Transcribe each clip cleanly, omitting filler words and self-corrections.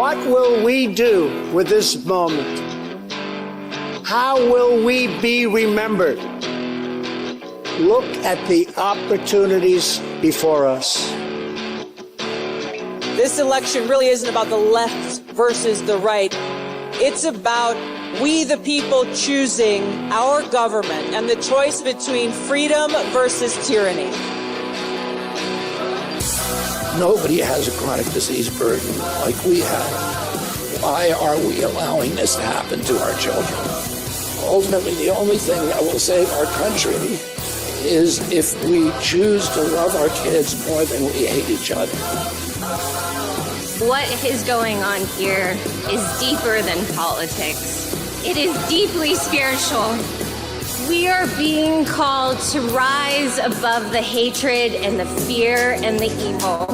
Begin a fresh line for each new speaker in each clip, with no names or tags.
What will we do with this moment? How will we be remembered? Look at the opportunities before us.
This election really isn't about the left versus the right. It's about we the people choosing our government and the choice between freedom versus tyranny.
Nobody has a chronic disease burden like we have. Why are we allowing this to happen to our children? Ultimately, the only thing that will save our country is if we choose to love our kids more than we hate each other.
What is going on here is deeper than politics. It is deeply spiritual. We are being called to rise above the hatred and the fear and the evil.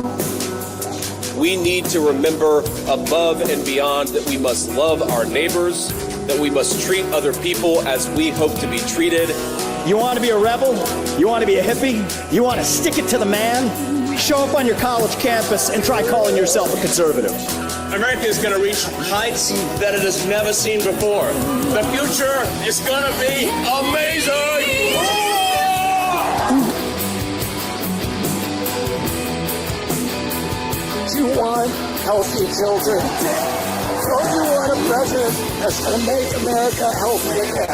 We need to remember above and beyond that we must love our neighbors, that we must treat other people as we hope to be treated.
You want to be a rebel? You want to be a hippie? You want to stick it to the man? Show up on your college campus and try calling yourself a conservative.
America is going to reach heights that it has never seen before. The future is going to be amazing!
You want healthy children. Don't you want a president that's going to make America healthy again?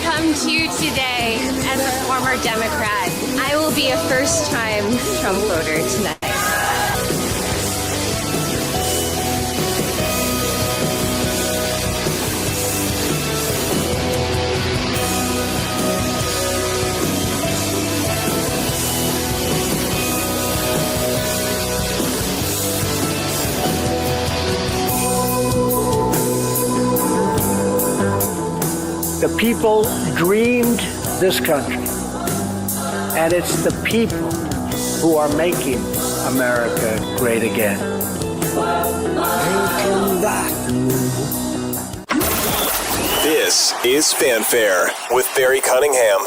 Come to you today as a former Democrat. I will be a first-time Trump voter tonight.
The people dreamed this country, and it's the people who are making America great again.
This is Fanfare with Barry Cunningham.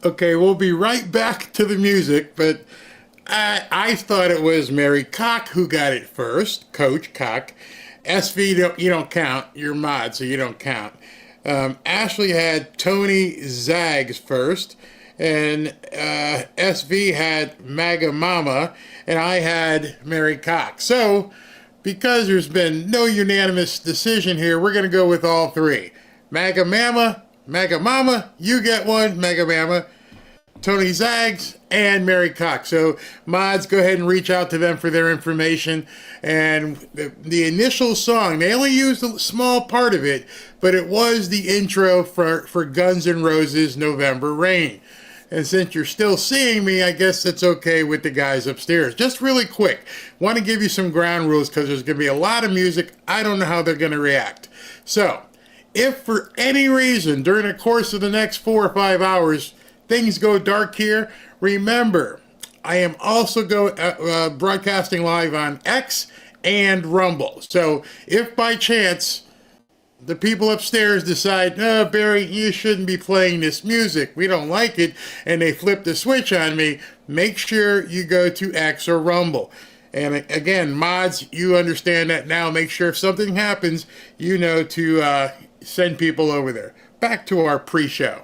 Okay, we'll be right back to the music, but I thought it was Mary Koch who got it first, Coach Koch. SV, you don't count. You're mod, so you don't count. Ashley had Tony Zags first, and SV had MAGA Mama, and I had Mary Koch. So, because there's been no unanimous decision here, we're going to go with all three. MAGA Mama, you get one, MAGA Mama, Tony Zags, and Mary Koch. So, mods, go ahead and reach out to them for their information. And the initial song, they only used a small part of it, but it was the intro for Guns N' Roses' November Rain. And since you're still seeing me, I guess it's okay with the guys upstairs. Just really quick, want to give you some ground rules because there's going to be a lot of music. I don't know how they're going to react. So, if for any reason during the course of the next 4 or 5 hours, things go dark here, remember, I am also broadcasting live on X and Rumble. So if by chance the people upstairs decide, no, Barry, you shouldn't be playing this music, we don't like it, and they flip the switch on me, make sure you go to X or Rumble. And again, mods, you understand that now. Make sure if something happens, you know to send people over there. Back to our pre-show.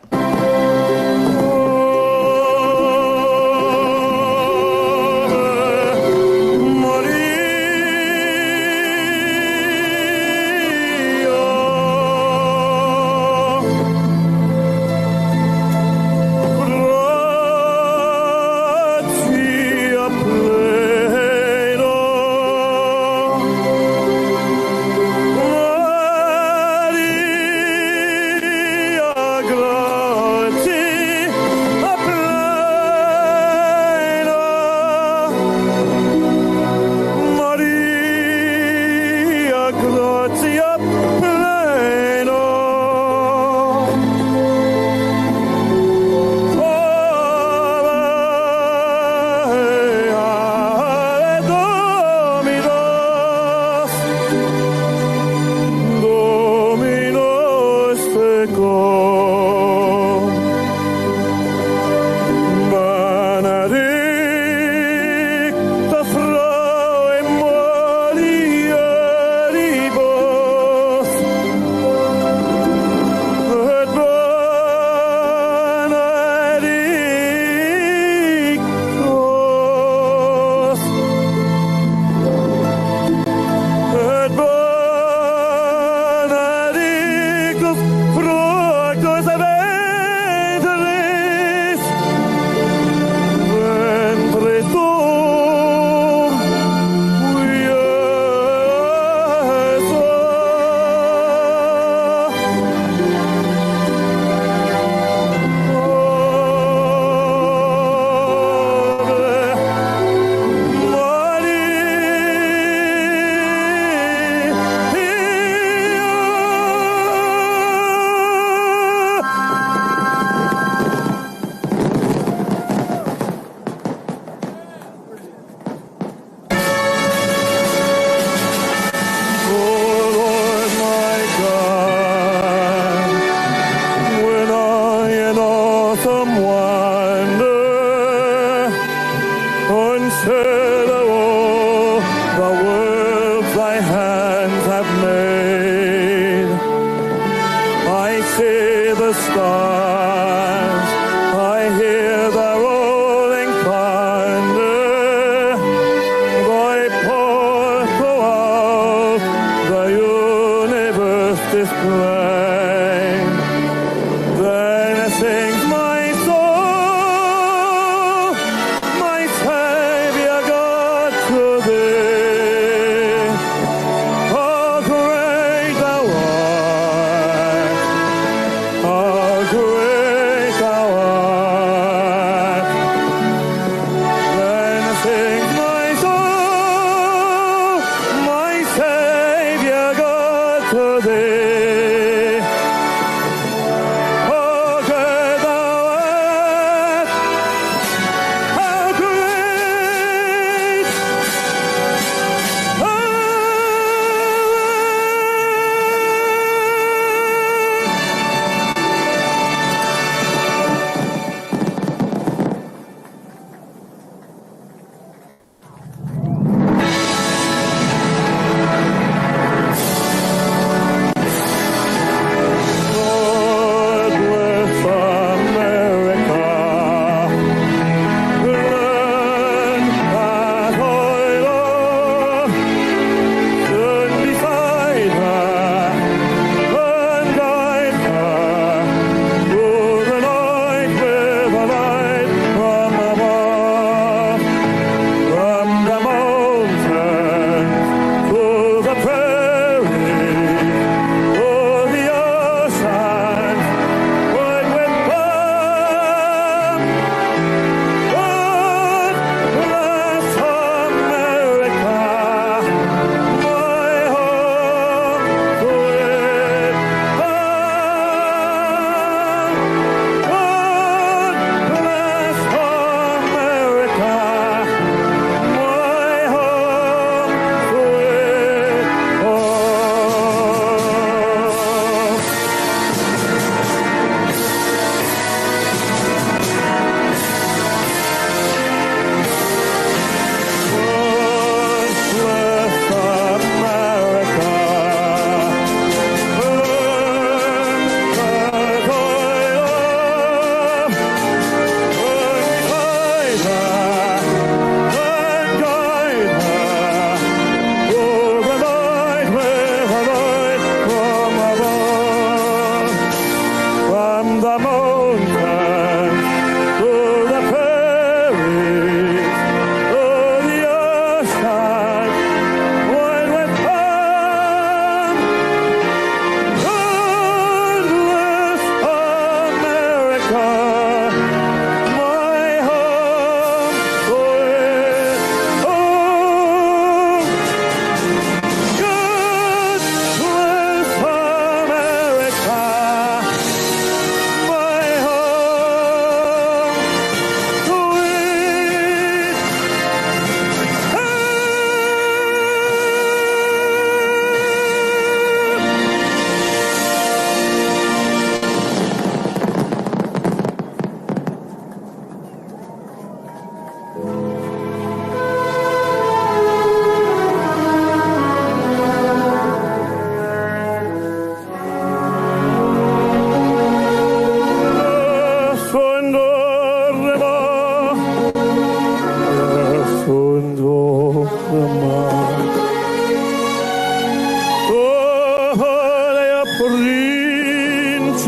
Principessa,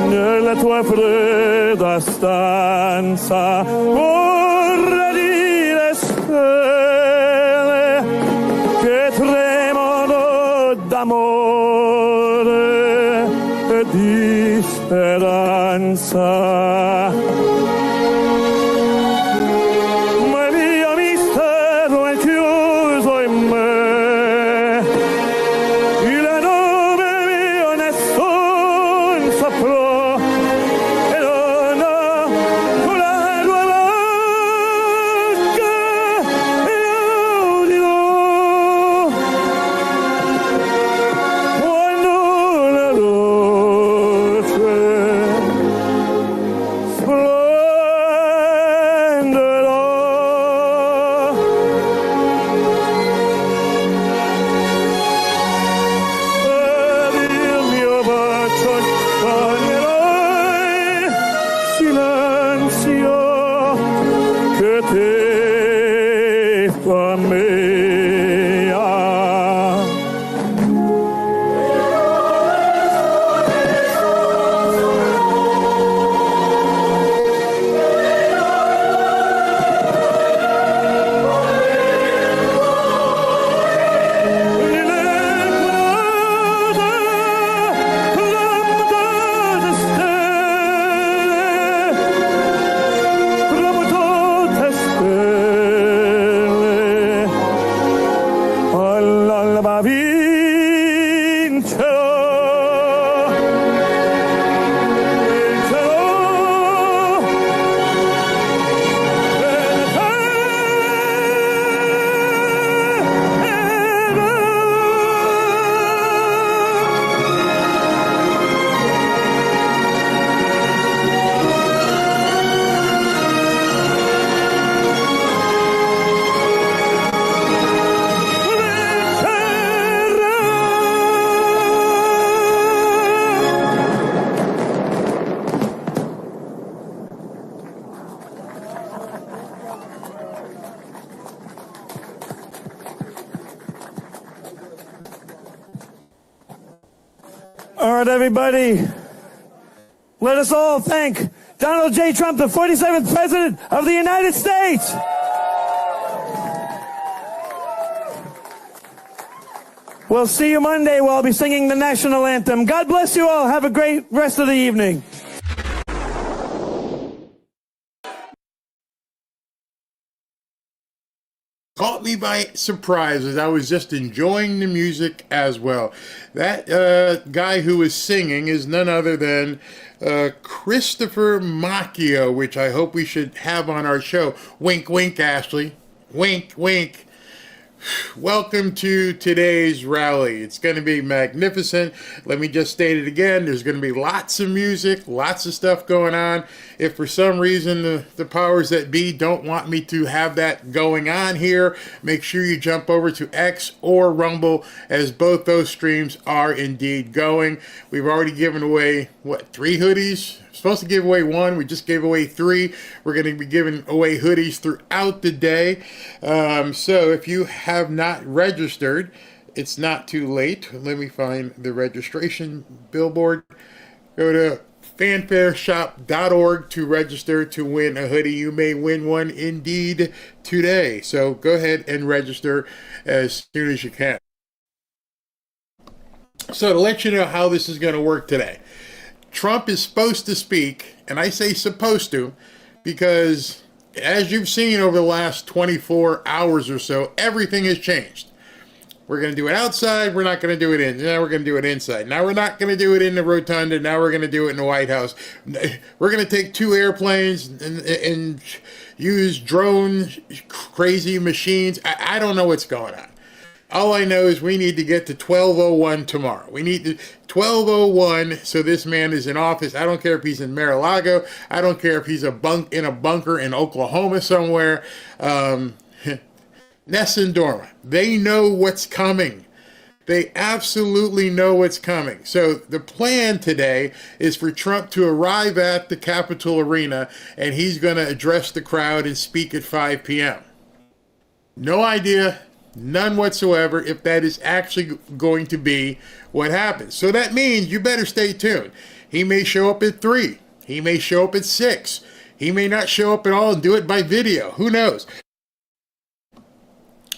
nella tua fredda stanza, vorrei dire stelle che tremano d'amore e di speranza. All right, everybody. Let us all thank Donald J. Trump, the 47th President of the United States. We'll see you Monday where I'll be singing the national anthem. God bless you all. Have a great rest of the evening.
Caught me by surprise as I was just enjoying the music as well. That guy who was singing is none other than Christopher Macchio, which I hope we should have on our show. Wink, wink, Ashley. Wink, wink. Welcome to today's rally. It's going to be magnificent. Let me just state it again. There's going to be lots of music, lots of stuff going on. If for some reason the powers that be don't want me to have that going on here, make sure you jump over to X or Rumble, as both those streams are indeed going. We've already given away, 3 hoodies? Supposed to give away 1. We just gave away 3. We're going to be giving away hoodies throughout the day. So if you have not registered, it's not too late. Let me find the registration billboard. Go to fanfareshop.org to register to win a hoodie. You may win one indeed today. So go ahead and register as soon as you can. So to let you know how this is going to work today. Trump is supposed to speak, and I say supposed to, because as you've seen over the last 24 hours or so, everything has changed. We're going to do it outside. We're not going to do it in. Now we're going to do it inside. Now we're not going to do it in the rotunda. Now we're going to do it in the White House. We're going to take 2 airplanes and use drone crazy machines. I don't know what's going on. All I know is we need to get to 12:01 tomorrow. We need to 12:01 so this man is in office. I don't care if he's in Mar-a-Lago. I don't care if he's in a bunker in Oklahoma somewhere. Ness and Dorma, they know what's coming. They absolutely know what's coming. So the plan today is for Trump to arrive at the Capitol Arena, and he's going to address the crowd and speak at 5 p.m. No idea. None whatsoever if that is actually going to be what happens. So that means you better stay tuned. He may show up at 3. He may show up at 6. He may not show up at all and do it by video. Who knows?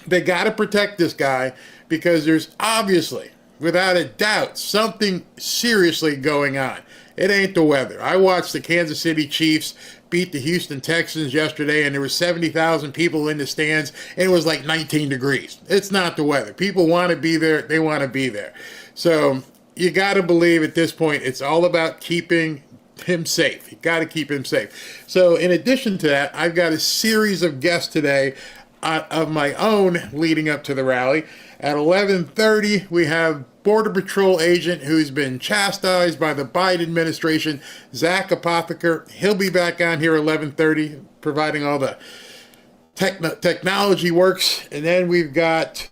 They got to protect this guy because there's obviously, without a doubt, something seriously going on. It ain't the weather. I watched the Kansas City Chiefs beat the Houston Texans yesterday, and there were 70,000 people in the stands, and it was like 19 degrees. It's not the weather. People want to be there. They want to be there. So you got to believe at this point it's all about keeping him safe. You got to keep him safe. So in addition to that, I've got a series of guests today of my own leading up to the rally. At 11:30, we have Border Patrol agent who's been chastised by the Biden administration, Zach Apotheker. He'll be back on here at 11:30, providing all the technology works. And then we've got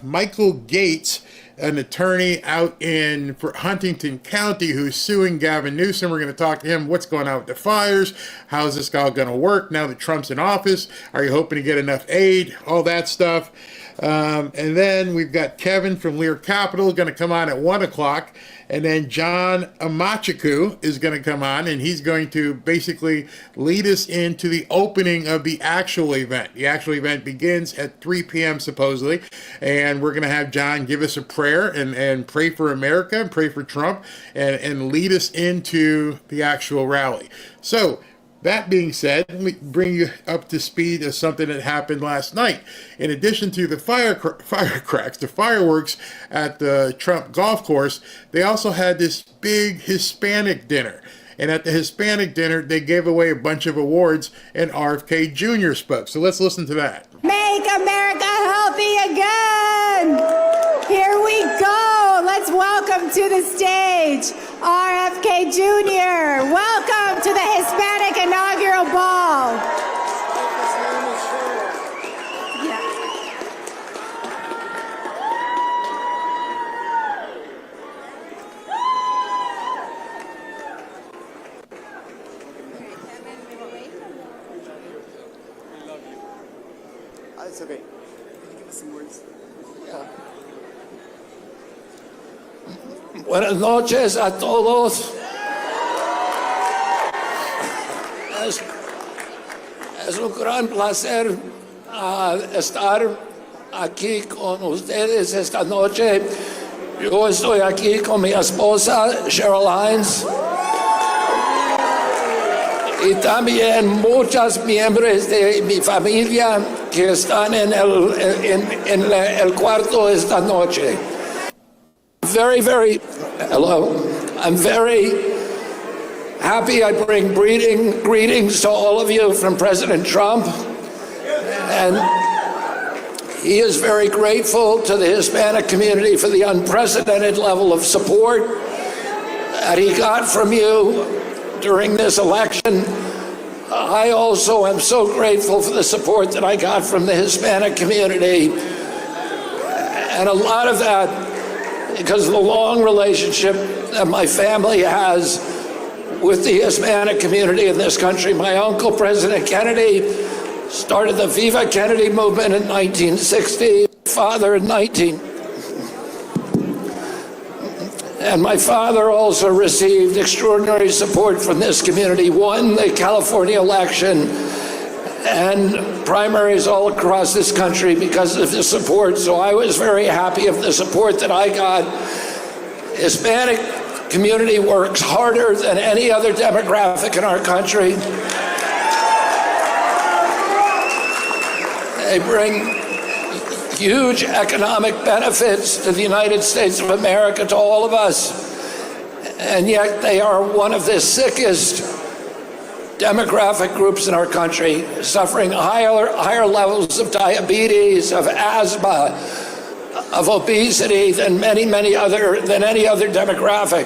Michael Gates, an attorney out in Huntington County who's suing Gavin Newsom. We're going to talk to him. What's going on with the fires? How's this all going to work now that Trump's in office? Are you hoping to get enough aid? All that stuff. And then we've got Kevin from Lear Capital going to come on at 1 o'clock. And then John Amanchukwu is going to come on, and he's going to basically lead us into the opening of the actual event. The actual event begins at 3 p.m. supposedly, and we're going to have John give us a prayer and pray for America and pray for Trump and lead us into the actual rally. So, that being said, let me bring you up to speed of something that happened last night. In addition to the firecracks, the fireworks at the Trump golf course, they also had this big Hispanic dinner. And at the Hispanic dinner, they gave away a bunch of awards, and RFK Jr. spoke. So let's listen to that.
Make America healthy again! Here we go! Let's welcome to the stage RFK Jr. Welcome to the Hispanic inaugural ball.
It's okay. Can you give us some words?
Yeah. Buenas noches a todos. Es un gran placer estar aquí con ustedes esta noche. Yo estoy aquí con mi esposa, Caroline, y también muchos miembros de mi familia que están en el cuarto esta noche. I'm very happy. I bring greetings to all of you from President Trump. And he is very grateful to the Hispanic community for the unprecedented level of support that he got from you during this election. I also am so grateful for the support that I got from the Hispanic community. And a lot of that because of the long relationship that my family has with the Hispanic community in this country. My uncle, President Kennedy, started the Viva Kennedy movement in 1960, father in 19. And my father also received extraordinary support from this community, won the California election and primaries all across this country because of his support. So I was very happy of the support that I got. Hispanic community works harder than any other demographic in our country. They bring huge economic benefits to the United States of America, to all of us. And yet they are one of the sickest demographic groups in our country, suffering higher levels of diabetes, of asthma, of obesity than any other demographic.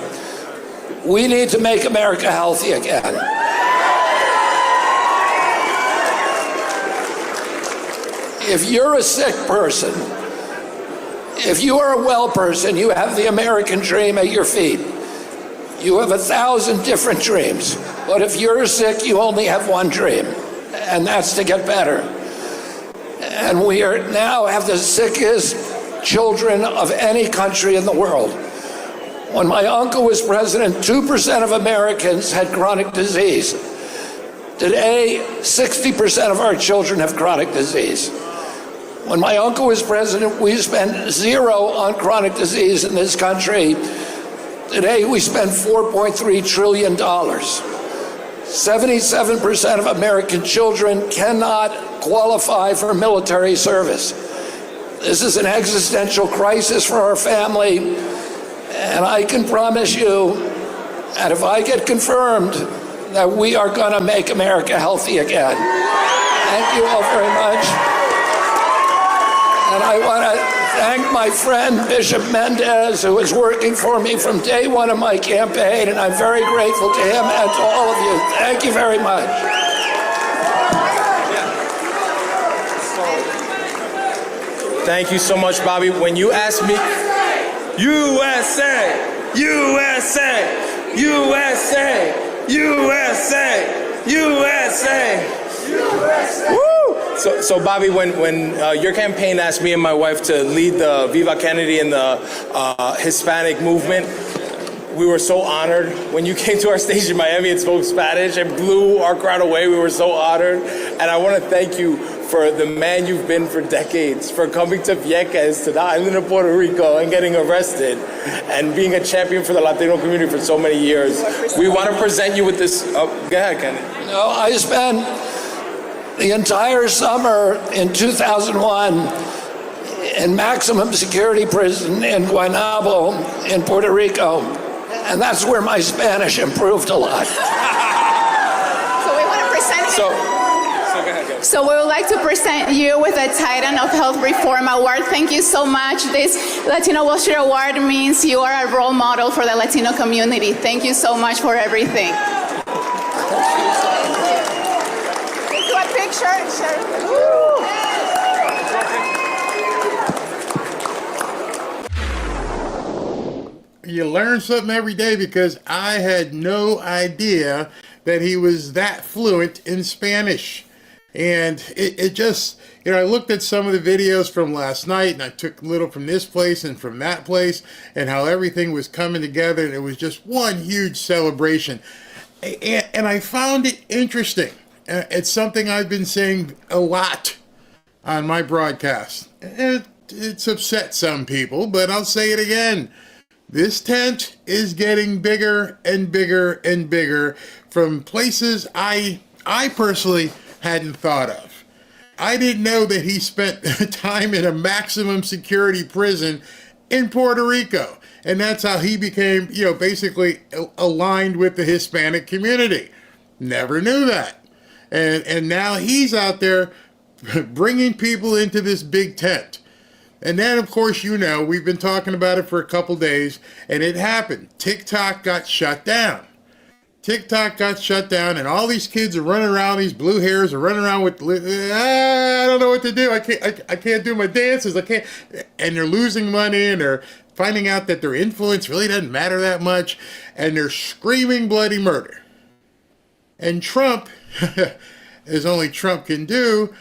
We need to make America healthy again. If you're a sick person, if you are a well person, you have the American dream at your feet. You have 1,000 different dreams. But if you're sick, you only have one dream, and that's to get better. And we are now have the sickest children of any country in the world. When my uncle was president, 2% of Americans had chronic disease. Today, 60% of our children have chronic disease. When my uncle was president, we spent 0 on chronic disease in this country. Today, we spend $4.3 trillion. 77% of American children cannot qualify for military service. This is an existential crisis for our family, and I can promise you, and if I get confirmed, that we are going to make America healthy again. Thank you all very much. And I want to thank my friend Bishop Mendez, who is working for me from day one of my campaign, and I'm very grateful to him and to all of you. Thank you very much.
Thank you so much, Bobby. When you asked me, USA, USA, USA, USA, USA, USA. Woo! So Bobby, when your campaign asked me and my wife to lead the Viva Kennedy and the Hispanic movement, we were so honored. When you came to our stage in Miami and spoke Spanish and blew our crowd away, we were so honored. And I want to thank you for the man you've been for decades, for coming to Vieques, to the island of Puerto Rico, and getting arrested, and being a champion for the Latino community for so many years. We want to present you with this. Oh, go ahead, Kennedy.
I spent the entire summer in 2001 in maximum security prison in Guaynabo in Puerto Rico, and that's where my Spanish improved a lot.
So we want to present So we would like to present you with the Titan of Health Reform Award. Thank you so much. This Latino Wall Street Award means you are a role model for the Latino community. Thank you so much for everything. Let's do a picture.
You learn something every day, because I had no idea that he was that fluent in Spanish. And it just, I looked at some of the videos from last night, and I took a little from this place and from that place, and how everything was coming together, and it was just one huge celebration. And I found it interesting. It's something I've been saying a lot on my broadcast. It's upset some people, but I'll say it again. This tent is getting bigger and bigger and bigger from places I personally hadn't thought of. I didn't know that he spent time in a maximum security prison in Puerto Rico. And that's how he became, basically aligned with the Hispanic community. Never knew that. And now he's out there bringing people into this big tent. And then, of course, we've been talking about it for a couple days, and it happened. TikTok got shut down. And all these kids are running around, these blue hairs are running around with, I don't know what to do. I can't do my dances. I can't. And they're losing money, and they're finding out that their influence really doesn't matter that much, and they're screaming bloody murder. And Trump, as only Trump can do,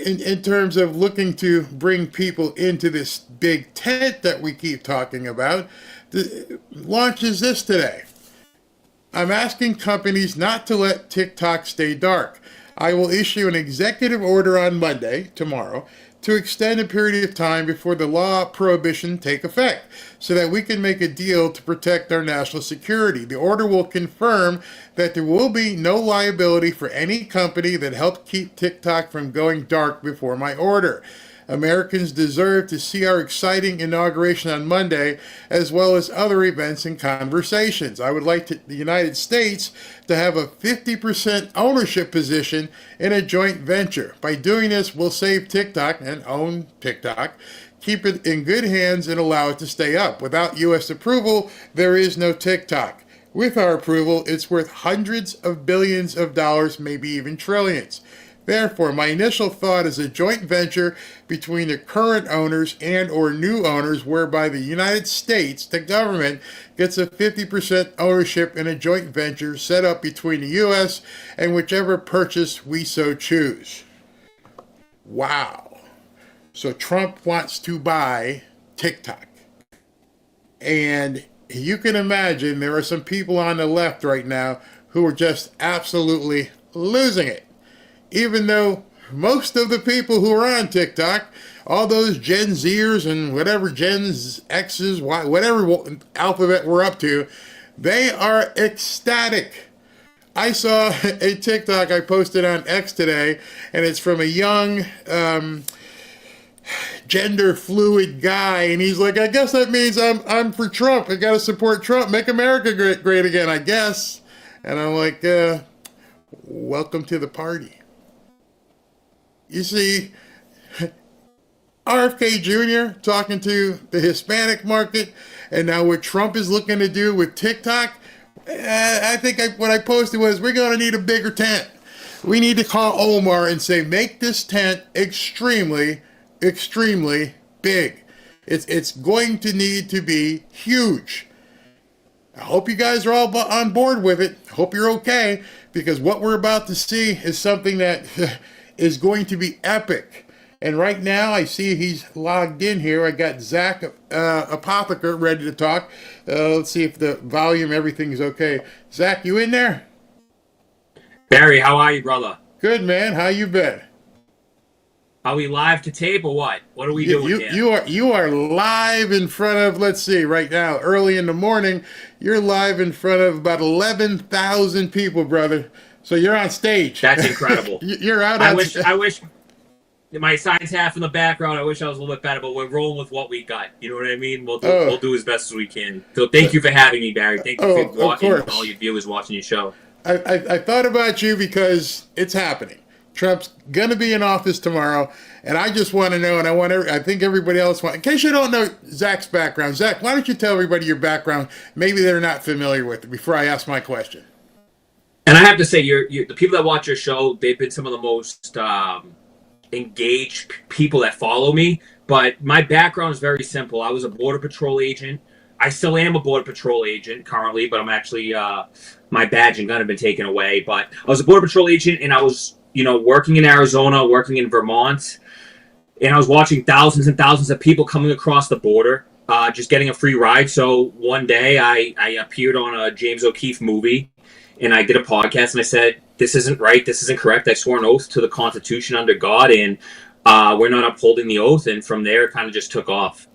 in terms of looking to bring people into this big tent that we keep talking about, launches this today. I'm asking companies not to let TikTok stay dark. I will issue an executive order on Monday, tomorrow, to extend a period of time before the law prohibition take effect, so that we can make a deal to protect our national security. The order will confirm that there will be no liability for any company that helped keep TikTok from going dark before my order. Americans deserve to see our exciting inauguration on Monday, as well as other events and conversations. I would like the United States to have a 50% ownership position in a joint venture. By doing this, we'll save TikTok and own TikTok, keep it in good hands, and allow it to stay up. Without U.S. approval, there is no TikTok. With our approval, it's worth hundreds of billions of dollars, maybe even trillions. Therefore, my initial thought is a joint venture between the current owners and or new owners, whereby the United States, the government, gets a 50% ownership in a joint venture set up between the U.S. and whichever purchase we so choose. Wow. So Trump wants to buy TikTok. And you can imagine there are some people on the left right now who are just absolutely losing it. Even though most of the people who are on TikTok, all those Gen Zers and whatever Gen X's, whatever alphabet we're up to, they are ecstatic. I saw a TikTok I posted on X today, and it's from a young gender fluid guy, and he's like, I guess that means I'm for Trump. I gotta support Trump, make America great again, I guess. And I'm like, welcome to the party. You see, RFK Jr. talking to the Hispanic market, and now what Trump is looking to do with TikTok, I think what I posted was, we're going to need a bigger tent. We need to call Omar and say, make this tent extremely, extremely big. It's going to need to be huge. I hope you guys are all on board with it. I hope you're okay, because what we're about to see is something that is going to be epic. And right now, I see he's logged in here. I got Zach Apotheker ready to talk. Let's see if the volume, everything's okay. Zach, you in there?
Barry, how are you, brother?
Good, man. How you been?
Are we live to tape or what? What are we doing here?
You are live in front of, let's see, right now, early in the morning, you're live in front of about 11,000 people, brother. So you're on stage.
That's incredible.
You're out.
I wish my science half in the background. I wish I was a little bit better, but we're rolling with what we got. You know what I mean? We'll do as best as we can. So thank you for having me, Barry. Thank you for watching, all your viewers watching your show.
I thought about you because it's happening. Trump's going to be in office tomorrow, and I just want to know, and I think everybody else wants, in case you don't know Zach's background. Zach, why don't you tell everybody your background? Maybe they're not familiar with it before I ask my question.
And I have to say, the people that watch your show, they've been some of the most engaged people that follow me. But my background is very simple. I was a Border Patrol agent. I still am a Border Patrol agent currently, but I'm actually, my badge and gun have been taken away. But I was a Border Patrol agent, and I was, working in Arizona, working in Vermont. And I was watching thousands and thousands of people coming across the border, just getting a free ride. So one day I appeared on a James O'Keefe movie. And I did a podcast, and I said, this isn't right, this isn't correct. I swore an oath to the Constitution under God, and we're not upholding the oath. And from there, it kind of just took off.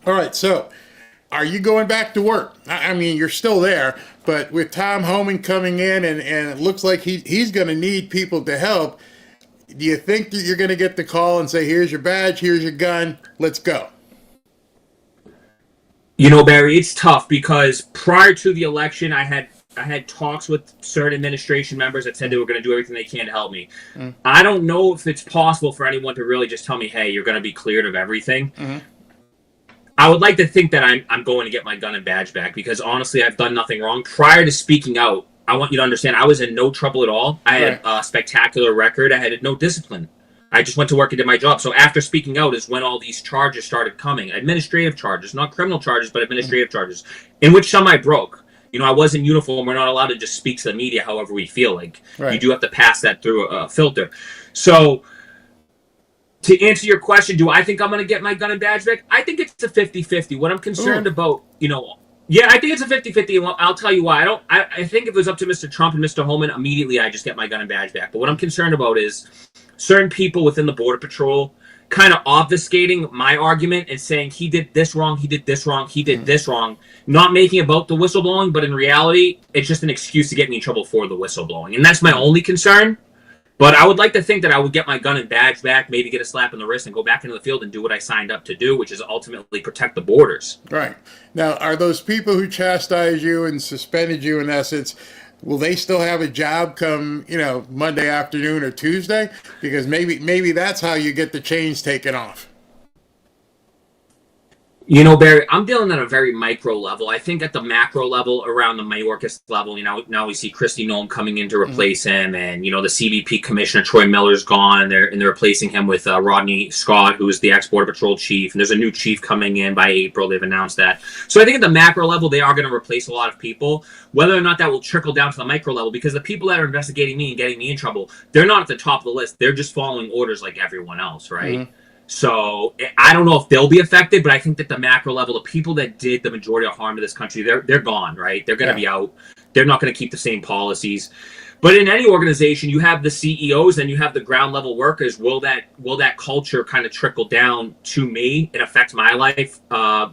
All right, so are you going back to work? I mean, you're still there, but with Tom Homan coming in, and it looks like he's going to need people to help, do you think that you're going to get the call and say, here's your badge, here's your gun, let's go?
Barry, it's tough because prior to the election, I had talks with certain administration members that said they were going to do everything they can to help me. I don't know if it's possible for anyone to really just tell me, hey, you're going to be cleared of everything. I would like to think that I'm going to get my gun and badge back because, honestly, I've done nothing wrong. Prior to speaking out, I want you to understand, I was in no trouble at all. I had a spectacular record. I had no discipline. I just went to work and did my job. So after speaking out is when all these charges started coming. Administrative charges, not criminal charges, but administrative charges, in which some I broke. I was in uniform. We're not allowed to just speak to the media however we feel like. You do have to pass that through a filter. So to answer your question, do I think I'm going to get my gun and badge back? I think it's a 50-50. What I'm concerned about, yeah, I think it's a 50-50. I'll tell you why. I think if it was up to Mr. Trump and Mr. Homan, immediately I just get my gun and badge back. But what I'm concerned about is certain people within the Border Patrol kind of obfuscating my argument and saying he did this wrong, he did this wrong, he did this wrong, not making it about the whistleblowing, but in reality, it's just an excuse to get me in trouble for the whistleblowing. And that's my only concern. But I would like to think that I would get my gun and badge back, maybe get a slap in the wrist and go back into the field and do what I signed up to do, which is ultimately protect the borders.
Right. Now, are those people who chastised you and suspended you in essence, will they still have a job come, Monday afternoon or Tuesday? Because maybe that's how you get the chains taken off.
You know, Barry, I'm dealing at a very micro level. I think at the macro level, around the Mayorkas level, now we see Kristi Noem coming in to replace him, and the CBP commissioner Troy Miller's gone, and they're replacing him with Rodney Scott, who is the ex-Border Patrol chief, and there's a new chief coming in by April. They've announced that. So I think at the macro level, they are going to replace a lot of people. Whether or not that will trickle down to the micro level, because the people that are investigating me and getting me in trouble, they're not at the top of the list. They're just following orders like everyone else, right? So I don't know if they'll be affected, but I think that the macro level, the people that did the majority of harm to this country, they're gone, right? They're going to be out. They're not going to keep the same policies. But in any organization, you have the CEOs and you have the ground level workers. Will that culture kind of trickle down to me and affect my life?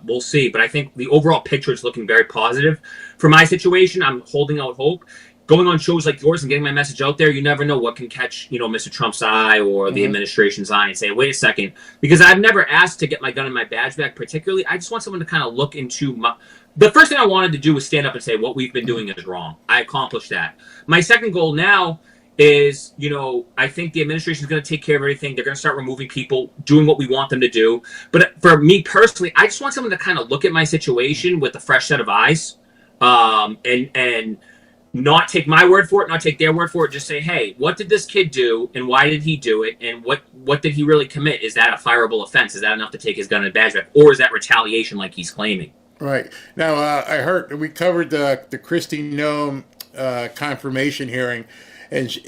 We'll see. But I think the overall picture is looking very positive. For my situation, I'm holding out hope. Going on shows like yours and getting my message out there, you never know what can catch, Mr. Trump's eye or the administration's eye and say, wait a second, because I've never asked to get my gun and my badge back particularly. I just want someone to kind of look into the first thing I wanted to do was stand up and say what we've been doing is wrong. I accomplished that. My second goal now is, I think the administration is going to take care of everything. They're going to start removing people, doing what we want them to do. But for me personally, I just want someone to kind of look at my situation with a fresh set of eyes, and not take my word for it, not take their word for it, just say, hey, what did this kid do and why did he do it and what did he really commit? Is that a fireable offense? Is that enough to take his gun and badge back? Or is that retaliation like he's claiming?
Right. Now, I heard we covered the Kristi Noem confirmation hearing, and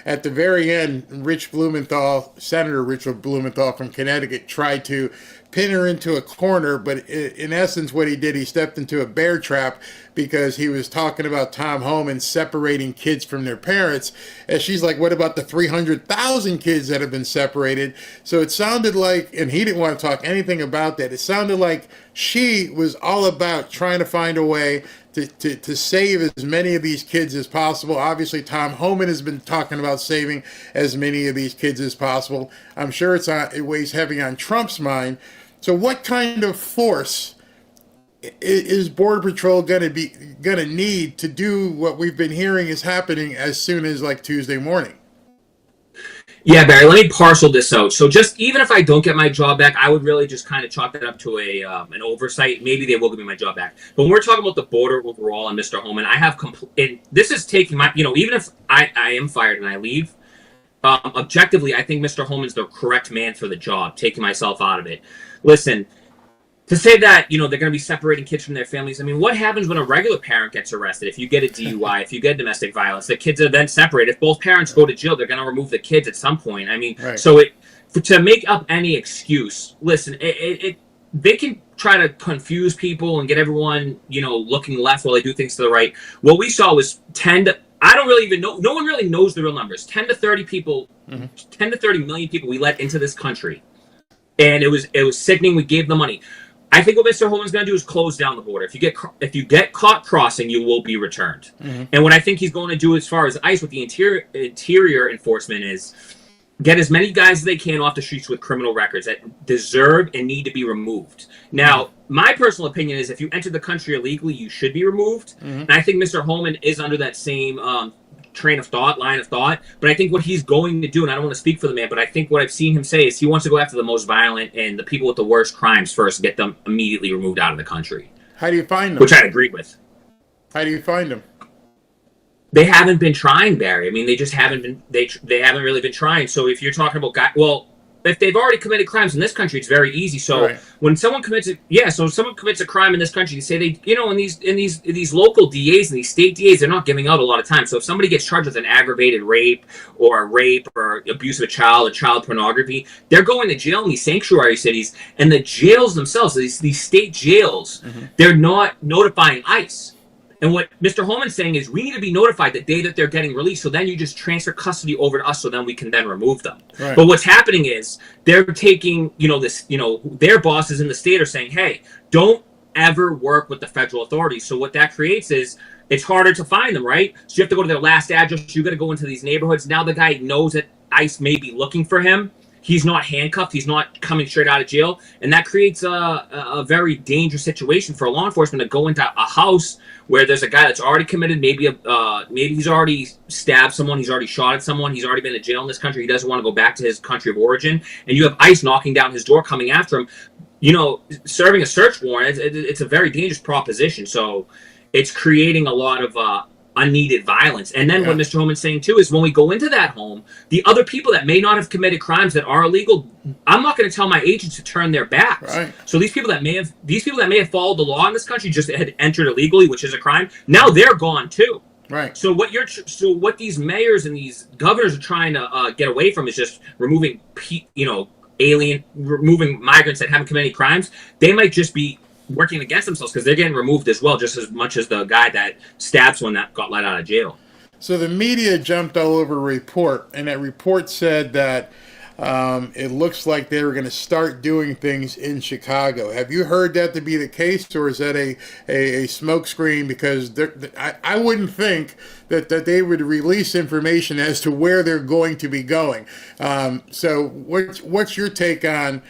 at the very end, Senator Richard Blumenthal from Connecticut tried to pin her into a corner, but in essence what he did, he stepped into a bear trap because he was talking about Tom Homan separating kids from their parents, and she's like, what about the 300,000 kids that have been separated? So it sounded like, and he didn't want to talk anything about that, it sounded like she was all about trying to find a way to save as many of these kids as possible. Obviously, Tom Homan has been talking about saving as many of these kids as possible. I'm sure it weighs heavy on Trump's mind. So what kind of force is Border Patrol going to need to do what we've been hearing is happening as soon as like Tuesday morning?
Yeah, Barry, let me parcel this out. So just even if I don't get my job back, I would really just kind of chalk that up to an oversight. Maybe they will give me my job back. But when we're talking about the border overall and Mr. Homan, I have and this is taking my, even if I am fired and I leave, objectively, I think Mr. Homan's the correct man for the job, taking myself out of it. Listen, to say that, they're going to be separating kids from their families, I mean, what happens when a regular parent gets arrested? If you get a DUI, if you get domestic violence, the kids are then separated. If both parents go to jail, they're going to remove the kids at some point. I mean, right. So to make up any excuse, listen, they can try to confuse people and get everyone, looking left while they do things to the right. What we saw was I don't really even know. No one really knows the real numbers. 10 to 30 people, 10 to 30 million people we let into this country. And it was sickening. We gave them money. I think what Mr. Homan's going to do is close down the border. If you get caught crossing, you will be returned. And what I think he's going to do as far as ICE with the interior enforcement is get as many guys as they can off the streets with criminal records that deserve and need to be removed. Now, my personal opinion is if you enter the country illegally, you should be removed. And I think Mr. Homan is under that same line of thought. But I think what he's going to do, and I don't want to speak for the man, but I think what I've seen him say is he wants to go after the most violent and the people with the worst crimes first, get them immediately removed out of the country.
How do you find them?
Which I agree with.
How do you find them?
They haven't been trying, Barry. I mean, they just haven't been. They haven't really been trying. So if you're talking about if they've already committed crimes in this country, it's very easy. So when someone commits a crime in this country, they say in these local DAs and these state DAs, they're not giving out a lot of time. So if somebody gets charged with an aggravated rape or abuse of a child or child pornography, they're going to jail in these sanctuary cities, and the jails themselves, these state jails, they're not notifying ICE. And what Mr. Homan's saying is we need to be notified the day that they're getting released, so then you just transfer custody over to us so then we can then remove them. Right. But what's happening is they're taking, their bosses in the state are saying, hey, don't ever work with the federal authorities. So what that creates is it's harder to find them, right? So you have to go to their last address. You got to go into these neighborhoods. Now the guy knows that ICE may be looking for him. He's not handcuffed. He's not coming straight out of jail. And that creates a very dangerous situation for law enforcement to go into a house where there's a guy that's already committed, maybe he's already stabbed someone, he's already shot at someone, he's already been to jail in this country, he doesn't want to go back to his country of origin, and you have ICE knocking down his door, coming after him. serving a search warrant, it's a very dangerous proposition. So it's creating a lot of unneeded violence. And then what Mr. Holman's saying too is when we go into that home, the other people that may not have committed crimes that are illegal, I'm not going to tell my agents to turn their backs.
Right.
So these people that may have followed the law in this country, just had entered illegally, which is a crime, now they're gone too.
Right.
So what these mayors and these governors are trying to get away from is just removing removing migrants that haven't committed any crimes. They might just be working against themselves because they're getting removed as well, just as much as the guy that stabbed someone that got let out of jail.
So the media jumped all over a report, and that report said that it looks like they were going to start doing things in Chicago. Have you heard that to be the case, or is that a smokescreen? Because I wouldn't think that they would release information as to where they're going to be going. So what's your take on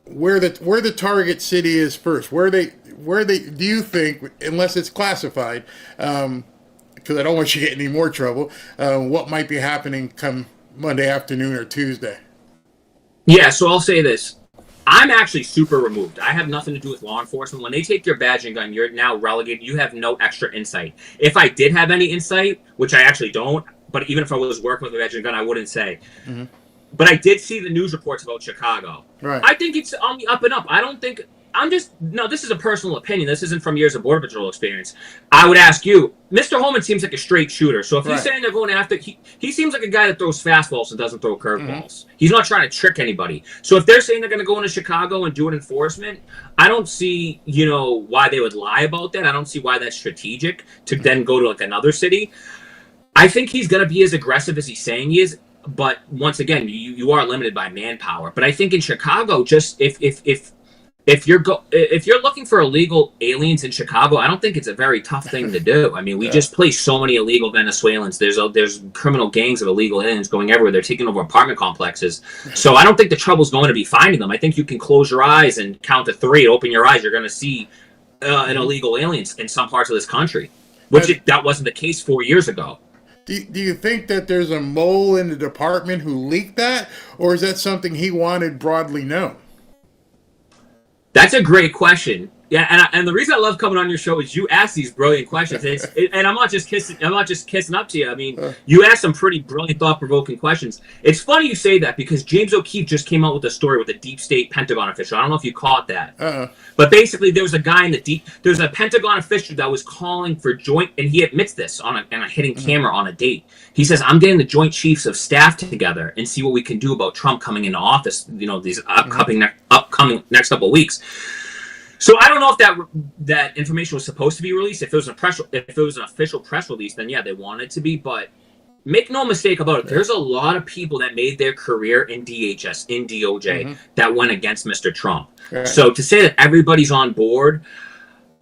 where the target city is first? Where they do you think, unless it's classified, because I don't want you to get any more trouble, what might be happening come Monday afternoon or Tuesday?
Yeah, so I'll say this. I'm actually super removed. I have nothing to do with law enforcement. When they take your badge and gun, you're now relegated. You have no extra insight. If I did have any insight, which I actually don't, but even if I was working with a badge and gun, I wouldn't say. Mm-hmm. But I did see the news reports about Chicago. Right. I think it's on the up and up. I don't think... this is a personal opinion. This isn't from years of Border Patrol experience. I would ask you, Mr. Holman seems like a straight shooter. So if he's saying they're going after... He seems like a guy that throws fastballs and doesn't throw curveballs. Mm-hmm. He's not trying to trick anybody. So if they're saying they're going to go into Chicago and do an enforcement, I don't see, why they would lie about that. I don't see why that's strategic to then go to like another city. I think he's going to be as aggressive as he's saying he is. But once again, you are limited by manpower. But I think in Chicago, just if you're looking for illegal aliens in Chicago, I don't think it's a very tough thing to do. I mean, we just place so many illegal Venezuelans. There's criminal gangs of illegal aliens going everywhere. They're taking over apartment complexes. So I don't think the trouble's going to be finding them. I think you can close your eyes and count to 3 and open your eyes. You're going to see an illegal aliens in some parts of this country, that wasn't the case 4 years ago.
Do you think that there's a mole in the department who leaked that, or is that something he wanted broadly known?
That's a great question. Yeah, and the reason I love coming on your show is you ask these brilliant questions. And I'm not just kissing up to you. I mean, you ask some pretty brilliant, thought-provoking questions. It's funny you say that because James O'Keefe just came out with a story with a deep state Pentagon official. I don't know if you caught that. But basically, there was a guy there's a Pentagon official that was calling for joint, and he admits this on a hidden camera on a date. He says, "I'm getting the Joint Chiefs of Staff together and see what we can do about Trump coming into office. These upcoming next couple of weeks." So I don't know if that information was supposed to be released. If it was an official press release, then yeah, they want it to be. But make no mistake about it, there's a lot of people that made their career in DHS, in DOJ, that went against Mr. Trump. Right. So to say that everybody's on board,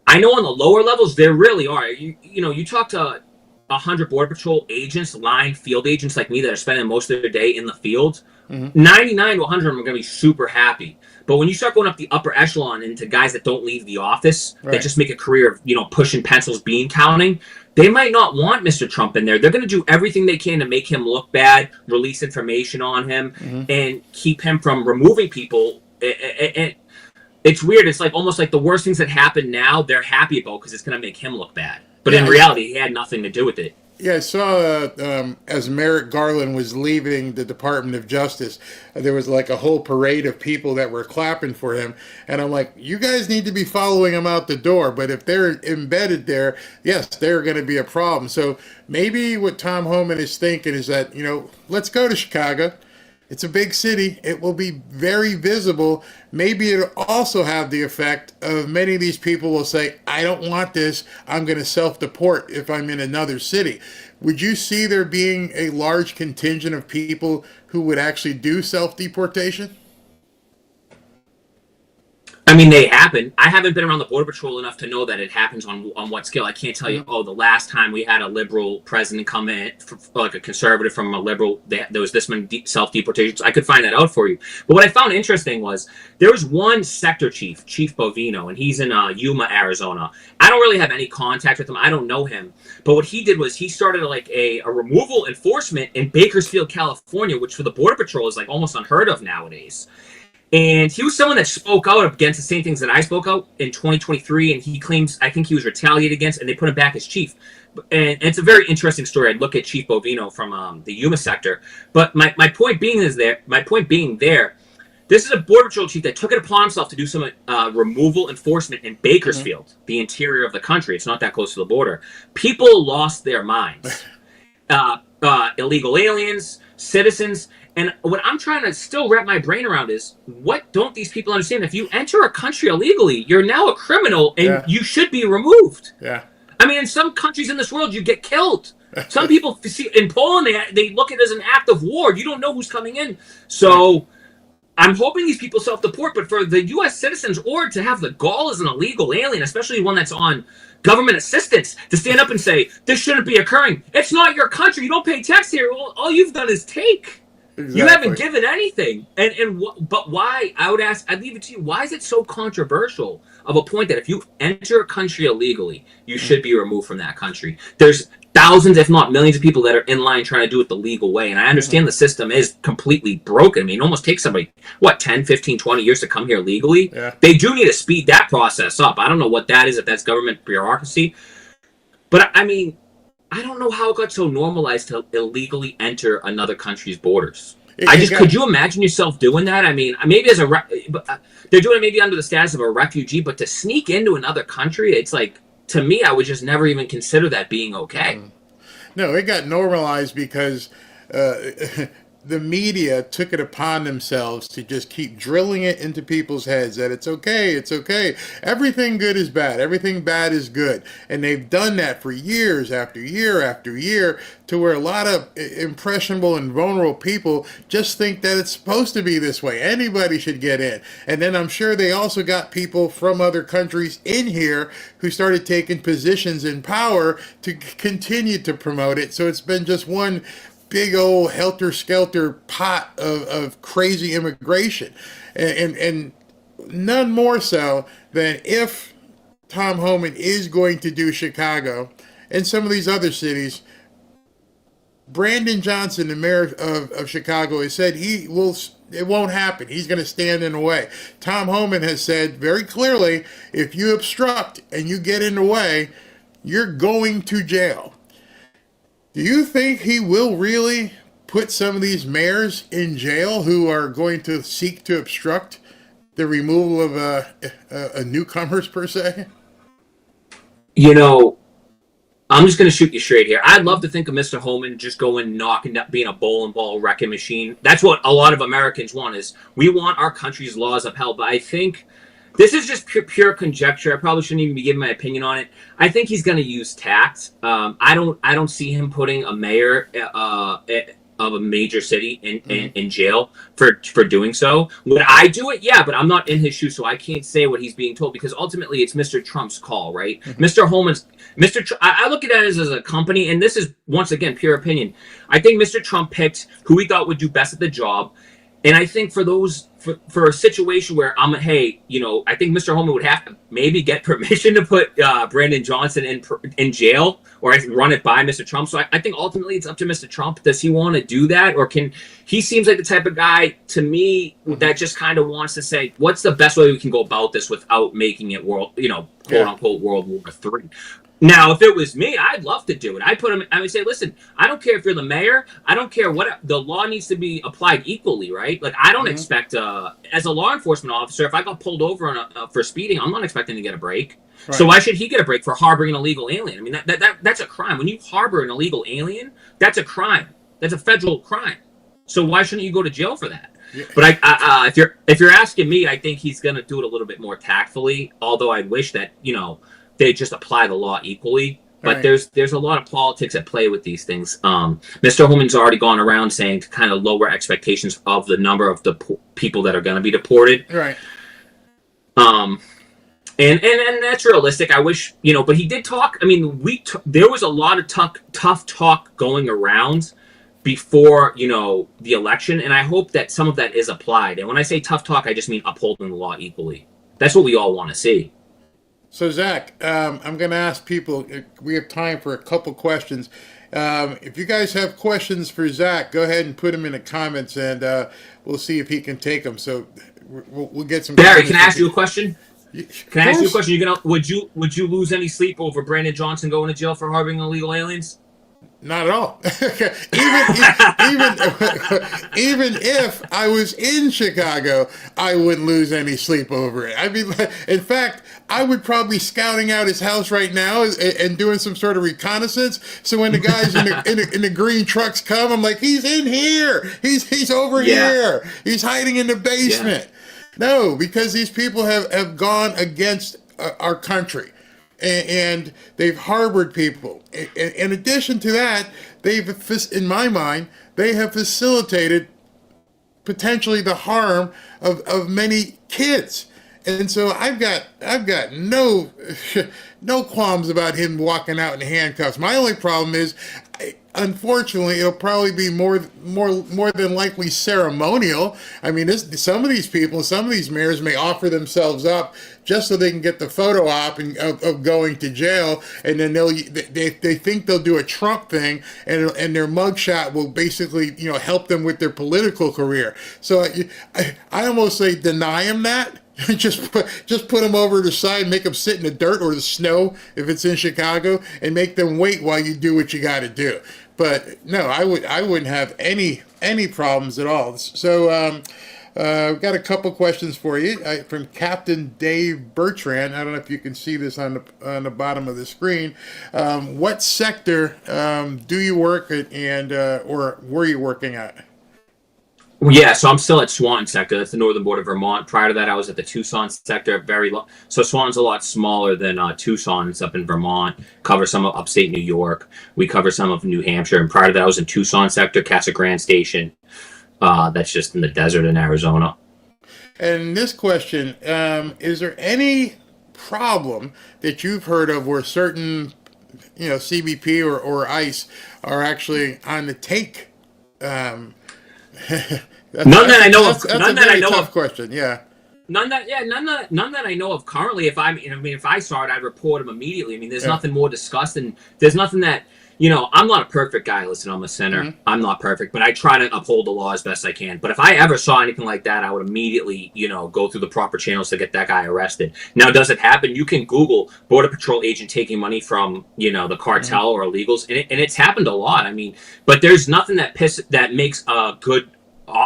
I know on the lower levels there really are. You talk to 100 Border Patrol agents, line field agents like me that are spending most of their day in the field. 99 to 100 of them are going to be super happy. But when you start going up the upper echelon into guys that don't leave the office, that just make a career of, pushing pencils, bean counting, they might not want Mr. Trump in there. They're going to do everything they can to make him look bad, release information on him, and keep him from removing people. And it's weird. It's like almost like the worst things that happen now, they're happy about because it's going to make him look bad. But in reality, he had nothing to do with it.
Yeah, I saw as Merrick Garland was leaving the Department of Justice, there was like a whole parade of people that were clapping for him. And I'm like, you guys need to be following him out the door. But if they're embedded there, yes, they're going to be a problem. So maybe what Tom Homan is thinking is that, let's go to Chicago. It's a big city. It will be very visible. Maybe it'll also have the effect of many of these people will say, I don't want this. I'm going to self-deport if I'm in another city. Would you see there being a large contingent of people who would actually do self-deportation?
I mean, they happen. I haven't been around the Border Patrol enough to know that it happens on what scale. I can't tell you, the last time we had a liberal president come in, like a conservative from a liberal, there was this many self-deportations. I could find that out for you. But what I found interesting was there was one sector chief, Chief Bovino, and he's in Yuma, Arizona. I don't really have any contact with him. I don't know him. But what he did was he started like a removal enforcement in Bakersfield, California, which for the Border Patrol is like almost unheard of nowadays. And he was someone that spoke out against the same things that I spoke out in 2023, and he claims, I think he was retaliated against, and they put him back as chief. And it's a very interesting story. I'd look at Chief Bovino from the Yuma sector. But my point being there, this is a Border Patrol chief that took it upon himself to do some removal enforcement in Bakersfield, the interior of the country. It's not that close to the border. People lost their minds. Illegal aliens, citizens. And what I'm trying to still wrap my brain around is, what don't these people understand? If you enter a country illegally, you're now a criminal, and you should be removed.
Yeah.
I mean, in some countries in this world, you get killed. Some people see in Poland, they look at it as an act of war. You don't know who's coming in. So I'm hoping these people self-deport, but for the U.S. citizens or to have the gall as an illegal alien, especially one that's on government assistance, to stand up and say, this shouldn't be occurring. It's not your country. You don't pay tax here. All you've done is take. Exactly. You haven't given anything. But why, I'd leave it to you, why is it so controversial of a point that if you enter a country illegally, you should be removed from that country? There's thousands, if not millions of people that are in line trying to do it the legal way. And I understand the system is completely broken. I mean, it almost takes somebody, 10, 15, 20 years to come here legally? Yeah. They do need to speed that process up. I don't know what that is, if that's government bureaucracy. But I mean, I don't know how it got so normalized to illegally enter another country's borders. Could you imagine yourself doing that? I mean, maybe they're doing it maybe under the status of a refugee, but to sneak into another country, it's like, to me, I would just never even consider that being okay.
No, it got normalized because the media took it upon themselves to just keep drilling it into people's heads that it's okay. Everything good is bad. Everything bad is good. And they've done that for years after year after year, to where a lot of impressionable and vulnerable people just think that it's supposed to be this way. Anybody should get in. And then I'm sure they also got people from other countries in here who started taking positions in power to continue to promote it. So it's been just one big old helter-skelter pot of crazy immigration. And none more so than if Tom Homan is going to do Chicago and some of these other cities. Brandon Johnson, the mayor of Chicago, has said it won't happen. He's going to stand in the way. Tom Homan has said very clearly, if you obstruct and you get in the way, you're going to jail. Do you think he will really put some of these mayors in jail who are going to seek to obstruct the removal of a newcomers, per se?
You know, I'm just going to shoot you straight here. I'd love to think of Mr. Homan just going knocking up, being a bowling ball wrecking machine. That's what a lot of Americans want, is we want our country's laws upheld. But I think this is just pure conjecture. I probably shouldn't even be giving my opinion on it. I think he's going to use tact. I don't see him putting a mayor of a major city in jail for doing so. Would I do it? Yeah, but I'm not in his shoes, so I can't say what he's being told, because ultimately it's Mr. Trump's call, right? Mr. Homan's I look at it as a company, and this is once again pure opinion. I think Mr. Trump picked who he thought would do best at the job. And I think for a situation where I think Mr. Homan would have to maybe get permission to put Brandon Johnson in jail, or run it by Mr. Trump. So I think ultimately it's up to Mr. Trump. Does he want to do that, or he seems like the type of guy to me that just kind of wants to say, what's the best way we can go about this without making it quote unquote World War III. Now, if it was me, I'd love to do it. I would say, listen, I don't care if you're the mayor. I don't care what the law needs to be applied equally, right? Like, I don't expect, as a law enforcement officer, if I got pulled over for speeding, I'm not expecting to get a break. Right. So why should he get a break for harboring an illegal alien? I mean, that's a crime. When you harbor an illegal alien, that's a crime. That's a federal crime. So why shouldn't you go to jail for that? Yeah. But if you're asking me, I think he's going to do it a little bit more tactfully. Although I wish that they just apply the law equally. But right. There's a lot of politics at play with these things. Mr. Homan's already gone around saying to kind of lower expectations of the number of the people that are going to be deported.
Right.
And that's realistic. I wish, but he did talk. I mean, there was a lot of tough talk going around before, the election. And I hope that some of that is applied. And when I say tough talk, I just mean upholding the law equally. That's what we all want to see.
So, Zach, I'm going to ask people, we have time for a couple questions. If you guys have questions for Zach, go ahead and put them in the comments, and we'll see if he can take them. So we'll get some.
Barry, can I ask you a question? Can I ask you a
course.
question? Would you lose any sleep over Brandon Johnson going to jail for harboring illegal aliens?
Not at all. even if I was in Chicago, I wouldn't lose any sleep over it. I mean, in fact, I would probably be scouting out his house right now and doing some sort of reconnaissance. So when the guys in the green trucks come, I'm like, he's in here. He's over here. He's hiding in the basement. Yeah. No, because these people have gone against our country. And they've harbored people. In addition to that, in my mind, they have facilitated potentially the harm of many kids. And so I've got no qualms about him walking out in handcuffs. My only problem is, unfortunately, it'll probably be more than likely ceremonial. I mean, some of these people, some of these mayors may offer themselves up just so they can get the photo op of going to jail, and then they think they'll do a Trump thing, and their mugshot will basically help them with their political career. So I almost say deny them that. Just put them over to the side, make them sit in the dirt or the snow if it's in Chicago, and make them wait while you do what you got to do. But no, I wouldn't have any problems at all. So I've got a couple questions for you from Captain Dave Bertrand. I don't know if you can see this on the bottom of the screen. What sector do you work at, and or were you working at?
Yeah, so I'm still at Swan sector. That's the northern border of Vermont. Prior to that, I was at the Tucson sector. So Swan's a lot smaller than Tucson. It's up in Vermont. Cover some of upstate New York. We cover some of New Hampshire. And prior to that, I was in Tucson sector, Casa Grande Station. That's just in the desert in Arizona.
And this question, is there any problem that you've heard of where certain, CBP or ICE are actually on the take?
None that I know of.
That's a very tough question. Yeah.
None that I know of currently. If I saw it, I'd report them immediately. I mean, there's nothing more disgusting. There's nothing that, I'm not a perfect guy. Listen, I'm a sinner. Mm-hmm. I'm not perfect, but I try to uphold the law as best I can. But if I ever saw anything like that, I would immediately, go through the proper channels to get that guy arrested. Now, does it happen? You can Google Border Patrol agent taking money from, the cartel or illegals, and it's happened a lot. I mean, but there's nothing that makes a good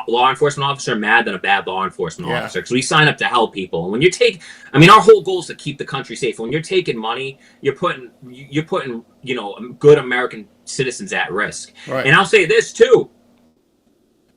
law enforcement officer mad than a bad law enforcement officer, because we sign up to help people. And when when our whole goal is to keep the country safe. When you're taking money, you're putting good American citizens at risk. Right. And I'll say this too.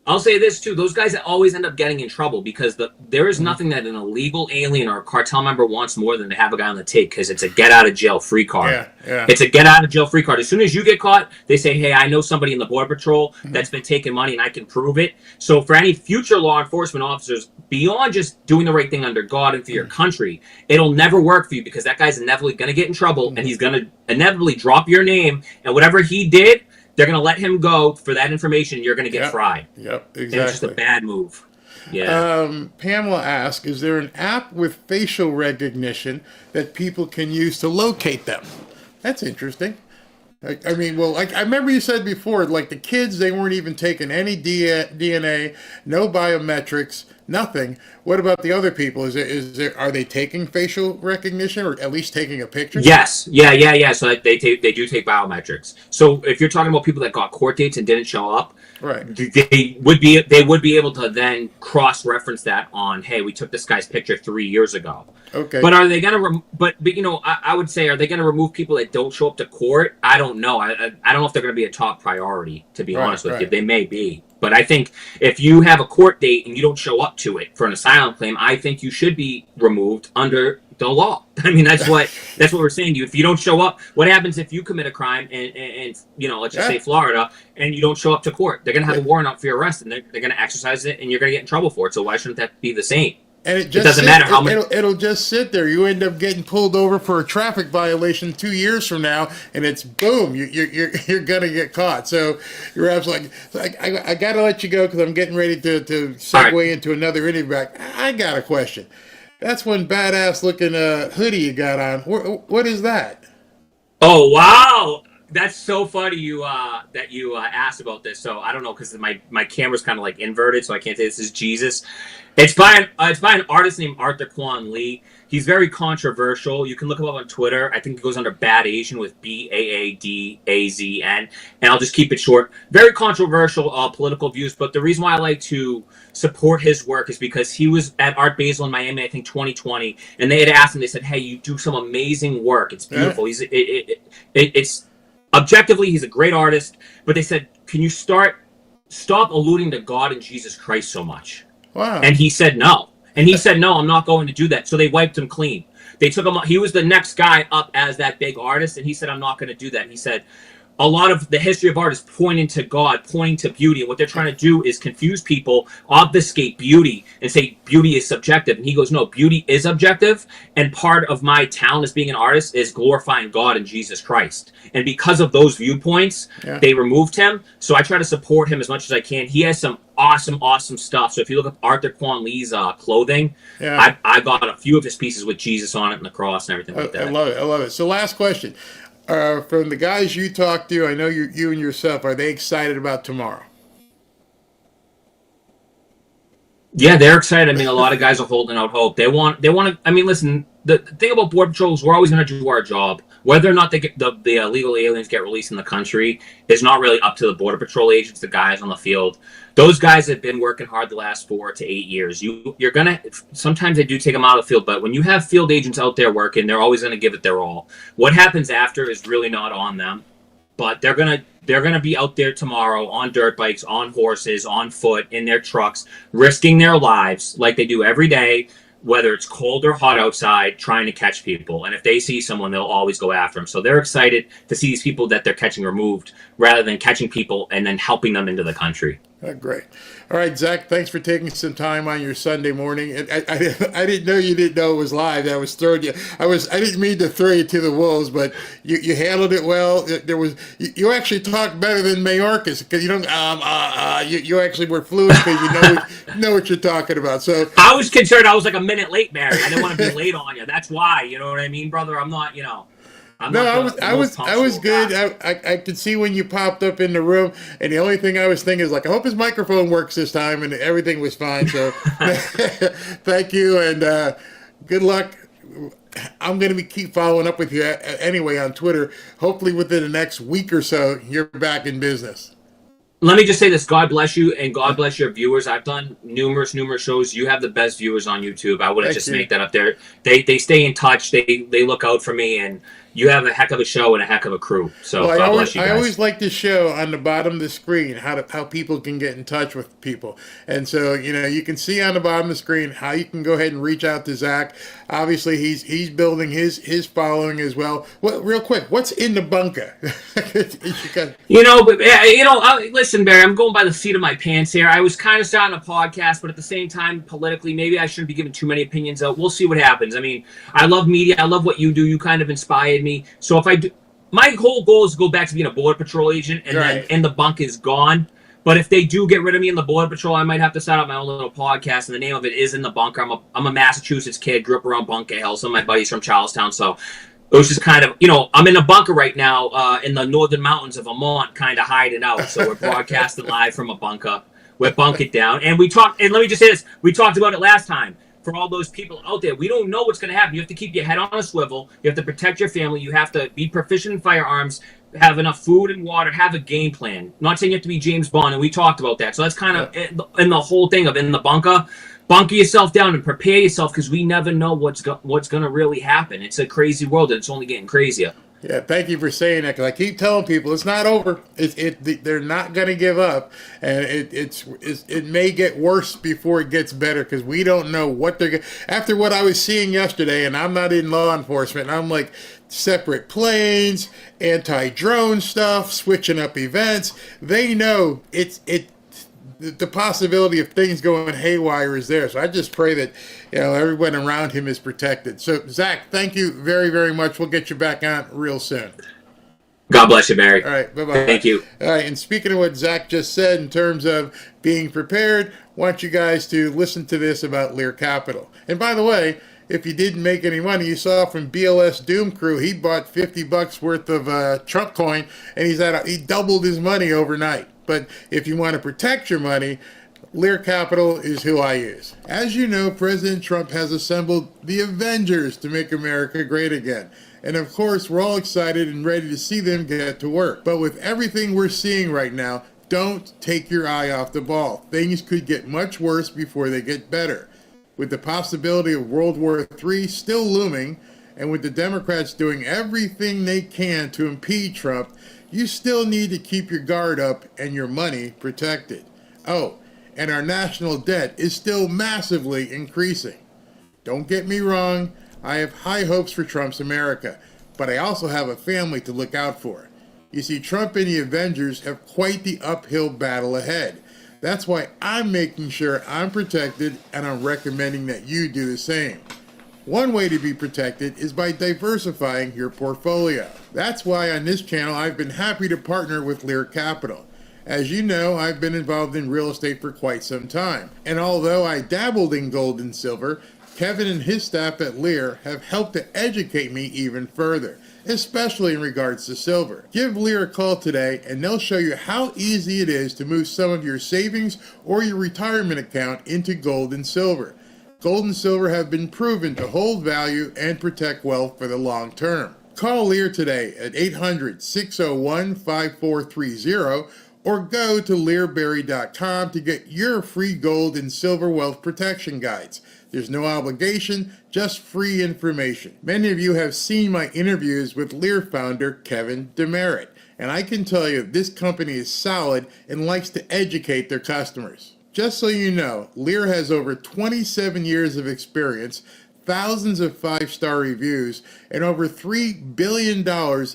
Those guys that always end up getting in trouble, because there is nothing that an illegal alien or a cartel member wants more than to have a guy on the take, because it's a get out of jail free card. Yeah. It's a get out of jail free card. As soon as you get caught, they say, hey, I know somebody in the Border Patrol that's been taking money and I can prove it. So for any future law enforcement officers, beyond just doing the right thing under God and for your country, it'll never work for you, because that guy's inevitably going to get in trouble and he's going to inevitably drop your name, and whatever he did, they're going to let him go for that information. You're going to get fried.
Yep, exactly.
And it's just a bad move. Yeah.
Pamela asks, is there an app with facial recognition that people can use to locate them? That's interesting. I remember you said before, like the kids, they weren't even taking any DNA, no biometrics, nothing. What about the other people? Are they taking facial recognition, or at least taking a picture?
Yes. Yeah. So they do take biometrics. So if you're talking about people that got court dates and didn't show up,
right,
they would be able to then cross-reference that on, hey, we took this guy's picture 3 years ago.
Okay.
But are they going to? I would say, are they going to remove people that don't show up to court? I don't know. I don't know if they're going to be a top priority, to be honest with you. They may be. But I think if you have a court date and you don't show up to it for an asylum claim, I think you should be removed under the law. I mean, that's what we're saying to you. If you don't show up, what happens if you commit a crime and let's just say Florida, and you don't show up to court? They're going to have a warrant out for your arrest, and they're going to exercise it, and you're going to get in trouble for it. So why shouldn't that be the same?
And it doesn't matter how many. It'll just sit there. You end up getting pulled over for a traffic violation 2 years from now, and it's boom. You're gonna get caught. So you're absolutely. I gotta let you go because I'm getting ready to segue into another interview. I got a question. That's one badass looking hoodie you got on. What is that?
Oh wow! That's so funny that you asked about this. So I don't know because my camera's kind of like inverted, so I can't say this is Jesus. It's by an artist named Arthur Quan Lee. He's very controversial. You can look him up on Twitter. I think he goes under Bad Asian with BAADAZN, and I'll just keep it short. Very controversial political views, but the reason why I like to support his work is because he was at Art Basel in Miami, I think 2020, and they had asked him. They said, "Hey, you do some amazing work. It's beautiful. Yeah. It's objectively he's a great artist," but they said, "Can you stop alluding to God and Jesus Christ so much?"
Wow.
And he said no. And he said, "No, I'm not going to do that." So they wiped him clean. They took him. He was the next guy up as that big artist, and he said, "I'm not going to do that." And he said, a lot of the history of art is pointing to God, pointing to beauty. And what they're trying to do is confuse people, obfuscate beauty, and say beauty is subjective. And he goes, no, beauty is objective. And part of my talent as being an artist is glorifying God and Jesus Christ. And because of those viewpoints, they removed him. So I try to support him as much as I can. He has some awesome stuff. So if you look up Arthur Quan Lee's clothing, I got a few of his pieces with Jesus on it and the cross and everything like that.
I love it. So last question. From the guys you talk to, I know you and yourself, are they excited about tomorrow?
Yeah, they're excited. I mean, a lot of guys are holding out hope. They want to, I mean, listen, the thing about Border Patrol is we're always going to do our job. Whether or not they get the illegal aliens get released in the country is not really up to the Border Patrol agents, the guys on the field. Those guys have been working hard the last 4 to 8 years. You're going to, sometimes they do take them out of the field, but when you have field agents out there working, they're always going to give it their all. What happens after is really not on them, but they're going to be out there tomorrow on dirt bikes, on horses, on foot, in their trucks, risking their lives like they do every day, whether it's cold or hot outside, trying to catch people. And if they see someone, they'll always go after them. So they're excited to see these people that they're catching removed rather than catching people and then helping them into the country.
Great. All right, Zach, thanks for taking some time on your Sunday morning. I didn't know you didn't know it was live. I was throwing you. I didn't mean to throw you to the wolves, but you handled it well. You actually talked better than Mayorkas because you don't. You actually were fluent because you know what you're talking about. So
I was concerned. I was like a minute late, Barry. I didn't want to be late on you. That's why. You know what I mean, brother? I'm not.
I was good. I could see when you popped up in the room, and the only thing I was thinking is like, I hope his microphone works this time, and everything was fine. So, thank you, and good luck. I'm going to keep following up with you anyway on Twitter. Hopefully, within the next week or so, you're back in business.
Let me just say this. God bless you, and God bless your viewers. I've done numerous shows. You have the best viewers on YouTube. I wouldn't just make that up there. They stay in touch. They look out for me, and you have a heck of a show and a heck of a crew. So God bless you guys.
I always like to show on the bottom of the screen how people can get in touch with people. And so, you can see on the bottom of the screen how you can go ahead and reach out to Zach. Obviously, he's building his following as well. Real quick, what's in the bunker?
Listen, Barry, I'm going by the seat of my pants here. I was kind of starting a podcast, but at the same time, politically, maybe I shouldn't be giving too many opinions out. We'll see what happens. I mean, I love media. I love what you do. You kind of inspired me. So if I do, my whole goal is to go back to being a Border Patrol agent, and then In the Bunk is gone. But if they do get rid of me in the Border Patrol, I might have to start up my own little podcast, and the name of it is In the Bunker. I'm a Massachusetts kid, grew up around Bunker Hill. Some of my buddies from Charlestown, so it was just kind of, I'm in a bunker right now in the northern mountains of Vermont, kind of hiding out. So we're broadcasting live from a bunker. We're bunkered down, and let me just say this: we talked about it last time. For all those people out there, we don't know what's going to happen. You have to keep your head on a swivel. You have to protect your family. You have to be proficient in firearms, have enough food and water, have a game plan. Not saying you have to be James Bond, and we talked about that. So that's kind of in the whole thing of In the Bunker. Bunker yourself down and prepare yourself because we never know what's going to really happen. It's a crazy world, and it's only getting crazier.
Yeah, thank you for saying that, because I keep telling people it's not over. They're not going to give up, and it may get worse before it gets better, because we don't know what they're going to. After what I was seeing yesterday, and I'm not in law enforcement, I'm like separate planes, anti-drone stuff, switching up events. They know the possibility of things going haywire is there. So I just pray that everyone around him is protected. So Zach, thank you very, very much. We'll get you back on real soon.
God bless you, Barry.
All right, bye-bye.
Thank you.
All right, and speaking of what Zach just said in terms of being prepared, I want you guys to listen to this about Lear Capital. And by the way, if he didn't make any money. You saw from BLS Doom Crew, he bought $50 worth of Trump coin, and he doubled his money overnight. But if you want to protect your money, Lear Capital is who I use. As you know, President Trump has assembled the Avengers to make America great again. And of course, we're all excited and ready to see them get to work. But with everything we're seeing right now, don't take your eye off the ball. Things could get much worse before they get better. With the possibility of World War III still looming, and with the Democrats doing everything they can to impede Trump, you still need to keep your guard up and your money protected. Oh, and our national debt is still massively increasing. Don't get me wrong, I have high hopes for Trump's America, but I also have a family to look out for. You see, Trump and the Avengers have quite the uphill battle ahead. That's why I'm making sure I'm protected, and I'm recommending that you do the same. One way to be protected is by diversifying your portfolio. That's why on this channel I've been happy to partner with Lear Capital. As you know, I've been involved in real estate for quite some time. And although I dabbled in gold and silver, Kevin and his staff at Lear have helped to educate me even further, especially in regards to silver. Give Lear a call today and they'll show you how easy it is to move some of your savings or your retirement account into gold and silver. Gold and silver have been proven to hold value and protect wealth for the long term. Call Lear today at 800-601-5430 or go to learberry.com to get your free gold and silver wealth protection guides. There's no obligation, just free information. Many of you have seen my interviews with Lear founder Kevin DeMerit, and I can tell you this company is solid and likes to educate their customers. Just so you know, Lear has over 27 years of experience, thousands of 5-star reviews, and over $3 billion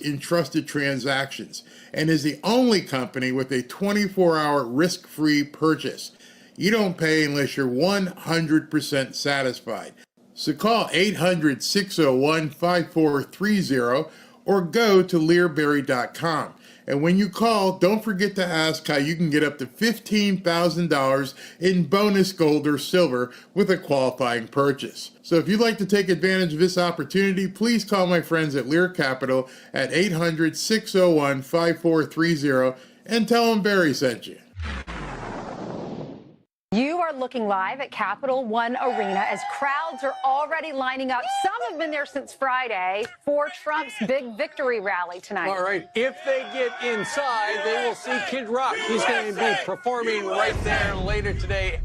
in trusted transactions, and is the only company with a 24-hour risk-free purchase. You don't pay unless you're 100% satisfied. So call 800-601-5430 or go to learberry.com. And when you call, don't forget to ask how you can get up to $15,000 in bonus gold or silver with a qualifying purchase. So if you'd like to take advantage of this opportunity, please call my friends at Lear Capital at 800-601-5430 and tell them Barry sent you.
You are looking live at Capital One Arena as crowds are already lining up. Some have been there since Friday for Trump's big victory rally tonight.
All right, if they get inside, they will see Kid Rock. He's going to be performing right there later today.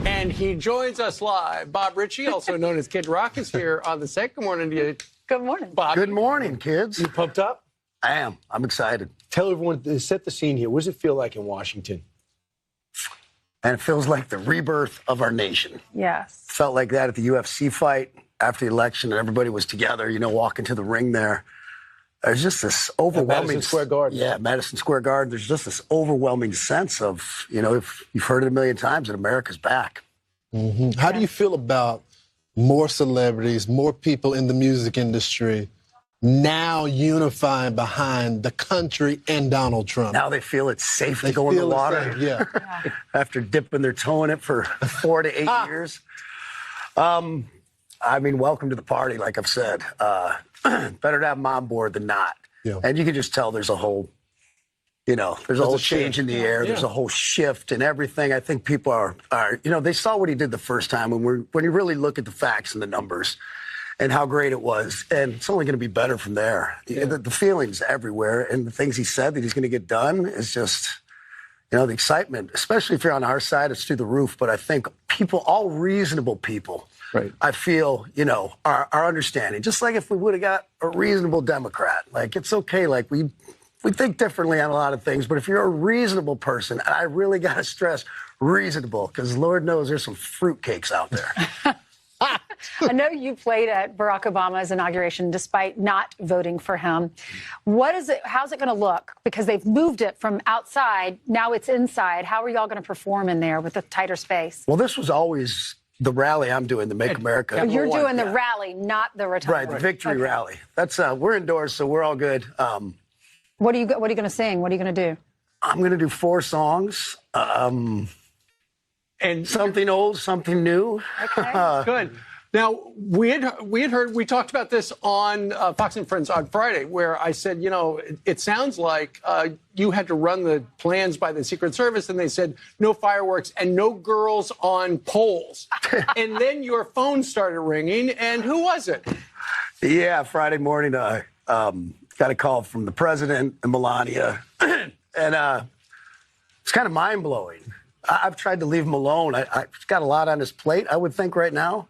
And he joins us live. Bob Ritchie, also known as Kid Rock, is here on the set. Good morning to you.
Good morning.
Bob.
Good morning, kids.
You pumped up?
I am. I'm excited.
Tell everyone, set the scene here. What does it feel like in Washington?
And it feels like the rebirth of our nation.
Yes.
Felt like that at the UFC fight after the election, and everybody was together, walking to the ring there. There's just this overwhelming...
Madison Square Garden.
Yeah, Madison Square Garden. There's just this overwhelming sense of, if you've heard it a million times, that America's back.
Mm-hmm. How do you feel about more celebrities, more people in the music industry now unifying behind the country and Donald Trump?
Now they feel it's safe to go in the water.
Yeah.
After dipping their toe in it for 4 to 8 years. Welcome to the party, like I've said. Better to have them on board than not.
Yeah.
And you can just tell there's a whole, there's a whole change in the air. There's a whole shift in everything. I think people are they saw what he did the first time when you really look at the facts and the numbers and how great it was. And it's only going to be better from there. Yeah. The feelings everywhere and the things he said that he's going to get done is just, the excitement, especially if you're on our side, it's through the roof. But I think people, all reasonable people,
right,
I feel, are understanding. Just like if we would have got a reasonable Democrat, like it's okay. Like we think differently on a lot of things. But if you're a reasonable person, and I really got to stress reasonable, because Lord knows there's some fruitcakes out there.
I know you played at Barack Obama's inauguration despite not voting for him. How's it going to look? Because they've moved it from outside, now it's inside. How are y'all going to perform in there with a tighter space?
Well, this was always the rally I'm doing, the Make America.
So you're doing the rally, not the retirement.
Right, the victory rally. That's we're indoors, so we're all good.
What are you going to sing? What are you going to do?
I'm going to do 4 songs. And something old, something new.
Okay.
Good. Now, we talked about this on Fox and Friends on Friday, where I said, it sounds like you had to run the plans by the Secret Service, and they said no fireworks and no girls on poles. And then your phone started ringing, and who was it?
Yeah, Friday morning, I got a call from the president and Melania, and it's kind of mind-blowing. I've tried to leave him alone. I've got a lot on his plate, I would think, right now.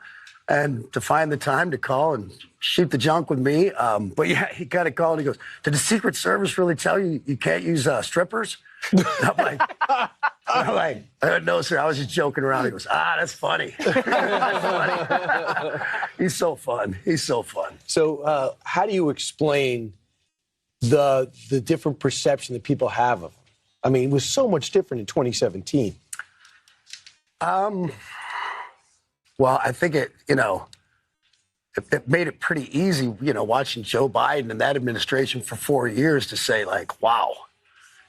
And to find the time to call and shoot the junk with me. But yeah, he got a call and he goes, did the Secret Service really tell you you can't use strippers? I'm like, no, sir, I was just joking around. He goes, that's funny. That's funny. He's so fun. He's so fun.
So how do you explain the different perception that people have of him? I mean, it was so much different in 2017.
Well, I think it made it pretty easy, watching Joe Biden and that administration for 4 years to say, like, wow,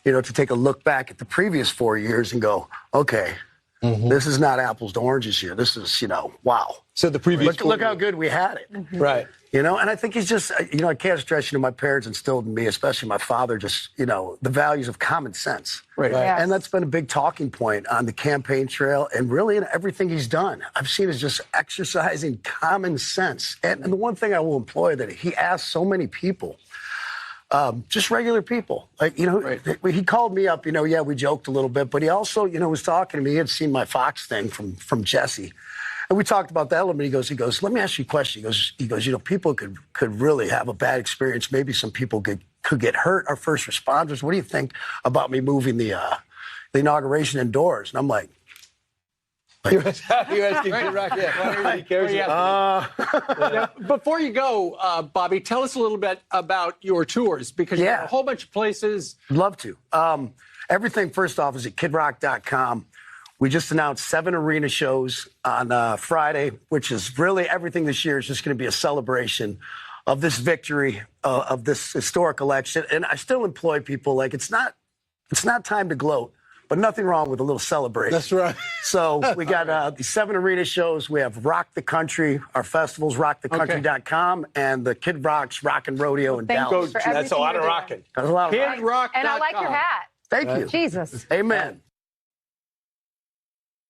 to take a look back at the previous 4 years and go, okay, this is not apples to oranges here. This is, wow.
So the previous
look how good we had it.
Right.
And I think he's just, I can't stress, my parents instilled in me, especially my father, just, the values of common sense.
Right.
Yes. And that's been a big talking point on the campaign trail and really in everything he's done. I've seen is just exercising common sense. And the one thing I will employ that he asked so many people, just regular people, like, he called me up, yeah, we joked a little bit, but he also, was talking to me. He had seen my Fox thing from Jesse. And we talked about that a little bit. He goes, let me ask you a question. He goes, people could really have a bad experience. Maybe some people could get hurt, our first responders. What do you think about me moving the inauguration indoors? And I'm like,
you're asking Kid Rock, yeah. He cares
Before you go, Bobby, tell us a little bit about your tours, because you have a whole bunch of places.
Love to. Everything, first off, is at kidrock.com. We just announced 7 arena shows on Friday, which is really everything this year is just going to be a celebration of this victory, of this historic election. And I still employ people like it's not time to gloat, but nothing wrong with a little celebration.
That's right.
So we got the 7 arena shows. We have Rock the Country, our festivals, rockthecountry.com, and the Kid Rock's Rockin' Rodeo in Dallas.
That's a lot of rocking.
That's a lot of
rocking. KidRock.com.
And I like your hat.
Thank you.
Jesus.
Amen.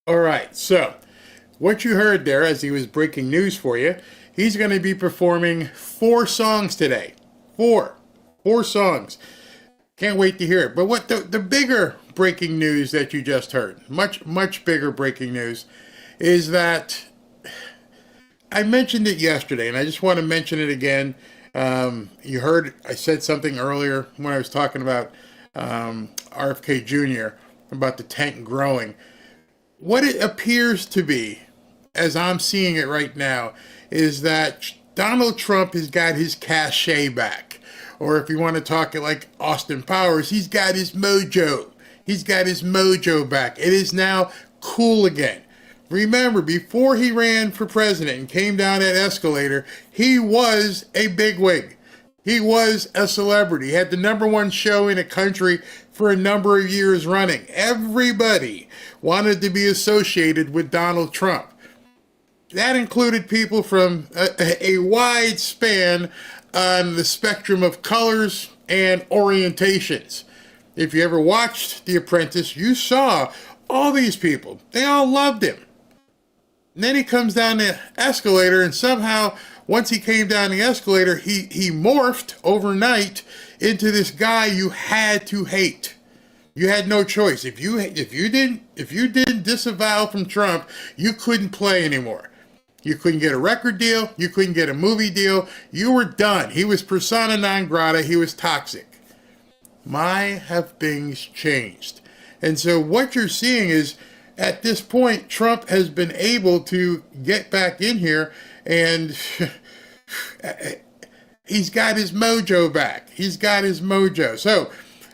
All right, so what you heard there as he was breaking news for you, he's going to be performing 4 songs today. 4 songs. Can't wait to hear it. But what the bigger breaking news that you just heard, much bigger breaking news, is that I mentioned it yesterday, and I just want to mention it again. You heard I said something earlier when I was talking about RFK Jr., about the tank growing. What it appears to be, as I'm seeing it right now, is that Donald Trump has got his cachet back. Or if you want to talk it like Austin Powers, he's got his mojo. He's got his mojo back. It is now cool again. Remember, before he ran for president and came down that escalator, he was a bigwig. He was a celebrity. He had the #1 show in the country for a number of years running. Everybody wanted to be associated with Donald Trump. That included people from a wide span on the spectrum of colors and orientations. If you ever watched The Apprentice, you saw all these people. They all loved him. And then he comes down the escalator, and somehow, once he came down the escalator, he morphed overnight into this guy you had to hate. You had no choice. If you didn't disavow from Trump, you couldn't play anymore. You couldn't get a record deal. You couldn't get a movie deal. You were done. He was persona non grata. He was toxic. My, have things changed. And so what you're seeing is, at this point, Trump has been able to get back in here, and he's got his mojo back. He's got his mojo. So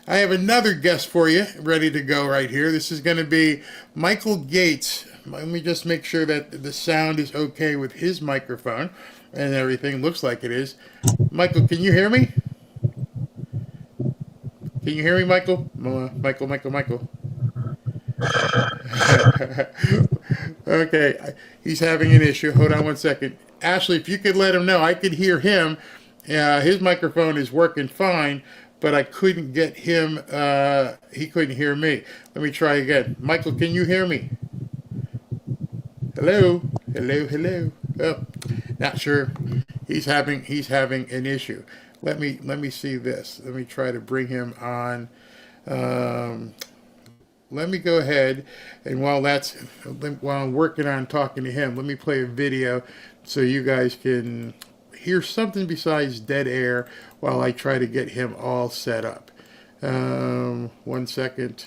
I have another guest for you ready to go right here. This is going to be Michael Gates. Let me just make sure that the sound is okay with his microphone and everything. Looks like it is. Michael, can you hear me? Can you hear me, Michael? Michael. Okay, he's having an issue. Hold on one second. Ashley, if you could let him know, I could hear him. His microphone is working fine, but I couldn't get him. He couldn't hear me. Let me try again. Michael, can you hear me? Hello, hello, hello. Oh, not sure. He's having an issue. Let me see this. Let me try to bring him on. Let me go ahead, and while I'm working on talking to him, let me play a video so you guys can hear something besides dead air while I try to get him all set up. 1 second.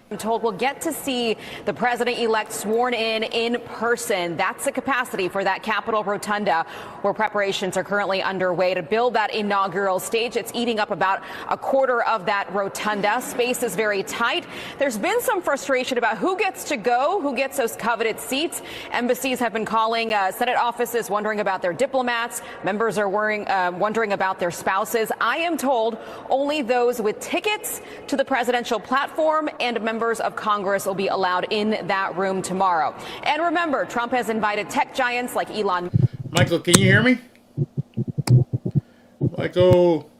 I'm told we'll get to see the president-elect sworn in person. That's the capacity for that Capitol Rotunda, where preparations are currently underway to build that inaugural stage. It's eating up about a quarter of that rotunda. Space is very tight. There's been some frustration about who gets to go, who gets those coveted seats. Embassies have been calling Senate offices, wondering about their diplomats. Members are wondering about their spouses. I am told only those with tickets to the presidential platform and members of Congress will be allowed in that room tomorrow. And remember, Trump has invited tech giants like Elon.
Michael, can you hear me? Michael.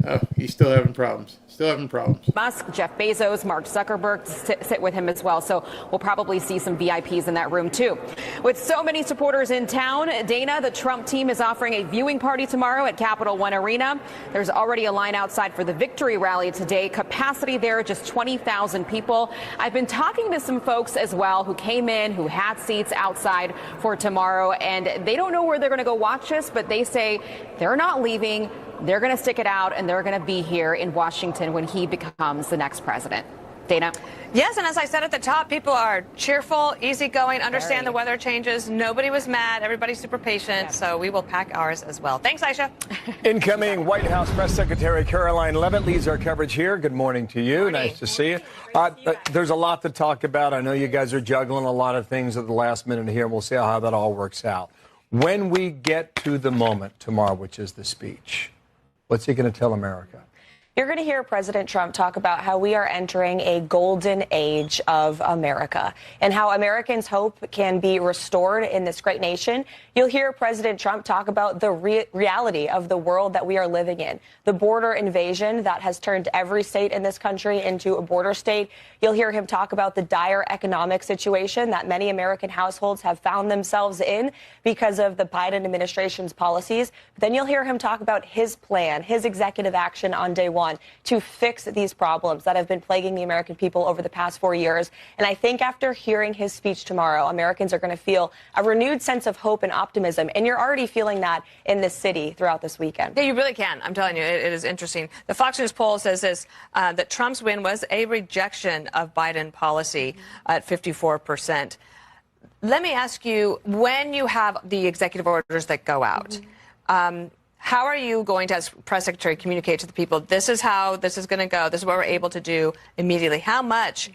Oh, he's still having problems.
Musk, Jeff Bezos, Mark Zuckerberg sit with him as well. So we'll probably see some VIPs in that room, too. With so many supporters in town, Dana, the Trump team is offering a viewing party tomorrow at Capital One Arena. There's already a line outside for the victory rally today. Capacity there, just 20,000 people. I've been talking to some folks as well who came in, who had seats outside for tomorrow, and they don't know where they're going to go watch this, but they say they're not leaving. They're going to stick it out, and they're going to be here in Washington when he becomes the next president. Dana?
Yes, and as I said at the top, people are cheerful, easygoing, understand the weather changes. Nobody was mad. Everybody's super patient, so we will pack ours as well. Thanks, Aisha.
Incoming White House Press Secretary Caroline Leavitt leads our coverage here. Good morning to you. Nice to see you. There's a lot to talk about. I know you guys are juggling a lot of things at the last minute here, and we'll see how that all works out. When we get to the moment tomorrow, which is the speech, what's he going to tell America?
You're going to hear President Trump talk about how we are entering a golden age of America and how Americans' hope can be restored in this great nation. You'll hear President Trump talk about the reality of the world that we are living in, the border invasion that has turned every state in this country into a border state. You'll hear him talk about the dire economic situation that many American households have found themselves in because of the Biden administration's policies. But then you'll hear him talk about his plan, his executive action on day one to fix these problems that have been plaguing the American people over the past 4 years. And I think after hearing his speech tomorrow, Americans are going to feel a renewed sense of hope and optimism. And you're already feeling that in this city throughout this weekend.
Yeah, you really can. I'm telling you, it is interesting. The Fox News poll says this, that Trump's win was a rejection of Biden policy at 54%. Let me ask you, when you have the executive orders that go out, how are you going to, as press secretary, communicate to the people, this is how this is going to go, this is what we're able to do immediately? How much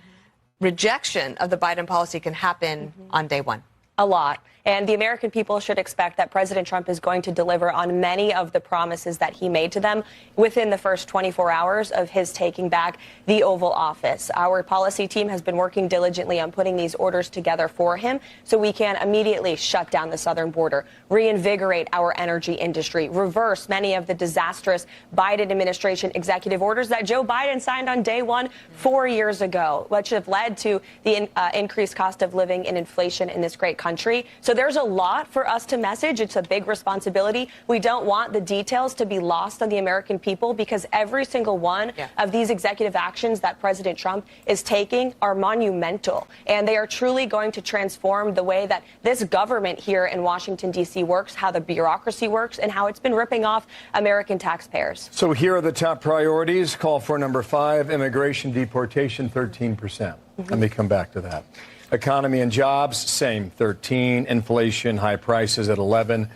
rejection of the Biden policy can happen on day one?
A lot. And the American people should expect that President Trump is going to deliver on many of the promises that he made to them within the first 24 hours of his taking back the Oval Office. Our policy team has been working diligently on putting these orders together for him so we can immediately shut down the southern border, reinvigorate our energy industry, reverse many of the disastrous Biden administration executive orders that Joe Biden signed on day one 4 years ago, which have led to the increased cost of living and inflation in this great country. So there's a lot for us to message. It's a big responsibility. We don't want the details to be lost on the American people because every single one of these executive actions that President Trump is taking are monumental. And they are truly going to transform the way that this government here in Washington, D.C. works, how the bureaucracy works, and how it's been ripping off American taxpayers.
So here are the top priorities. Call for number 5, immigration deportation, 13%. Let me come back to that. Economy and jobs, same, 13. Inflation, high prices at 11.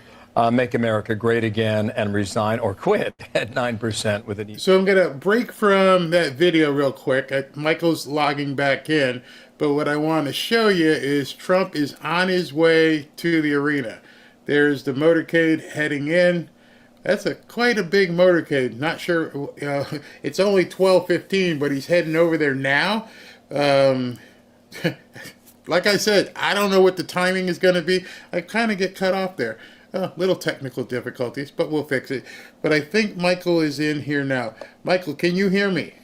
Make America great again and resign or quit at 9% with an.
So I'm going to break from that video real quick. Michael's logging back in. But what I want to show you is Trump is on his way to the arena. There's the motorcade heading in. That's quite a big motorcade. Not sure. It's only 12:15, but he's heading over there now. Like I said, I don't know what the timing is going to be. I kind of get cut off there. Little technical difficulties, but we'll fix it. But I think Michael is in here now. Michael, can you hear me?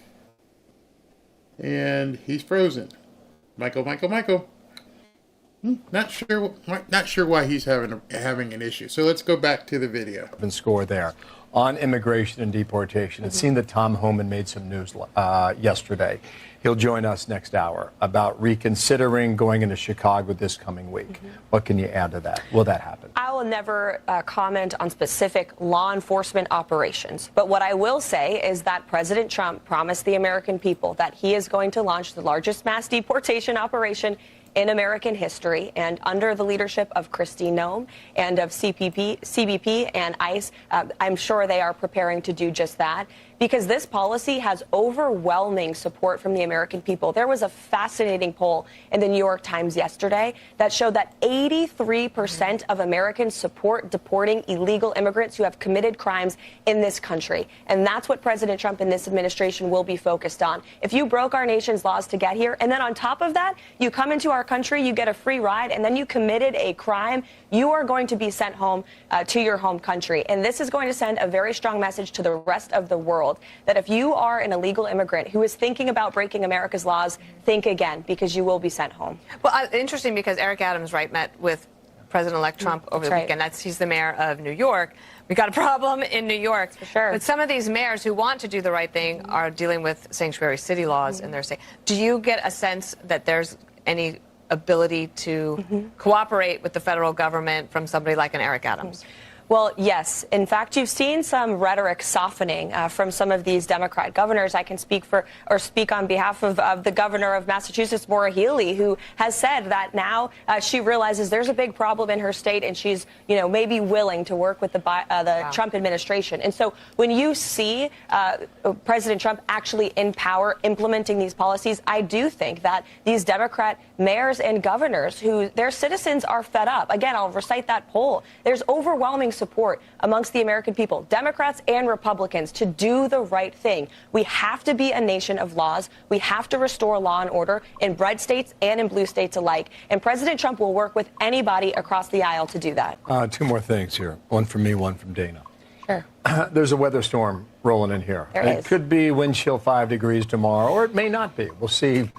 And he's frozen. Michael. Not sure why he's having an issue. So let's go back to the video.
Score there on immigration and deportation. It seemed that Tom Homan made some news yesterday. He'll join us next hour about reconsidering going into Chicago this coming week. What can you add to that? Will that happen?
I will never comment on specific law enforcement operations. But what I will say is that President Trump promised the American people that he is going to launch the largest mass deportation operation in American history, and under the leadership of Kristi Noem and of CBP and ICE, I'm sure they are preparing to do just that, because this policy has overwhelming support from the American people. There was a fascinating poll in the New York Times yesterday that showed that 83% of Americans support deporting illegal immigrants who have committed crimes in this country. And that's what President Trump and this administration will be focused on. If you broke our nation's laws to get here, and then on top of that, you come into our country, you get a free ride, and then you committed a crime, you are going to be sent home to your home country. And this is going to send a very strong message to the rest of the world that if you are an illegal immigrant who is thinking about breaking America's laws, think again, because you will be sent home.
Well, interesting, because Eric Adams, met with President-elect Trump over the weekend. He's the mayor of New York. We got a problem in New York. For sure. But some of these mayors who want to do the right thing are dealing with sanctuary city laws in their state. Do you get a sense that there's any ability to cooperate with the federal government from somebody like an Eric Adams?
Well, yes. In fact, you've seen some rhetoric softening from some of these Democrat governors. I can speak on behalf of the governor of Massachusetts, Maura Healey, who has said that now she realizes there's a big problem in her state, and she's, maybe willing to work with the Trump administration. And so when you see President Trump actually in power implementing these policies, I do think that these Democrat mayors and governors who their citizens are fed up. Again, I'll recite that poll. There's overwhelming support amongst the American people, Democrats and Republicans, to do the right thing. We have to be a nation of laws. We have to restore law and order in red states and in blue states alike. And President Trump will work with anybody across the aisle to do that.
Two more things here. One from me, one from Dana.
Sure.
There's a weather storm rolling in here.
It
could be wind chill 5 degrees tomorrow, or it may not be. We'll see.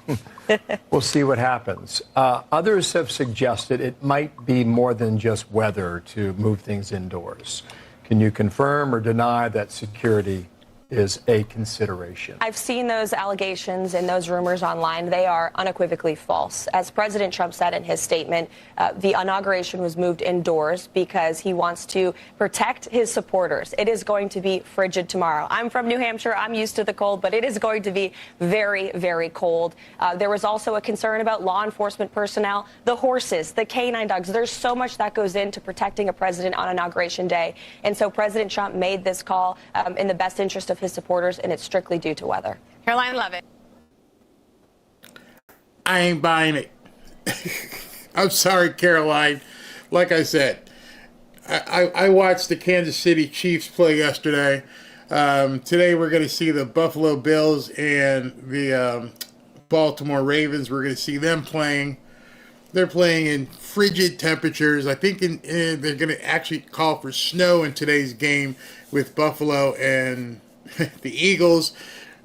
We'll see what happens. Others have suggested it might be more than just weather to move things indoors. Can you confirm or deny that security is a consideration?
I've seen those allegations and those rumors online. They are unequivocally false. As President Trump said in his statement, the inauguration was moved indoors because he wants to protect his supporters. It is going to be frigid tomorrow. I'm from New Hampshire. I'm used to the cold, but it is going to be very, very cold. There was also a concern about law enforcement personnel, the horses, the canine dogs. There's so much that goes into protecting a president on Inauguration Day. And so President Trump made this call in the best interest of his supporters, and it's strictly due to weather.
Caroline Leavitt.
I ain't buying it. I'm sorry, Caroline. Like I said, I watched the Kansas City Chiefs play yesterday. Today we're going to see the Buffalo Bills and the Baltimore Ravens. We're going to see them playing. They're playing in frigid temperatures. I think they're going to actually call for snow in today's game with Buffalo and the Eagles.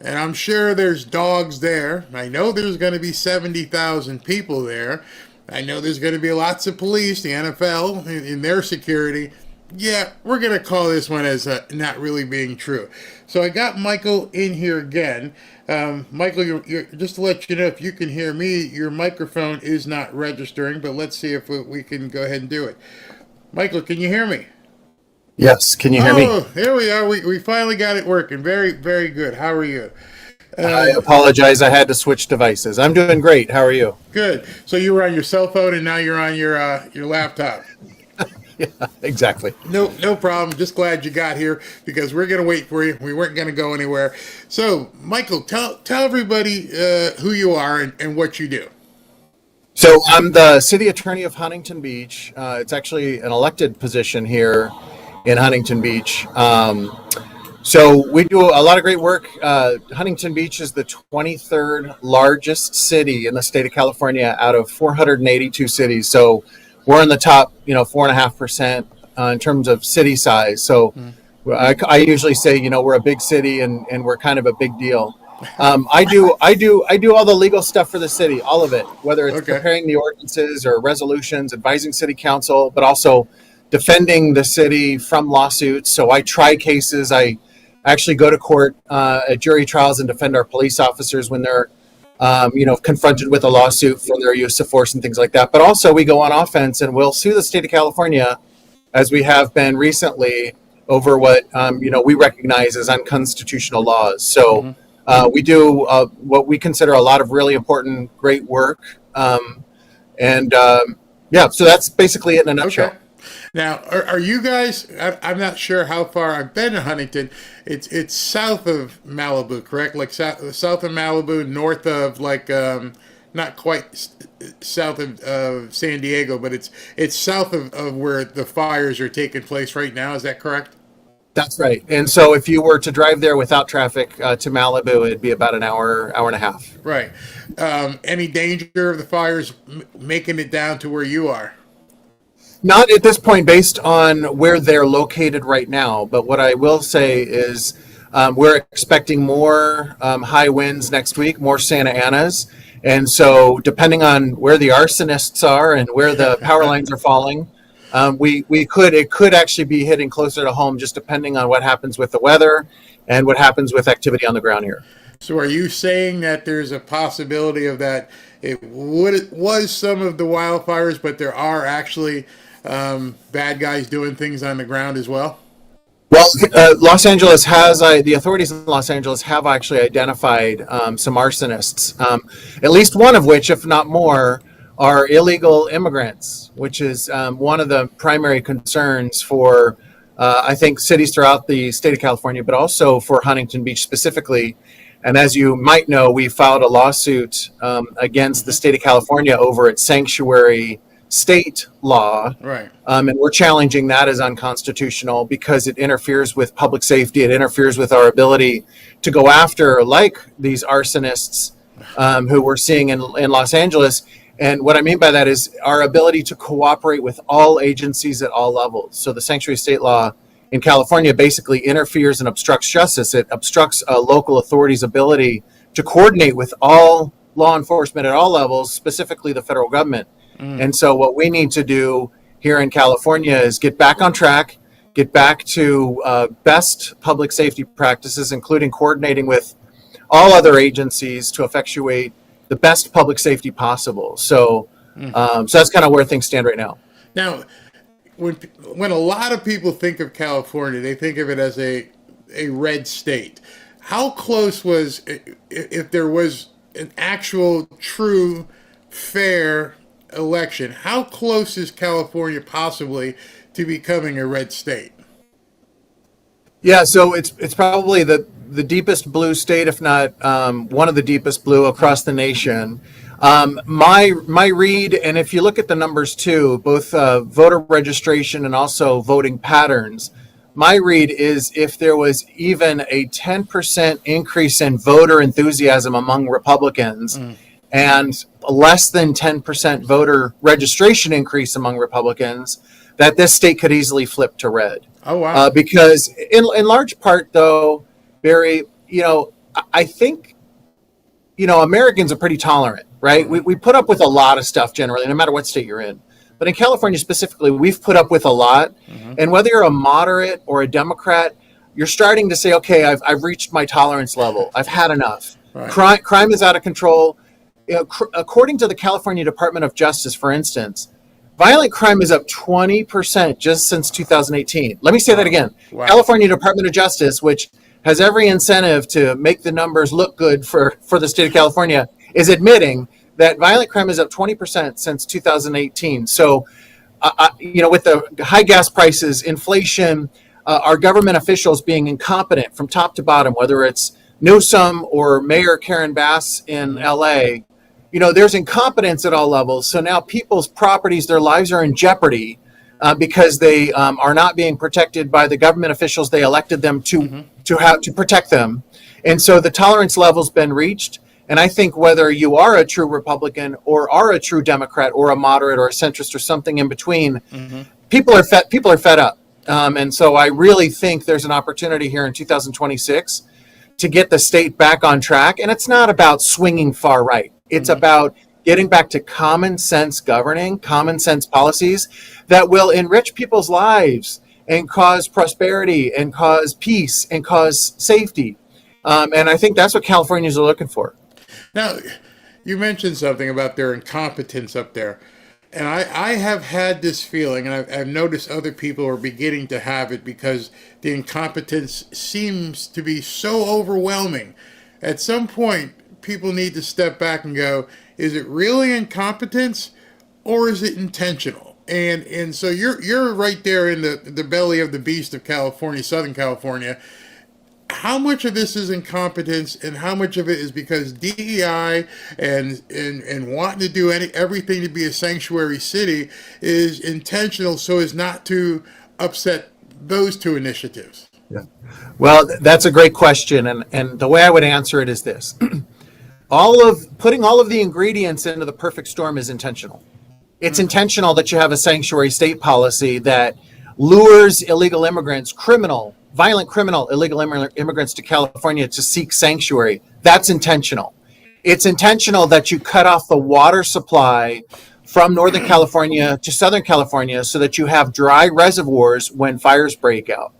And I'm sure there's dogs there. I know there's going to be 70,000 people there. I know there's going to be lots of police, the NFL, in their security. Yeah, we're going to call this one as not really being true. So I got Michael in here again. Michael, you're, just to let you know, if you can hear me, your microphone is not registering, but let's see if we can go ahead and do it. Michael, can you hear me?
Yes, can you hear me?
Oh, there we are. We finally got it working. Very, very good. How are you?
I apologize. I had to switch devices. I'm doing great. How are you?
Good. So you were on your cell phone and now you're on your laptop.
Yeah, exactly.
No problem. Just glad you got here because we're going to wait for you. We weren't going to go anywhere. So, Michael, tell everybody who you are and what you do.
So I'm the city attorney of Huntington Beach. It's actually an elected position here. in Huntington Beach. So we do a lot of great work. Huntington Beach is the 23rd largest city in the state of California out of 482 cities. So we're in the top, 4.5% in terms of city size. So I usually say, we're a big city and we're kind of a big deal. I do all the legal stuff for the city, all of it, whether it's preparing the ordinances or resolutions, advising city council, but also defending the city from lawsuits. So I try cases. I actually go to court at jury trials and defend our police officers when they're, confronted with a lawsuit for their use of force and things like that. But also we go on offense and we'll sue the state of California, as we have been recently, over what, we recognize as unconstitutional laws. So we do what we consider a lot of really important, great work. So that's basically it in a nutshell.
Okay. Now, are you guys, I'm not sure how far, I've been to Huntington. It's south of Malibu, correct? Like south of Malibu, north of not quite south of San Diego, but it's south of where the fires are taking place right now. Is that correct?
That's right. And so if you were to drive there without traffic to Malibu, it'd be about an hour and a half.
Right. Any danger of the fires making it down to where you are?
Not at this point, based on where they're located right now. But what I will say is we're expecting more high winds next week, more Santa Anas. And so depending on where the arsonists are and where the power lines are falling, it could actually be hitting closer to home, just depending on what happens with the weather and what happens with activity on the ground here.
So are you saying that there's a possibility of that it was some of the wildfires, but there are actually bad guys doing things on the ground as well?
Well, Los Angeles has, the authorities in Los Angeles have actually identified some arsonists, at least one of which, if not more, are illegal immigrants, which is one of the primary concerns for, I think, cities throughout the state of California, but also for Huntington Beach specifically. And as you might know, we filed a lawsuit against the state of California over its sanctuary state law.
Right.
And we're challenging that as unconstitutional because it interferes with public safety. It interferes with our ability to go after, like these arsonists who we're seeing in Los Angeles. And what I mean by that is our ability to cooperate with all agencies at all levels. So the sanctuary state law in California basically interferes and obstructs justice. It obstructs local authorities' ability to coordinate with all law enforcement at all levels, specifically the federal government. And so what we need to do here in California is get back on track, get back to best public safety practices, including coordinating with all other agencies to effectuate the best public safety possible. So, so that's kind of where things stand right now.
Now, when a lot of people think of California, they think of it as a red state. How close was, if there was an actual, true, fair election, how close is California possibly to becoming a red state?
Yeah, so it's probably the deepest blue state, if not one of the deepest blue across the nation. My read, and if you look at the numbers too, both voter registration and also voting patterns, my read is if there was even a 10% increase in voter enthusiasm among Republicans and less than 10% voter registration increase among Republicans, that this state could easily flip to red.
Oh, wow.
Because in large part, though, Barry, I think, Americans are pretty tolerant, right? We put up with a lot of stuff generally, no matter what state you're in. But in California specifically, we've put up with a lot. And whether you're a moderate or a Democrat, you're starting to say, okay, I've reached my tolerance level. I've had enough.
Right.
Crime is out of control. According to the California Department of Justice, for instance, violent crime is up 20% just since 2018. Let me say that again.
Wow.
California Department of Justice, which has every incentive to make the numbers look good for the state of California, is admitting that violent crime is up 20% since 2018. So, with the high gas prices, inflation, our government officials being incompetent from top to bottom, whether it's Newsom or Mayor Karen Bass in LA, there's incompetence at all levels. So now people's properties, their lives are in jeopardy because they are not being protected by the government officials they elected them to protect them. And so the tolerance level's been reached. And I think whether you are a true Republican or are a true Democrat or a moderate or a centrist or something in between, people are fed up. And so I really think there's an opportunity here in 2026 to get the state back on track. And it's not about swinging far right. It's about getting back to common sense governing, common sense policies that will enrich people's lives and cause prosperity and cause peace and cause safety. And I think that's what Californians are looking for.
Now, you mentioned something about their incompetence up there. And I have had this feeling, and I've noticed other people are beginning to have it, because the incompetence seems to be so overwhelming. At some point, people need to step back and go, is it really incompetence or is it intentional? And so you're right there in the belly of the beast of California, Southern California. How much of this is incompetence and how much of it is because DEI and wanting to do everything to be a sanctuary city is intentional so as not to upset those two initiatives?
Yeah. Well, that's a great question. And the way I would answer it is this. Putting all of the ingredients into the perfect storm is intentional. It's intentional that you have a sanctuary state policy that lures illegal immigrants, violent criminal illegal immigrants to California to seek sanctuary. That's intentional. It's intentional that you cut off the water supply from Northern California to Southern California so that you have dry reservoirs when fires break out.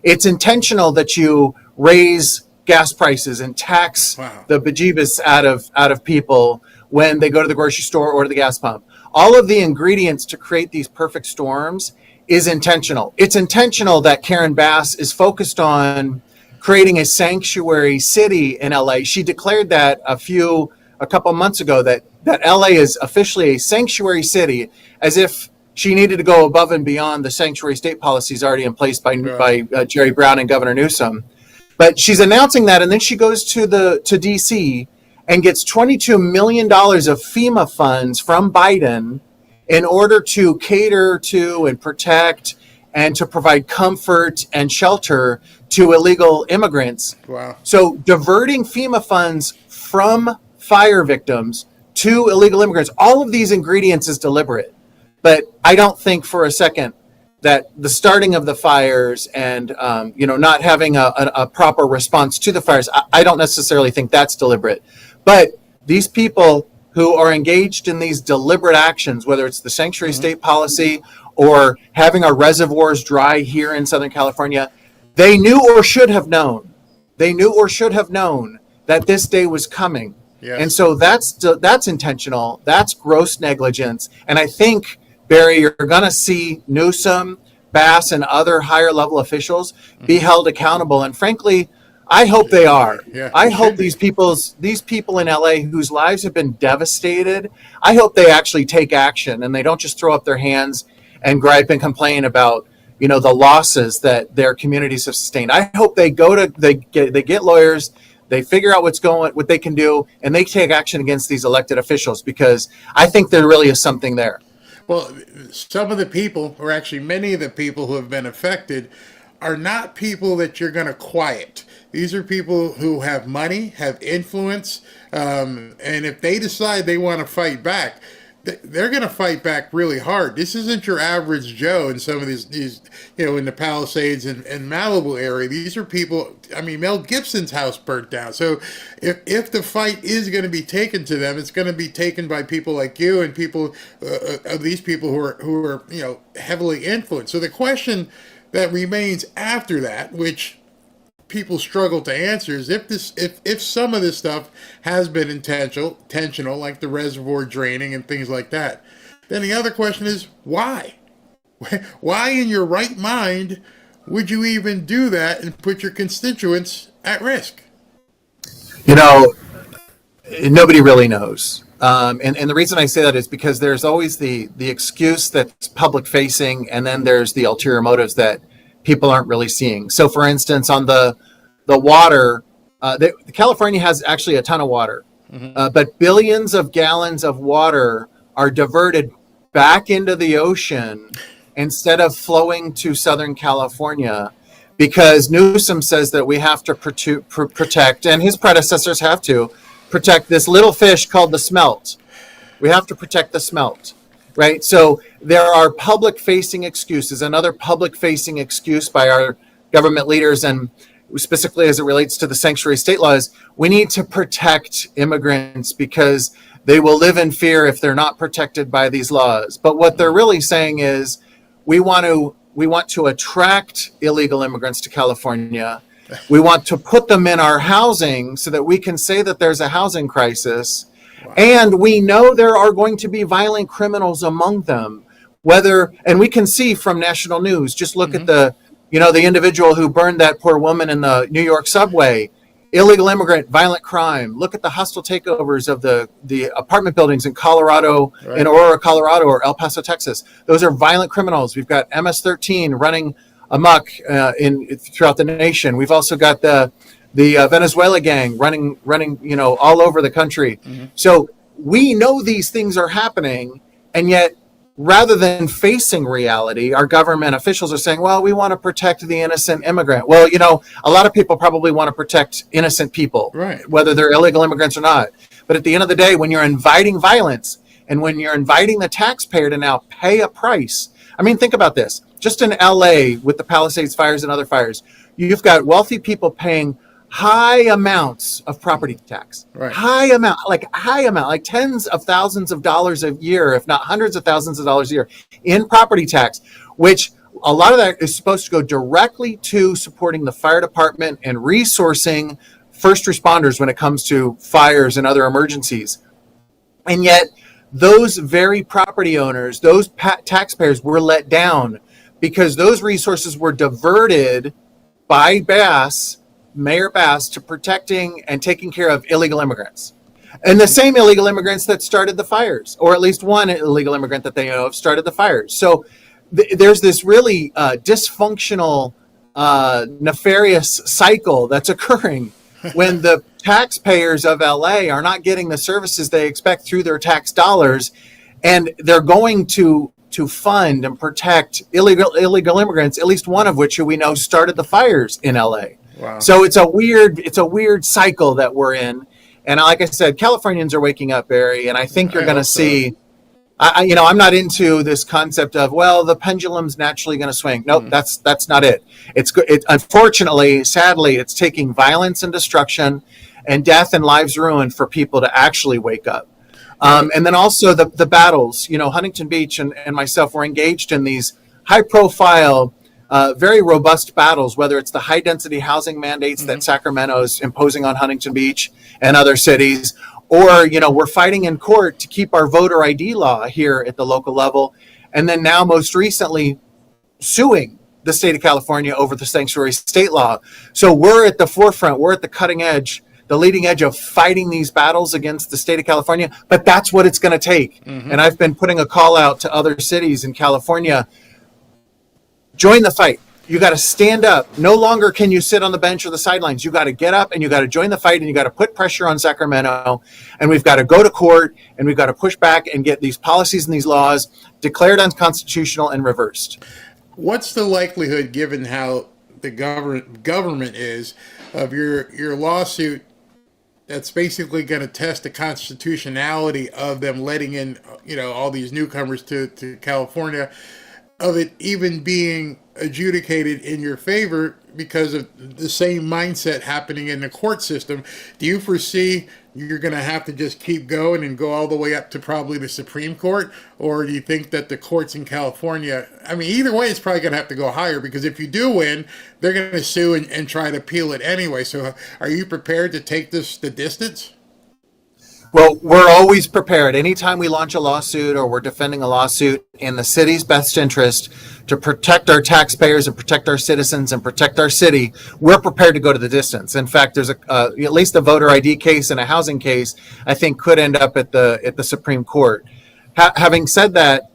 It's intentional that you raise gas prices and tax the bejeebus out of people when they go to the grocery store or to the gas pump. All of the ingredients to create these perfect storms is intentional. It's intentional that Karen Bass is focused on creating a sanctuary city in LA. She declared that a couple months ago that LA is officially a sanctuary city, as if she needed to go above and beyond the sanctuary state policies already in place by Jerry Brown and Governor Newsom. But she's announcing that, and then she goes to DC and gets $22 million of FEMA funds from Biden in order to cater to and protect and to provide comfort and shelter to illegal immigrants.
Wow.
So diverting FEMA funds from fire victims to illegal immigrants, all of these ingredients is deliberate. But I don't think for a second that the starting of the fires and not having a proper response to the fires, I don't necessarily think that's deliberate. But these people who are engaged in these deliberate actions, whether it's the sanctuary state policy or having our reservoirs dry here in Southern California, they knew or should have known. They knew or should have known that this day was coming. Yes. And so that's intentional. That's gross negligence. And I think, Barry, you're going to see Newsom, Bass, and other higher level officials be held accountable. And frankly, I hope they are.
Yeah,
I hope these people in LA whose lives have been devastated, I hope they actually take action and they don't just throw up their hands and gripe and complain about, the losses that their communities have sustained. I hope they get lawyers, they figure out what they can do, and they take action against these elected officials, because I think there really is something there.
Well, some of the people, or actually many of the people who have been affected, are not people that you're going to quiet. These are people who have money, have influence, and if they decide they want to fight back, they're going to fight back really hard. This isn't your average Joe in some of these in the Palisades and Malibu area. These are people, Mel Gibson's house burnt down. So if the fight is going to be taken to them, it's going to be taken by people like you and people of these people who are heavily influenced. So the question that remains after that, which people struggle to answer, is if some of this stuff has been intentional, like the reservoir draining and things like that, then the other question is why? Why in your right mind would you even do that and put your constituents at risk?
Nobody really knows. And the reason I say that is because there's always the excuse that's public facing, and then there's the ulterior motives that people aren't really seeing. So for instance, on the water, California has actually a ton of water, but billions of gallons of water are diverted back into the ocean instead of flowing to Southern California, because Newsom says that we have to protect, and his predecessors have to protect this little fish called the smelt. We have to protect the smelt, right? So there are public-facing excuses. Another public-facing excuse by our government leaders, and specifically as it relates to the sanctuary state laws, we need to protect immigrants because they will live in fear if they're not protected by these laws. But what they're really saying is we want to attract illegal immigrants to California. We want to put them in our housing so that we can say that there's a housing crisis. Wow. And we know there are going to be violent criminals among them. And we can see from national news, just look at the individual who burned that poor woman in the New York subway. Illegal immigrant, violent crime. Look at the hostile takeovers of the apartment buildings in Colorado, right, in Aurora, Colorado, or El Paso, Texas. Those are violent criminals. We've got MS-13 running amok throughout the nation. We've also got the Venezuela gang running all over the country. Mm-hmm. So we know these things are happening, and yet rather than facing reality, our government officials are saying, well, we want to protect the innocent immigrant. Well, a lot of people probably want to protect innocent people, right, whether they're illegal immigrants or not. But at the end of the day, when you're inviting violence and when you're inviting the taxpayer to now pay a price, I mean, think about this. Just in LA with the Palisades fires and other fires, you've got wealthy people paying high amounts of property tax, right, high amount, like tens of thousands of dollars a year, if not hundreds of thousands of dollars a year in property tax, which a lot of that is supposed to go directly to supporting the fire department and resourcing first responders when it comes to fires and other emergencies. And yet those very property owners, those taxpayers were let down because those resources were diverted by Mayor Bass to protecting and taking care of illegal immigrants. And the same illegal immigrants that started the fires, or at least one illegal immigrant that they know of started the fires. So there's this really dysfunctional, nefarious cycle that's occurring when the taxpayers of LA are not getting the services they expect through their tax dollars, and they're going to fund and protect illegal immigrants, at least one of which who we know started the fires in LA. Wow. So it's a weird cycle that we're in. And like I said, Californians are waking up, Barry, and I think you're going to see, I'm not into this concept of, well, the pendulum's naturally going to swing. Nope, that's not it. It's unfortunately, sadly, it's taking violence and destruction and death and lives ruined for people to actually wake up. And then also the battles, Huntington Beach and myself were engaged in these high profile, very robust battles, whether it's the high density housing mandates that Sacramento is imposing on Huntington Beach and other cities, or, we're fighting in court to keep our voter ID law here at the local level. And then now most recently suing the state of California over the sanctuary state law. So we're at the forefront, we're at the cutting edge, the leading edge of fighting these battles against the state of California, but that's what it's going to take. And I've been putting a call out to other cities in California. Join the fight. You got to stand up. No longer can you sit on the bench or the sidelines. You got to get up and you got to join the fight, and you got to put pressure on Sacramento, and we've got to go to court, and we've got to push back and get these policies and these laws declared unconstitutional and reversed.
What's the likelihood, given how the government is, of your lawsuit that's basically going to test the constitutionality of them letting in, all these newcomers to California, of it even being adjudicated in your favor because of the same mindset happening in the court system? Do you foresee you're going to have to just keep going and go all the way up to probably the Supreme Court? Or do you think that the courts in California, either way, it's probably going to have to go higher, because if you do win, they're going to sue and try to appeal it anyway. So are you prepared to take this the distance?
Well, we're always prepared. Anytime we launch a lawsuit or we're defending a lawsuit in the city's best interest to protect our taxpayers and protect our citizens and protect our city, we're prepared to go to the distance. In fact, there's at least a voter ID case and a housing case, I think, could end up at the Supreme Court. Having said that,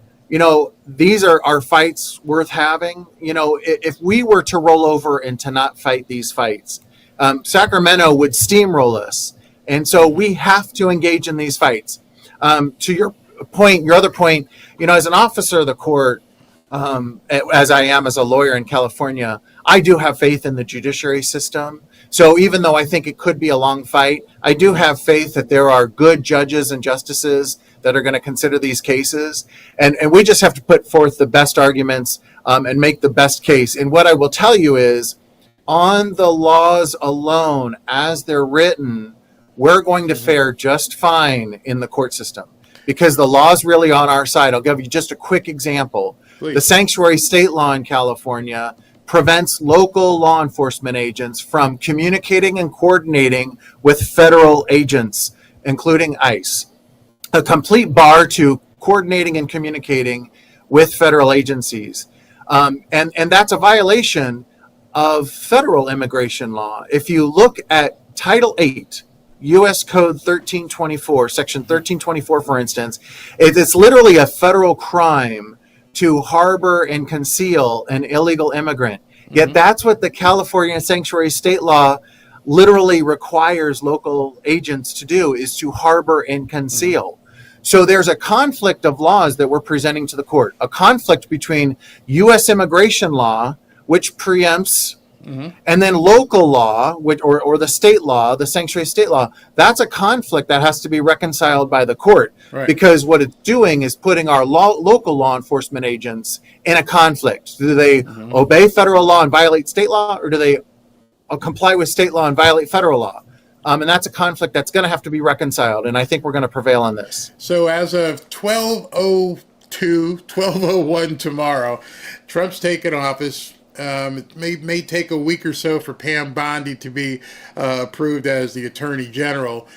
these are fights worth having. If we were to roll over and to not fight these fights, Sacramento would steamroll us. And so we have to engage in these fights. To your point, your other point, as an officer of the court, as I am as a lawyer in California, I do have faith in the judiciary system. So even though I think it could be a long fight, I do have faith that there are good judges and justices that are going to consider these cases. And we just have to put forth the best arguments and make the best case. And what I will tell you is, on the laws alone, as they're written, we're going to fare just fine in the court system because the law is really on our side. I'll give you just a quick example. Please. The sanctuary state law in California prevents local law enforcement agents from communicating and coordinating with federal agents, including ICE. A complete bar to coordinating and communicating with federal agencies. And that's a violation of federal immigration law. If you look at Title 8, U.S. Code 1324, Section 1324, for instance, it's literally a federal crime to harbor and conceal an illegal immigrant. Yet that's what the California sanctuary state law literally requires local agents to do, is to harbor and conceal. So there's a conflict of laws that we're presenting to the court, a conflict between U.S. immigration law, which preempts, and then local law, which, or the state law, the sanctuary state law. That's a conflict that has to be reconciled by the court, because what it's doing is putting our local law enforcement agents in a conflict. Do they obey federal law and violate state law, or do they comply with state law and violate federal law? And that's a conflict that's going to have to be reconciled, and I think we're going to prevail on this.
So as of 12:02, 12:01 tomorrow, Trump's taking office. It may take a week or so for Pam Bondi to be approved as the Attorney General.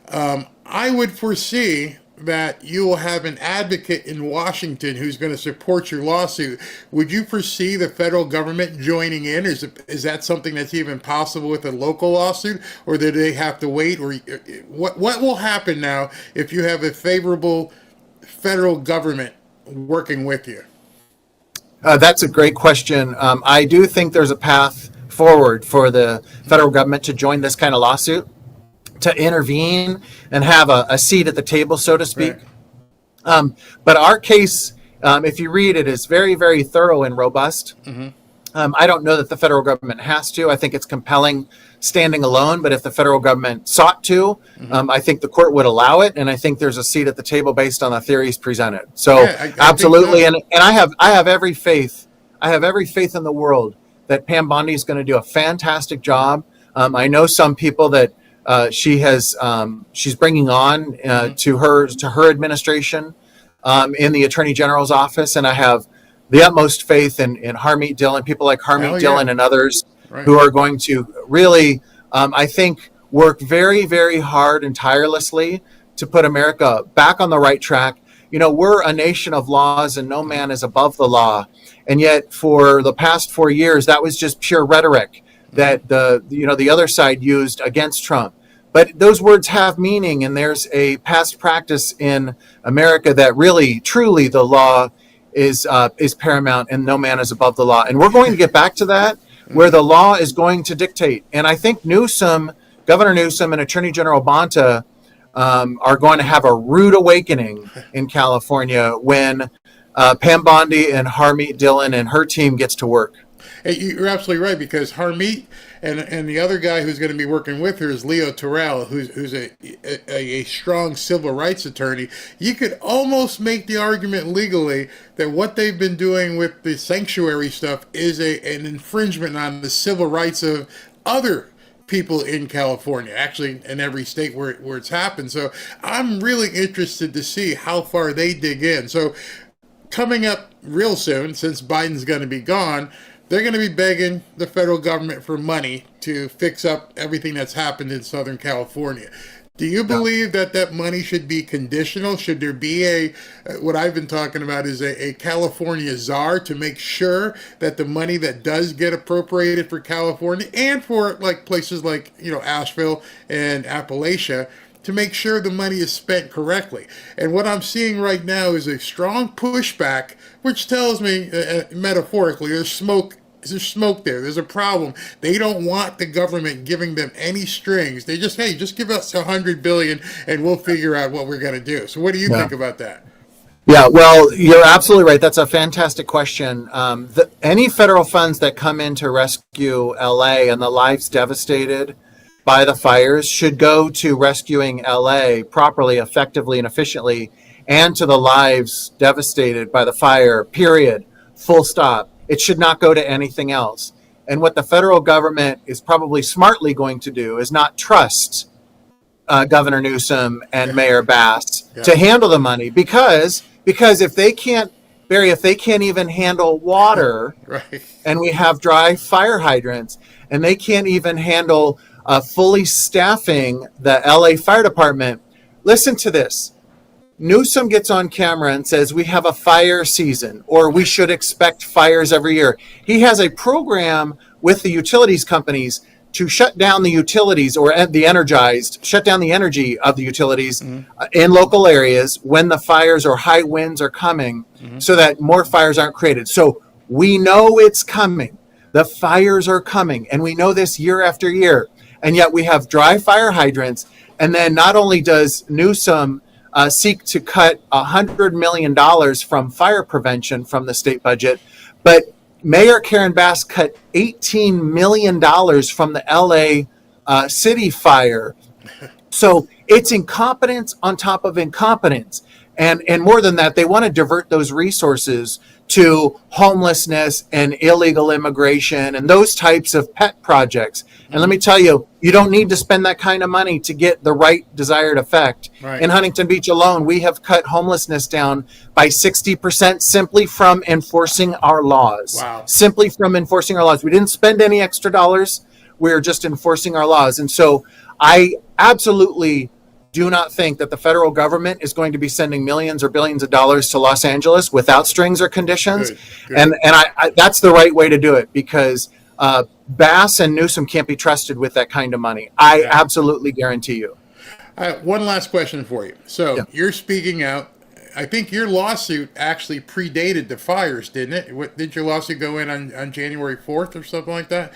I would foresee that you will have an advocate in Washington who's going to support your lawsuit. Would you foresee the federal government joining in? Is that something that's even possible with a local lawsuit, or do they have to wait? Or what will happen now if you have a favorable federal government working with you?
That's a great question. I do think there's a path forward for the federal government to join this kind of lawsuit, to intervene and have a seat at the table, so to speak. But our case, if you read it, is very, very thorough and robust. I don't know that the federal government has to. I think it's compelling standing alone. But if the federal government sought to, I think the court would allow it. And I think there's a seat at the table based on the theories presented. So I absolutely. So. And I have every faith. I have every faith in the world that Pam Bondi is going to do a fantastic job. I know some people that she's bringing on to her administration in the Attorney General's office. And I have the utmost faith in Harmeet Dillon, people like Harmeet Dillon and others who are going to really, I think, work very, very hard and tirelessly to put America back on the right track. You know, we're a nation of laws and no man is above the law. And yet for the past 4 years, that was just pure rhetoric that the other side used against Trump. But those words have meaning, and there's a past practice in America that really, truly, the law is paramount and no man is above the law. And we're going to get back to that, where the law is going to dictate. And I think Governor Newsom and Attorney General Bonta are going to have a rude awakening in California when Pam Bondi and Harmeet Dillon and her team gets to work.
Hey, you're absolutely right, because Harmeet and the other guy who's going to be working with her is Leo Terrell, who's a strong civil rights attorney. You could almost make the argument legally that what they've been doing with the sanctuary stuff is an infringement on the civil rights of other people in California, actually in every state where it's happened. So I'm really interested to see how far they dig in. So coming up real soon, since Biden's going to be gone, they're going to be begging the federal government for money to fix up everything that's happened in Southern California. Do you believe that money should be conditional? Should there be what I've been talking about is a California czar to make sure that the money that does get appropriated for California and for like places like, Asheville and Appalachia, to make sure the money is spent correctly? And what I'm seeing right now is a strong pushback, which tells me, metaphorically, there's smoke there. There's a problem. They don't want the government giving them any strings. They just give us $100 billion and we'll figure out what we're going to do. So what do you think about that?
Yeah, well, you're absolutely right. That's a fantastic question. Any federal funds that come in to rescue LA and the lives devastated by the fires should go to rescuing LA properly, effectively, and efficiently, and to the lives devastated by the fire, period, full stop. It should not go to anything else. And what the federal government is probably smartly going to do is not trust Governor Newsom and Mayor Bass to handle the money because if they can't, Barry, if they can't even handle water,
Right.
and we have dry fire hydrants, and they can't even handle fully staffing the LA Fire Department, listen to this. Newsom gets on camera and says we have a fire season, or we should expect fires every year. He has a program with the utilities companies to shut down the utilities or the energized, shut down the energy of the utilities in local areas when the fires or high winds are coming so that more fires aren't created. So we know it's coming. The fires are coming. And we know this year after year. And yet we have dry fire hydrants. And then not only does Newsom seek to cut $100 million from fire prevention from the state budget, but Mayor Karen Bass cut $18 million from the LA city fire. So it's incompetence on top of incompetence. And more than that, they want to divert those resources to homelessness and illegal immigration and those types of pet projects. And let me tell you, you don't need to spend that kind of money to get the right desired effect.
Right.
In Huntington Beach alone, we have cut homelessness down by 60% simply from enforcing our laws.
Wow.
Simply from enforcing our laws. We didn't spend any extra dollars. We're just enforcing our laws. And so I absolutely do not think that the federal government is going to be sending millions or billions of dollars to Los Angeles without strings or conditions.
Good.
And I that's the right way to do it, because Bass and Newsom can't be trusted with that kind of money. I absolutely guarantee you.
One last question for you. So you're speaking out. I think your lawsuit actually predated the fires, didn't it? Did your lawsuit go in on January 4th or something like that?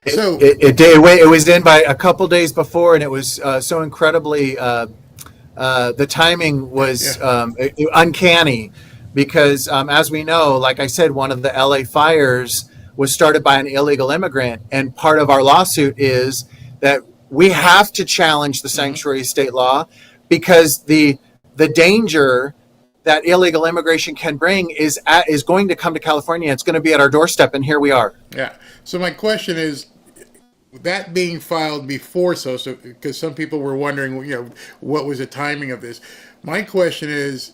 So
It did. It was in by a couple days before, and it was so incredibly. The timing was uncanny, because as we know, like I said, one of the LA fires was started by an illegal immigrant, and part of our lawsuit is that we have to challenge the sanctuary state law, because the danger that illegal immigration can bring is going to come to California. It's going to be at our doorstep, and here we are.
Yeah. So my question is, that being filed before, so because some people were wondering, what was the timing of this? My question is,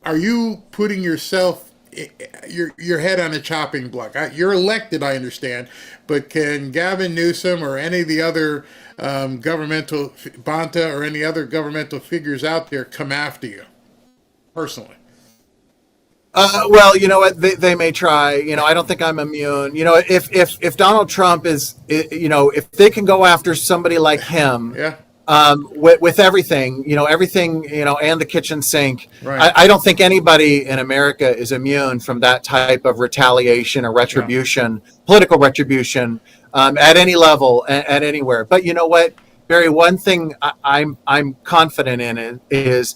are you putting yourself, your head on a chopping block? You're elected, I understand, but can Gavin Newsom or any of the other governmental, Bonta or any other governmental figures out there come after you personally?
Well, you know what? They may try. I don't think I'm immune. If Donald Trump is, if they can go after somebody like him, with everything, and the kitchen sink,
right.
I don't think anybody in America is immune from that type of retaliation or retribution, political retribution, at any level, at anywhere. But you know what, Barry? One thing I'm confident in is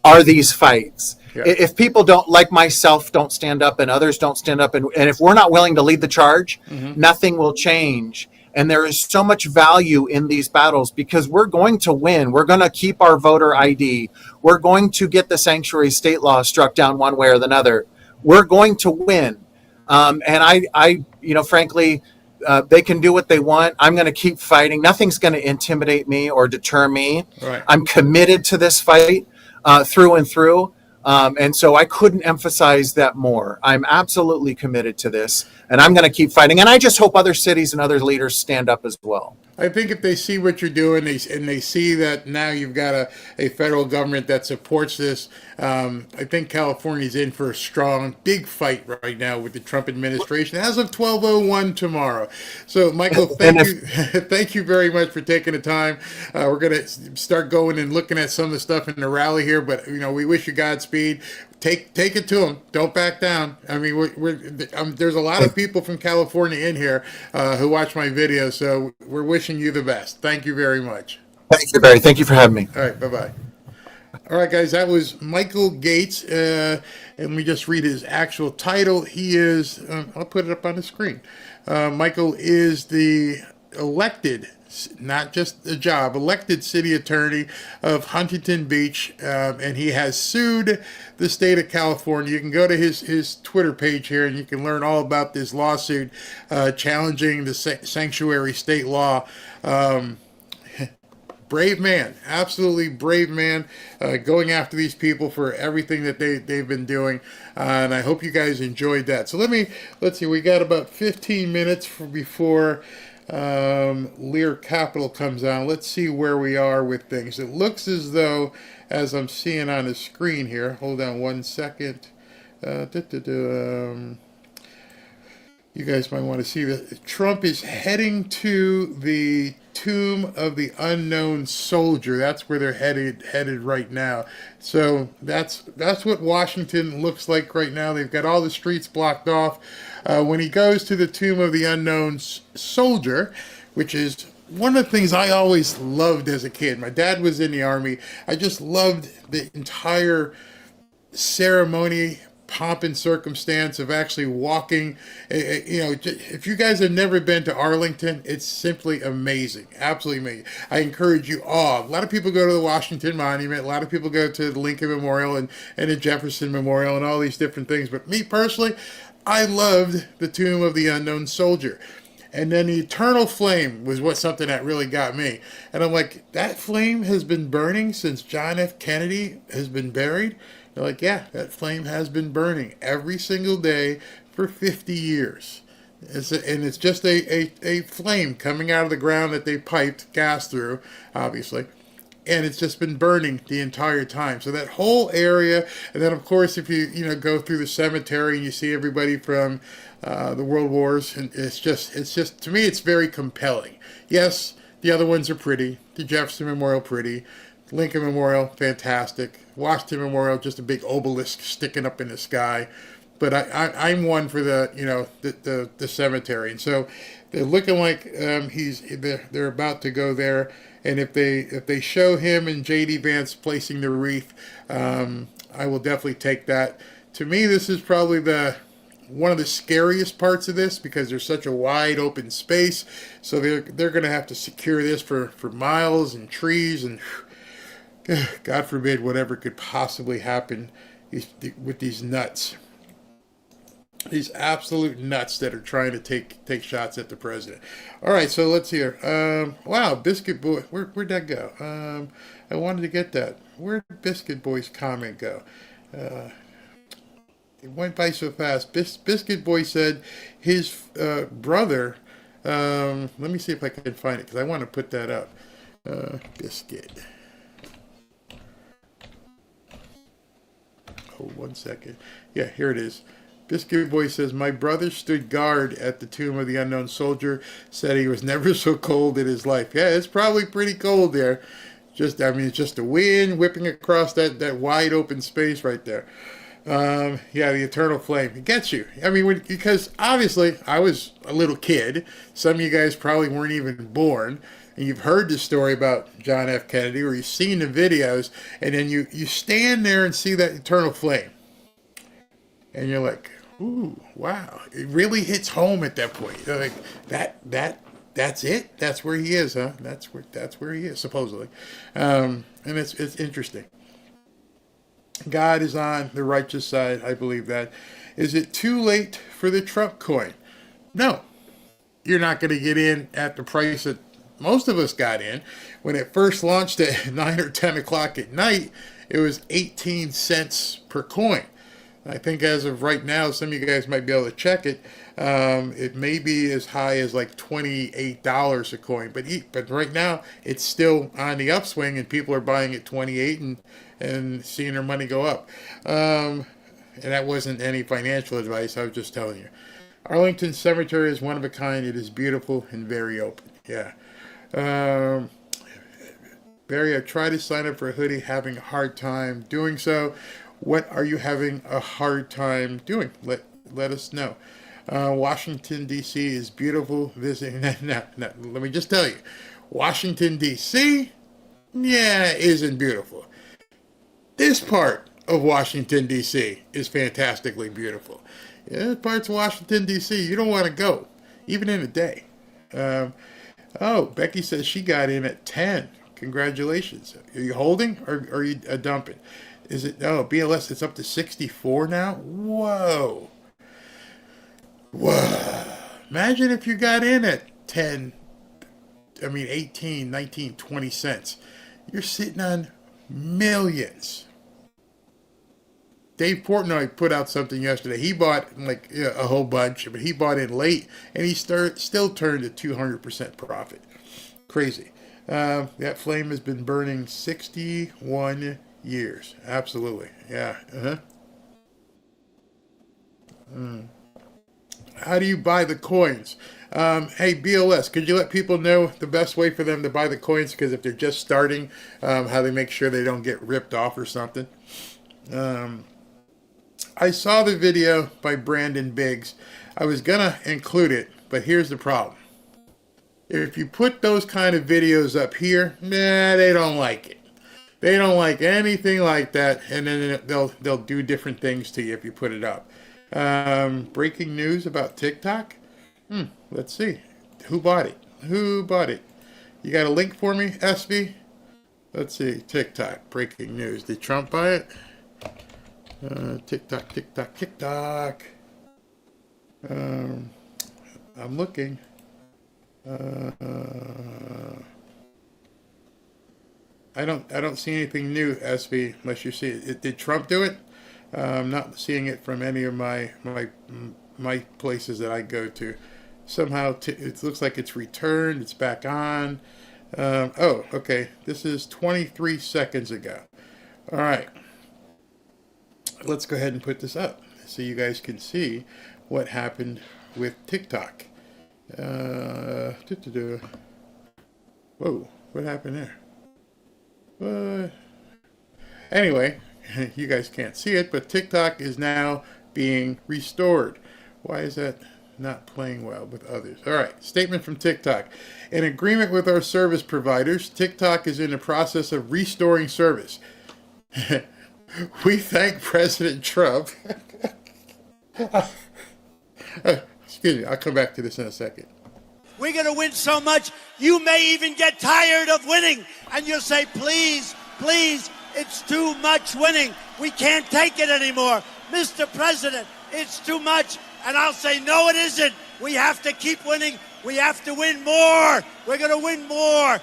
are these fights. If people don't, like myself, don't stand up and others don't stand up, and if we're not willing to lead the charge, nothing will change. And there is so much value in these battles, because we're going to win. We're going to keep our voter ID. We're going to get the sanctuary state law struck down one way or the other. We're going to win. And I frankly, they can do what they want. I'm going to keep fighting. Nothing's going to intimidate me or deter me.
Right.
I'm committed to this fight through and through. And so I couldn't emphasize that more. I'm absolutely committed to this, and I'm going to keep fighting. And I just hope other cities and other leaders stand up as well.
I think if they see what you're doing, and they see that now you've got a federal government that supports this, I think California's in for a strong, big fight right now with the Trump administration as of 12:01 tomorrow. So, Michael, thank you very much for taking the time. We're going to start going and looking at some of the stuff in the rally here, but we wish you Godspeed. Take it to them. Don't back down. I mean, there's a lot of people from California in here who watch my videos, so we're wishing you the best. Thank you very much.
Thank you, Barry. Thank you for having me.
All right. Bye-bye. All right, guys, that was Michael Gates, and we just read his actual title. He is, I'll put it up on the screen. Michael is the elected, not just a job, elected city attorney of Huntington Beach, and he has sued the state of California. You can go to his Twitter page here, and you can learn all about this lawsuit challenging the sanctuary state law. Brave man, absolutely brave man, going after these people for everything that they've been doing, and I hope you guys enjoyed that. So let's see, we got about 15 minutes before Lear Capital comes on. Let's see where we are with things. It looks as though, as I'm seeing on the screen here, hold on one second. You guys might want to see that Trump is heading to the tomb of the unknown soldier. That's where they're headed right now. So that's what Washington looks like right now. They've got all the streets blocked off. When he goes to the tomb of the unknown soldier, which is one of the things I always loved as a kid. My dad was in the Army. I just loved the entire ceremony, pomp and circumstance of actually walking. If you guys have never been to Arlington, it's simply amazing, absolutely amazing. I encourage you all. A lot of people go to the Washington Monument, a lot of people go to the Lincoln Memorial and the Jefferson Memorial and all these different things, but me personally, I loved the tomb of the unknown soldier. And then the eternal flame was something that really got me. And I'm like, that flame has been burning since John F. Kennedy has been buried? They're like, yeah, that flame has been burning every single day for 50 years. It's just a flame coming out of the ground that they piped gas through, obviously. And it's just been burning the entire time. So that whole area, and then of course if you go through the cemetery and you see everybody from the World Wars, and it's just to me it's very compelling. Yes, the other ones are pretty. The Jefferson Memorial pretty. Lincoln Memorial, fantastic. Washington Memorial, just a big obelisk sticking up in the sky. But I'm one for the cemetery, and so they're looking like they're about to go there. And if they show him and J.D. Vance placing the wreath, I will definitely take that. To me, this is probably one of the scariest parts of this because there's such a wide open space. So they're going to have to secure this for miles and trees and. God forbid whatever could possibly happen with these nuts. These absolute nuts that are trying to take shots at the president. All right, so let's hear. Wow, Biscuit Boy, where'd that go? I wanted to get that. Where'd Biscuit Boy's comment go? It went by so fast. Biscuit Boy said his brother, let me see if I can find it because I want to put that up. Biscuit. Hold 1 second. Yeah, here it is. Biscuit Boy says, my brother stood guard at the tomb of the unknown soldier, said he was never so cold in his life. Yeah, it's probably pretty cold there. It's just the wind whipping across that wide open space right there. Yeah, the eternal flame. It gets you. Because obviously I was a little kid. Some of you guys probably weren't even born. And you've heard the story about John F. Kennedy, or you've seen the videos, and then you stand there and see that eternal flame. And you're like, ooh, wow. It really hits home at that point. You're like, that's it? That's where he is, huh? That's where he is, supposedly. And it's interesting. God is on the righteous side. I believe that. Is it too late for the Trump coin? No. You're not going to get in at the price that most of us got in. When it first launched at 9 or 10 o'clock at night, it was 18 cents per coin. I think as of right now, some of you guys might be able to check it. It may be as high as like $28 a coin. But right now, it's still on the upswing, and people are buying at 28 and seeing their money go up. And that wasn't any financial advice. I was just telling you. Arlington Cemetery is one of a kind. It is beautiful and very open. Yeah. Barry, I tried to sign up for a hoodie, having a hard time doing so. What are you having a hard time doing? Let us know. Washington, D.C. is beautiful. Visiting. No, let me just tell you. Washington, D.C., isn't beautiful. This part of Washington, D.C. is fantastically beautiful. Yeah, parts of Washington, D.C. you don't want to go, even in a day. Becky says she got in at 10. Congratulations. Are you holding or are you dumping? Is it, BLS, it's up to 64 now? Whoa. Imagine if you got in at 18, 19, 20 cents. You're sitting on millions. Dave Portnoy put out something yesterday. He bought a whole bunch, but he bought in late, and he still turned a 200% profit. Crazy. That flame has been burning 61 years. Absolutely. Yeah. How do you buy the coins? Hey, BLS, could you let people know the best way for them to buy the coins? Because if they're just starting, how they make sure they don't get ripped off or something. I saw the video by Brandon Biggs. I was going to include it, but here's the problem. If you put those kind of videos up here, they don't like it. They don't like anything like that, and then they'll do different things to you if you put it up. Breaking news about TikTok? Let's see. Who bought it? You got a link for me, SB? Let's see. TikTok. Breaking news. Did Trump buy it? TikTok. I'm looking. I don't see anything new, SB, unless you see it. Did Trump do it? I'm not seeing it from any of my places that I go to. Somehow it looks like it's returned. It's back on. Okay. This is 23 seconds ago. All right. Let's go ahead and put this up so you guys can see what happened with TikTok. Whoa, what happened there? Anyway, you guys can't see it, but TikTok is now being restored. Why is that not playing well with others? All right, statement from TikTok. In agreement with our service providers, TikTok is in the process of restoring service. We thank President Trump. Excuse me, I'll come back to this in a second.
We're going to win so much, you may even get tired of winning. And you'll say, please, it's too much winning. We can't take it anymore. Mr. President, it's too much. And I'll say, no, it isn't. We have to keep winning. We have to win more. We're going to win more.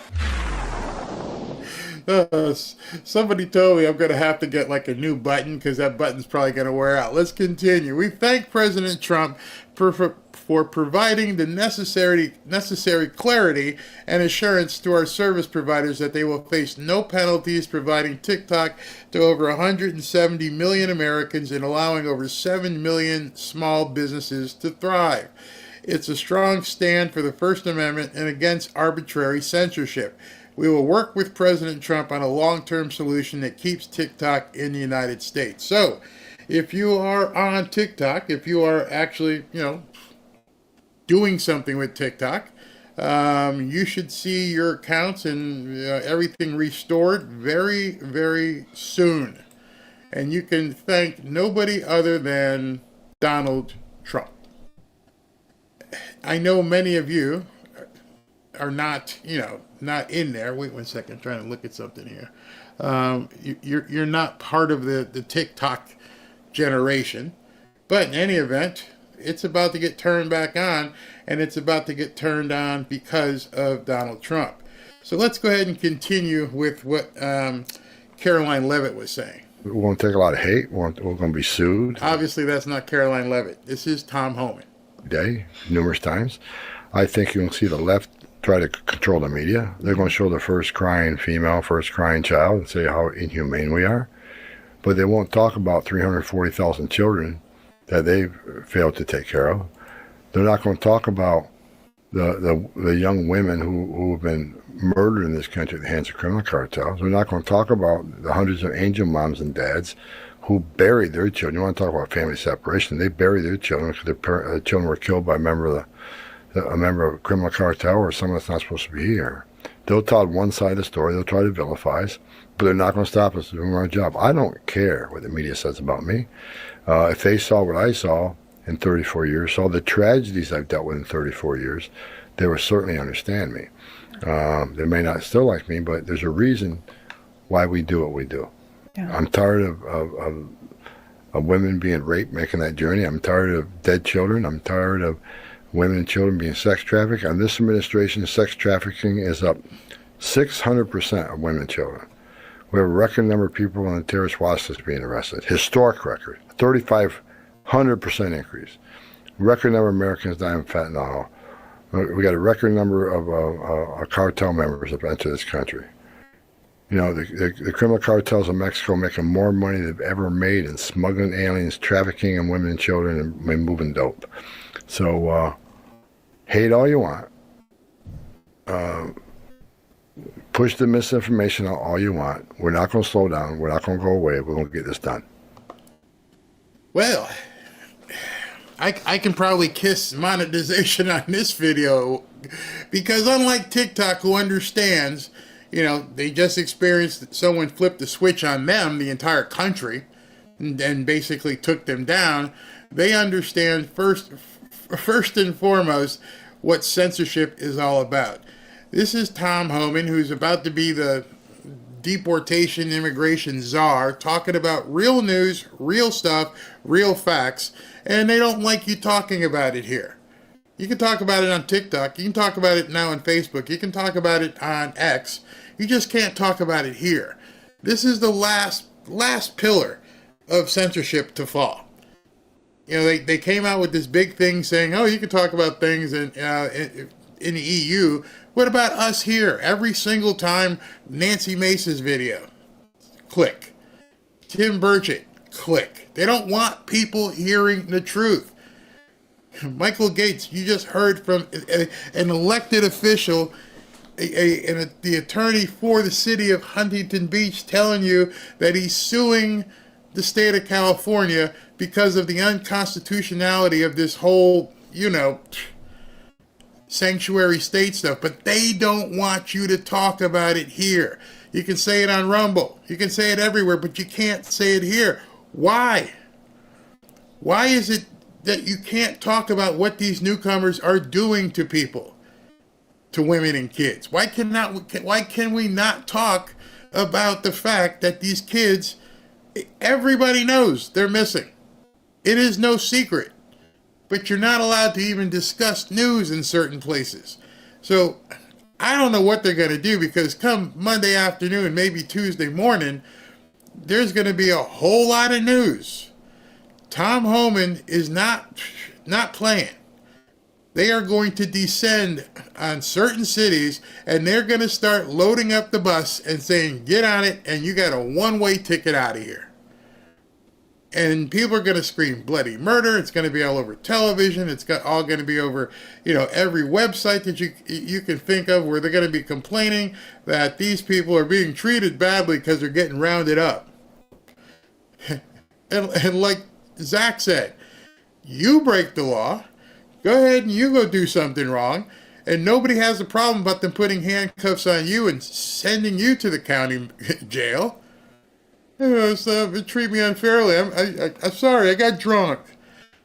Somebody told me I'm going to have to get like a new button because that button's probably going to wear out. Let's continue. We thank President Trump for providing the necessary clarity and assurance to our service providers that they will face no penalties, providing TikTok to over 170 million Americans and allowing over 7 million small businesses to thrive. It's a strong stand for the First Amendment and against arbitrary censorship. We will work with President Trump on a long-term solution that keeps TikTok in the United States. So, if you are on TikTok, if you are actually, doing something with TikTok, you should see your accounts and everything restored very, very soon. And you can thank nobody other than Donald Trump. I know many of you are not, not in there. Wait 1 second, I'm trying to look at something here. You're not part of the TikTok generation. But in any event, it's about to get turned back on, and it's about to get turned on because of Donald Trump. So let's go ahead and continue with what Caroline Leavitt was saying.
We're going to take a lot of hate. We're going to be sued.
Obviously, that's not Caroline Leavitt. This is Tom Homan.
Numerous times. I think you'll see the left try to control the media. They're going to show the first crying female, first crying child, and say how inhumane we are. But they won't talk about 340,000 children that they've failed to take care of. They're not going to talk about the young women who have been murdered in this country at the hands of criminal cartels. They're not going to talk about the hundreds of angel moms and dads who buried their children. You want to talk about family separation? They buried their children because their children were killed by a member of a criminal cartel or someone that's not supposed to be here. They'll tell one side of the story. They'll try to vilify us, but they're not going to stop us from doing our job. I don't care what the media says about me. If they saw what I saw in 34 years, saw the tragedies I've dealt with in 34 years, they would certainly understand me. They may not still like me, but there's a reason why we do what we do. Yeah. I'm tired of women being raped, making that journey. I'm tired of dead children. I'm tired of women and children being sex trafficked. On this administration, sex trafficking is up 600% of women and children. We have a record number of people on the terrorist watch list being arrested. Historic record, 3,500% increase. Record number of Americans dying of fentanyl. We got a record number of cartel members that have entered this country. You know, the criminal cartels in Mexico making more money than they've ever made in smuggling aliens, trafficking in women and children, and moving dope. So, hate all you want. Push the misinformation out all you want. We're not going to slow down. We're not going to go away. We're going to get this done.
Well, I can probably kiss monetization on this video because unlike TikTok, who understands, you know, they just experienced someone flipped the switch on them, the entire country, and basically took them down. They understand first and foremost what censorship is all about. This is Tom Homan, who's about to be the deportation immigration czar, talking about real news, real stuff, real facts, and they don't like you talking about it here. You can talk about it on TikTok. You can talk about it now on Facebook. You can talk about it on X. You just can't talk about it here. This is the last pillar of censorship to fall. You know, they came out with this big thing saying, oh, you can talk about things in the EU. What about us here? Every single time Nancy Mace's video, click. Tim Burchett, click. They don't want people hearing the truth. Michael Gates, you just heard from an elected official, the attorney for the city of Huntington Beach, telling you that he's suing the state of California because of the unconstitutionality of this whole, you know, sanctuary state stuff, but they don't want you to talk about it here. You can say it on Rumble. You can say it everywhere, but you can't say it here. Why? Why is it that you can't talk about what these newcomers are doing to people, to women and kids? Why can we not talk about the fact that these kids, everybody knows they're missing. It is no secret. But you're not allowed to even discuss news in certain places. So I don't know what they're going to do, because come Monday afternoon, maybe Tuesday morning, there's going to be a whole lot of news. Tom Homan is not playing. They are going to descend on certain cities, and they're going to start loading up the bus and saying, get on it, and you got a one-way ticket out of here. And people are going to scream bloody murder. It's going to be all over television. It's all going to be over, you know, every website that you can think of, where they're going to be complaining that these people are being treated badly because they're getting rounded up. and like Zach said, you break the law, go ahead and you go do something wrong, and nobody has a problem about them putting handcuffs on you and sending you to the county jail. You know, so they treat me unfairly. I'm sorry. I got drunk.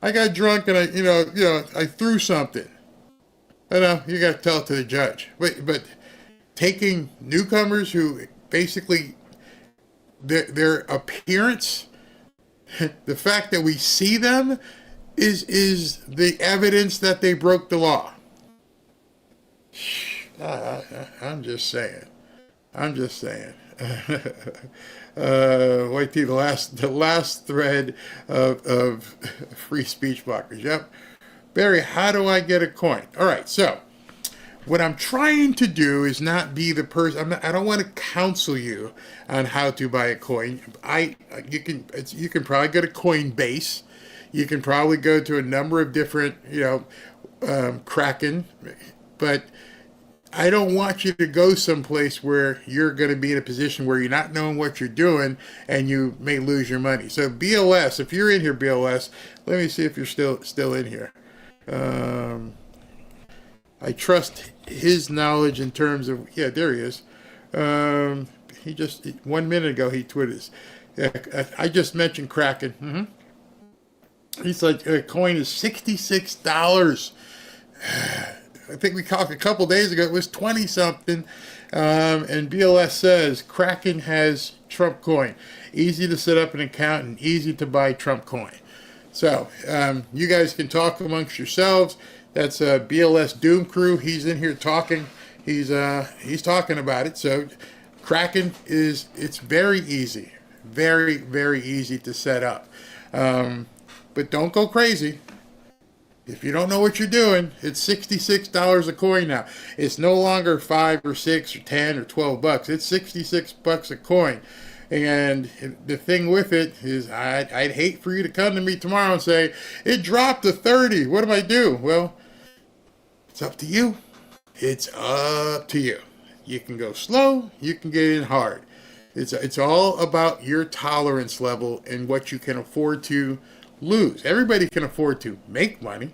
And I threw something. You got to tell it to the judge. But taking newcomers who basically their appearance, the fact that we see them, is the evidence that they broke the law. I'm just saying. Wait till the last thread of free speech blockers. Yep. Barry, how do I get a coin? All right, so what I'm trying to do is not be the person. I don't want to counsel you on how to buy a coin. You can probably go to Coinbase. You can probably go to a number of different, Kraken, but I don't want you to go someplace where you're going to be in a position where you're not knowing what you're doing and you may lose your money. So BLS, if you're in here, BLS, let me see if you're still in here. I trust his knowledge in terms of, yeah, there he is. He just, 1 minute ago, he tweeted, I just mentioned Kraken. He's like, a coin is $66. I think we talked a couple days ago, it was 20 something. And BLS says Kraken has Trump coin. Easy to set up an account and easy to buy Trump coin. So you guys can talk amongst yourselves. That's BLS Doom Crew. He's in here talking. He's talking about it. So Kraken it's very easy. Very, very easy to set up. But don't go crazy. If you don't know what you're doing, it's $66 a coin now. It's no longer $5 or $6 or $10 or $12. It's $66 a coin. And the thing with it is I'd hate for you to come to me tomorrow and say, it dropped to 30. What do I do? Well, it's up to you. It's up to you. You can go slow. You can get in hard. It's all about your tolerance level and what you can afford to lose. Everybody can afford to make money.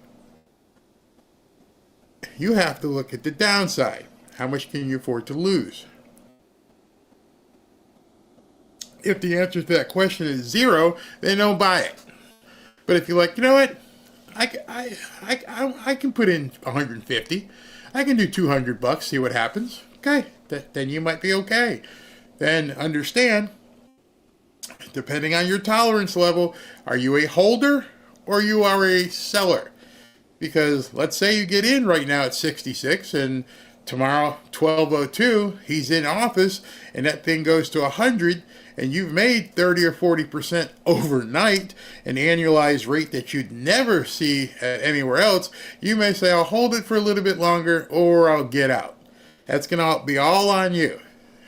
You have to look at the downside. How much can you afford to lose? If the answer to that question is 0, then don't buy it. But if you're like, you know what, I can put in 150. I can do $200, see what happens. Okay, then you might be okay. Then understand, depending on your tolerance level, are you a holder or you are a seller? Because let's say you get in right now at 66 and tomorrow 12:02 he's in office and that thing goes to 100 and you've made 30 or 40% overnight, an annualized rate that you'd never see anywhere else. You may say, I'll hold it for a little bit longer or I'll get out. That's going to be all on you.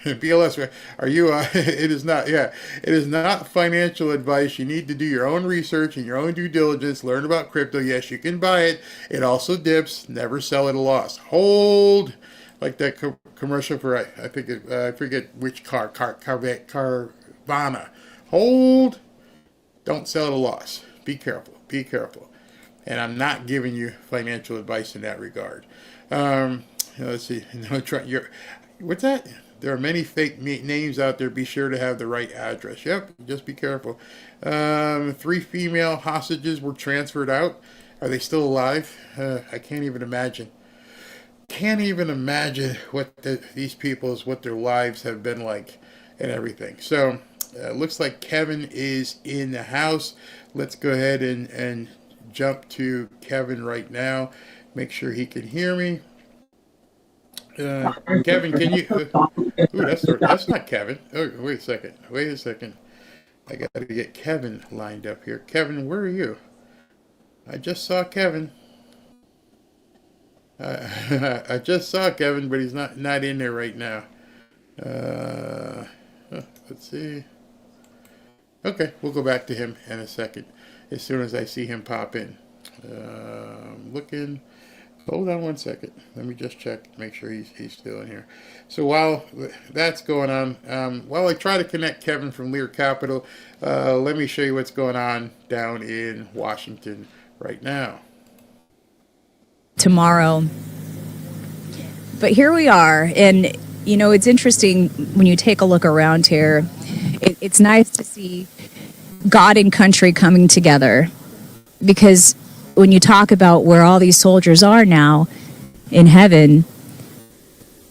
BLS, are you, it is not financial advice. You need to do your own research and your own due diligence, learn about crypto. Yes, you can buy it. It also dips. Never sell at a loss. Hold, like that commercial for, I forget which Carvana. Hold, don't sell at a loss. Be careful. And I'm not giving you financial advice in that regard. Let's see. What's that? There are many fake names out there. Be sure to have the right address. Yep, just be careful. 3 female hostages were transferred out. Are they still alive? I can't even imagine. Can't even imagine what what their lives have been like and everything. So, looks like Kevin is in the house. Let's go ahead and jump to Kevin right now. Make sure he can hear me. Kevin, can you? That's not Kevin. Oh, wait a second. I got to get Kevin lined up here. Kevin, where are you? I just saw Kevin. I just saw Kevin, but he's not in there right now. Let's see. Okay, we'll go back to him in a second. As soon as I see him pop in. Looking. Hold on 1 second. Let me just check, make sure he's still in here. So while that's going on, while I try to connect Kevin from Lear Capital, let me show you what's going on down in Washington right now.
Tomorrow. But here we are, and it's interesting when you take a look around here. It's nice to see God and country coming together, because when you talk about where all these soldiers are now in heaven,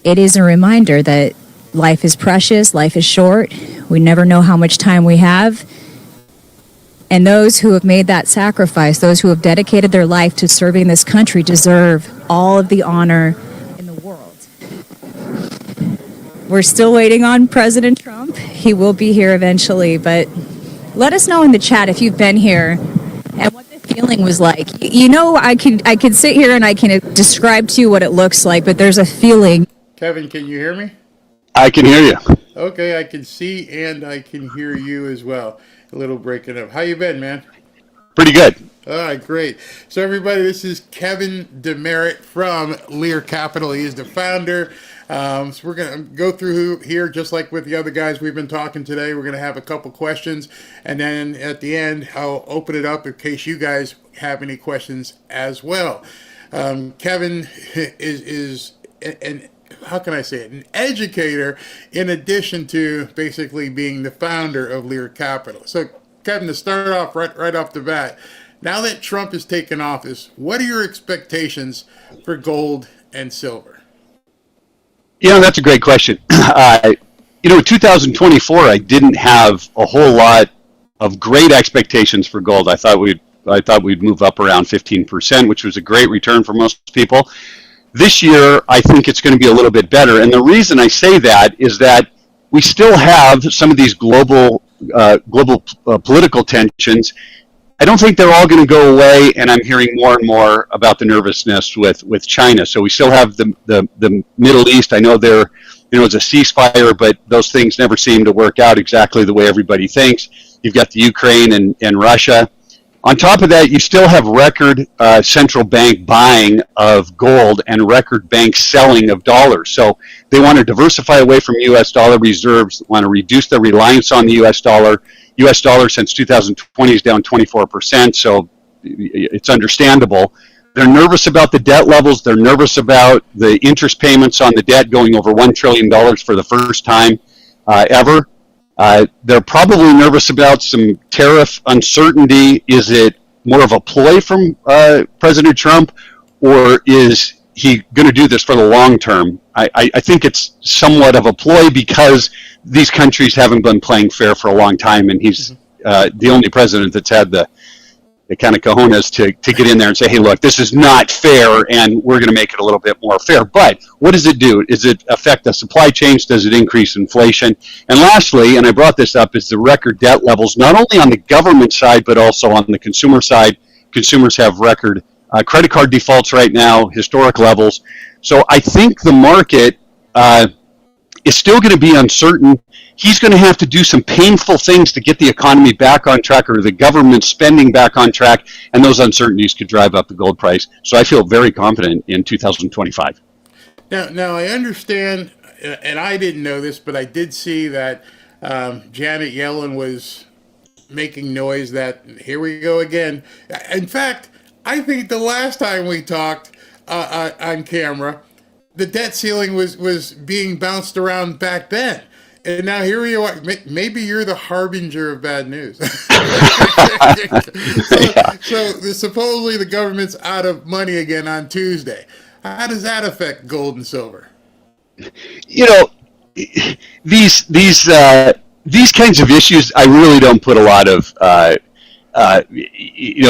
it is a reminder that life is precious, life is short, we never know how much time we have. And those who have made that sacrifice, those who have dedicated their life to serving this country, deserve all of the honor in the world. We're still waiting on President Trump. He will be here eventually, but let us know in the chat if you've been here and what the feeling was like. I could sit here and I can describe to you what it looks like, but there's a feeling.
Kevin, can you hear me?
I can hear you.
Okay, I can see and I can hear you as well. A little breaking up. How you been, man?
Pretty good.
All right, great. So everybody, this is Kevin DeMerit from Lear Capital. He is the founder. So we're going to go through here just like with the other guys we've been talking today. We're going to have a couple questions, and then at the end I'll open it up in case you guys have any questions as well. Kevin is an how can I say it, an educator in addition to basically being the founder of Lear Capital. So, Kevin, to start off right off the bat, now that Trump has taken office, what are your expectations for gold and silver?
That's a great question. In 2024, I didn't have a whole lot of great expectations for gold. I thought we'd move up around 15%, which was a great return for most people. This year, I think it's going to be a little bit better. And the reason I say that is that we still have some of these global political tensions. I don't think they're all going to go away, and I'm hearing more and more about the nervousness with China. So we still have the Middle East. I know it's a ceasefire, but those things never seem to work out exactly the way everybody thinks. You've got the Ukraine and Russia. On top of that, you still have record central bank buying of gold and record bank selling of dollars. So they want to diversify away from U.S. dollar reserves, want to reduce their reliance on the U.S. dollar. U.S. dollar since 2020 is down 24%, so it's understandable. They're nervous about the debt levels. They're nervous about the interest payments on the debt going over $1 trillion for the first time ever. They're probably nervous about some tariff uncertainty. Is it more of a ploy from President Trump, or is he going to do this for the long term? I think it's somewhat of a ploy because these countries haven't been playing fair for a long time, and he's the only president that's had the kind of cojones to get in there and say, hey, look, this is not fair, and we're going to make it a little bit more fair. But what does it do? Does it affect the supply chains? Does it increase inflation? And lastly, and I brought this up, is the record debt levels, not only on the government side, but also on the consumer side. Consumers have record credit card defaults right now, historic levels. So I think the market is still going to be uncertain. He's going to have to do some painful things to get the economy back on track, or the government spending back on track, and those uncertainties could drive up the gold price. So I feel very confident in 2025.
Now I understand, and I didn't know this, but I did see that Janet Yellen was making noise that here we go again. In fact, I think the last time we talked on camera, the debt ceiling was being bounced around back then. And now here you are. Maybe you're the harbinger of bad news. So supposedly the government's out of money again on Tuesday. How does that affect gold and silver?
These kinds of issues, I really don't put a lot of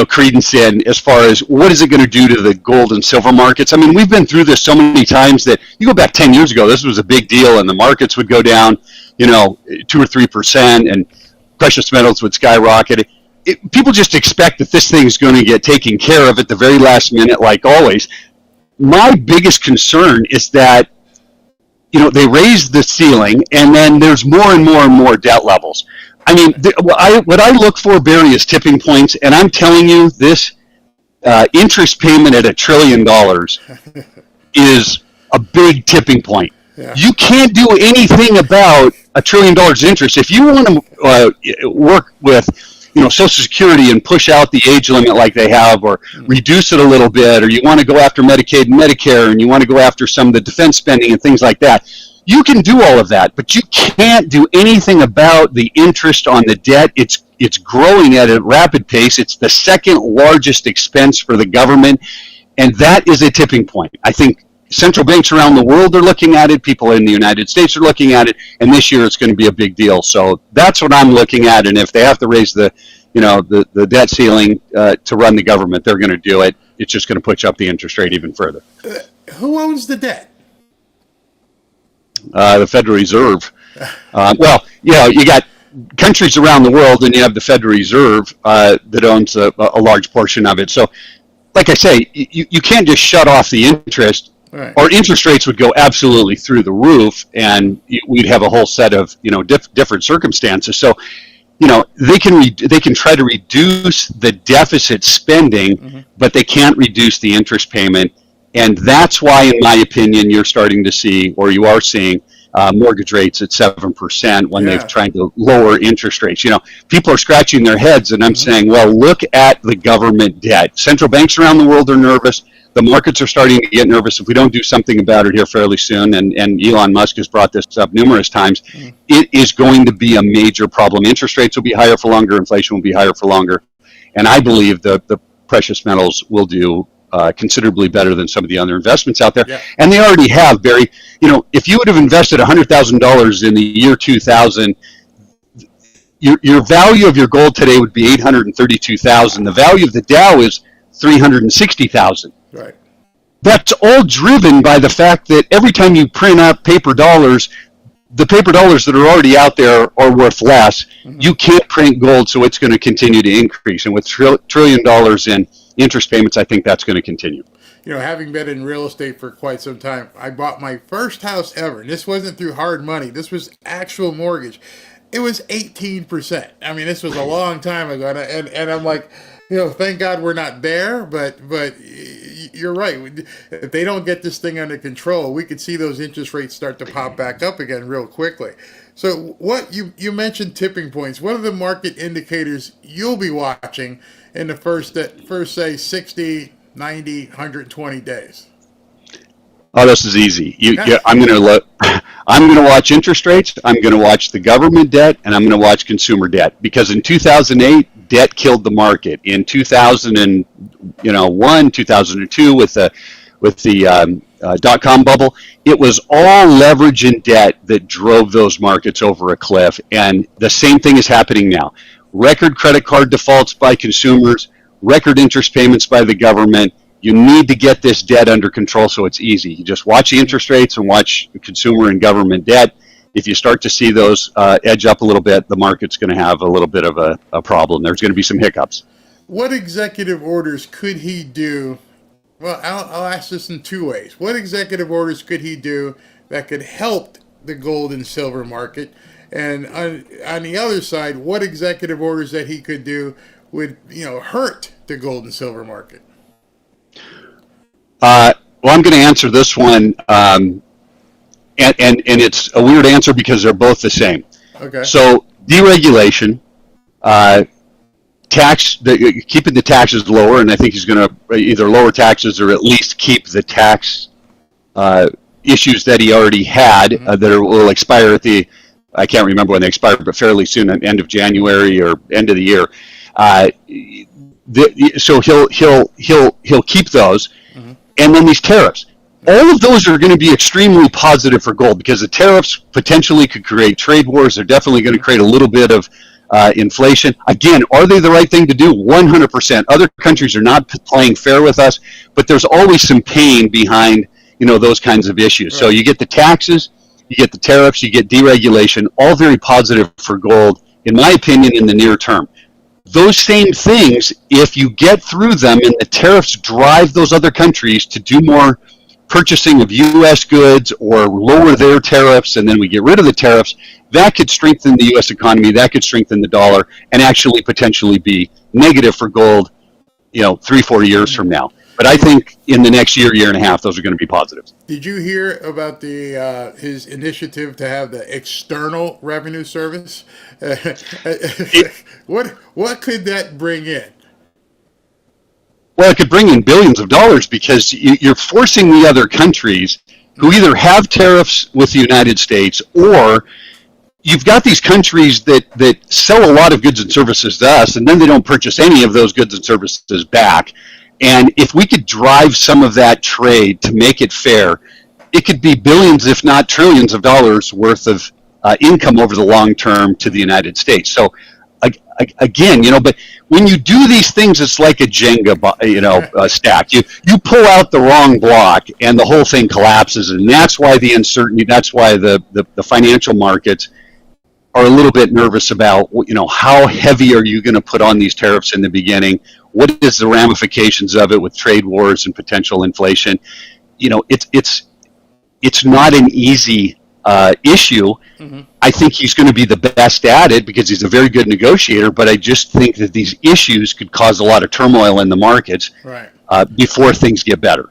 credence in as far as what is it going to do to the gold and silver markets. I mean, we've been through this so many times that you go back 10 years ago, this was a big deal, and the markets would go down 2 or 3%, and precious metals would skyrocket. People just expect that this thing's going to get taken care of at the very last minute, like always. My biggest concern is that they raise the ceiling, and then there's more and more and more debt levels. I mean, what I look for, Barry, is tipping points, and I'm telling you, this interest payment at $1 trillion is a big tipping point. Yeah. You can't do anything about $1 trillion interest. If you want to work with, Social Security and push out the age limit like they have, or reduce it a little bit, or you want to go after Medicaid and Medicare, and you want to go after some of the defense spending and things like that, you can do all of that, but you can't do anything about the interest on the debt. It's growing at a rapid pace. It's the second largest expense for the government, and that is a tipping point. I think central banks around the world are looking at it. People in the United States are looking at it, and this year it's going to be a big deal. So that's what I'm looking at. And if they have to raise the debt ceiling to run the government, they're going to do it. It's just going to push up the interest rate even further.
Who owns the debt?
The Federal Reserve. You got countries around the world, and you have the Federal Reserve that owns a large portion of it. So, like I say, you can't just shut off the interest. Right. Or interest rates would go absolutely through the roof, and we'd have a whole set of different circumstances. So, they can try to reduce the deficit spending, but they can't reduce the interest payment, and that's why, in my opinion, you're starting to see, or you are seeing, mortgage rates at 7% when they've tried to lower interest rates. People are scratching their heads, and I'm saying, well, look at the government debt. Central banks around the world are nervous. The markets are starting to get nervous. If we don't do something about it here fairly soon, and Elon Musk has brought this up numerous times, it is going to be a major problem. Interest rates will be higher for longer. Inflation will be higher for longer. And I believe the precious metals will do considerably better than some of the other investments out there. Yeah. And they already have, Barry. If you would have invested $100,000 in the year 2000, your value of your gold today would be $832,000. The value of the Dow is $360,000.
Right.
That's all driven by the fact that every time you print up paper dollars, the paper dollars that are already out there are worth less. You can't print gold, so it's going to continue to increase. And with $1 trillion in interest payments, I think that's going to continue.
Having been in real estate for quite some time, I bought my first house ever. And this wasn't through hard money. This was actual mortgage. It was 18%. I mean, this was a long time ago. And I'm like, thank God we're not there. But you're right. If they don't get this thing under control, we could see those interest rates start to pop back up again real quickly. So what you mentioned tipping points. What are the market indicators you'll be watching in the first say 60, 90, 120 days?
Oh, this is easy. I'm going to watch interest rates. I'm going to watch the government debt, and I'm going to watch consumer debt, because in 2008, debt killed the market. In 2001, 2002, with the dot-com bubble, it was all leverage and debt that drove those markets over a cliff. And the same thing is happening now. Record credit card defaults by consumers, record interest payments by the government. You need to get this debt under control so it's easy. You just watch the interest rates and watch the consumer and government debt. If you start to see those edge up a little bit, the market's going to have a little bit of a problem. There's going to be some hiccups.
What executive orders could he do? Well, I'll ask this in two ways. What executive orders could he do that could help the gold and silver market? And on the other side, what executive orders that he could do would hurt the gold and silver market?
Well, I'm going to answer this one, and it's a weird answer because they're both the same.
Okay.
So deregulation, keeping the taxes lower, and I think he's going to either lower taxes or at least keep the tax issues that he already had that will expire at I can't remember when they expire, but fairly soon, at end of January or end of the year. So he'll keep those. And then these tariffs, all of those are going to be extremely positive for gold, because the tariffs potentially could create trade wars. They're definitely going to create a little bit of inflation. Again, are they the right thing to do? 100%. Other countries are not playing fair with us, but there's always some pain behind those kinds of issues. Right. So you get the taxes, you get the tariffs, you get deregulation, all very positive for gold, in my opinion, in the near term. Those same things, if you get through them and the tariffs drive those other countries to do more purchasing of U.S. goods or lower their tariffs, and then we get rid of the tariffs, that could strengthen the U.S. economy, that could strengthen the dollar, and actually potentially be negative for gold, 3-4 years from now. But I think in the next year and a half, those are going to be positives.
Did you hear about his initiative to have the external revenue service? What could that bring in?
Well, it could bring in billions of dollars, because you're forcing the other countries who either have tariffs with the United States, or you've got these countries that sell a lot of goods and services to us, and then they don't purchase any of those goods and services back. And if we could drive some of that trade to make it fair, it could be billions, if not trillions of dollars worth of income over the long term to the United States. So again, but when you do these things, it's like a Jenga, stack. You pull out the wrong block and the whole thing collapses. And that's why the uncertainty, that's why the financial markets are a little bit nervous about, how heavy are you going to put on these tariffs in the beginning? What is the ramifications of it with trade wars and potential inflation? It's not an easy issue. Mm-hmm. I think he's going to be the best at it because he's a very good negotiator, but I just think that these issues could cause a lot of turmoil in the markets before things get better.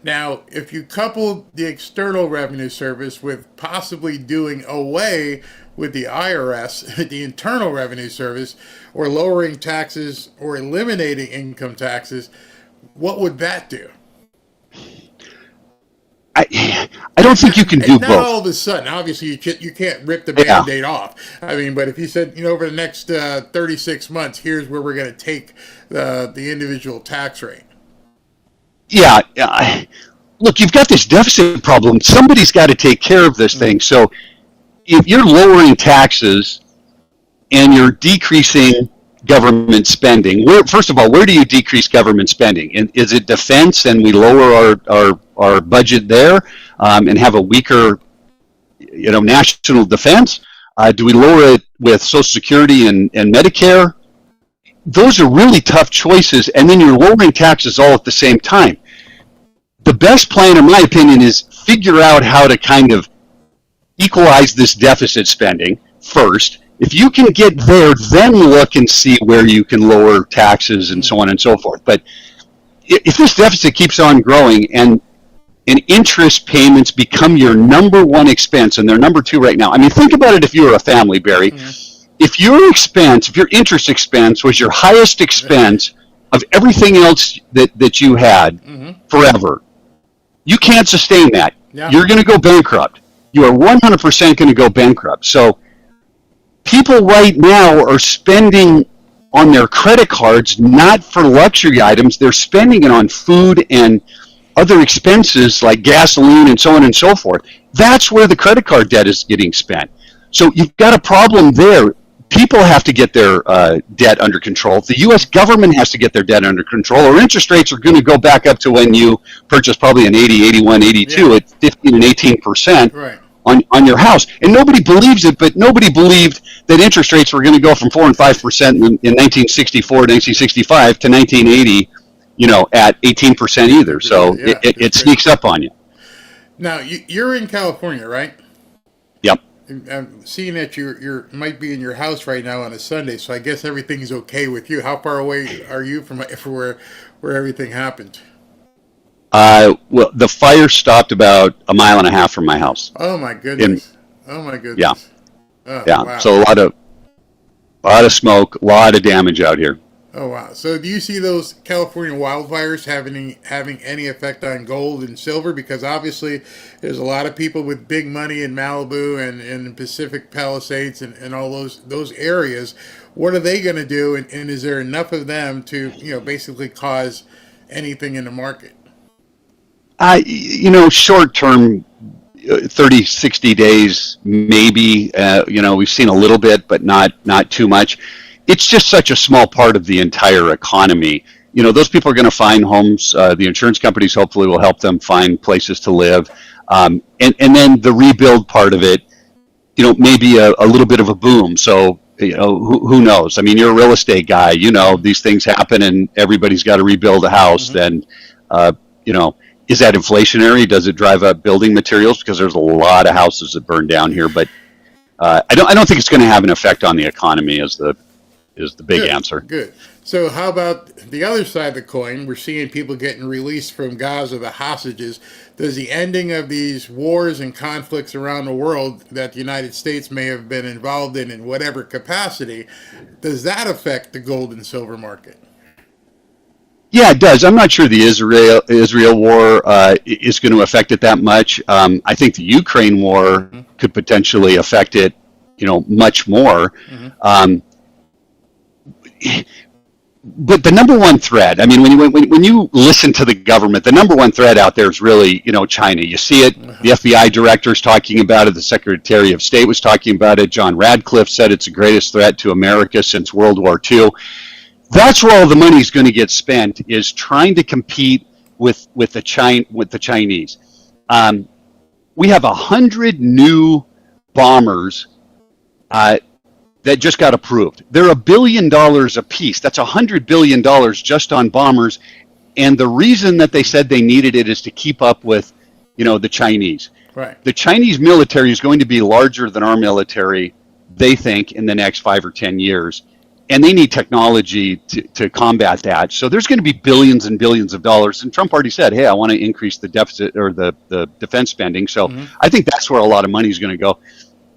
Now, if you couple the External Revenue Service with possibly doing away with the IRS, the Internal Revenue Service, or lowering taxes or eliminating income taxes, what would that do?
I don't think you can do
Not
both.
all of a sudden. Obviously, you can't rip the Band-Aid off. I mean, but if you said, over the next 36 months, here's where we're going to take the individual tax rate.
Yeah. Look, you've got this deficit problem. Somebody's got to take care of this thing. So if you're lowering taxes and you're decreasing government spending, first of all, where do you decrease government spending? And is it defense and we lower our budget there and have a weaker national defense? Do we lower it with Social Security and Medicare? Those are really tough choices, and then you're lowering taxes all at the same time. The best plan, in my opinion, is figure out how to kind of equalize this deficit spending first. If you can get there, then look and see where you can lower taxes and so on and so forth. But if this deficit keeps on growing and interest payments become your number one expense, and they're number two right now. I mean, think about it if you were a family, Barry. If your interest expense was your highest expense of everything else that you had forever, you can't sustain that.
Yeah.
You're going to go bankrupt. You are 100% going to go bankrupt. So people right now are spending on their credit cards, not for luxury items. They're spending it on food and other expenses like gasoline and so on and so forth. That's where the credit card debt is getting spent. So you've got a problem there. People have to get their debt under control. The U.S. government has to get their debt under control, or interest rates are going to go back up to when you purchased probably an 80, 81, 82 at 15 and 18% on your house. And nobody believes it, but nobody believed that interest rates were going to go from 4 and 5% in 1964, 1965 to 1980, at 18% either. So it sneaks up on you.
Now, you're in California, right?
Yep.
I'm seeing that you might be in your house right now on a Sunday, so I guess everything's okay with you. How far away are you from where everything happened?
Well, the fire stopped about 1.5 miles from my house.
Oh my goodness!
Yeah.
Oh,
yeah.
Wow.
So a lot of smoke, a lot of damage out here.
Oh wow! So do you see those California wildfires having any effect on gold and silver? Because obviously there's a lot of people with big money in Malibu and in Pacific Palisades and all those areas. What are they going to do? And is there enough of them to basically cause anything in the market?
Short term, 30, 60 days, maybe. We've seen a little bit, but not too much. It's just such a small part of the entire economy. Those people are going to find homes. The insurance companies hopefully will help them find places to live. And then the rebuild part of it, maybe a little bit of a boom. So, who knows? I mean, you're a real estate guy. These things happen and everybody's got to rebuild a house. Then, is that inflationary? Does it drive up building materials? Because there's a lot of houses that burn down here. But I don't think it's going to have an effect on the economy is the big answer.
Good. So how about the other side of the coin? We're seeing people getting released from Gaza, the hostages. Does the ending of these wars and conflicts around the world that the United States may have been involved in whatever capacity, does that affect the gold and silver market?
Yeah, it does. I'm not sure the Israel war is going to affect it that much. I think the Ukraine war could potentially affect it, much more. But the number one threat, I mean, when you listen to the government, the number one threat out there is really, China. You see it. The FBI director is talking about it. The Secretary of State was talking about it. John Radcliffe said it's the greatest threat to America since World War II. That's where all the money is going to get spent, is trying to compete with the Chinese. We have 100 new bombers that just got approved. They're $1 billion a piece. That's $100 billion just on bombers. And the reason that they said they needed it is to keep up with, the Chinese.
Right.
The Chinese military is going to be larger than our military, they think, in the next 5 or 10 years. and they need technology to combat that. So there's going to be billions and billions of dollars. And Trump already said, hey, I want to increase the deficit or the defense spending. So I think that's where a lot of money is going to go.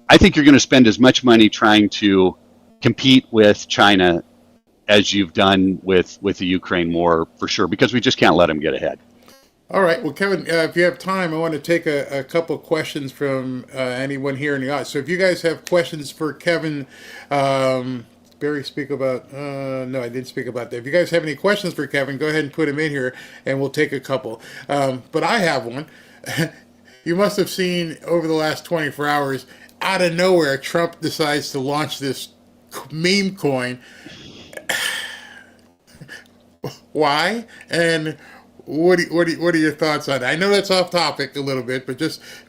I think you're going to spend as much money trying to compete with China as you've done with the Ukraine war, for sure, because we just can't let them get ahead.
All right. Well, Kevin, if you have time, I want to take a couple questions from anyone here in the audience. So if you guys have questions for Kevin, Barry, speak about, no, I didn't speak about that. If you guys have any questions for Kevin, go ahead and put them in here and we'll take a couple. But I have one. You must have seen over the last 24 hours, out of nowhere, Trump decides to launch this meme coin. Why? And what are your thoughts on it? I know that's off topic a little bit, but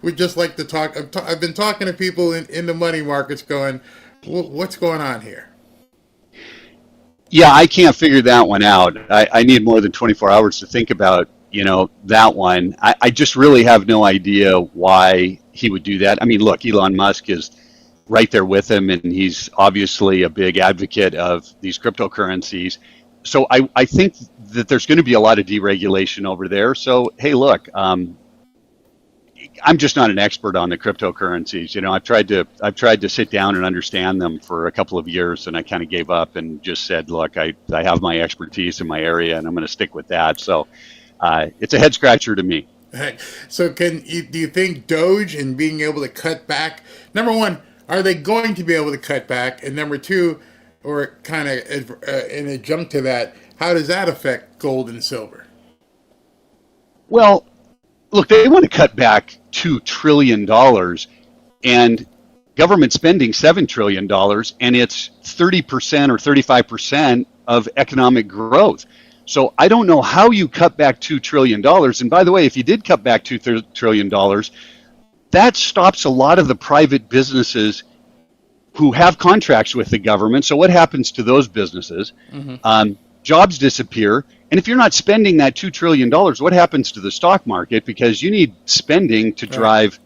we'd just like to talk. I've been talking to people in the money markets going, what's going on here?
Yeah, I can't figure that one out. I need more than 24 hours to think about, that one. I just really have no idea why he would do that. I mean, look, Elon Musk is right there with him, and he's obviously a big advocate of these cryptocurrencies. So I think that there's going to be a lot of deregulation over there. So, hey, look, I'm just not an expert on the cryptocurrencies. I've tried to sit down and understand them for a couple of years, and I kind of gave up and just said, look, I have my expertise in my area, and I'm going to stick with that. So it's a head scratcher to me.
So do you think Doge and being able to cut back, number one, are they going to be able to cut back? And number two, or kind of in adjunct to that, how does that affect gold and silver?
Well, look, they want to cut back $2 trillion and government spending $7 trillion, and it's 30% or 35% of economic growth. So I don't know how you cut back $2 trillion. And by the way, if you did cut back $2 trillion, that stops a lot of the private businesses who have contracts with the government. So what happens to those businesses? Jobs disappear. And if you're not spending that $2 trillion, what happens to the stock market? Because you need spending to drive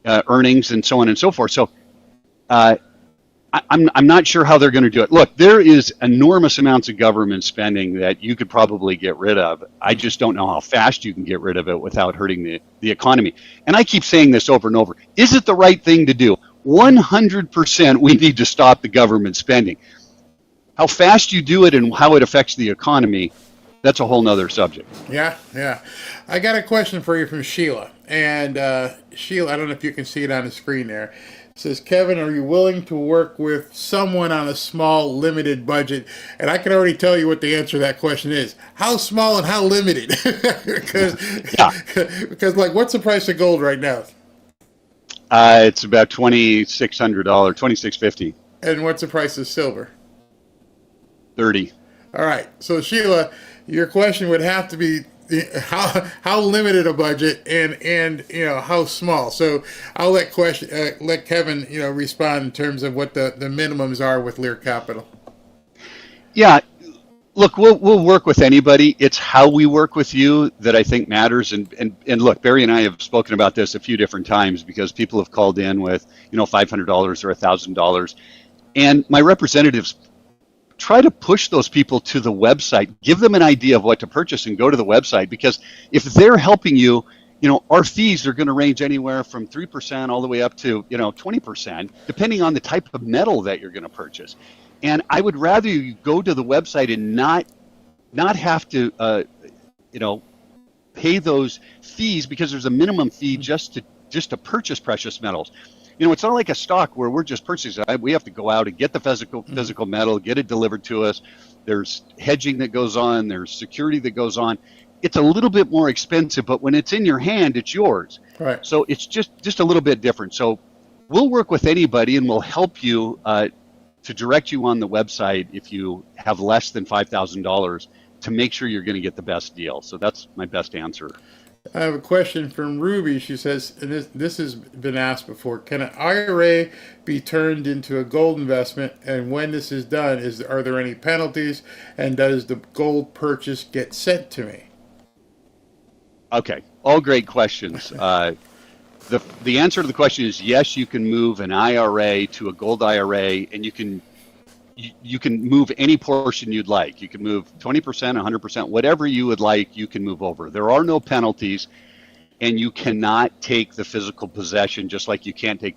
earnings and so on and so forth. So I'm not sure how they're going to do it. Look, there is enormous amounts of government spending that you could probably get rid of. I just don't know how fast you can get rid of it without hurting the economy. And I keep saying this over and over. Is it the right thing to do? 100% we need to stop the government spending. How fast you do it and how it affects the economy, that's a whole nother subject.
Yeah. I got a question for you from Sheila. And Sheila, I don't know if you can see it on the screen there. It says, Kevin, are you willing to work with someone on a small, limited budget? And I can already tell you what the answer to that question is. How small and how limited? Because like, what's the price of gold right now?
It's about $2,600, $2,650.
And what's the price of silver?
$30.
All right. So Sheila, your question would have to be how limited a budget and how small. So I'll let Kevin respond in terms of what the minimums are with Lear Capital.
Yeah. Look, we'll work with anybody. It's how we work with you that I think matters. And look, Barry and I have spoken about this a few different times because people have called in with, $500 or $1,000. And my representatives try to push those people to the website, give them an idea of what to purchase and go to the website. Because if they're helping you, our fees are going to range anywhere from 3% all the way up to, 20%, depending on the type of metal that you're going to purchase. And I would rather you go to the website and not have to, pay those fees because there's a minimum fee just to purchase precious metals. It's not like a stock where we're just purchasing. We have to go out and get the physical metal, get it delivered to us. There's hedging that goes on. There's security that goes on. It's a little bit more expensive, but when it's in your hand, it's yours.
Right.
So it's just a little bit different. So we'll work with anybody and we'll help you to direct you on the website if you have less than $5,000 to make sure you're going to get the best deal. So that's my best answer.
I have a question from Ruby. She says, and this has been asked before, can an IRA be turned into a gold investment? And when this is done, are there any penalties? And does the gold purchase get sent to me?
Okay, all great questions. The answer to the question is yes, you can move an IRA to a gold IRA, and you you can move any portion you'd like. You can move 20%, 100%, whatever you would like, you can move over. There are no penalties, and you cannot take the physical possession, just like you can't take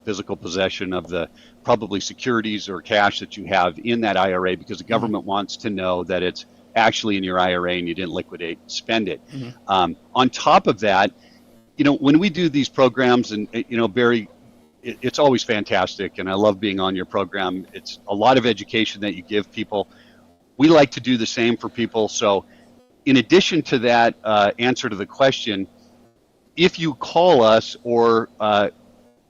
physical possession of the probably securities or cash that you have in that IRA, because the government wants to know that it's actually in your IRA and you didn't liquidate and spend it. On top of that, when we do these programs, and Barry, it's always fantastic, and I love being on your program. It's a lot of education that you give people. We like to do the same for people. So in addition to that answer to the question, if you call us or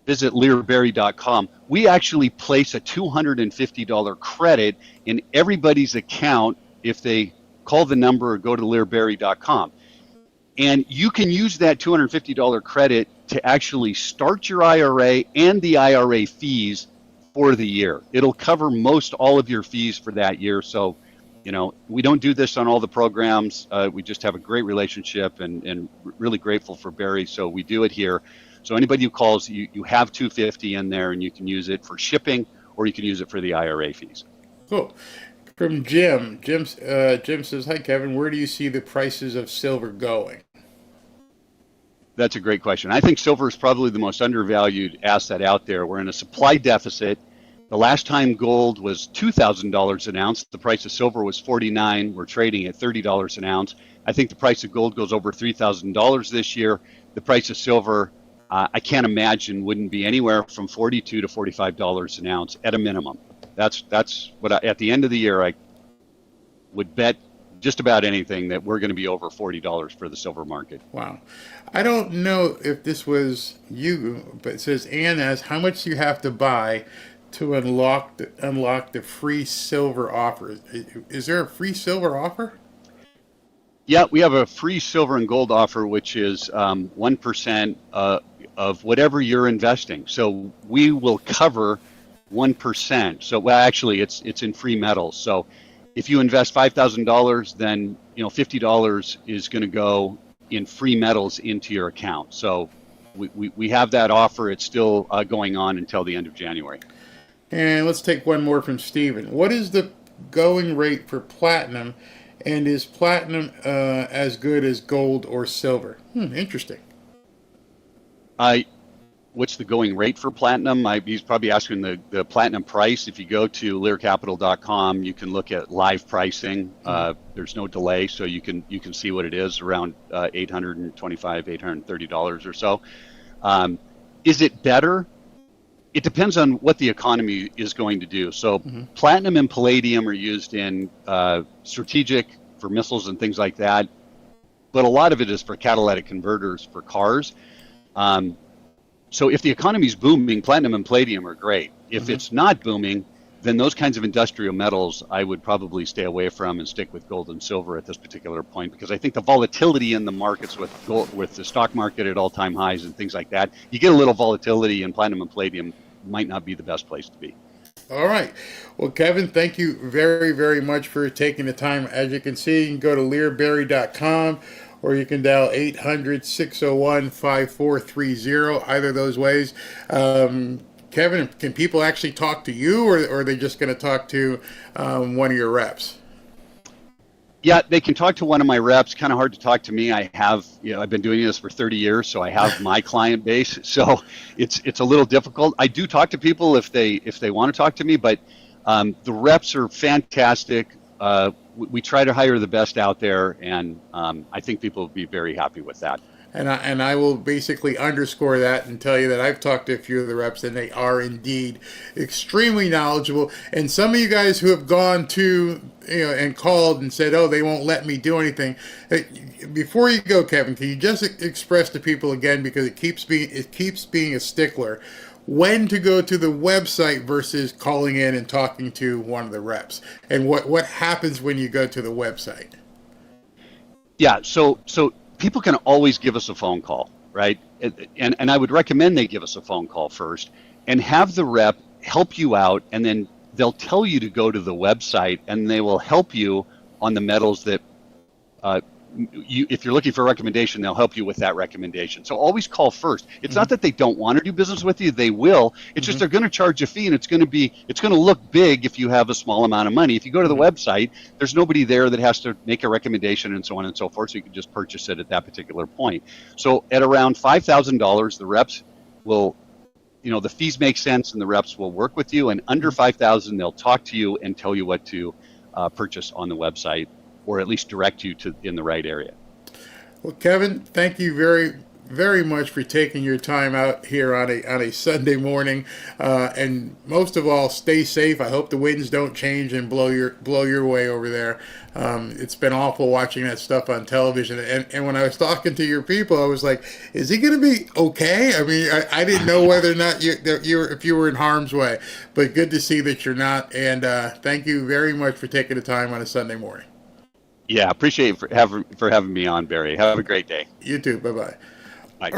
visit learberry.com, we actually place a $250 credit in everybody's account if they call the number or go to learberry.com. And you can use that $250 credit to actually start your IRA and the IRA fees for the year. It'll cover most all of your fees for that year. So, we don't do this on all the programs. We just have a great relationship and really grateful for Barry. So we do it here. So anybody who calls, you have $250 in there, and you can use it for shipping or you can use it for the IRA fees.
Cool. From Jim. Jim says, "Hi, Kevin. Where do you see the prices of silver going?"
That's a great question. I think silver is probably the most undervalued asset out there. We're in a supply deficit. The last time gold was $2,000 an ounce, the price of silver was $49. We're trading at $30 an ounce. I think the price of gold goes over $3,000 this year. The price of silver, I can't imagine, wouldn't be anywhere from $42 to $45 an ounce at a minimum. That's what at the end of the year, I would bet just about anything that we're going to be over $40 for the silver market.
Wow. I don't know if this was you, but it says, Ann asks, how much do you have to buy to unlock the free silver offer? Is there a free silver offer?
Yeah, we have a free silver and gold offer, which is 1% of whatever you're investing. So we will cover 1%. So, well, actually, it's in free metals. So if you invest $5,000, then $50 is going to go in free metals into your account. So we have that offer. It's still going on until the end of January.
And let's take one more from Stephen. What is the going rate for platinum, and is platinum as good as gold or silver? Interesting.
What's the going rate for platinum? He's probably asking the platinum price. If you go to learcapital.com, you can look at live pricing. There's no delay, so you can see what it is, around $825, $830 or so. Is it better? It depends on what the economy is going to do. So platinum and palladium are used in strategic, for missiles and things like that, but a lot of it is for catalytic converters for cars. So if the economy's booming, platinum and palladium are great. If it's not booming, then those kinds of industrial metals I would probably stay away from and stick with gold and silver at this particular point, because I think the volatility in the markets with gold, with the stock market at all-time highs and things like that, you get a little volatility, and platinum and palladium might not be the best place to be.
All right. Well, Kevin, thank you very, very much for taking the time. As you can see, you can go to learberry.com, or you can dial 800-601-5430, either of those ways. Kevin, can people actually talk to you, or are they just going to talk to one of your reps?
Yeah, they can talk to one of my reps. Kind of hard to talk to me. I've been doing this for 30 years, so I have my client base. So it's a little difficult. I do talk to people if they want to talk to me, but the reps are fantastic. We try to hire the best out there, and I think people will be very happy with that.
And I will basically underscore that and tell you that I've talked to a few of the reps, and they are indeed extremely knowledgeable. And some of you guys who have gone to and called and said, "Oh, they won't let me do anything." Before you go, Kevin, can you just express to people again, because it keeps being a stickler, when to go to the website versus calling in and talking to one of the reps, and what happens when you go to the website?
Yeah, so people can always give us a phone call, right? And I would recommend they give us a phone call first and have the rep help you out, and then they'll tell you to go to the website, and they will help you on the metals that if you're looking for a recommendation, they'll help you with that recommendation. So always call first. It's not that they don't want to do business with you; they will. It's just they're going to charge a fee, and it's going to look big if you have a small amount of money. If you go to the website, there's nobody there that has to make a recommendation and so on and so forth. So you can just purchase it at that particular point. So at around $5,000, the reps will, the fees make sense, and the reps will work with you. And under $5,000, they'll talk to you and tell you what to purchase on the website, or at least direct you to in the right area.
Well, Kevin, thank you very, very much for taking your time out here on a Sunday morning, and most of all, stay safe. I hope the winds don't change and blow your way over there. It's been awful watching that stuff on television, and when I was talking to your people, I was like, "Is he going to be okay?" I mean, I didn't know whether or not if you were in harm's way, but good to see that you're not. And thank you very much for taking the time on a Sunday morning.
Yeah, appreciate it for having me on, Barry. Have a great day.
You too. Bye-bye.
Bye.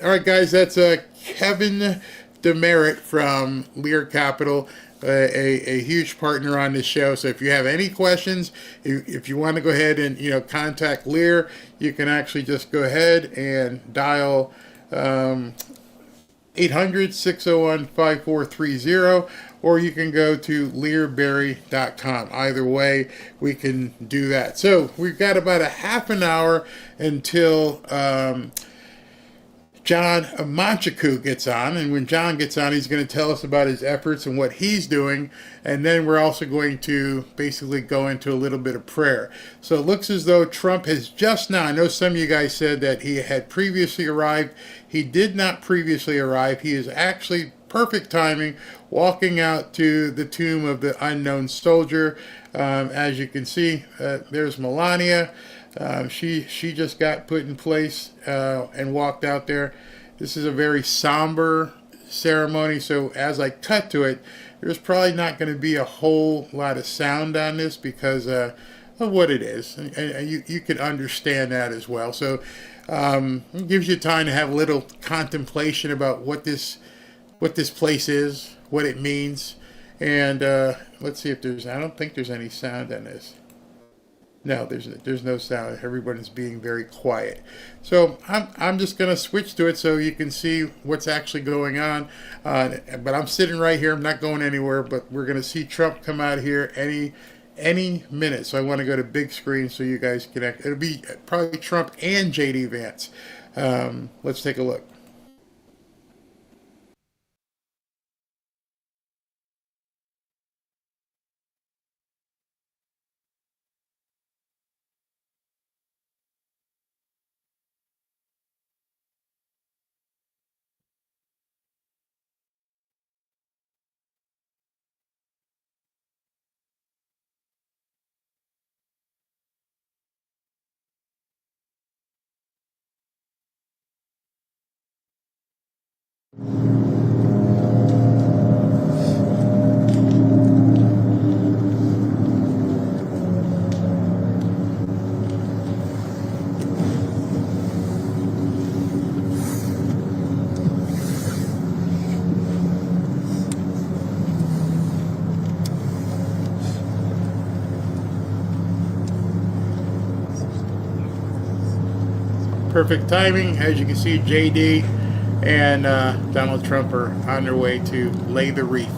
All right, guys. That's Kevin DeMerit from Lear Capital, a huge partner on this show. So if you have any questions, if you want to go ahead and contact Lear, you can actually just go ahead and dial 800-601-5430. Or you can go to learberry.com. Either way, we can do that. So we've got about a half an hour until John Amanchukwu gets on. And when John gets on, he's going to tell us about his efforts and what he's doing. And then we're also going to basically go into a little bit of prayer. So it looks as though Trump has just now, I know some of you guys said that he had previously arrived. He did not previously arrive. He is actually perfect timing, walking out to the tomb of the unknown soldier. As you can see, there's Melania. She just got put in place and walked out there. This is a very somber ceremony, so as I cut to it, there's probably not going to be a whole lot of sound on this because of what it is, and you can understand that as well. So it gives you time to have a little contemplation about what this place is, what it means, and let's see if I don't think there's any sound on this. No, there's no sound. Everybody's being very quiet. So I'm just going to switch to it so you can see what's actually going on. But I'm sitting right here. I'm not going anywhere, but we're going to see Trump come out here any minute. So I want to go to big screen so you guys can it'll be probably Trump and J.D. Vance. Let's take a look. Perfect timing. As you can see, JD and Donald Trump are on their way to lay the wreath.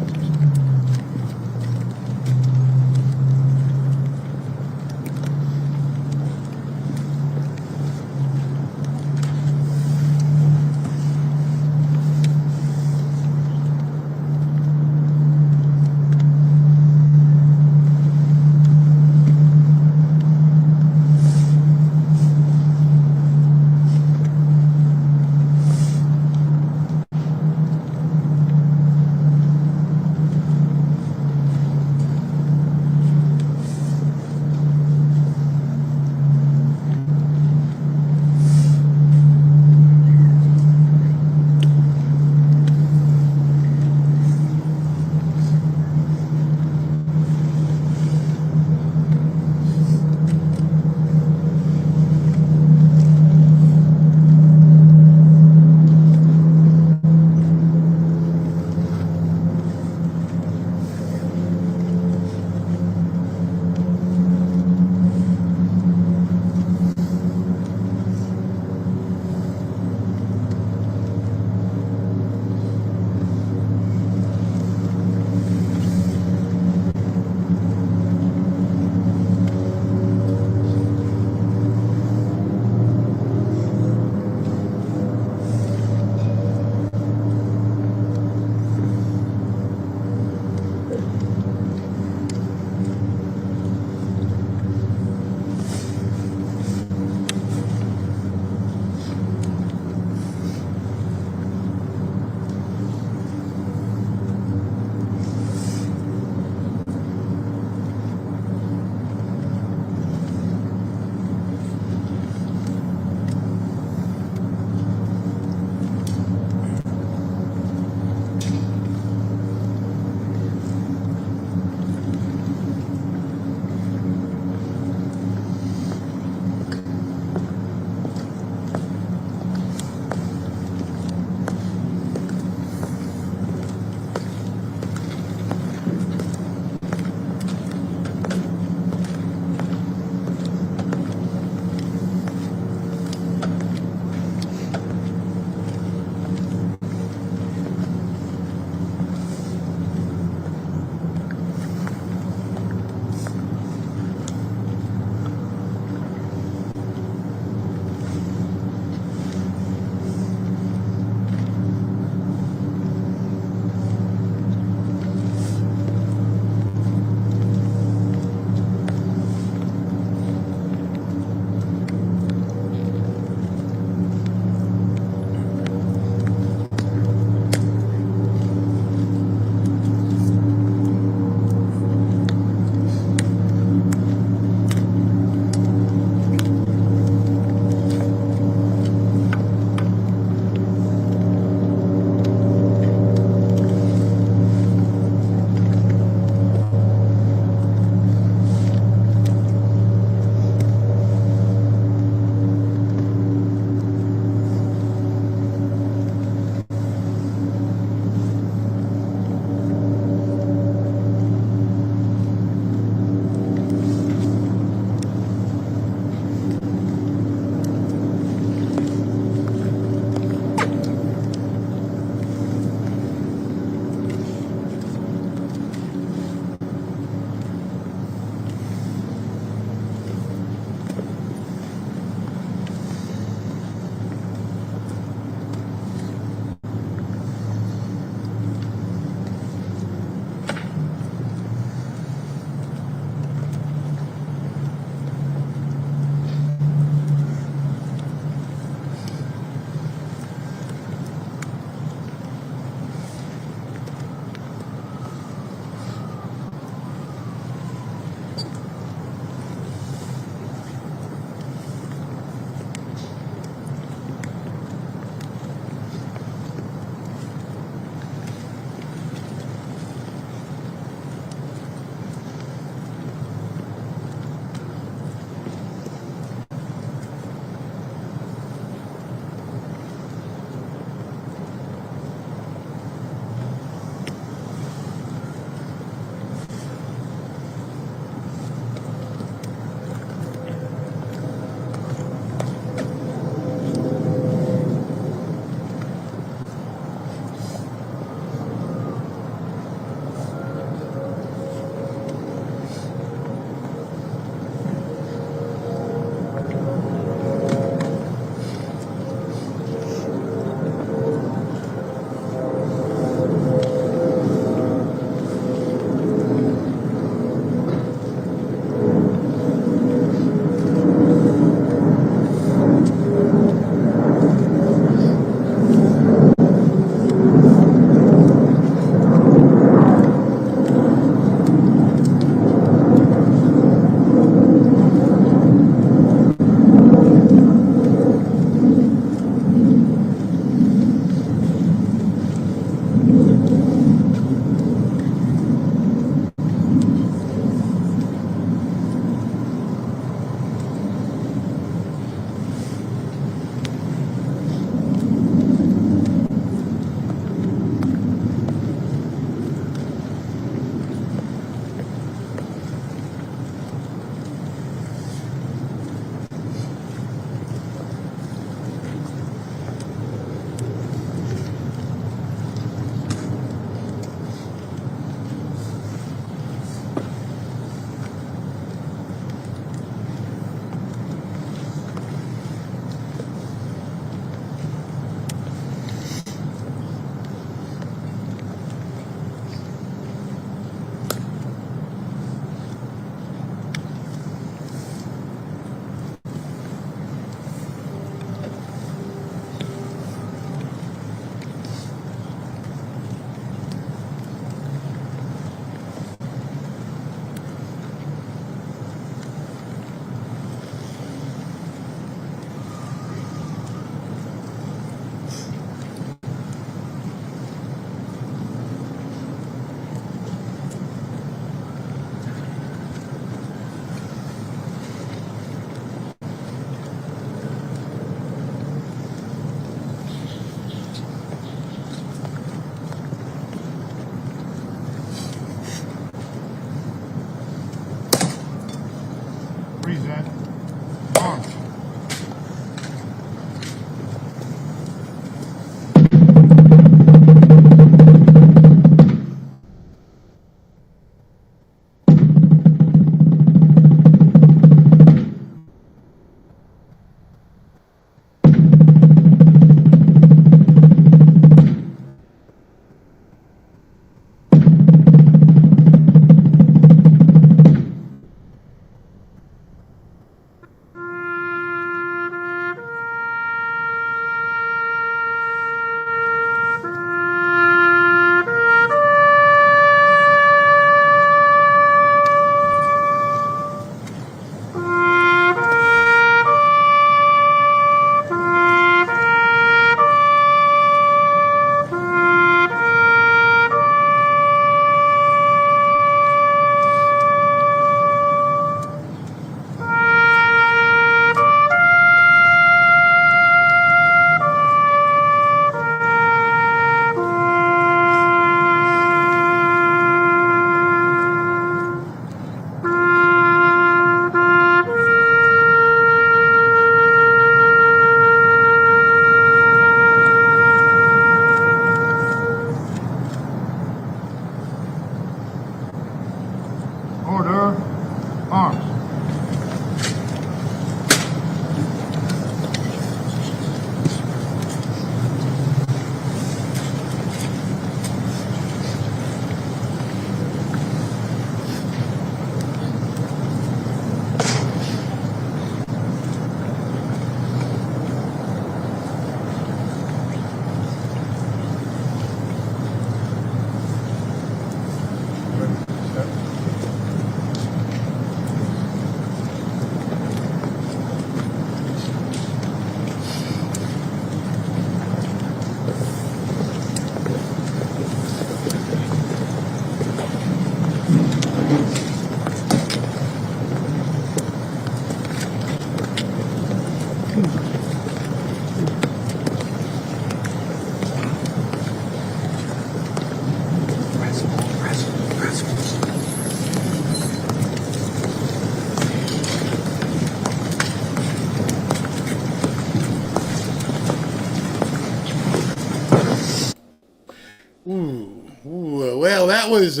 Ooh, well, that was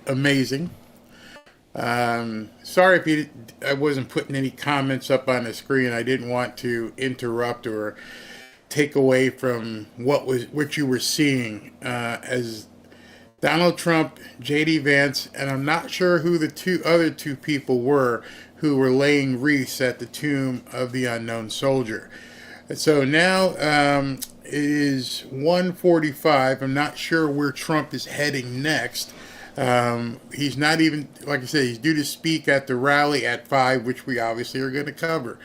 amazing. Sorry if I wasn't putting any comments up on the screen. I didn't want to interrupt or take away from what you were seeing as Donald Trump, J.D. Vance, and I'm not sure who the other two people were who were laying wreaths at the tomb of the unknown soldier. So now it is 1:45. I'm not sure where Trump is heading next. He's not even, like I said, he's due to speak at the rally at 5, which we obviously are going to cover.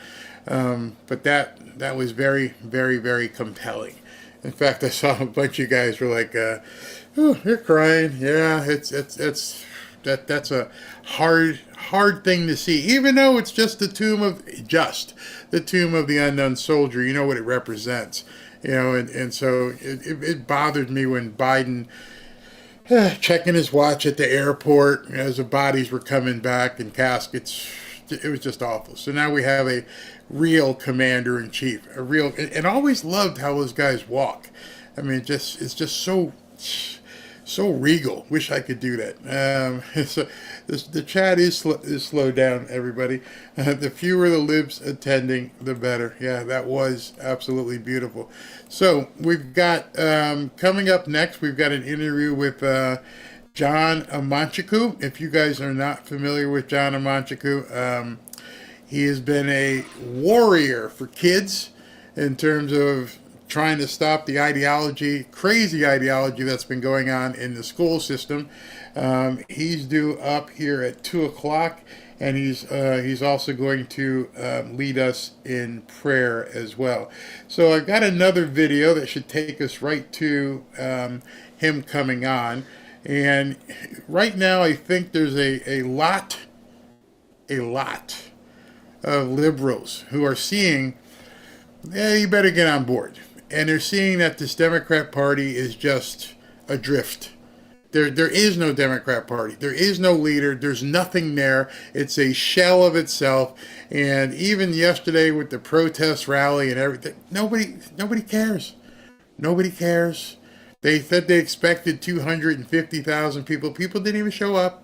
But that was very, very, very compelling. In fact, I saw a bunch of guys were like, "Oh, you're crying." Yeah, that's a hard thing to see. Even though it's just the tomb of the unknown soldier, you know what it represents, and so it bothered me when Biden checking his watch at the airport as the bodies were coming back in caskets. It was just awful. So now we have a real commander-in-chief, and I always loved how those guys walk. I mean, it's just so regal. Wish I could do that. So the chat is slowed down, everybody. The fewer the libs attending, the better. Yeah, that was absolutely beautiful. So we've got, coming up next, we've got an interview with John Amanchukwu. If you guys are not familiar with John Amanchukwu, he has been a warrior for kids in terms of trying to stop the crazy ideology that's been going on in the school system. He's due up here at 2 o'clock, and he's also going to lead us in prayer as well. So I've got another video that should take us right to him coming on. And right now, I think there's a lot of liberals who are seeing, you better get on board. And they're seeing that this Democrat Party is just adrift. There is no Democrat Party. There is no leader. There's nothing there. It's a shell of itself. And even yesterday with the protest rally and everything, nobody cares. Nobody cares. They said they expected 250,000 people. People didn't even show up.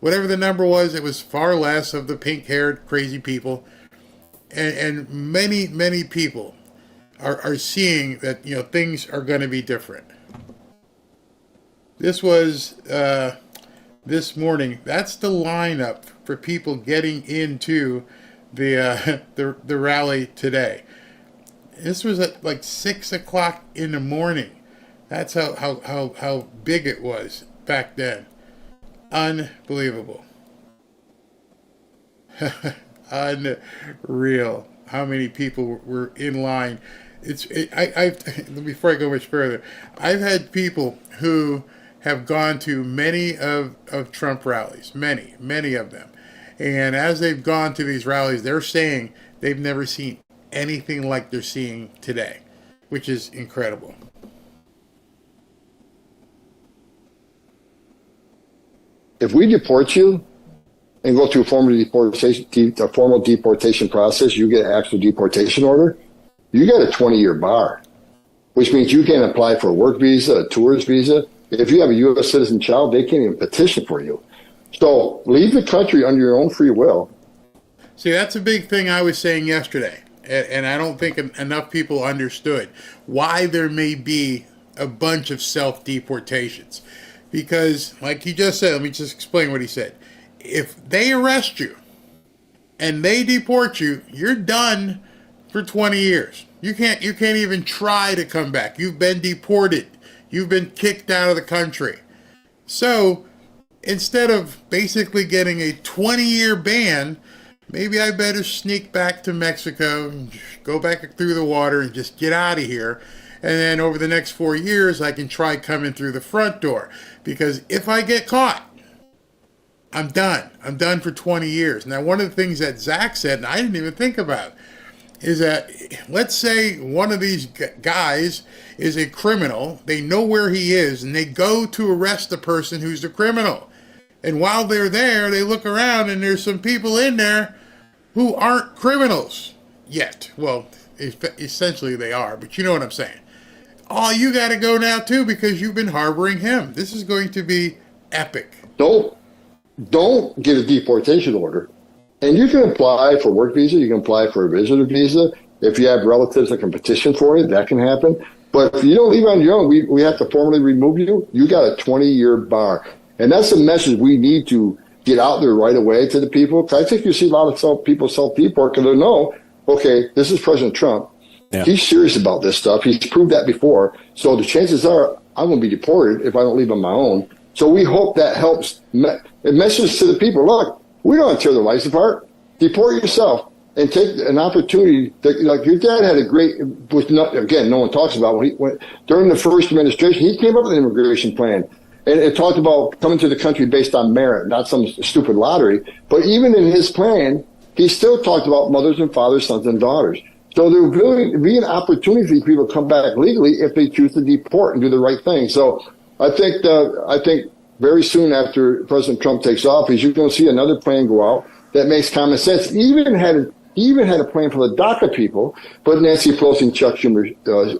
Whatever the number was, it was far less of the pink-haired crazy people. And many, many people are seeing that things are going to be different. This was this morning. That's the lineup for people getting into the rally today. This was at like 6 o'clock in the morning. That's how big it was back then. Unbelievable. Unreal. How many people were in line? Before I go much further, I've had people who have gone to many of Trump rallies, many of them. And as they've gone to these rallies, they're saying they've never seen anything like they're seeing today, which is incredible.
If we deport you and go through a formal deportation process, you get an actual deportation order, you get a 20-year bar, which means you can't apply for a work visa, a tourist visa. If you have a U.S. citizen child, they can't even petition for you. So leave the country under your own free will.
See, that's a big thing I was saying yesterday, and I don't think enough people understood why there may be a bunch of self-deportations. Because, like he just said, let me just explain what he said. If they arrest you and they deport you, you're done for 20 years. You can't even try to come back. You've been deported. You've been kicked out of the country. So instead of basically getting a 20-year ban, maybe I better sneak back to Mexico and go back through the water and just get out of here. And then over the next 4 years, I can try coming through the front door. Because if I get caught, I'm done. I'm done for 20 years. Now, one of the things that Zach said, and I didn't even think about, is that let's say one of these guys is a criminal. They know where he is, and they go to arrest the person who's the criminal. And while they're there, they look around, and there's some people in there who aren't criminals yet. Well, essentially they are, but you know what I'm saying. oh, you got to go now too because you've been harboring him. This is going to be epic.
Don't get a deportation order. And you can apply for work visa. You can apply for a visitor visa. If you have relatives that can petition for it, that can happen. But if you don't leave on your own, we have to formally remove you. You got a 20-year bar. And that's the message we need to get out there right away to the people. I think you see a lot of people self-deport because they know, okay, this is President Trump. Yeah. He's serious about this stuff. He's proved that before. So the chances are I won't be deported if I don't leave on my own. So we hope that helps. It messages to the people, look, we don't want to tear their lives apart. Deport yourself and take an opportunity. Like your dad had a great, again, no one talks about when during the first administration, he came up with an immigration plan. And it talked about coming to the country based on merit, not some stupid lottery. But even in his plan, he still talked about mothers and fathers, sons and daughters. So there will be an opportunity for people to come back legally if they choose to deport and do the right thing. So I think very soon after President Trump takes office, you're going to see another plan go out that makes common sense. He even had a plan for the DACA people, but Nancy Pelosi and Chuck Schumer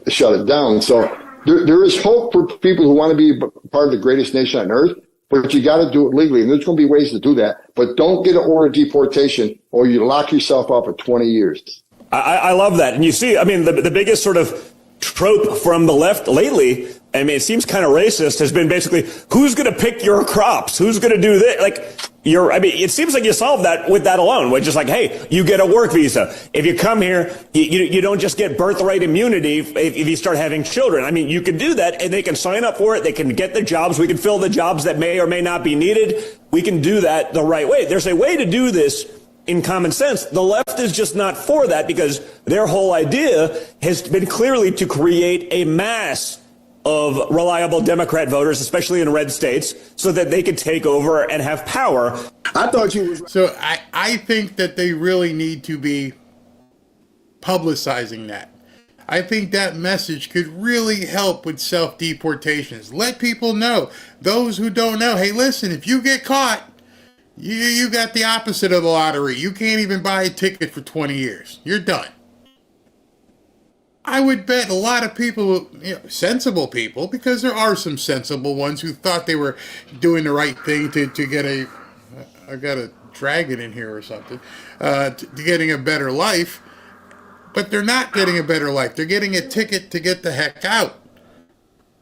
shut it down. So there is hope for people who want to be part of the greatest nation on earth, but you got to do it legally. And there's going to be ways to do that. But don't get an order of deportation or you lock yourself up for 20 years.
I love that. And you see, I mean, the biggest sort of trope from the left lately, I mean, it seems kind of racist, has been basically, who's going to pick your crops? Who's going to do this? It seems like you solve that with that alone, which is like, hey, you get a work visa. If you come here, you don't just get birthright immunity if you start having children. I mean, you can do that and they can sign up for it. They can get the jobs. We can fill the jobs that may or may not be needed. We can do that the right way. There's a way to do this in common sense. The left is just not for that because their whole idea has been clearly to create a mass of reliable Democrat voters, especially in red states, so that they could take over and have power.
I thought you was so. I think that they really need to be publicizing that. I think that message could really help with self-deportations. Let people know, those who don't know, hey, listen, if you get caught, you got the opposite of the lottery. You can't even buy a ticket for 20 years. You're done. I would bet a lot of people, sensible people, because there are some sensible ones who thought they were doing the right thing to get I got a dragon in here or something, to getting a better life, but they're not getting a better life. They're getting a ticket to get the heck out.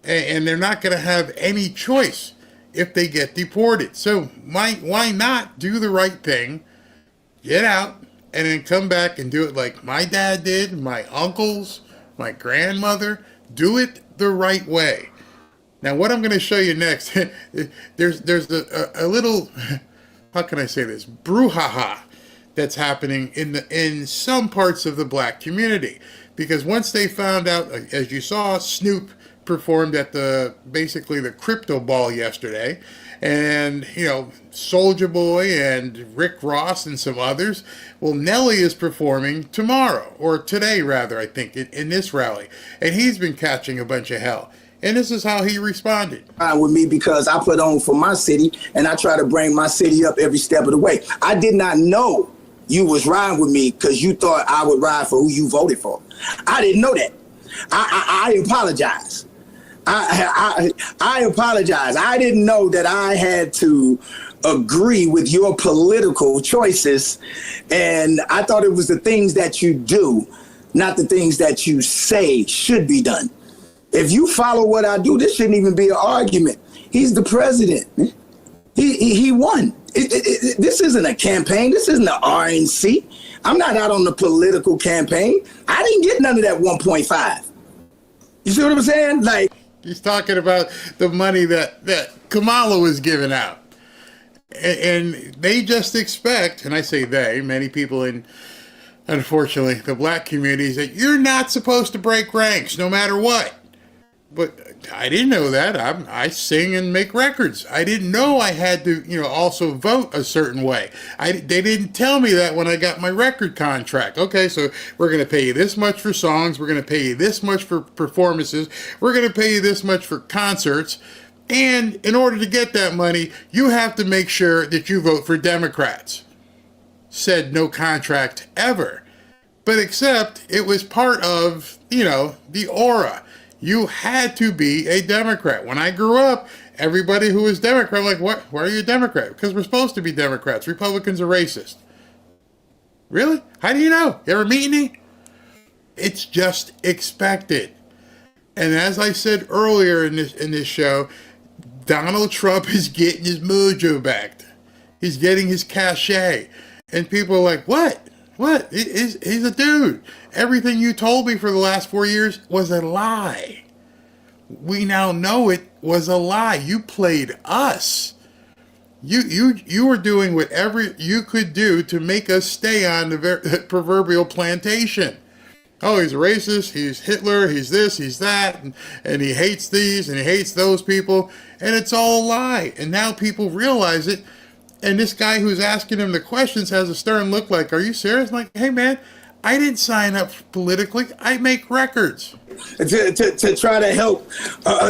And they're not going to have any choice if they get deported. So why not do the right thing, get out, and then come back and do it like my dad did, my uncles, my grandmother. Do it the right way. Now, what I'm going to show you next, there's a little, how can I say this, brouhaha that's happening in some parts of the black community. Because once they found out, as you saw, Snoop performed at basically the crypto ball yesterday, and Soulja Boy and Rick Ross and some others. Well, Nelly is performing tomorrow, or today rather, I think, in this rally, and he's been catching a bunch of hell. And this is how he responded.
With me because I put on for my city, and I try to bring my city up every step of the way. I did not know you was riding with me because you thought I would ride for who you voted for. I didn't know that. I apologize. I apologize. I didn't know that I had to agree with your political choices, and I thought it was the things that you do, not the things that you say should be done. If you follow what I do, this shouldn't even be an argument. He's the president. He won. This isn't a campaign. This isn't an RNC. I'm not out on the political campaign. I didn't get none of that 1.5. You see what I'm saying? Like,
he's talking about the money that Kamala was giving out. And they just expect, and I say they, many people in, unfortunately, the black communities, that you're not supposed to break ranks no matter what. But I didn't know that. I sing and make records. I didn't know I had to, also vote a certain way. They didn't tell me that when I got my record contract. Okay, so we're going to pay you this much for songs. We're going to pay you this much for performances. We're going to pay you this much for concerts. And in order to get that money, you have to make sure that you vote for Democrats. Said no contract ever. But except it was part of, the aura. You had to be a Democrat. When I grew up, everybody who was Democrat, like, what? Why are you a Democrat? Because we're supposed to be Democrats. Republicans are racist. Really? How do you know? You ever meet any? It's just expected. And as I said earlier in this show, Donald Trump is getting his mojo back. He's getting his cachet. And people are like, what? What? He's a dude. Everything you told me for the last 4 years was a lie. We now know it was a lie. You played us. You were doing whatever you could do to make us stay on the proverbial plantation. Oh, he's a racist, he's Hitler, he's this, he's that, and he hates these and he hates those people, and it's all a lie. And now people realize it, and this guy who's asking him the questions has a stern look like, are you serious? Like, hey man, I didn't sign up politically, I make records.
To try to help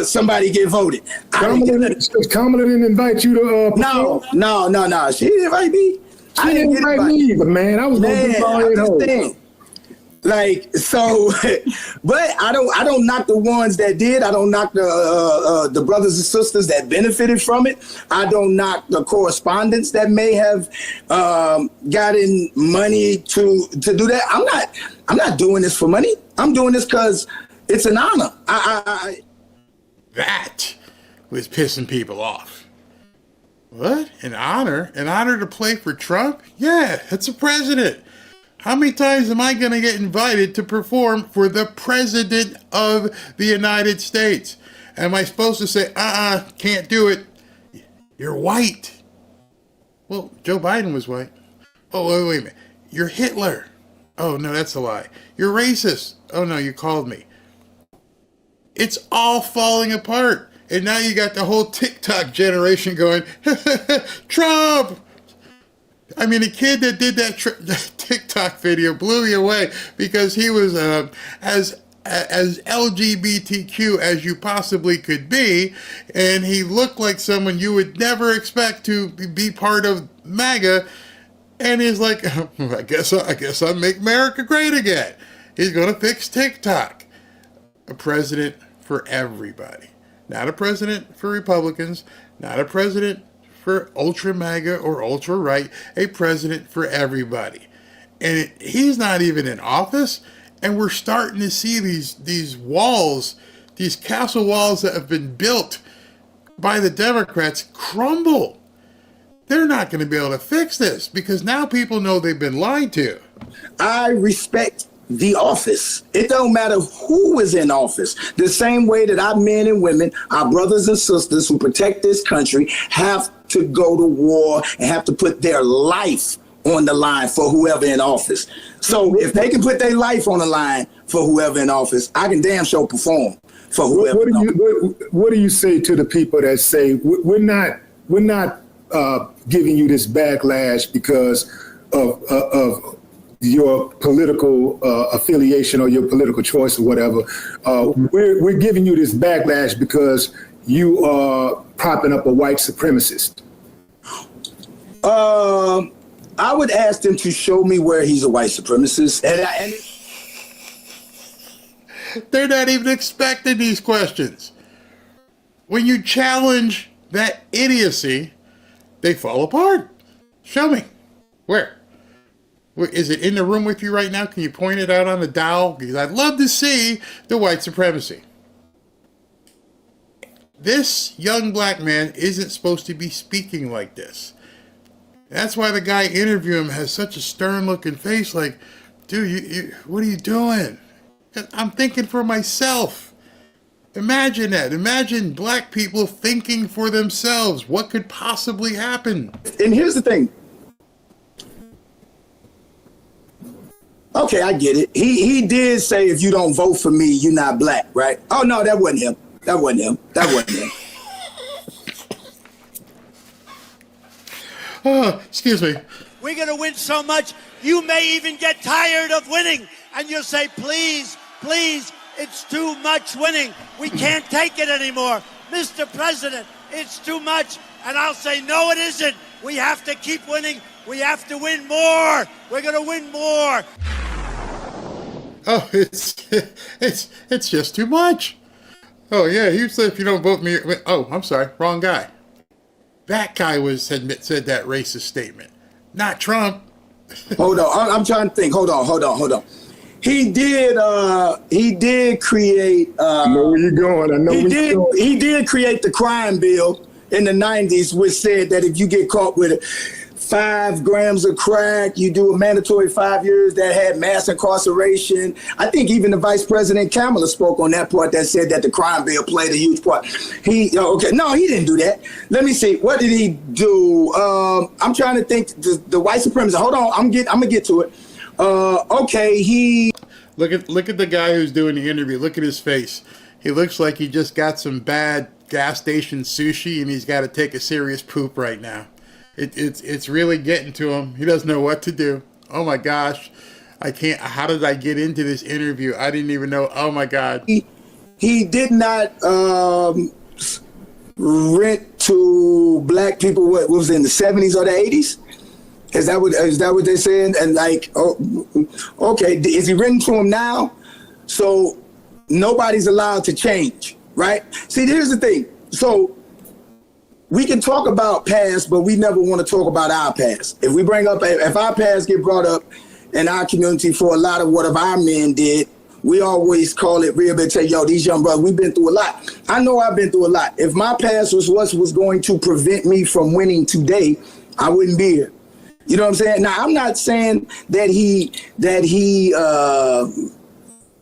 somebody get voted.
Kamala didn't invite you to
No. She didn't invite me.
She didn't invite me either, man. I was going to do all at home.
Like, so, but I don't knock the ones that did. I don't knock the brothers and sisters that benefited from it. I don't knock the correspondents that may have gotten money to do that. I'm not doing this for money. I'm doing this because it's an honor.
That was pissing people off. What? An honor? An honor to play for Trump? Yeah, it's a president. How many times am I going to get invited to perform for the President of the United States? Am I supposed to say, can't do it? You're white. Well, Joe Biden was white. Oh, wait a minute. You're Hitler. Oh, no, that's a lie. You're racist. Oh, no, you called me. It's all falling apart. And now you got the whole TikTok generation going, Trump! I mean, the kid that did that TikTok video blew me away because he was as LGBTQ as you possibly could be, and he looked like someone you would never expect to be part of MAGA, and he's like, I guess I'll make America great again. He's going to fix TikTok. A president for everybody. Not a president for Republicans, not a president for ultra MAGA or ultra right, a president for everybody. And he's not even in office, and we're starting to see these walls, these castle walls that have been built by the Democrats crumble. They're not going to be able to fix this because now people know they've been lied to.
I respect the office. It don't matter who is in office. The same way that our men and women, our brothers and sisters who protect this country have to go to war and have to put their life on the line for whoever in office. So if they can put their life on the line for whoever in office, I can damn sure perform for whoever.
What do you say to the people that say we're not giving you this backlash because of your political affiliation or your political choice or whatever? We're giving you this backlash because you are propping up a white supremacist.
I would ask them to show me where he's a white supremacist. And
they're not even expecting these questions. When you challenge that idiocy, they fall apart. Show me. Where? Is it in the room with you right now? Can you point it out on the dial? Because I'd love to see the white supremacy. This young black man isn't supposed to be speaking like this. That's why the guy interviewing him has such a stern-looking face like, dude, you, what are you doing? I'm thinking for myself. Imagine that. Imagine black people thinking for themselves. What could possibly happen?
And here's the thing. Okay, I get it. He did say, if you don't vote for me, you're not black, right? Oh, no, that wasn't him. That wasn't him.
Oh, excuse me.
We're going to win so much, you may even get tired of winning. And you'll say, please, please, it's too much winning. We can't take it anymore. Mr. President, it's too much. And I'll say, no, it isn't. We have to keep winning. We have to win more. We're going to win more.
Oh, it's just too much. Oh yeah, he said if you don't vote me. Oh, I'm sorry, wrong guy. That guy said that racist statement, not Trump.
Hold on, I'm trying to think. Hold on. He did create.
I know where you're going.
He did create the crime bill in the 90s, which said that if you get caught with 5 grams of crack, you do a mandatory 5 years. That had mass incarceration. I think even the Vice President Kamala spoke on that part that said that the crime bill played a huge part. He didn't do that. Let me see. What did he do? I'm trying to think. The white supremacy. Hold on. I'm gonna get to it. He
look at the guy who's doing the interview. Look at his face. He looks like he just got some bad gas station sushi and he's got to take a serious poop right now. It's really getting to him. He doesn't know what to do. Oh my gosh, I can't. How did I get into this interview? I didn't even know. Oh my God.
He did not rent to black people. What was it, in the 70s or the 80s? Is that what they're saying? And okay, is he written to him now? So nobody's allowed to change, right? See, here's the thing. So we can talk about past, but we never want to talk about our past. If our past get brought up in our community for a lot of what our men did, we always call it rehabilitation. Yo, these young brothers, we've been through a lot. I know I've been through a lot. If my past was what was going to prevent me from winning today, I wouldn't be here. You know what I'm saying? Now, I'm not saying that he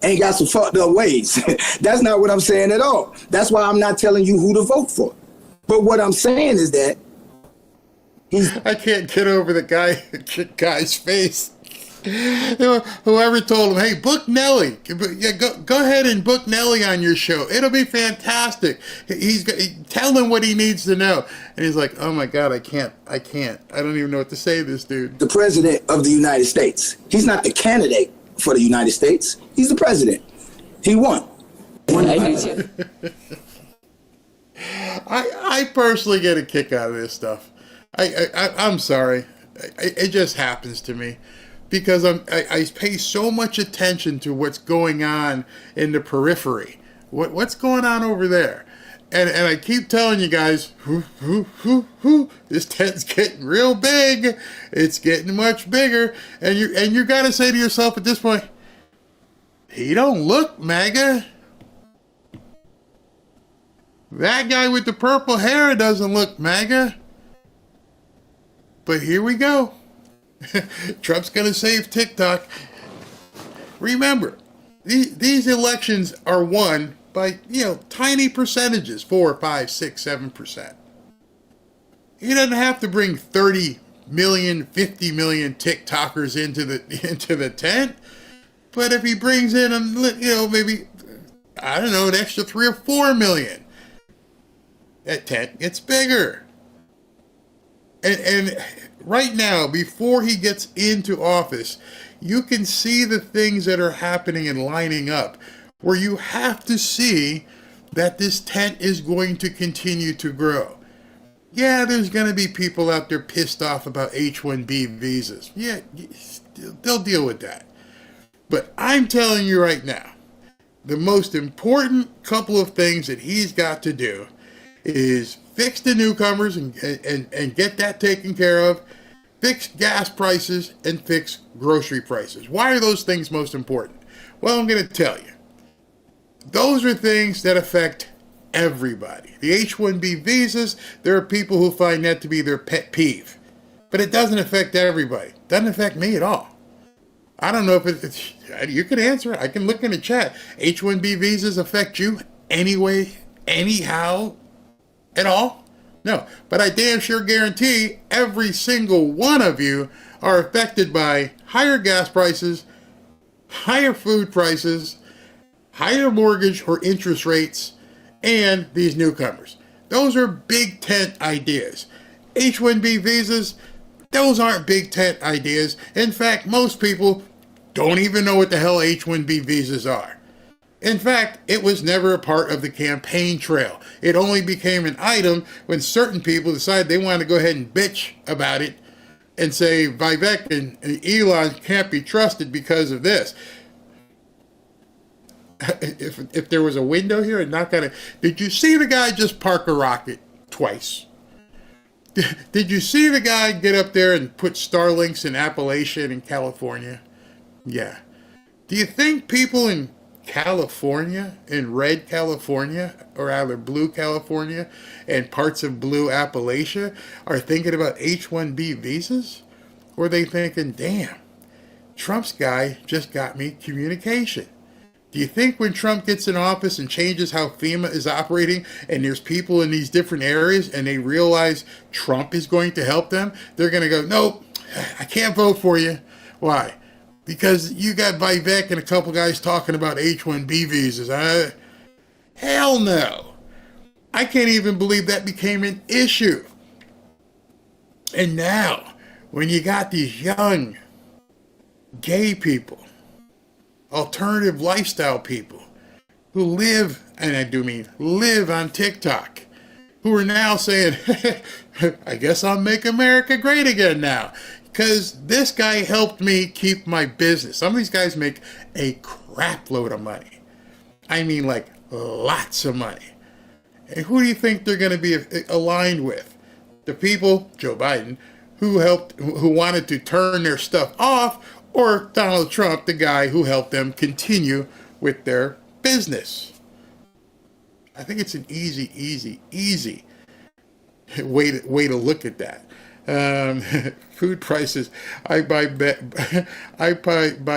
ain't got some fucked up ways. That's not what I'm saying at all. That's why I'm not telling you who to vote for. But what I'm saying is that
I can't get over the guy's face. Whoever told him, hey, book Nelly. Yeah, go ahead and book Nelly on your show. It'll be fantastic. Tell him what he needs to know. And he's like, oh my God, I can't. I don't even know what to say to this dude.
The president of the United States. He's not the candidate for the United States. He's the president. He won.
I personally get a kick out of this stuff. I'm sorry. It just happens to me. Because I pay so much attention to what's going on in the periphery. What's going on over there? And I keep telling you guys, this tent's getting real big. It's getting much bigger. And you got to say to yourself at this point, he don't look MAGA. That guy with the purple hair doesn't look MAGA. But here we go. Trump's going to save TikTok. Remember, these elections are won by, tiny percentages, 4, 5, 6, 7%. He doesn't have to bring 30 million, 50 million TikTokers into the tent. But if he brings in, maybe, I don't know, an extra 3 or 4 million, that tent gets bigger. And right now, before he gets into office, you can see the things that are happening and lining up where you have to see that this tent is going to continue to grow. Yeah, there's going to be people out there pissed off about H-1B visas. Yeah, they'll deal with that. But I'm telling you right now, the most important couple of things that he's got to do is fix the newcomers and get that taken care of, fix gas prices, and fix grocery prices. Why are those things most important? Well, I'm going to tell you. Those are things that affect everybody. The H-1B visas, there are people who find that to be their pet peeve. But it doesn't affect everybody. It doesn't affect me at all. I don't know if it's... You can answer it. I can look in the chat. H-1B visas affect you anyway, anyhow, at all? No. But I damn sure guarantee every single one of you are affected by higher gas prices, higher food prices, higher mortgage or interest rates, and these newcomers. Those are big tent ideas. H-1B visas, those aren't big tent ideas. In fact, most people don't even know what the hell H-1B visas are. In fact, it was never a part of the campaign trail. It only became an item when certain people decided they wanted to go ahead and bitch about it and say Vivek and Elon can't be trusted because of this. if there was a window here and not gonna. Did you see the guy just park a rocket twice? Did you see the guy get up there and put Starlinks in Appalachia in California? Yeah. Do you think people in California, in red California, or rather blue California, and parts of blue Appalachia are thinking about H-1B visas? Or are they thinking, damn, Trump's guy just got me communication? Do you think when Trump gets in office and changes how FEMA is operating, and there's people in these different areas and they realize Trump is going to help them, they're going to go, nope, I can't vote for you. Why? Because you got Vivek and a couple guys talking about H-1B visas. Hell no. I can't even believe that became an issue. And now, when you got these young gay people, alternative lifestyle people who live, and I do mean live on TikTok, who are now saying, I guess I'll make America great again now, because this guy helped me keep my business. Some of these guys make a crap load of money. I mean, like, lots of money. And who do you think they're going to be aligned with? The people, Joe Biden, who wanted to turn their stuff off, or Donald Trump, the guy who helped them continue with their business. I think it's an easy way to look at that. Food prices. I buy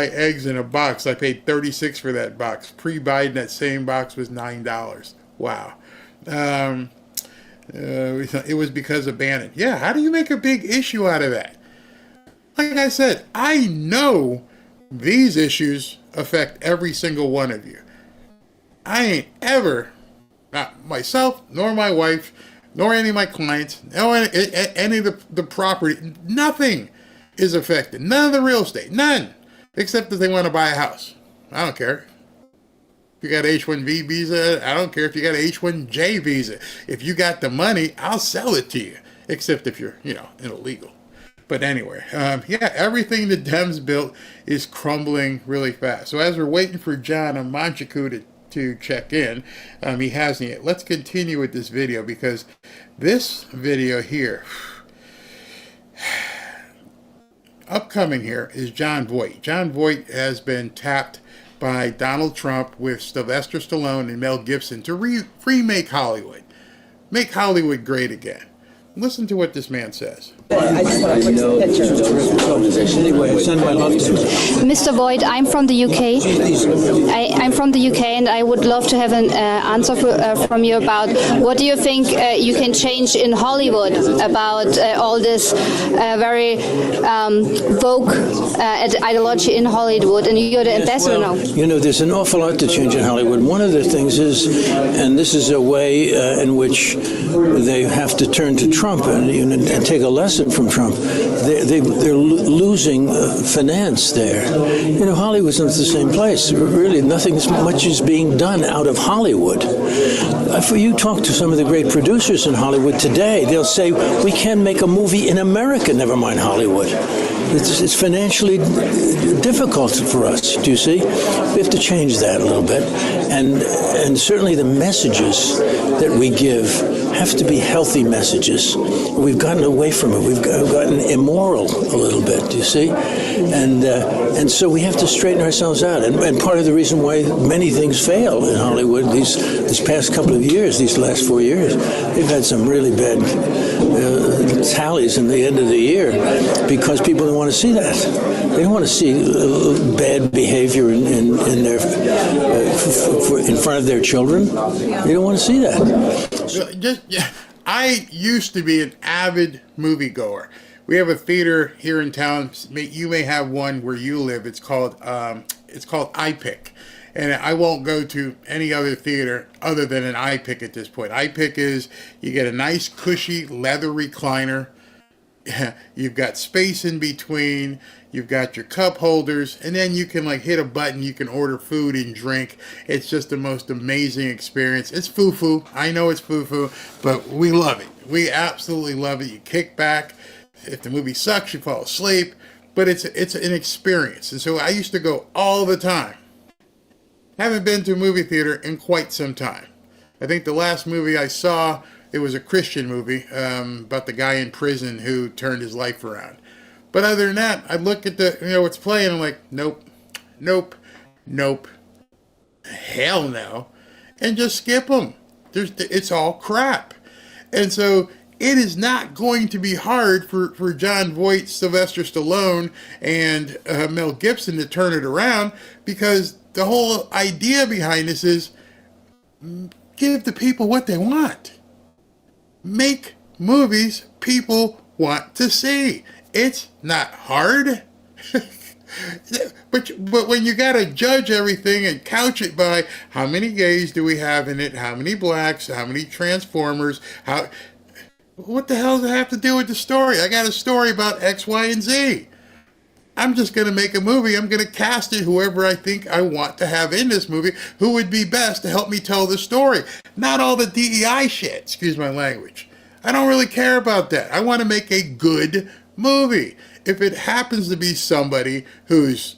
eggs in a box. I paid $36 for that box. Pre-Biden, that same box was $9. Wow. It was because of Bannon. Yeah, how do you make a big issue out of that? Like I said, I know these issues affect every single one of you. I ain't ever, not myself, nor my wife, nor any of my clients, nor any of the property, nothing is affected. None of the real estate, none, except that they want to buy a house. I don't care. If you got H-1B visa, I don't care if you got H-1J visa. If you got the money, I'll sell it to you, except if you're, illegal. But anyway, everything the Dems built is crumbling really fast. So as we're waiting for John Amanchukwu to check in, he hasn't yet. Let's continue with this video, because this video here, upcoming here, is John Voight. John Voight has been tapped by Donald Trump with Sylvester Stallone and Mel Gibson to remake Hollywood. Make Hollywood great again. Listen to what this man says.
I just want to put some pictures. Anyway, send my love to
Mr. Voight, I'm from the UK. I'm from the UK, and I would love to have an answer from you about what do you think you can change in Hollywood about all this very woke ideology in Hollywood, and you're the ambassador now.
There's an awful lot to change in Hollywood. One of the things is, and this is a way in which they have to turn to Trump and take a lesson from Trump. They're losing finance there. Hollywood's not the same place. Really, nothing much is being done out of Hollywood. If you talk to some of the great producers in Hollywood today, they'll say, we can't make a movie in America, never mind Hollywood. It's financially difficult for us, do you see? We have to change that a little bit. And certainly the messages that we give have to be healthy messages. We've gotten away from it. We've gotten immoral a little bit, do you see? And so we have to straighten ourselves out. And part of the reason why many things fail in Hollywood this past couple of years, these last 4 years, they've had some really bad tallies in the end of the year because people don't want to see that. They don't want to see bad behavior in their in front of their children. They don't want to see that.
I used to be an avid moviegoer. We have a theater here in town. You may have one where you live. It's called iPick. And I won't go to any other theater other than an iPick at this point. iPick is, you get a nice cushy leather recliner. You've got space in between. You've got your cup holders. And then you can hit a button. You can order food and drink. It's just the most amazing experience. It's foo-foo. I know it's foo-foo, but we love it. We absolutely love it. You kick back. If the movie sucks, you fall asleep. But it's an experience. And so I used to go all the time. Haven't been to a movie theater in quite some time. I think the last movie I saw, it was a Christian movie about the guy in prison who turned his life around. But other than that, I look at what's playing, I'm like, nope, nope, nope, hell no, and just skip them. It's all crap. And so it is not going to be hard for John Voight, Sylvester Stallone, and Mel Gibson to turn it around, because the whole idea behind this is give the people what they want. Make movies people want to see. It's not hard. But when you got to judge everything and couch it by how many gays do we have in it, how many blacks, how many transformers, what the hell does it have to do with the story? I got a story about X, Y, and Z. I'm just going to make a movie. I'm going to cast it whoever I think I want to have in this movie, who would be best to help me tell the story. Not all the DEI shit, excuse my language. I don't really care about that. I want to make a good movie. If it happens to be somebody who's,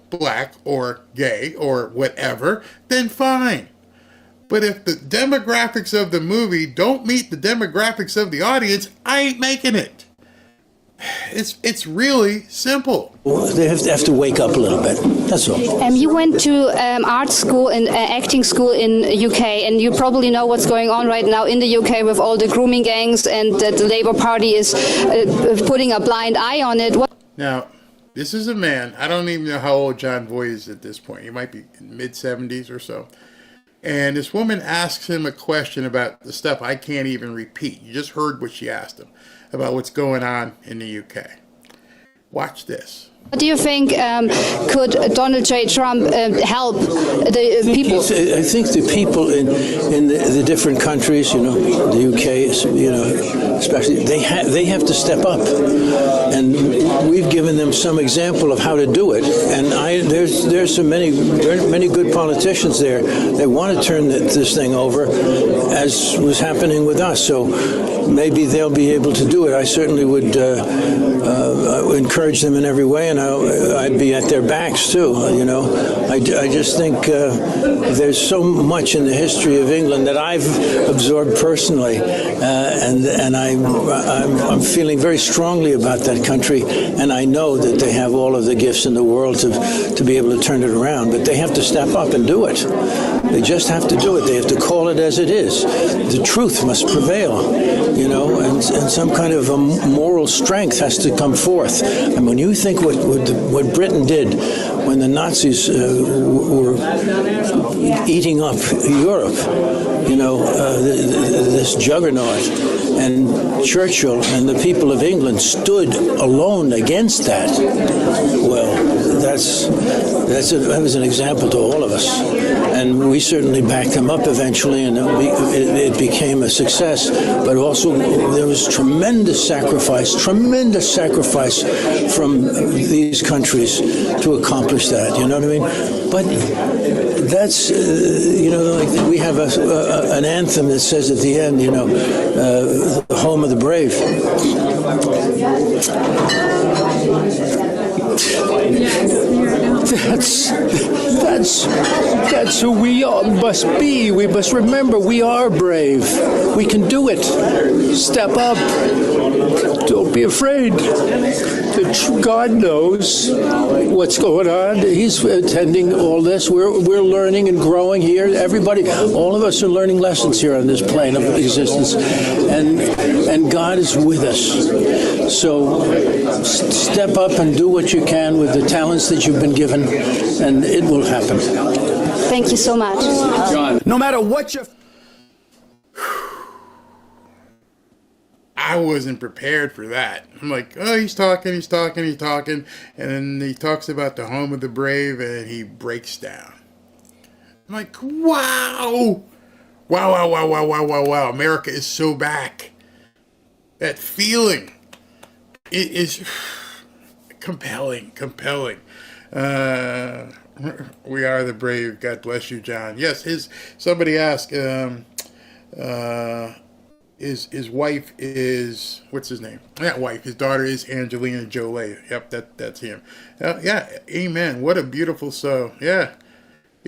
black or gay or whatever, then fine. But if the demographics of the movie don't meet the demographics of the audience, I ain't making it. It's really simple.
Well, they have to wake up a little bit. That's all.
You went to art school and acting school in UK, and you probably know what's going on right now in the UK with all the grooming gangs, and that the Labour Party is putting a blind eye on it.
Now, this is a man, I don't even know how old John Voight is at this point. He might be in mid-70s or so. And this woman asks him a question about the stuff I can't even repeat. You just heard what she asked him about what's going on in the UK. Watch this.
What do you think could Donald J. Trump help the people?
I think the people in the different countries, the UK, especially, they have to step up, and we've given them some example of how to do it. And there's so many good politicians there that want to turn this thing over, as was happening with us. So maybe they'll be able to do it. I certainly would encourage them in every way, and I'd be at their backs too. I just think there's so much in the history of England that I've absorbed personally, and I'm feeling very strongly about that country, and I know that they have all of the gifts in the world to be able to turn it around. But they have to step up and do it. They just have to do it. They have to call it as it is. The truth must prevail, and some kind of a moral strength has to come forth. And when you think what Britain did when the Nazis were eating up Europe, this juggernaut, and Churchill and the people of England stood alone against that. Well, that was an example to all of us, and we certainly backed them up eventually, and it became a success. But also there was tremendous sacrifice from these countries to accomplish that. You know what I mean? But that's like we have an anthem that says at the end, the home of the brave. That's who we must be. We must remember we are brave. We can do it. Step up. Don't be afraid. God knows what's going on. He's attending all this. We're learning and growing here. Everybody, all of us are learning lessons here on this plane of existence, and God is with us. So step up and do what you can with the talents that you've been given, and it will happen.
Thank you so much.
John, no matter what your...
I wasn't prepared for that. I'm like, oh, he's talking, and then he talks about the home of the brave, and he breaks down. I'm like, wow. America is so back. That feeling is compelling. We are the brave. God bless you, John. Yes, somebody asked, his wife is, what's his name? Not wife, his daughter is Angelina Jolie. Yep, that's him. Yeah, amen. What a beautiful soul. Yeah.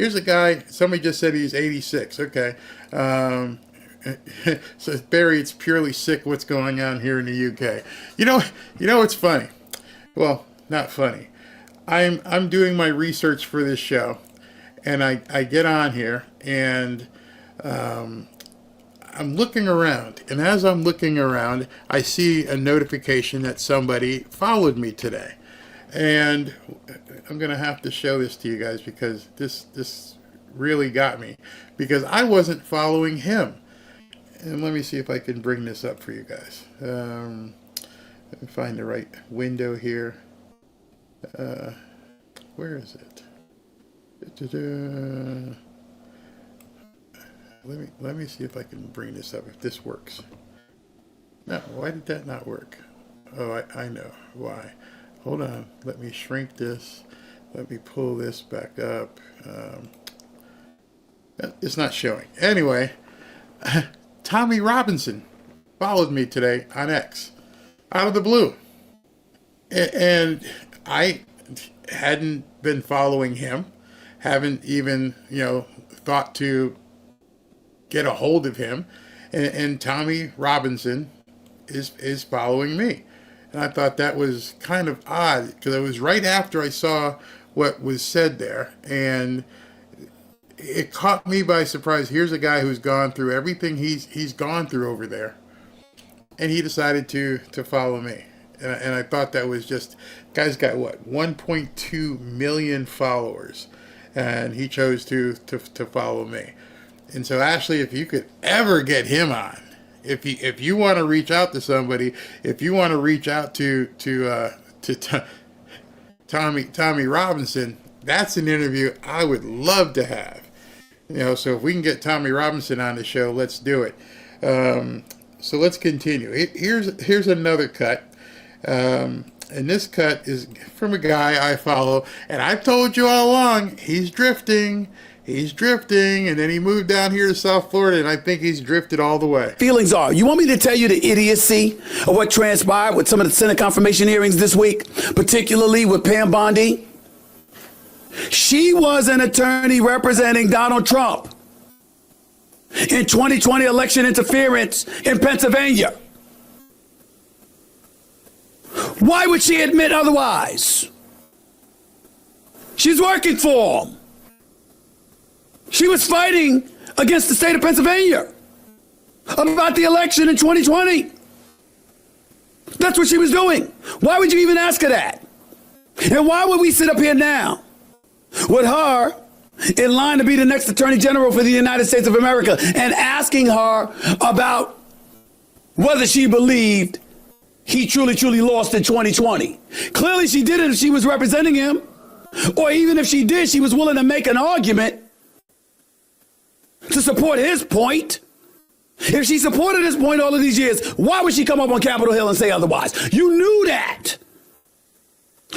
Here's a guy, somebody just said he's 86. Okay. So Barry, it's purely sick what's going on here in the UK. You know what's funny? Well, not funny. I'm doing my research for this show, and I get on here, and I'm looking around, and as I'm looking around, I see a notification that somebody followed me today. And I'm going to have to show this to you guys because this really got me, because I wasn't following him. And let me see if I can bring this up for you guys. Let me find the right window here. Where is it? Let me see if I can bring this up, if this works. No, why did that not work? Oh, I know why. Hold on, let me shrink this. Let me pull this back up. It's not showing. Anyway, Tommy Robinson followed me today on X, out of the blue. And I hadn't been following him, haven't even, thought to get a hold of him. And Tommy Robinson is following me. And I thought that was kind of odd, because it was right after I saw what was said there. And it caught me by surprise. Here's a guy who's gone through everything he's gone through over there, and he decided to follow me. And I thought that was just, guy's got what, 1.2 million followers, and he chose to follow me. And so, Ashley, if you could ever get him on, if you want to reach out to somebody, if you want to reach out to Tommy Robinson, that's an interview I would love to have. So if we can get Tommy Robinson on the show, let's do it. So let's continue. Here's another cut. And this cut is from a guy I follow, and I've told you all along, he's drifting, and then he moved down here to South Florida, and I think he's drifted all the way.
Feelings are, you want me to tell you the idiocy of what transpired with some of the Senate confirmation hearings this week, particularly with Pam Bondi? She was an attorney representing Donald Trump in 2020 election interference in Pennsylvania. Why would she admit otherwise? She's working for him. She was fighting against the state of Pennsylvania about the election in 2020. That's what she was doing. Why would you even ask her that? And why would we sit up here now with her in line to be the next Attorney General for the United States of America and asking her about whether she believed he truly lost in 2020? Clearly she didn't if she was representing him. Or even if she did, she was willing to make an argument to support his point. If she supported his point all of these years, why would she come up on Capitol Hill and say otherwise? You knew that.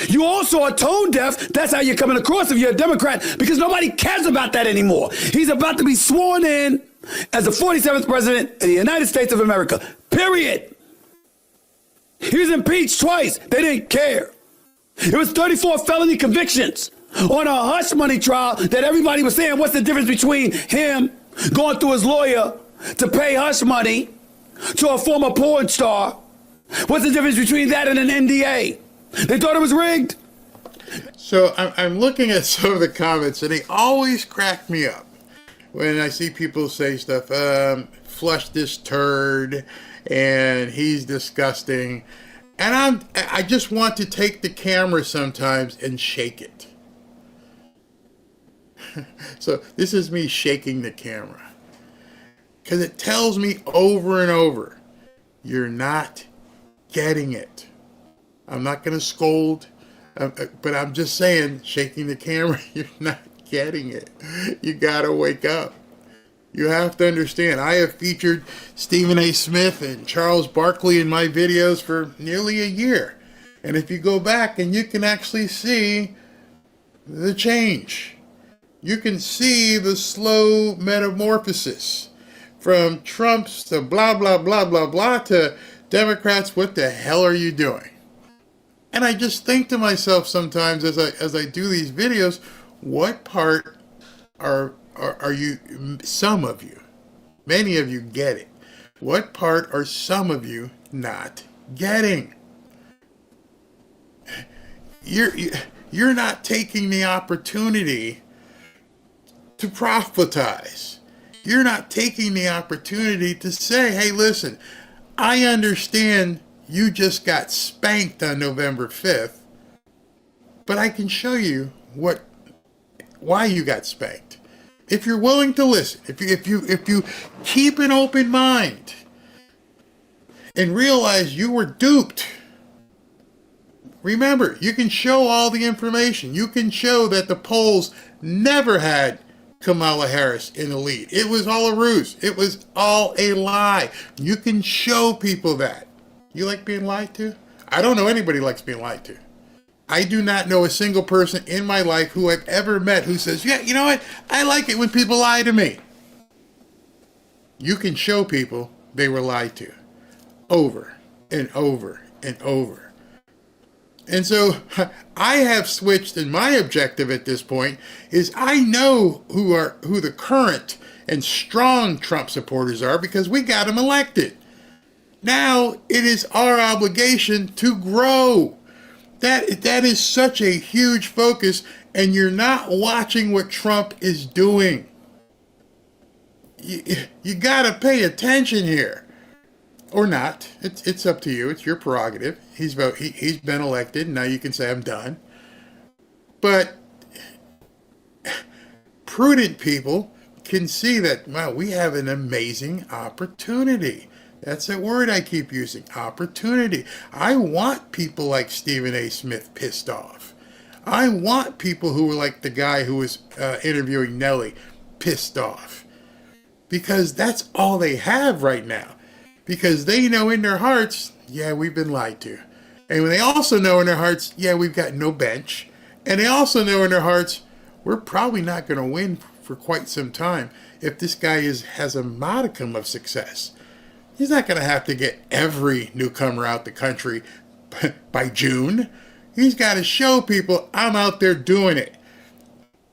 You also are tone deaf. That's how you're coming across if you're a Democrat, because nobody cares about that anymore. He's about to be sworn in as the 47th president of the United States of America. Period. He was impeached twice. They didn't care. It was 34 felony convictions on a hush money trial that everybody was saying, what's the difference between him going through his lawyer to pay hush money to a former porn star? What's the difference between that and an NDA? They thought it was rigged.
So I'm looking at some of the comments, and they always crack me up when I see people say stuff, flush this turd, and he's disgusting. And I just want to take the camera sometimes and shake it. So this is me shaking the camera, because it tells me over and over, you're not getting it. I'm not going to scold, but I'm just saying, shaking the camera, you're not getting it. You got to wake up. You have to understand, I have featured Stephen A. Smith and Charles Barkley in my videos for nearly a year. And if you go back, and you can actually see the change. You can see the slow metamorphosis from Trump's to blah, blah, blah, blah, blah to Democrats. What the hell are you doing? And I just think to myself sometimes as I do these videos, what part are you, some of you, many of you get it. What part are some of you not getting? You're not taking the opportunity to proselytize. You're not taking the opportunity to say, hey, listen, I understand you just got spanked on November 5th, but I can show you why you got spanked. If you're willing to listen, if you keep an open mind and realize you were duped. Remember, you can show all the information. You can show that the polls never had Kamala Harris in the lead. It was all a ruse. It was all a lie. You can show people that. You like being lied to? I don't know anybody who likes being lied to. I do not know a single person in my life who I've ever met who says, yeah, you know what? I like it when people lie to me. You can show people they were lied to over and over and over. And so I have switched, and my objective at this point is I know who the current and strong Trump supporters are because we got them elected. Now it is our obligation to grow. That is such a huge focus, and you're not watching what Trump is doing. You got to pay attention here. Or not. It's up to you. It's your prerogative. He's been elected. Now you can say I'm done. But prudent people can see that, wow, we have an amazing opportunity. That's a word I keep using, opportunity. I want people like Stephen A. Smith pissed off. I want people who were like the guy who was interviewing Nellie pissed off. Because that's all they have right now. Because they know in their hearts, yeah, we've been lied to. And they also know in their hearts, yeah, we've got no bench. And they also know in their hearts, we're probably not going to win for quite some time if this guy has a modicum of success. He's not going to have to get every newcomer out the country by June. He's got to show people, I'm out there doing it.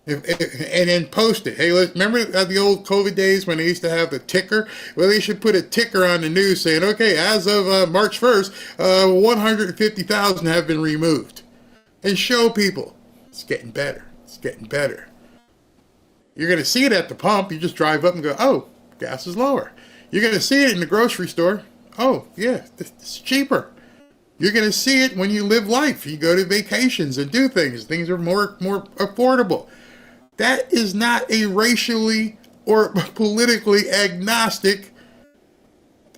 And then post it. Hey, remember the old COVID days when they used to have the ticker? Well, they should put a ticker on the news saying, okay, as of March 1st, 150,000 have been removed. And show people, it's getting better. It's getting better. You're going to see it at the pump. You just drive up and go, oh, gas is lower. You're going to see it in the grocery store. Oh, yeah, it's cheaper. You're going to see it when you live life. You go to vacations and do things. Things are more affordable. That is not a racially or politically agnostic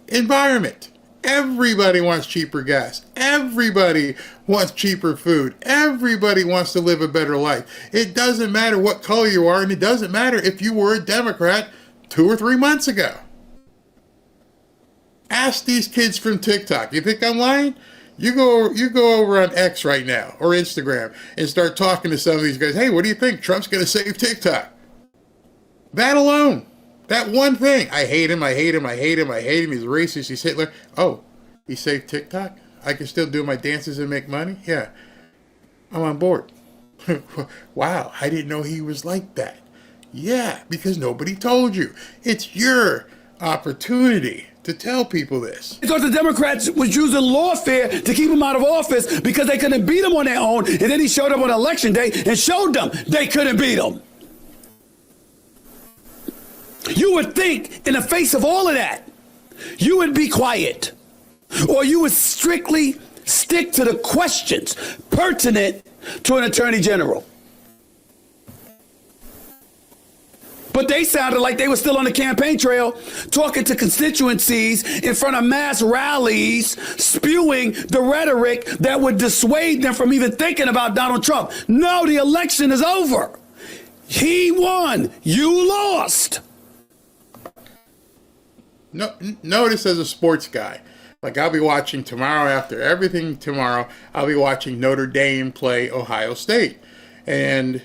environment. Everybody wants cheaper gas. Everybody wants cheaper food. Everybody wants to live a better life. It doesn't matter what color you are, and it doesn't matter if you were a Democrat 2 or 3 months ago. Ask these kids from TikTok. You think I'm lying? You go over on X right now, or Instagram, and start talking to some of these guys. Hey, what do you think? Trump's going to save TikTok. That alone. That one thing. I hate him, I hate him, I hate him, I hate him. He's racist, he's Hitler. Oh, he saved TikTok? I can still do my dances and make money? Yeah. I'm on board. Wow, I didn't know he was like that. Yeah, because nobody told you. It's your opportunity to tell people this.
Because the Democrats was using lawfare to keep him out of office because they couldn't beat him on their own. And then he showed up on election day and showed them they couldn't beat him. You would think in the face of all of that, you would be quiet. Or you would strictly stick to the questions pertinent to an attorney general. But they sounded like they were still on the campaign trail, talking to constituencies in front of mass rallies, spewing the rhetoric that would dissuade them from even thinking about Donald Trump. No, the election is over. He won. You lost.
No, notice as a sports guy, like I'll be watching tomorrow after everything tomorrow, I'll be watching Notre Dame play Ohio State. And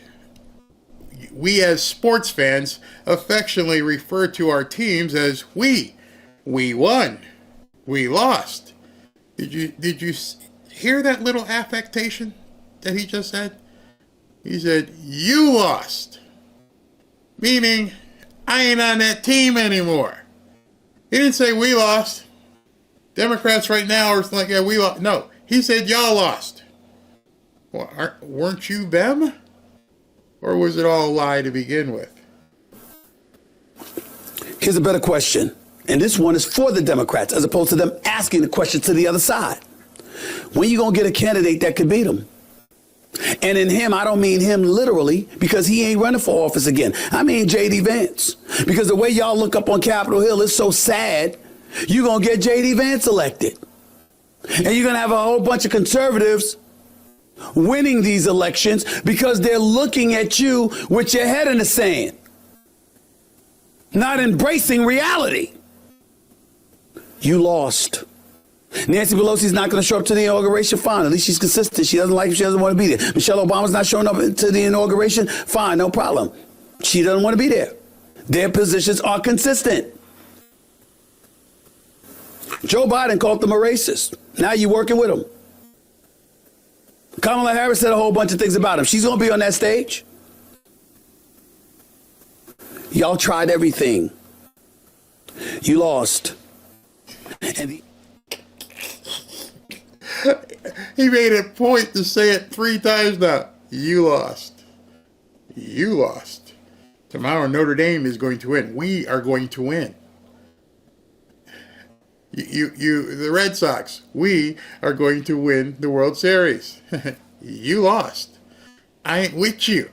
we as sports fans affectionately refer to our teams as we. We won. We lost. Did you hear that little affectation that he just said? He said, you lost. Meaning, I ain't on that team anymore. He didn't say we lost. Democrats right now are like, yeah, we lost. No, he said y'all lost. Well, weren't you them? Or was it all a lie to begin with?
Here's a better question. And this one is for the Democrats, as opposed to them asking the question to the other side. When you going to get a candidate that could beat them? And in him, I don't mean him literally, because he ain't running for office again. I mean J.D. Vance. Because the way y'all look up on Capitol Hill is so sad, you're going to get J.D. Vance elected. And you're going to have a whole bunch of conservatives winning these elections because they're looking at you with your head in the sand, not embracing reality. You lost. Nancy Pelosi's not going to show up to the inauguration. Fine. At least she's consistent. She doesn't like it. She doesn't want to be there. Michelle Obama's not showing up to the inauguration. Fine. No problem. She doesn't want to be there. Their positions are consistent. Joe Biden called them a racist. Now you're working with him. Kamala Harris said a whole bunch of things about him. She's going to be on that stage. Y'all tried everything. You lost. And
he made a point to say it 3 times now. You lost. You lost. Tomorrow Notre Dame is going to win. We are going to win. The Red Sox, we are going to win the World Series. You lost. I ain't with you.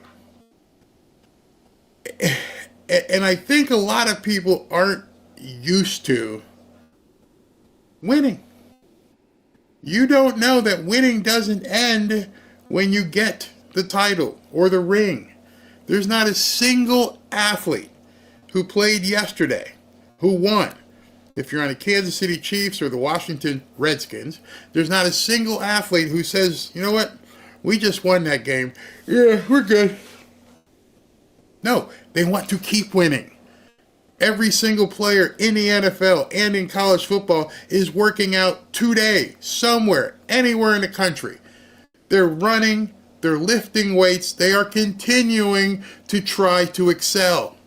And I think a lot of people aren't used to winning. You don't know that winning doesn't end when you get the title or the ring. There's not a single athlete who played yesterday who won. If you're on the Kansas City Chiefs or the Washington Redskins, there's not a single athlete who says, you know what, we just won that game. Yeah, we're good. No, they want to keep winning. Every single player in the NFL and in college football is working out today, somewhere, anywhere in the country. They're running, they're lifting weights, they are continuing to try to excel.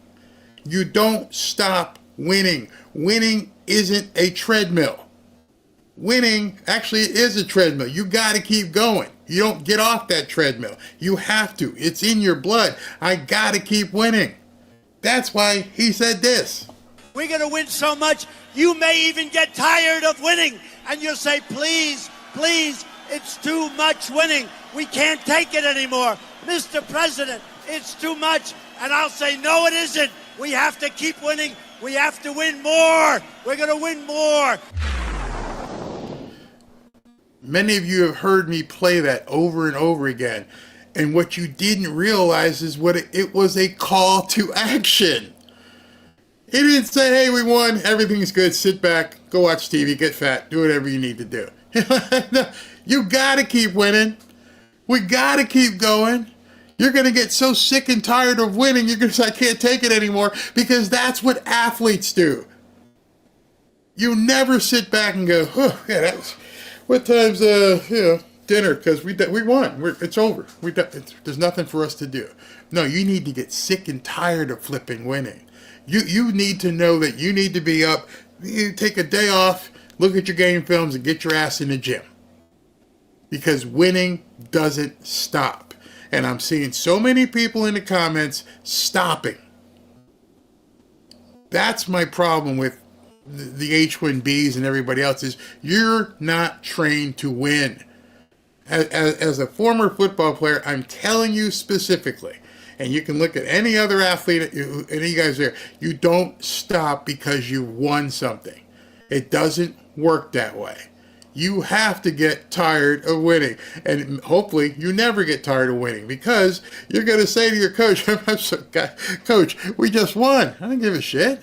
You don't stop winning. Winning isn't a treadmill. Winning actually is a treadmill. You got to keep going. You don't get off that treadmill. You have to. It's in your blood. I got to keep winning. That's why he said this.
We're going to win so much, you may even get tired of winning. And you'll say, please, please, it's too much winning. We can't take it anymore. Mr. President, it's too much. And I'll say, no, it isn't. We have to keep winning. We have to win more. We're going to win more.
Many of you have heard me play that over and over again. And what you didn't realize is what it was a call to action. He didn't say, hey, we won, everything's good, sit back, go watch TV, get fat, do whatever you need to do. No, you got to keep winning. We got to keep going. You're going to get so sick and tired of winning, you're going to say, I can't take it anymore, because that's what athletes do. You never sit back and go, oh, yeah, that was, what time's, dinner, because we won. It's over. There's nothing for us to do. No, you need to get sick and tired of flipping winning. You need to know that you need to be up. You take a day off, look at your game films, and get your ass in the gym. Because winning doesn't stop. And I'm seeing so many people in the comments stopping. That's my problem with the H1Bs and everybody else is you're not trained to win. As a former football player, I'm telling you specifically, and you can look at any other athlete, any of you guys there, you don't stop because you won something. It doesn't work that way. You have to get tired of winning. And hopefully you never get tired of winning because you're going to say to your coach, Coach, we just won. I don't give a shit.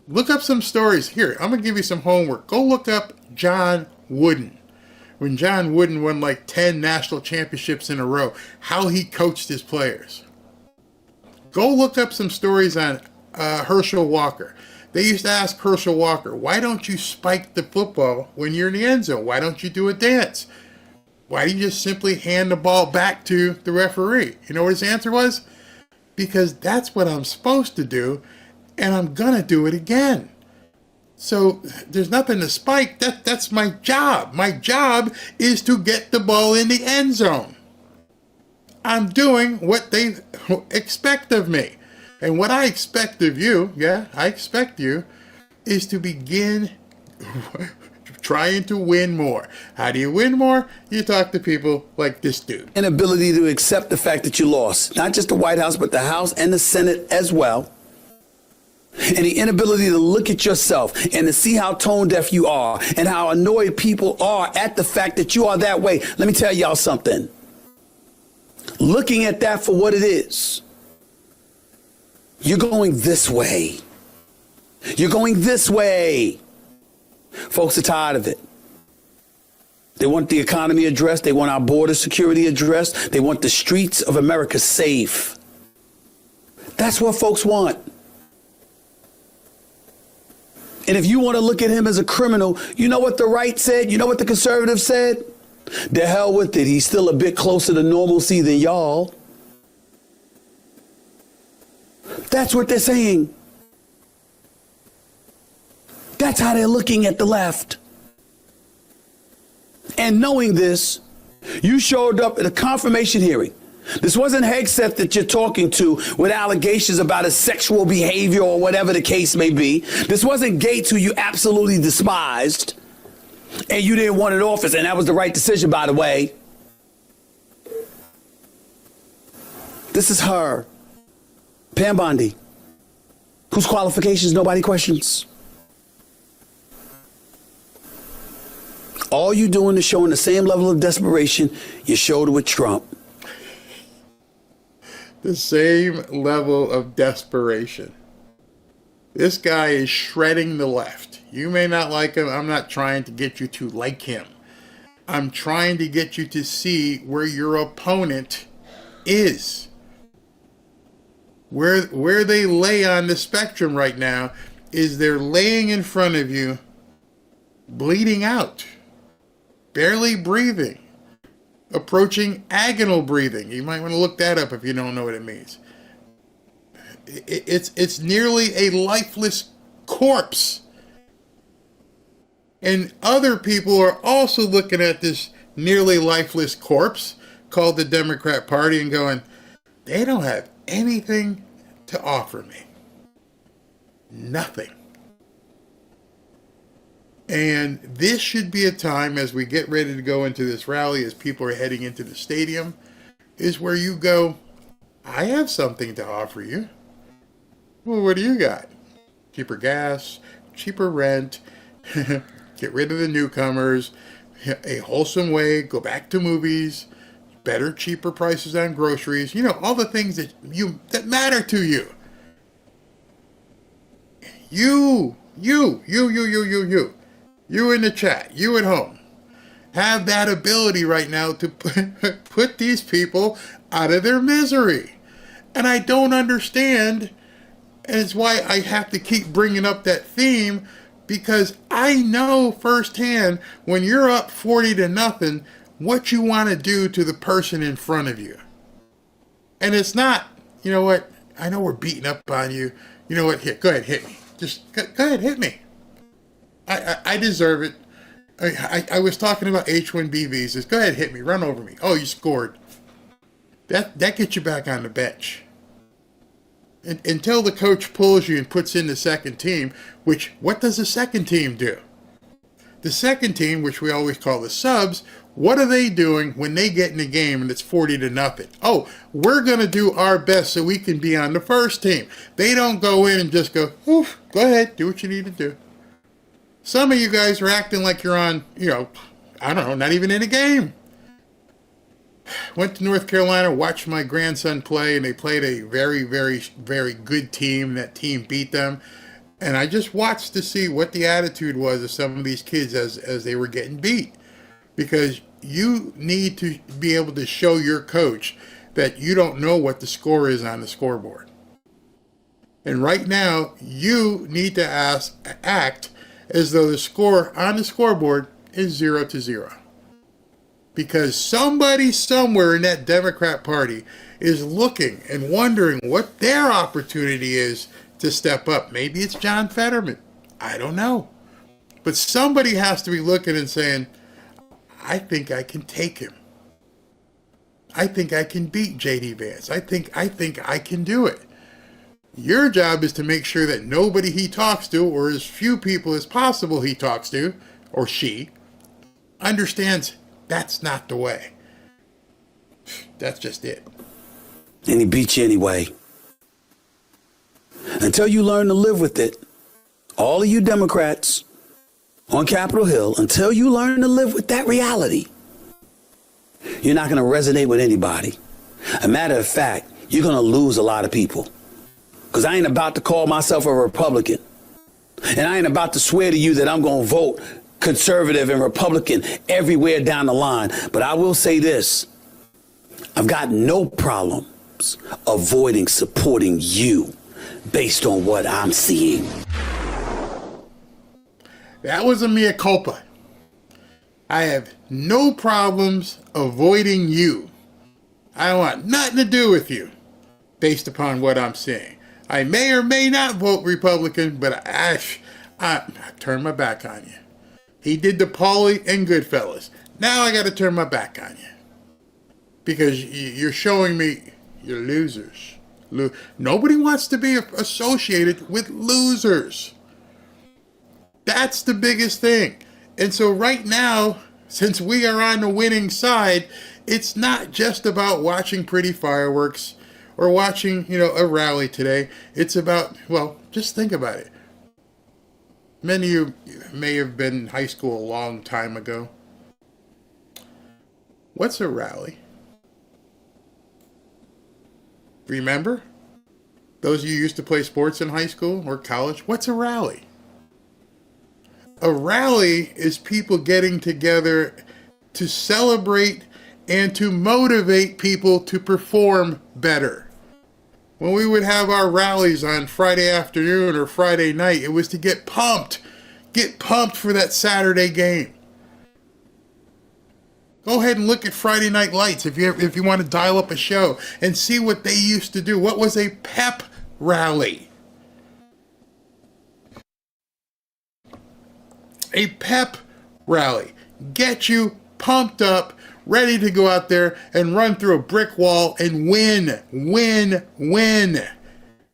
Look up some stories. Here, I'm going to give you some homework. Go look up John Wooden. When John Wooden won like 10 national championships in a row, how he coached his players. Go look up some stories on Herschel Walker. They used to ask Herschel Walker, why don't you spike the football when you're in the end zone? Why don't you do a dance? Why do you just simply hand the ball back to the referee? You know what his answer was? because that's what I'm supposed to do, and I'm going to do it again. So there's nothing to spike. That's my job. My job is to get the ball in the end zone. I'm doing what they expect of me. And what I expect of you, I expect you, is to begin trying to win more. How do you win more? You talk to people like this dude.
Inability to accept the fact that you lost, not just the White House, but the House and the Senate as well. And the inability to look at yourself and to see how tone deaf you are and how annoyed people are at the fact that you are that way. Let me tell y'all something. Looking at that for what it is, you're going this way. You're going this way. Folks are tired of it. They want the economy addressed. They want our border security addressed. They want the streets of America safe. That's what folks want. And if you want to look at him as a criminal, you know what the right said? You know what the conservatives said? The hell with it. He's still a bit closer to normalcy than y'all. That's what they're saying. That's how they're looking at the left. And knowing this, you showed up at a confirmation hearing. This wasn't Hegseth that you're talking to with allegations about his sexual behavior or whatever the case may be. This wasn't Gates, who you absolutely despised and you didn't want in office, and that was the right decision, by the way. This is her, Pam Bondi, whose qualifications nobody questions. All you doing is showing the same level of desperation you showed with Trump.
The same level of desperation. This guy is shredding the left. You may not like him. I'm not trying to get you to like him. I'm trying to get you to see where your opponent is. Where they lay on the spectrum right now is they're laying in front of you, bleeding out, barely breathing, approaching agonal breathing. You might want to look that up if you don't know what it means. It's nearly a lifeless corpse. And other people are also looking at this nearly lifeless corpse called the Democrat Party and going, they don't have anything to offer me. Nothing. And this should be a time, as we get ready to go into this rally, as people are heading into the stadium, is where you go, I have something to offer you. Well, what do you got? Cheaper gas, cheaper rent, get rid of the newcomers, a wholesome way, go back to movies, better, cheaper prices on groceries, all the things that matter to you. You in the chat, you at home, have that ability right now to put these people out of their misery. And I don't understand, and it's why I have to keep bringing up that theme, because I know firsthand when you're up 40-0, what you want to do to the person in front of you. And it's not, you know what, I know we're beating up on you. You know what, go ahead, hit me. Just go ahead, hit me. I deserve it. I was talking about H-1B visas. Go ahead, hit me. Run over me. Oh, you scored. That gets you back on the bench. Until the coach pulls you and puts in the second team, what does the second team do? The second team, which we always call the subs, what are they doing when they get in the game and it's 40-0? Oh, we're going to do our best so we can be on the first team. They don't go in and just go, oof, go ahead, do what you need to do. Some of you guys are acting like you're on, I don't know, not even in a game. Went to North Carolina, watched my grandson play, and they played a very, very, very good team. That team beat them. And I just watched to see what the attitude was of some of these kids as they were getting beat. Because you need to be able to show your coach that you don't know what the score is on the scoreboard. And right now, you need to act as though the score on the scoreboard is 0-0. because somebody somewhere in that Democrat Party is looking and wondering what their opportunity is to step up. Maybe it's John Fetterman. I don't know. But somebody has to be looking and saying, I think I can take him. I think I can beat J.D. Vance. I think I can do it. Your job is to make sure that nobody he talks to, or as few people as possible he talks to, or she, understands that's not the way. That's just it.
And he beat you anyway. Until you learn to live with it, all of you Democrats on Capitol Hill, until you learn to live with that reality, you're not going to resonate with anybody. A matter of fact, you're going to lose a lot of people. Because I ain't about to call myself a Republican. And I ain't about to swear to you that I'm going to vote conservative and Republican everywhere down the line. But I will say this. I've got no problems avoiding supporting you based on what I'm seeing.
That was a mea culpa. I have no problems avoiding you. I don't want nothing to do with you based upon what I'm seeing. I may or may not vote Republican, but I turn my back on you. He did the Pauly and Goodfellas. Now I got to turn my back on you. Because you're showing me you're losers. Nobody wants to be associated with losers. That's the biggest thing. And so right now, since we are on the winning side, it's not just about watching pretty fireworks or watching, a rally today. It's about, just think about it. Many of you may have been in high school a long time ago. What's a rally? Remember? Those of you who used to play sports in high school or college, what's a rally? A rally is people getting together to celebrate and to motivate people to perform better. When we would have our rallies on Friday afternoon or Friday night, it was to get pumped for that Saturday game. Go ahead and look at Friday Night Lights if you want to dial up a show and see what they used to do. What was a pep rally? A pep rally. Get you pumped up, ready to go out there and run through a brick wall and win.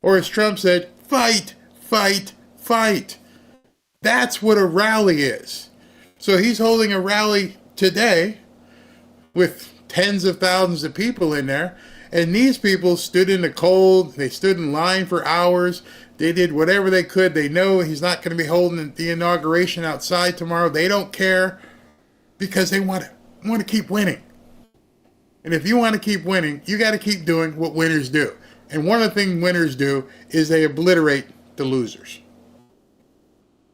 Or as Trump said, fight. That's what a rally is. So he's holding a rally today with tens of thousands of people in there. And these people stood in the cold. They stood in line for hours. They did whatever they could. They know he's not going to be holding the inauguration outside tomorrow. They don't care because they want to keep winning. And if you want to keep winning, you got to keep doing what winners do. And one of the things winners do is they obliterate the losers.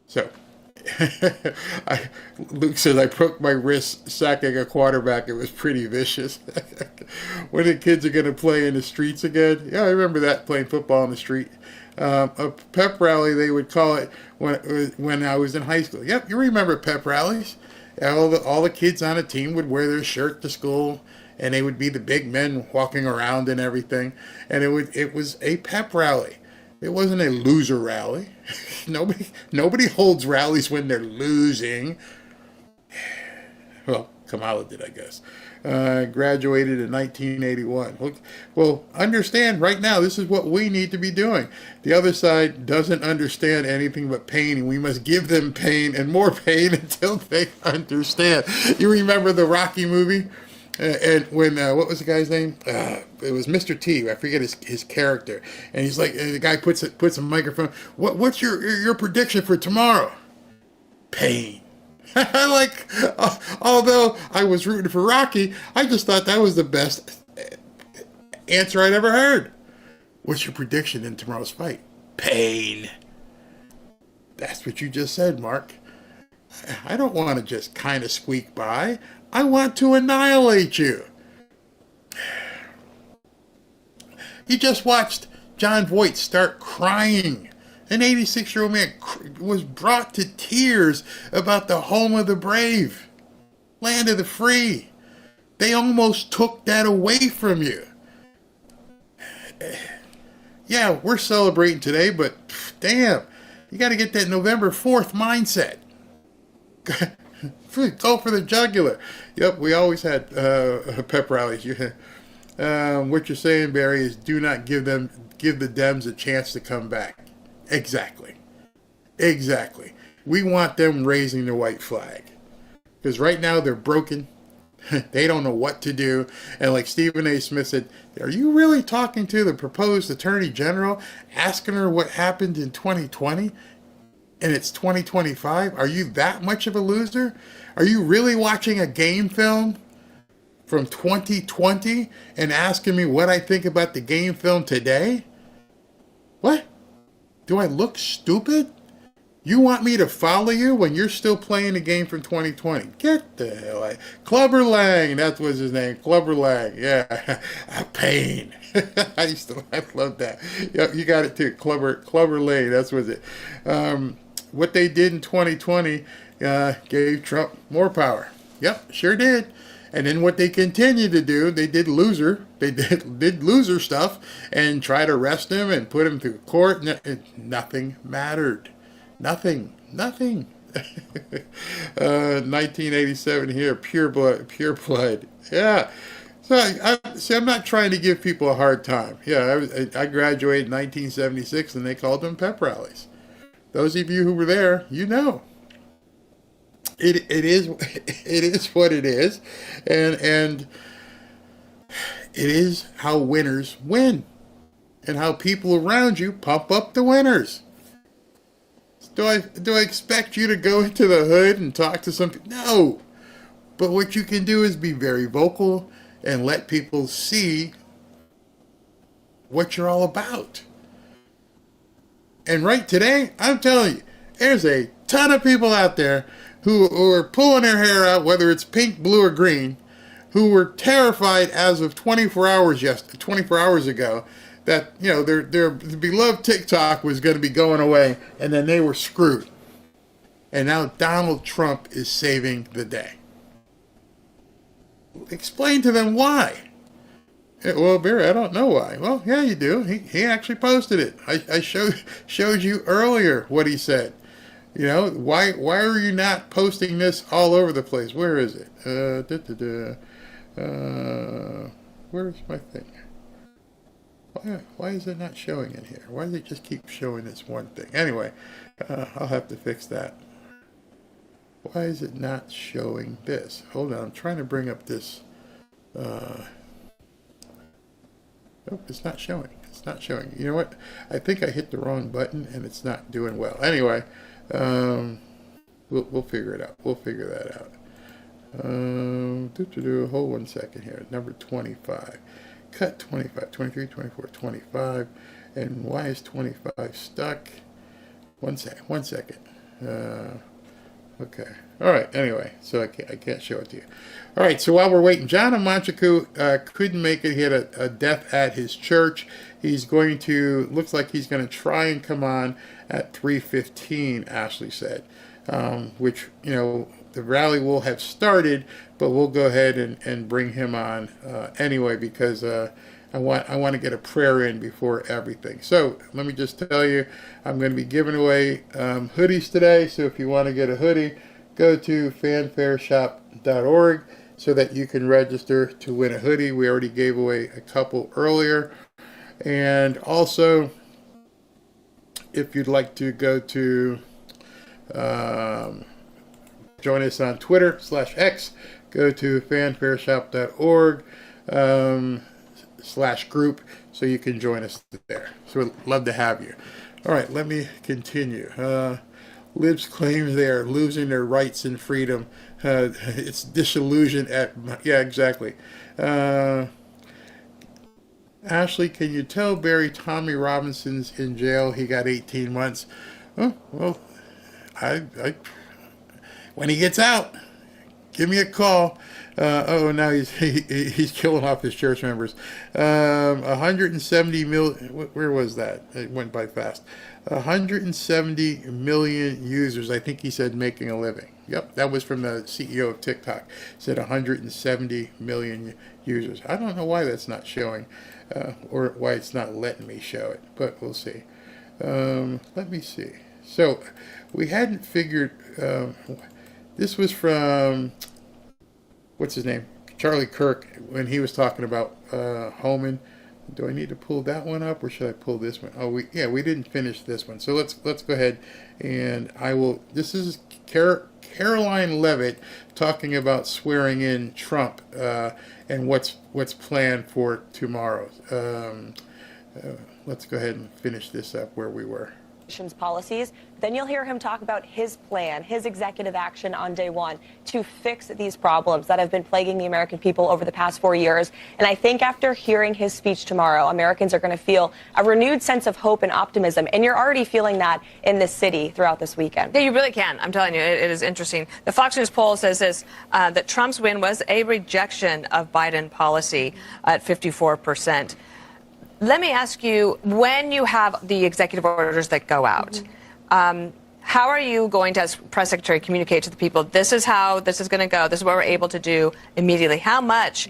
So, Luke says, I broke my wrist sacking a quarterback. It was pretty vicious. When the kids are going to play in the streets again? Yeah, I remember that, playing football in the street. A pep rally, they would call it when I was in high school. Yep, you remember pep rallies. All the kids on a team would wear their shirt to school, and they would be the big men walking around and everything. And it was a pep rally. It wasn't a loser rally. Nobody holds rallies when they're losing. Well, Kamala did, I guess. Graduated in 1981. Well, understand right now, this is what we need to be doing. The other side doesn't understand anything but pain, and we must give them pain and more pain until they understand. You remember the Rocky movie? And when, what was the guy's name? It was Mr. T. I forget his character. And he's like, the guy puts a microphone. What's your prediction for tomorrow? Pain. Although I was rooting for Rocky, I just thought that was the best answer I'd ever heard. What's your prediction in tomorrow's fight? Pain. That's what you just said, Mark. I don't want to just kind of squeak by. I want to annihilate you. You just watched John Voight start crying. An 86-year-old man was brought to tears about the home of the brave, land of the free. They almost took that away from you. Yeah, we're celebrating today, but damn, you got to get that November 4th mindset. Go for the jugular. Yep, we always had pep rallies. What you're saying, Barry, is do not give the Dems a chance to come back. Exactly. We want them raising the white flag. Because right now they're broken. They don't know what to do. And like Stephen A. Smith said, are you really talking to the proposed Attorney General, asking her what happened in 2020? And it's 2025? Are you that much of a loser? Are you really watching a game film from 2020 and asking me what I think about the game film today? What? Do I look stupid? You want me to follow you when you're still playing the game from 2020? Get the hell out. Clubber Lang, that was his name. Clubber Lang, yeah. A pain. I love that. Yep, you got it too. Clubber Lang, that's what it. What they did in 2020 gave Trump more power. Yep, sure did. And then what they continued to do, they did loser stuff and try to arrest him and put him through court. Nothing mattered. Nothing. 1987 here, pure blood. Yeah. So I'm not trying to give people a hard time. Yeah, I graduated in 1976 and they called them pep rallies. Those of you who were there, you know. It is what it is, and it is how winners win, and how people around you pump up the winners. Do I expect you to go into the hood and talk to some people? No, but what you can do is be very vocal and let people see what you're all about. And right today, I'm telling you, there's a ton of people out there who are pulling their hair out, whether it's pink, blue, or green, who were terrified as of 24 hours ago that, their beloved TikTok was going to be going away, and then they were screwed. And now Donald Trump is saving the day. Explain to them why. Well, Barry, I don't know why. Well, yeah, you do. He actually posted it. I showed you earlier what he said. Why are you not posting this all over the place? Where is it? Where's my thing? Why is it not showing in here? Why does it just keep showing this one thing? Anyway, I'll have to fix that. Why is it not showing this? Hold on, I'm trying to bring up this. Nope, it's not showing. It's not showing. You know what? I think I hit the wrong button and it's not doing well. Anyway. We'll figure it out. We'll figure that out. Hold 1 second here. Number 25. Cut 25, 23, 24, 25. And why is 25 stuck? 1 second. Okay. All right. Anyway, so I can't show it to you. All right. So while we're waiting, John Amanchukwu couldn't make it. He had a death at his church. Looks like he's going to try and come on at 3:15, Ashley said, which, the rally will have started, but we'll go ahead and bring him on anyway, because I want to get a prayer in before everything. So let me just tell you, I'm going to be giving away hoodies today. So if you want to get a hoodie, go to fanfareshop.org so that you can register to win a hoodie. We already gave away a couple earlier. And also, if you'd like to go to join us on Twitter /X, go to fanfareshop.org /group so you can join us there. So we'd love to have you. All right, let me continue. Libs claims they are losing their rights and freedom. It's disillusion yeah, exactly. Ashley, can you tell Barry Tommy Robinson's in jail? He got 18 months. Oh, well, I when he gets out, give me a call. Now he's killing off his church members. 170 million. Where was that? It went by fast. 170 million users. I think he said making a living. Yep, that was from the CEO of TikTok. Said 170 million users. I don't know why that's not showing, or why it's not letting me show it, but we'll see. Let me see. So we hadn't figured. This was from, what's his name? Charlie Kirk, when he was talking about Homan. Do I need to pull that one up, or should I pull this one? Oh, we didn't finish this one. So let's go ahead, and I will. This is Caroline Leavitt talking about swearing in Trump and what's planned for tomorrow. Let's go ahead and finish this up where we were.
Policies, then you'll hear him talk about his plan, his executive action on day one to fix these problems that have been plaguing the American people over the past 4 years. And I think after hearing his speech tomorrow, Americans are going to feel a renewed sense of hope and optimism. And you're already feeling that in this city throughout this weekend.
Yeah, you really can. I'm telling you, it is interesting. The Fox News poll says this, that Trump's win was a rejection of Biden policy at 54%. Let me ask you, when you have the executive orders that go out, how are you going to, as press secretary, communicate to the people, this is how this is going to go, this is what we're able to do immediately? How much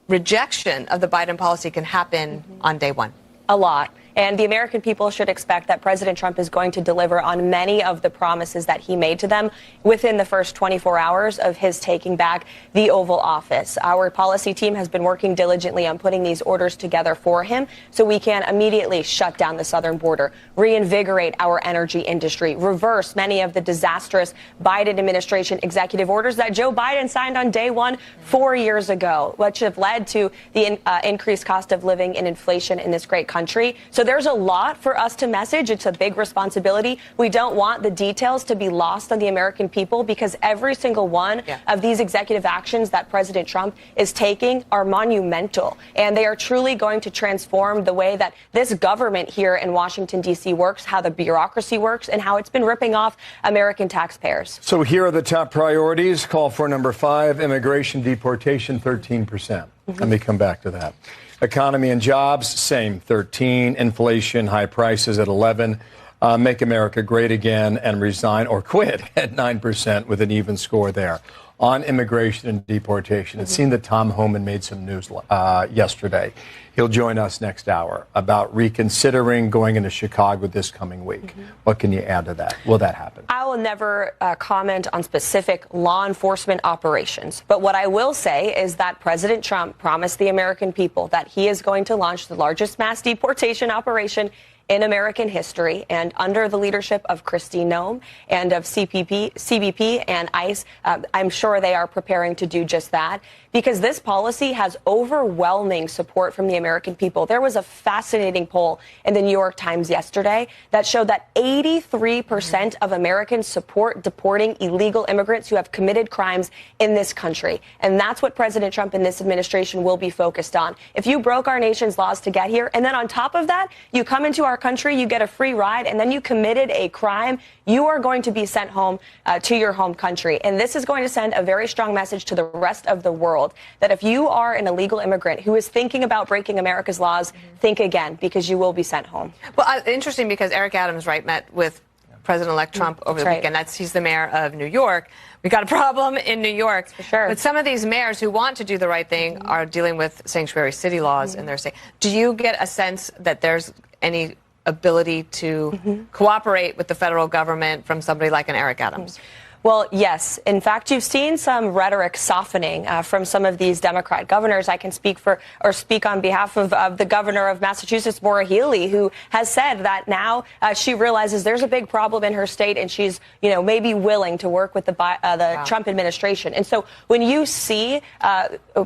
rejection of the Biden policy can happen on day one?
A lot. And the American people should expect that President Trump is going to deliver on many of the promises that he made to them within the first 24 hours of his taking back the Oval Office. Our policy team has been working diligently on putting these orders together for him so we can immediately shut down the southern border, reinvigorate our energy industry, reverse many of the disastrous Biden administration executive orders that Joe Biden signed on day one 4 years ago, which have led to the increased cost of living and inflation in this great country. So there's a lot for us to message. It's a big responsibility. We don't want the details to be lost on the American people because every single one of these executive actions that President Trump is taking are monumental. And they are truly going to transform the way that this government here in Washington, D.C. works, how the bureaucracy works, and how it's been ripping off American taxpayers.
So here are the top priorities. Call for number 5, immigration deportation, 13%. Let me come back to that. Economy and jobs, same, 13. Inflation, high prices at 11. Make America great again and resign or quit at 9% with an even score there. On immigration and deportation, it seemed that Tom Homan made some news yesterday. He'll join us next hour about reconsidering going into Chicago this coming week. What can you add to that? Will that happen?
I will never comment on specific law enforcement operations. But what I will say is that President Trump promised the American people that he is going to launch the largest mass deportation operation in American history, and under the leadership of Kristi Noem and of CBP and ICE, I'm sure they are preparing to do just that, because this policy has overwhelming support from the American people. There was a fascinating poll in the New York Times yesterday that showed that 83% of Americans support deporting illegal immigrants who have committed crimes in this country. And that's what President Trump and this administration will be focused on. If you broke our nation's laws to get here, and then on top of that, you come into our country, you get a free ride, and then you committed a crime, you are going to be sent home to your home country. And this is going to send a very strong message to the rest of the world that if you are an illegal immigrant who is thinking about breaking America's laws, think again, because you will be sent home.
Well, interesting, because Eric Adams, met with President-elect Trump over the weekend. He's the mayor of New York. We got a problem in New York. For sure. But some of these mayors who want to do the right thing are dealing with sanctuary city laws in their state. Do you get a sense that there's any ability to cooperate with the federal government from somebody like an Eric Adams?
Well, yes. In fact, you've seen some rhetoric softening from some of these Democrat governors. I can speak on behalf of the governor of Massachusetts, Maura Healey, who has said that now she realizes there's a big problem in her state, and she's, maybe willing to work with the Trump administration. And so when you see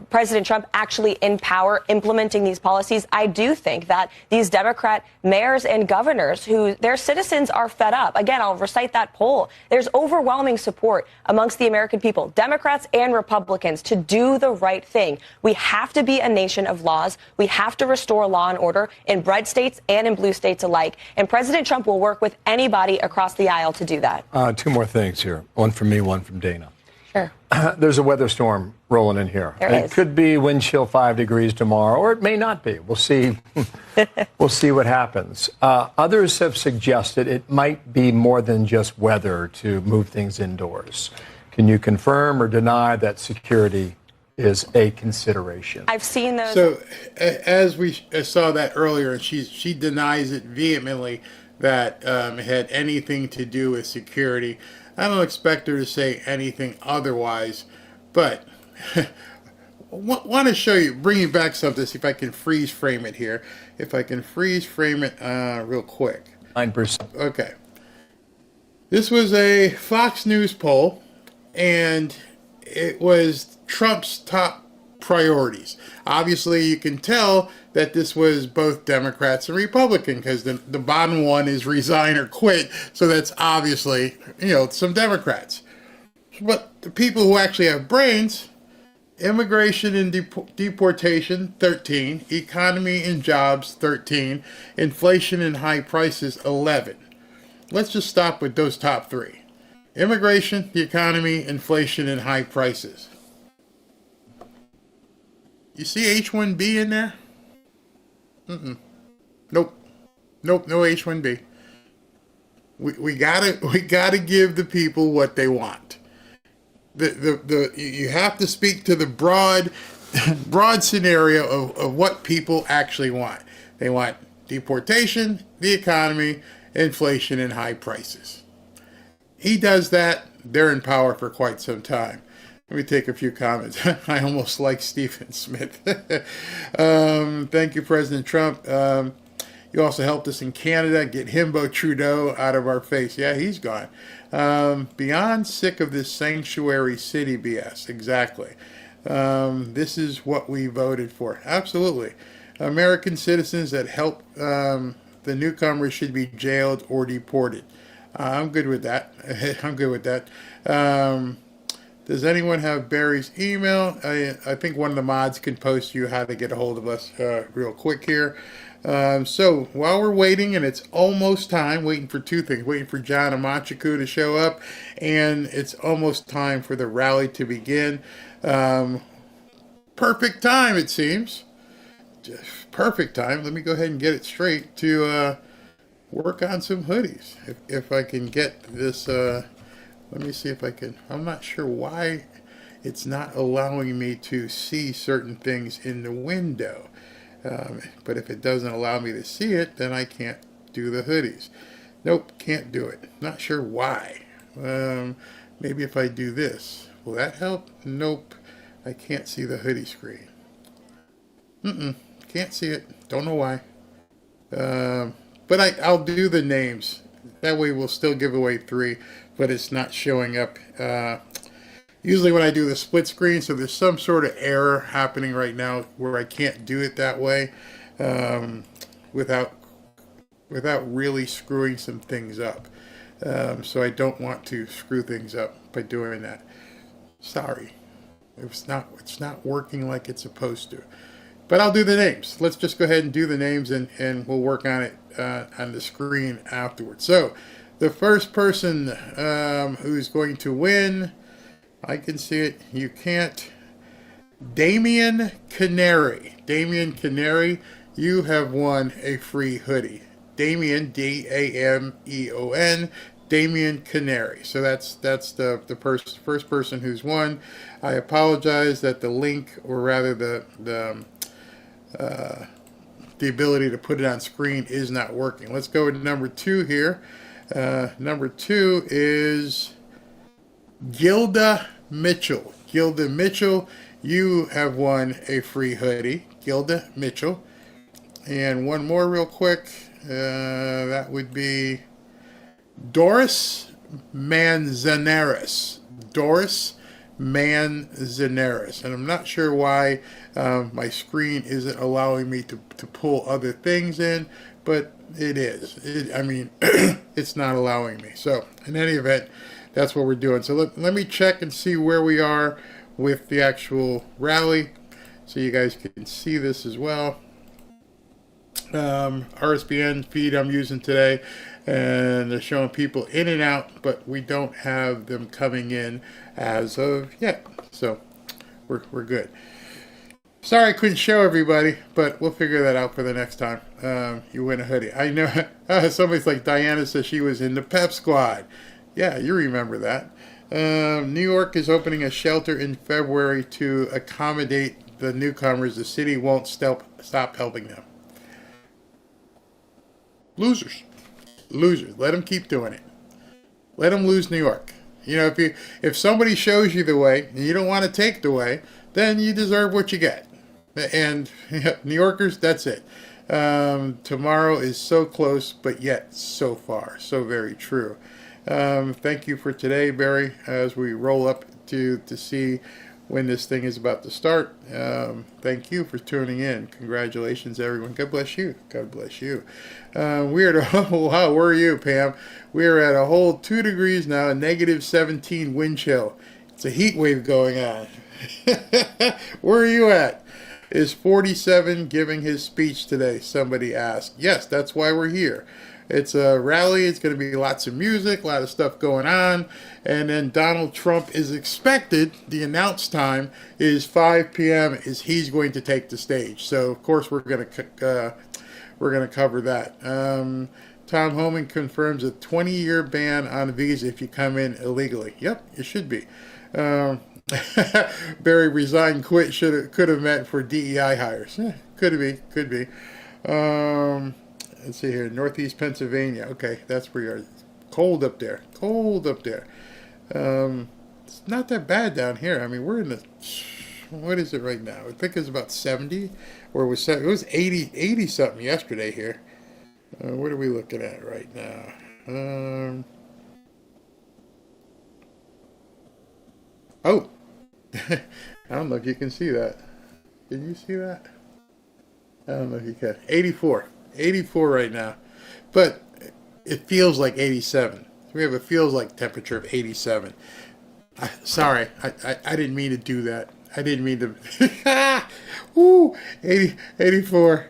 President Trump actually in power implementing these policies, I do think that these Democrat mayors and governors who their citizens are fed up. Again, I'll recite that poll. There's overwhelming support amongst the American people, Democrats and Republicans, to do the right thing. We have to be a nation of laws. We have to restore law and order in red states and in blue states alike. And President Trump will work with anybody across the aisle to do that.
2 more things here. One from me, one from Dana.
Sure.
There's a weather storm rolling in here.
There
It could be wind chill 5 degrees tomorrow, or it may not be. We'll see. We'll see what happens. Others have suggested it might be more than just weather to move things indoors. Can you confirm or deny that security is a consideration?
I've seen those.
So, as we saw that earlier, she denies it vehemently that it had anything to do with security. I don't expect her to say anything otherwise, but want to show you, bring you back something, see if I can freeze frame it here. If I can freeze frame it real quick.
9%.
Okay. This was a Fox News poll, and it was Trump's top priorities. Obviously, you can tell that this was both Democrats and Republican, because the bottom one is resign or quit. So that's obviously, some Democrats. But the people who actually have brains, immigration and deportation, 13. Economy and jobs, 13. Inflation and high prices, 11. Let's just stop with those top three. Immigration, the economy, inflation, and high prices. You see H-1B in there? Nope, no H-1B. We gotta give the people what they want. You have to speak to the broad scenario of what people actually want. They want deportation, the economy, inflation, and high prices. He does that. They're in power for quite some time. Let me take a few comments. I almost like Stephen Smith. Thank you, President Trump. You also helped us in Canada get Himbo Trudeau out of our face. Yeah, he's gone. Beyond sick of this sanctuary city BS. Exactly. This is what we voted for. Absolutely. American citizens that help the newcomers should be jailed or deported. I'm good with that. I'm good with that. Does anyone have Barry's email? I think one of the mods can post you how to get a hold of us real quick here. So while we're waiting, and it's almost time, waiting for two things, waiting for John Amanchukwu to show up, and it's almost time for the rally to begin. Perfect time, it seems. Perfect time. Let me go ahead and get it straight to work on some hoodies. If I can get this... let me see if I can. I'm not sure why it's not allowing me to see certain things in the window. But if it doesn't allow me to see it, then I can't do the hoodies. Nope, can't do it. Not sure why. Maybe if I do this. Will that help? Nope. I can't see the hoodie screen. Can't see it. Don't know why. But I'll do the names. That way we'll still give away 3. But it's not showing up. Usually when I do the split screen, so there's some sort of error happening right now where I can't do it that way without really screwing some things up. So I don't want to screw things up by doing that. Sorry, it's not working like it's supposed to. But I'll do the names. Let's just go ahead and do the names, and we'll work on it on the screen afterwards. So. The first person who's going to win, I can see it, you can't. Damian Canary. Damian Canary, you have won a free hoodie. Damian, D-A-M-E-O-N, Damian Canary. So that's the first person who's won. I apologize that the link, or rather the ability to put it on screen is not working. Let's go with number 2 here. Number 2 is Gilda Mitchell. Gilda Mitchell, you have won a free hoodie. Gilda Mitchell. And one more real quick. That would be Doris Manzanares. Doris Manzanares. And I'm not sure why my screen isn't allowing me to pull other things in, but it is. It's not allowing me. So, in any event, that's what we're doing. So, let me check and see where we are with the actual rally so you guys can see this as well. RSBN feed I'm using today, and they're showing people in and out, but we don't have them coming in as of yet. So we're good. Sorry I couldn't show everybody, but we'll figure that out for the next time. You win a hoodie. I know somebody's like Diana says she was in the Pep Squad. Yeah, you remember that. New York is opening a shelter in February to accommodate the newcomers. The city won't stop helping them. Losers. Let them keep doing it. Let them lose New York. You know, if somebody shows you the way and you don't want to take the way, then you deserve what you get. And New Yorkers, that's it. Tomorrow is so close, but yet so far. So very true. Thank you for today, Barry, as we roll up to see when this thing is about to start. Thank you for tuning in. Congratulations, everyone. God bless you. God bless you. We're at wow, where are you, Pam? We're at a whole 2 degrees now, negative 17 wind chill. It's a heat wave going on. Where are you at? Is 47 giving his speech today? Somebody asked. Yes, that's why we're here. It's a rally. It's going to be lots of music, a lot of stuff going on. And then Donald Trump is expected. The announced time is 5 p.m. is he's going to take the stage. So, of course, we're going to cover that. Tom Homan confirms a 20-year ban on visa if you come in illegally. Yep, it should be. Barry resigned, quit, could have meant for DEI hires. Could be. Let's see here, Northeast Pennsylvania. Okay, that's where you are. Cold up there. It's not that bad down here. I mean, we're in the, what is it right now? I think it's about 70, or it was 80 something yesterday here. What are we looking at right now? Oh, I don't know if you can see that. Can you see that? I don't know if you can. 84 right now, but it feels like 87. We have a feels like temperature of 87. Sorry, I didn't mean to do that. I didn't mean to. Woo, 84.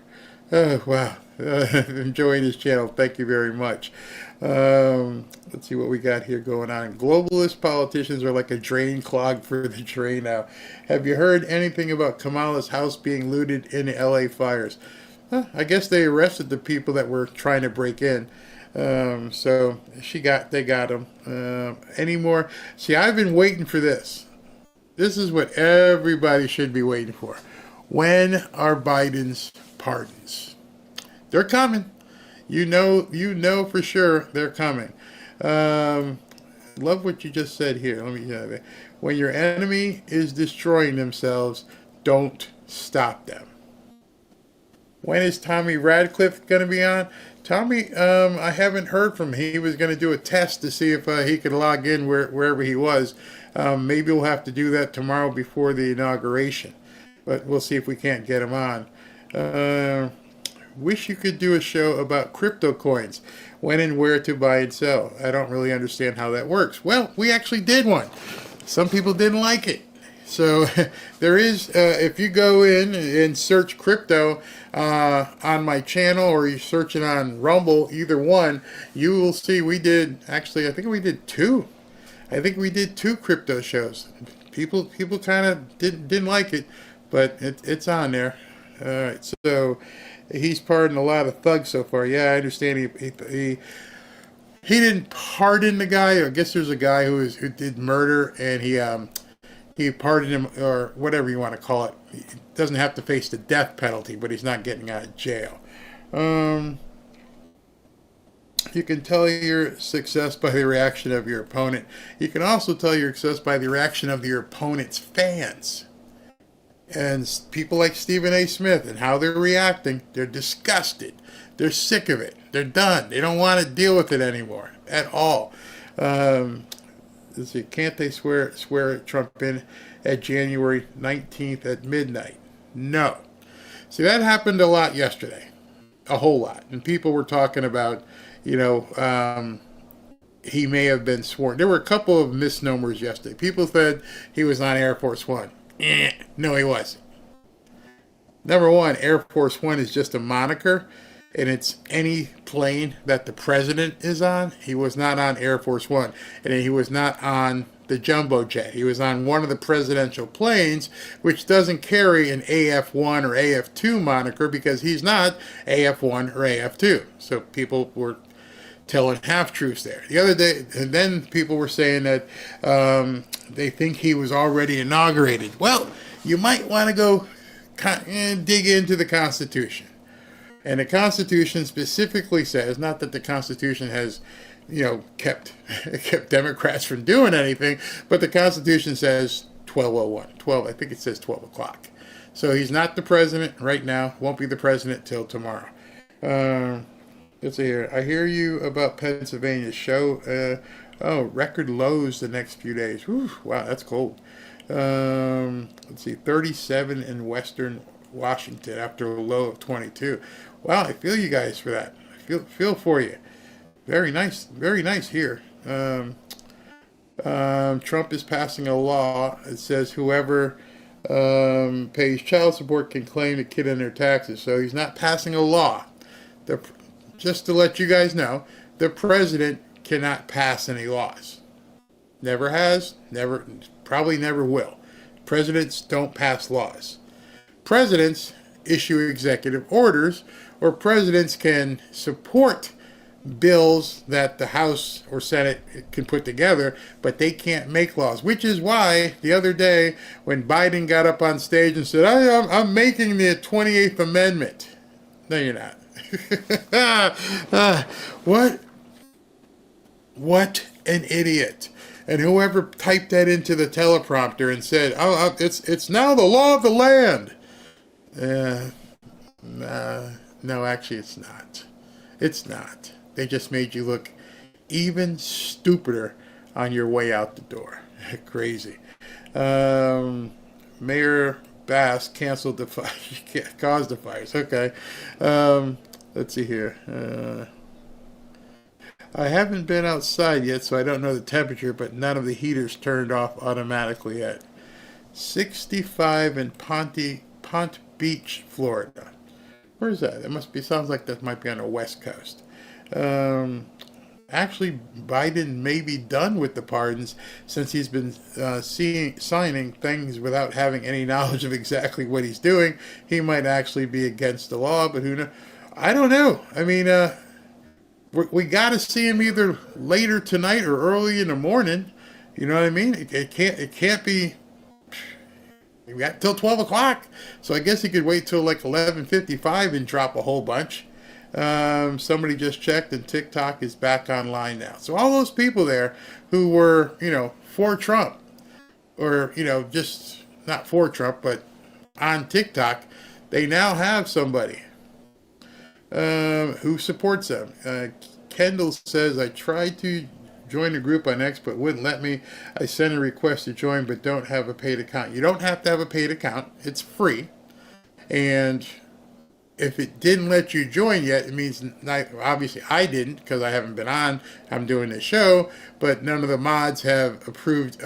Oh, wow. Enjoying this channel. Thank you very much. Let's see what we got here going on. Globalist politicians are like a drain clogged for the drain now. Have you heard anything about Kamala's house being looted in the LA fires? I guess they arrested the people that were trying to break in. So they got them. Anymore? See, I've been waiting for this. This is what everybody should be waiting for. When are Biden's pardons? They're coming. You know for sure they're coming. Love what you just said here. Let me. When your enemy is destroying themselves, don't stop them. When is Tommy Radcliffe going to be on? Tommy, I haven't heard from him. He was going to do a test to see if he could log in wherever he was. Maybe we'll have to do that tomorrow before the inauguration. But we'll see if we can't get him on. Wish you could do a show about crypto coins, when and where to buy and sell. I don't really understand how that works. Well, we actually did one. Some people didn't like it. So there is, if you go in and search crypto on my channel, or you search it on Rumble, either one, you will see we did, actually, I think we did two. I think we did 2 crypto shows. People kind of didn't like it, but it's on there. All right, so he's pardoned a lot of thugs so far. Yeah, I understand he didn't pardon the guy. I guess there's a guy who did murder, and he pardoned him, or whatever you want to call it. He doesn't have to face the death penalty, but he's not getting out of jail. You can tell your success by the reaction of your opponent. You can also tell your success by the reaction of your opponent's fans. And people like Stephen A. Smith and how they're reacting, they're disgusted. They're sick of it. They're done. They don't want to deal with it anymore at all. Let's see, can't they swear Trump in at January 19th at midnight? No. See, that happened a lot yesterday. A whole lot. And people were talking about, he may have been sworn. There were a couple of misnomers yesterday. People said he was on Air Force One. No, he wasn't. Number one, Air Force One is just a moniker. and it's any plane that the president is on. He was not on Air Force One, and he was not on the jumbo jet. He was on one of the presidential planes, which doesn't carry an AF-1 or AF-2 moniker because he's not AF-1 or AF-2. So people were telling half-truths there. The other day, and then people were saying that they think he was already inaugurated. Well, you might want to go dig into the Constitution. And the Constitution specifically says, not that the Constitution has, kept Democrats from doing anything, but the Constitution says 12:01. I think it says 12 o'clock. So he's not the president right now, won't be the president till tomorrow. Let's see here. I hear you about Pennsylvania's show. Record lows the next few days. Whew, wow, that's cold. Let's see, 37 in Western Washington after a low of 22. Wow, I feel you guys for that. I feel for you. Very nice here. Trump is passing a law that says whoever pays child support can claim the kid on their taxes. So he's not passing a law. Just to let you guys know, the president cannot pass any laws. Never has, probably never will. Presidents don't pass laws. Presidents issue executive orders, or presidents can support bills that the House or Senate can put together, but they can't make laws, which is why the other day when Biden got up on stage and said, I'm making the 28th Amendment. No, you're not. What an idiot. And whoever typed that into the teleprompter and said, it's now the law of the land. No, actually it's not. It's not. They just made you look even stupider on your way out the door. Crazy. Mayor Bass canceled the fire, caused the fires. Okay. Let's see here. I haven't been outside yet, so I don't know the temperature, but none of the heaters turned off automatically yet. 65 in Ponte Beach, Florida. Where is that? Sounds like that might be on the West Coast. Actually, Biden may be done with the pardons since he's been signing things without having any knowledge of exactly what he's doing. He might actually be against the law, but who knows? I don't know. I mean, we got to see him either later tonight or early in the morning. You know what I mean? It can't be. We got till 12 o'clock, so I guess he could wait till like 11:55 and drop a whole bunch. Somebody just checked, and TikTok is back online now. So all those people there who were, for Trump, or just not for Trump, but on TikTok, they now have somebody who supports them. Kendall says, I tried to join the group on X, but wouldn't let me. I sent a request to join, but don't have a paid account. You don't have to have a paid account. It's free. And if it didn't let you join yet, it means, obviously I didn't, because I haven't been on. I'm doing this show, but none of the mods have approved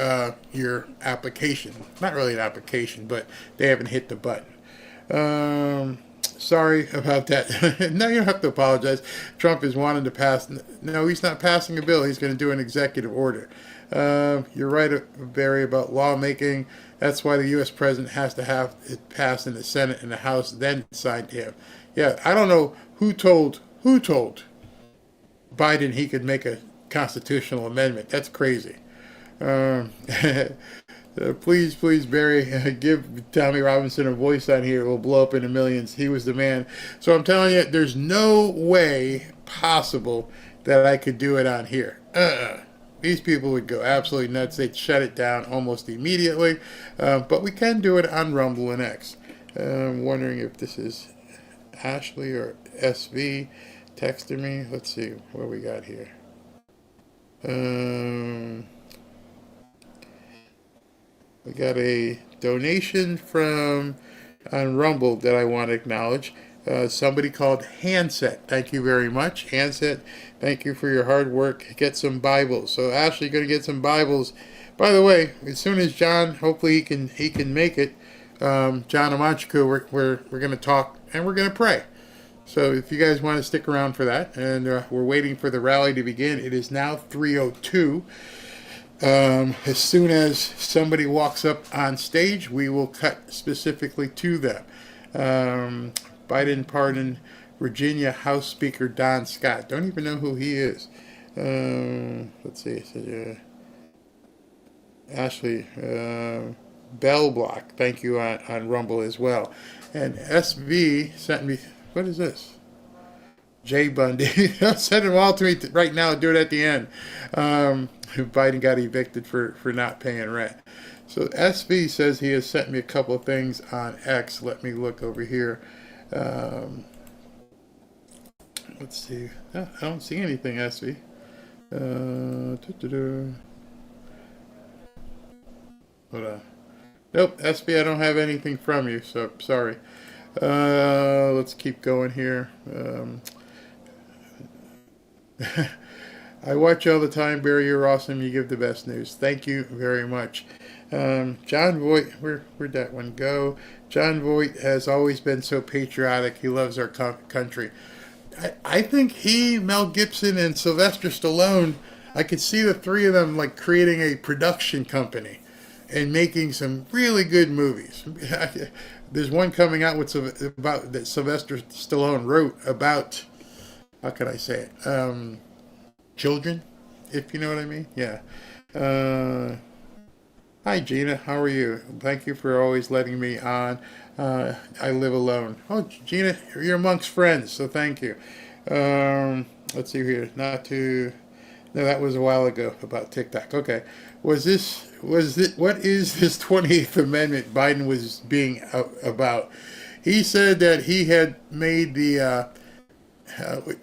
your application. Not really an application, but they haven't hit the button. Sorry about that. No, you don't have to apologize. Trump is wanting to pass. No, he's not passing a bill. He's going to do an executive order. You're right, Barry, about lawmaking. That's why the U.S. president has to have it passed in the Senate and the House, then signed to him. Yeah, I don't know who told Biden he could make a constitutional amendment. That's crazy. Please, Barry, give Tommy Robinson a voice on here. It will blow up in the millions. He was the man. So I'm telling you, there's no way possible that I could do it on here. These people would go absolutely nuts. They'd shut it down almost immediately. But we can do it on Rumble and X. I'm wondering if this is Ashley or SV texting me. Let's see what we got here. We got a donation from on Rumble that I want to acknowledge. Somebody called Handset. Thank you very much. Handset, thank you for your hard work. Get some Bibles. So Ashley, going to get some Bibles. By the way, as soon as John, hopefully he can make it, John Amanchukwu, we're going to talk and we're going to pray. So if you guys want to stick around for that, and we're waiting for the rally to begin. It is now 3:02. As soon as somebody walks up on stage, we will cut specifically to them. Biden pardoned Virginia House Speaker Don Scott. Don't even know who he is. Let's see. Ashley Bell Block. Thank you on Rumble as well. And SV sent me. What is this? Jay Bundy. Send them all to me right now. Do it at the end. Biden got evicted for not paying rent. So SV says he has sent me a couple of things on X. Let me look over here. Let's see. I don't see anything, SV. Hold on. Nope, SB, I don't have anything from you, so sorry. Let's keep going here. I watch you all the time, Barry. You're awesome. You give the best news. Thank you very much. John Voight, where'd that one go? John Voight has always been so patriotic. He loves our country. I think he, Mel Gibson, and Sylvester Stallone, I could see the three of them like creating a production company and making some really good movies. There's one coming out about that Sylvester Stallone wrote about, how can I say it? Children, if you know what I mean. Yeah. Hi, Gina. How are you? Thank you for always letting me on. I live alone. Oh, Gina, you're amongst friends, so thank you. Let's see here. No, that was a while ago about TikTok. Okay. What is this 28th Amendment Biden was being about? He said that he had made the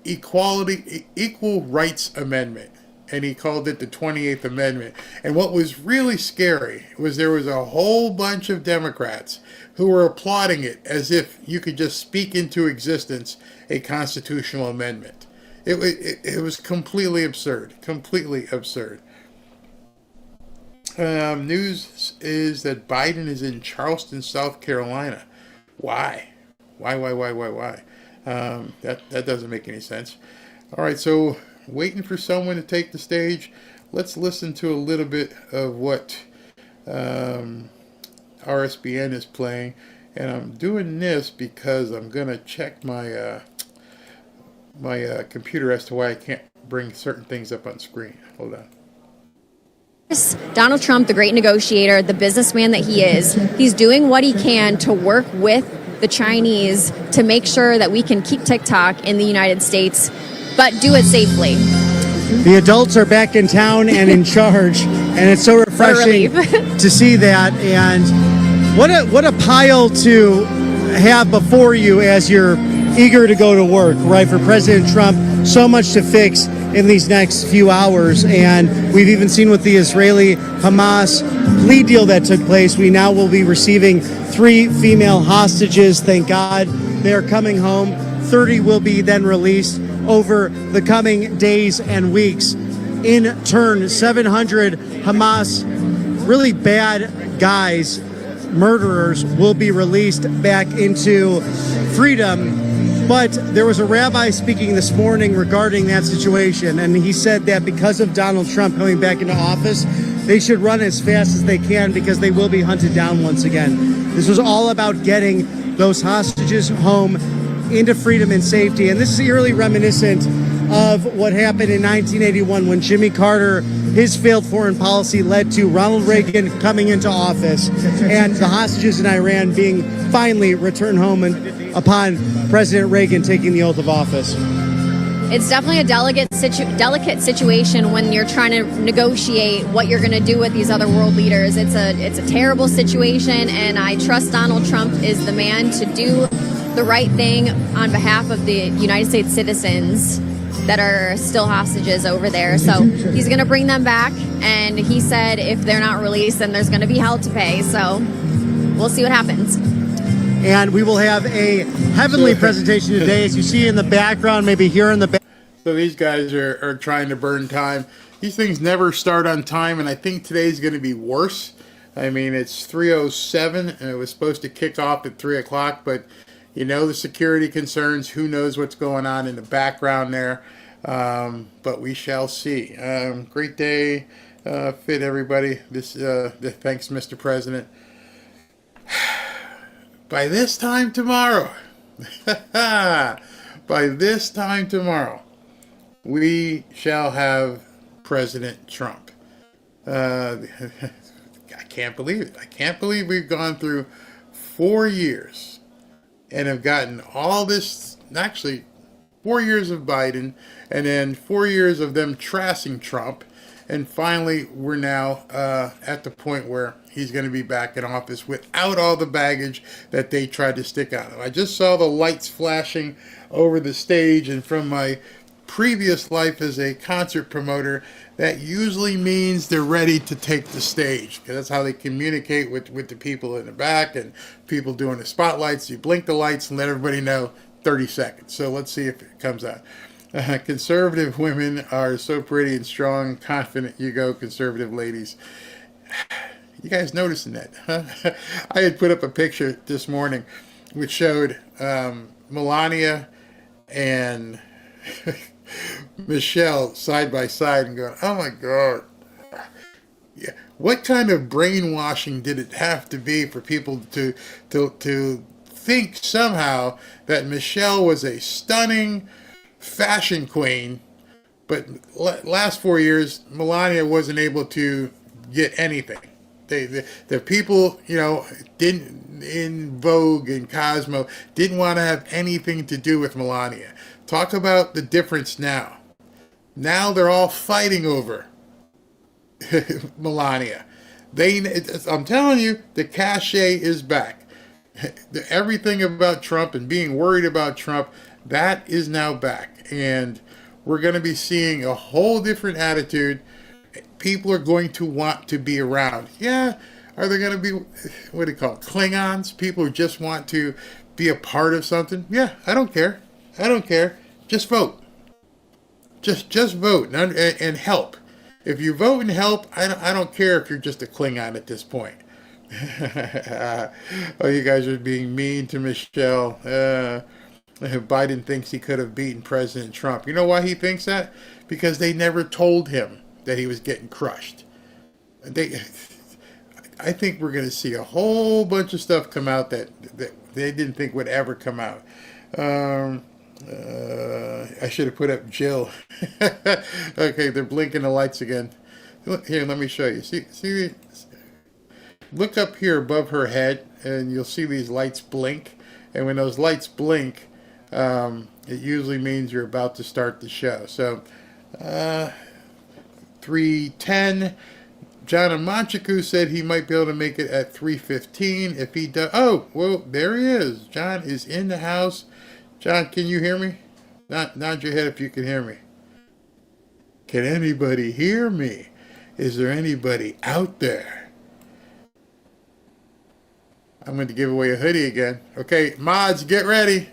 Equal Rights Amendment, and he called it the 28th Amendment. And what was really scary was there was a whole bunch of Democrats who were applauding it as if you could just speak into existence a constitutional amendment. It was completely absurd. Completely absurd. News is that Biden is in Charleston, South Carolina. Why? Why? That doesn't make any sense. All right, so waiting for someone to take the stage. Let's listen to a little bit of what RSBN is playing. And I'm doing this because I'm going to check my computer as to why I can't bring certain things up on screen. Hold on.
Donald Trump, the great negotiator, the businessman that he is, he's doing what he can to work with the Chinese to make sure that we can keep TikTok in the United States, but do it safely.
The adults are back in town and in charge, and it's so refreshing to see that. And what a pile to have before you as you're eager to go to work, right? For President Trump, so much to fix in these next few hours. And we've even seen with the Israeli-Hamas plea deal that took place, we now will be receiving 3 female hostages. Thank God they're coming home. 30 will be then released over the coming days and weeks. In turn, 700 Hamas really bad guys, murderers, will be released back into freedom. But there was a rabbi speaking this morning regarding that situation, and he said that because of Donald Trump coming back into office, they should run as fast as they can because they will be hunted down once again. This was all about getting those hostages home into freedom and safety. And this is eerily reminiscent of what happened in 1981 when Jimmy Carter, his failed foreign policy led to Ronald Reagan coming into office and the hostages in Iran being finally returned home upon President Reagan taking the oath of office.
It's definitely a delicate situation when you're trying to negotiate what you're going to do with these other world leaders. It's a terrible situation, and I trust Donald Trump is the man to do the right thing on behalf of the United States citizens that are still hostages over there. So he's going to bring them back, and he said if they're not released, then there's going to be hell to pay. So we'll see what happens.
And we will have a heavenly presentation today, as you see in the background, maybe here in the back.
So these guys are trying to burn time. These things never start on time, and I think today's going to be worse. I mean, it's 3:07, and it was supposed to kick off at 3 o'clock, but You know the security concerns. Who knows what's going on in the background there? But we shall see. Great day, fit everybody. Thanks, Mr. President. By this time tomorrow, we shall have President Trump. I can't believe it. I can't believe we've gone through 4 years and have gotten all this, actually 4 years of Biden, and then 4 years of them trashing Trump. And finally, we're now at the point where he's going to be back in office without all the baggage that they tried to stick on him. I just saw the lights flashing over the stage, and from my previous life as a concert promoter, that usually means they're ready to take the stage, because that's how they communicate with the people in the back and people doing the spotlights. You blink the lights and let everybody know 30 seconds. So let's see if it comes out. Conservative women are so pretty and strong, confident. You go, conservative ladies. You guys noticing that? Huh? I had put up a picture this morning which showed Melania and Michelle side by side and going, oh my God. Yeah. What kind of brainwashing did it have to be for people to think somehow that Michelle was a stunning fashion queen, but last 4 years, Melania wasn't able to get anything. The people, didn't in Vogue and Cosmo didn't want to have anything to do with Melania. Talk about the difference now. Now they're all fighting over Melania. I'm telling you, the cachet is back. Everything about Trump and being worried about Trump, that is now back. And we're going to be seeing a whole different attitude. People are going to want to be around. Yeah, are there going to be, what do you call it, Klingons? People who just want to be a part of something? Yeah, I don't care. Just vote. Just vote and help. If you vote and help, I don't care if you're just a Klingon at this point. Oh, you guys are being mean to Michelle. Biden thinks he could have beaten President Trump. You know why he thinks that? Because they never told him that he was getting crushed. I think we're going to see a whole bunch of stuff come out that they didn't think would ever come out. I should have put up Jill. Okay, they're blinking the lights again. Here, let me show you. See, look up here above her head, and you'll see these lights blink. And when those lights blink, it usually means you're about to start the show. So, 3:10. John Amanchukwu said he might be able to make it at 3:15 if he does. Oh, well, there he is. John is in the house. John, can you hear me? Nod your head if you can hear me. Can anybody hear me? Is there anybody out there? I'm going to give away a hoodie again. Okay, mods, get ready.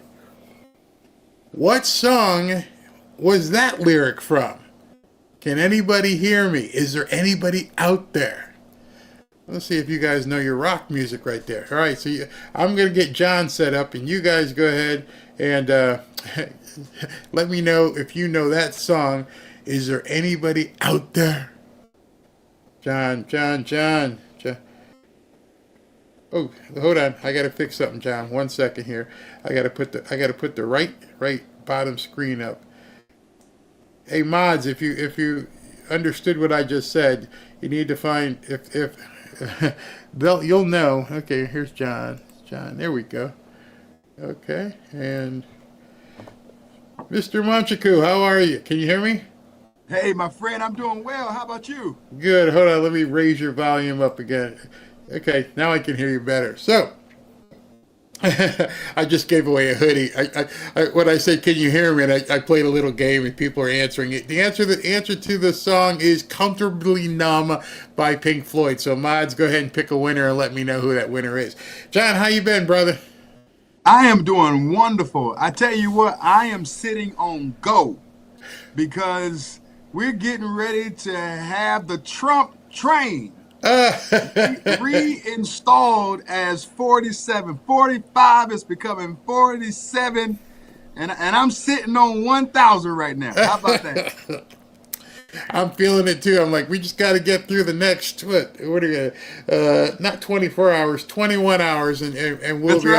What song was that lyric from? Can anybody hear me? Is there anybody out there? Let's see if you guys know your rock music right there. All right, so I'm going to get John set up, and you guys go ahead and let me know if you know that song. Is there anybody out there? John. Oh, hold on. I got to fix something, John. 1 second here. I got to put the right bottom screen up. Hey mods, if you understood what I just said, you need to find if you'll know. Okay, here's John. There we go. Okay, and Mr. Amanchukwu, how are you? Can you hear me?
Hey, my friend, I'm doing well. How about you?
Good. Hold on, let me raise your volume up again. Okay, now I can hear you better. So, I just gave away a hoodie. When I say, can you hear me? And I played a little game and people are answering it. The answer to the song is Comfortably Numb by Pink Floyd. So mods, go ahead and pick a winner and let me know who that winner is. John, how you been, brother?
I am doing wonderful. I tell you what, I am sitting on go because we're getting ready to have the Trump train Reinstalled as 47. 45 is becoming 47. And I'm sitting on 1,000 right now. How about that?
I'm feeling it too. I'm like, we just got to get through the next, what are you, not 24 hours, 21 hours, and we'll be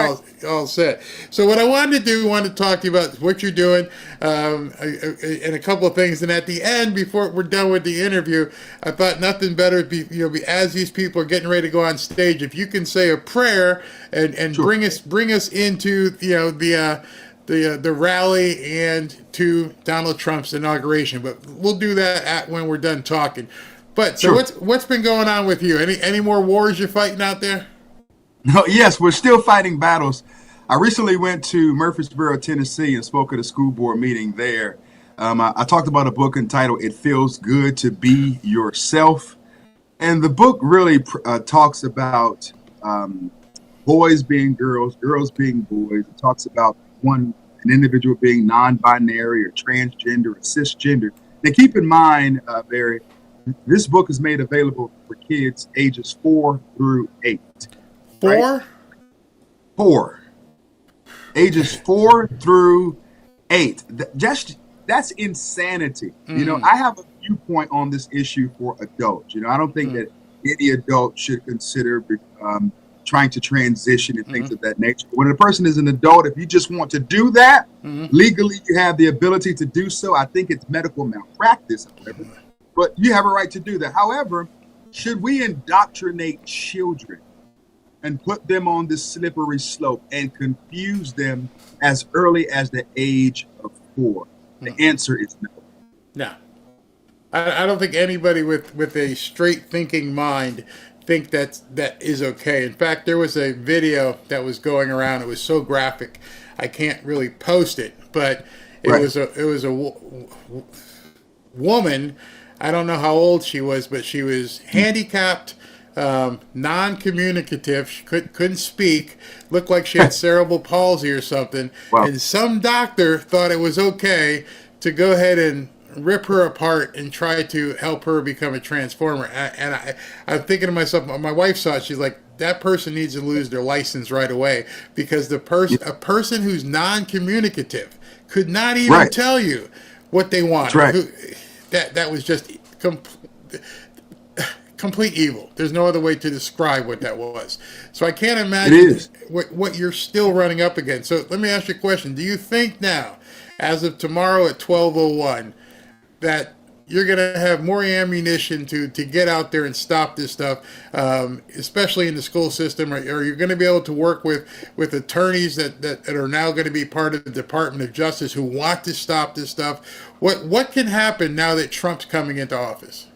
all set. So what I wanted to talk to you about what you're doing, and a couple of things. And at the end, before we're done with the interview, I thought nothing better would be, as these people are getting ready to go on stage, if you can say a prayer and sure. bring us into, the rally and to Donald Trump's inauguration, but we'll do that when we're done talking. But so sure. What's been going on with you? Any more wars you're fighting out there?
No, yes, we're still fighting battles. I recently went to Murfreesboro, Tennessee, and spoke at a school board meeting there. I talked about a book entitled "It Feels Good to Be Yourself," and the book really talks about boys being girls, girls being boys. It talks about an individual being non-binary or transgender or cisgender. Now, keep in mind, Barry, this book is made available for kids ages 4 through 8.
4?
Right? 4. Ages 4 through 8. That's insanity. Mm-hmm. I have a viewpoint on this issue for adults. I don't think that any adult should consider trying to transition and things of that nature. When a person is an adult, if you just want to do that, legally you have the ability to do so. I think it's medical malpractice, however, but you have a right to do that. However, should we indoctrinate children and put them on this slippery slope and confuse them as early as the age of 4? The answer is no.
No. I don't think anybody with a straight thinking mind think that is okay. In fact, there was a video that was going around. It was so graphic, I can't really post it. But it was a woman. I don't know how old she was, but she was handicapped, non-communicative. She couldn't speak. Looked like she had cerebral palsy or something. Wow. And some doctor thought it was okay to go ahead and rip her apart and try to help her become a transformer. And I'm thinking to myself, my wife saw it, she's like, that person needs to lose their license right away, because a person who's non-communicative could not even tell you what they want. That was just complete evil. There's no other way to describe what that was. So I can't imagine what you're still running up against. So let me ask you a question. Do you think now, as of tomorrow at 12:01, that you're going to have more ammunition to get out there and stop this stuff, especially in the school system? Or you're going to be able to work with attorneys that are now going to be part of the Department of Justice who want to stop this stuff? What can happen now that Trump's coming into office?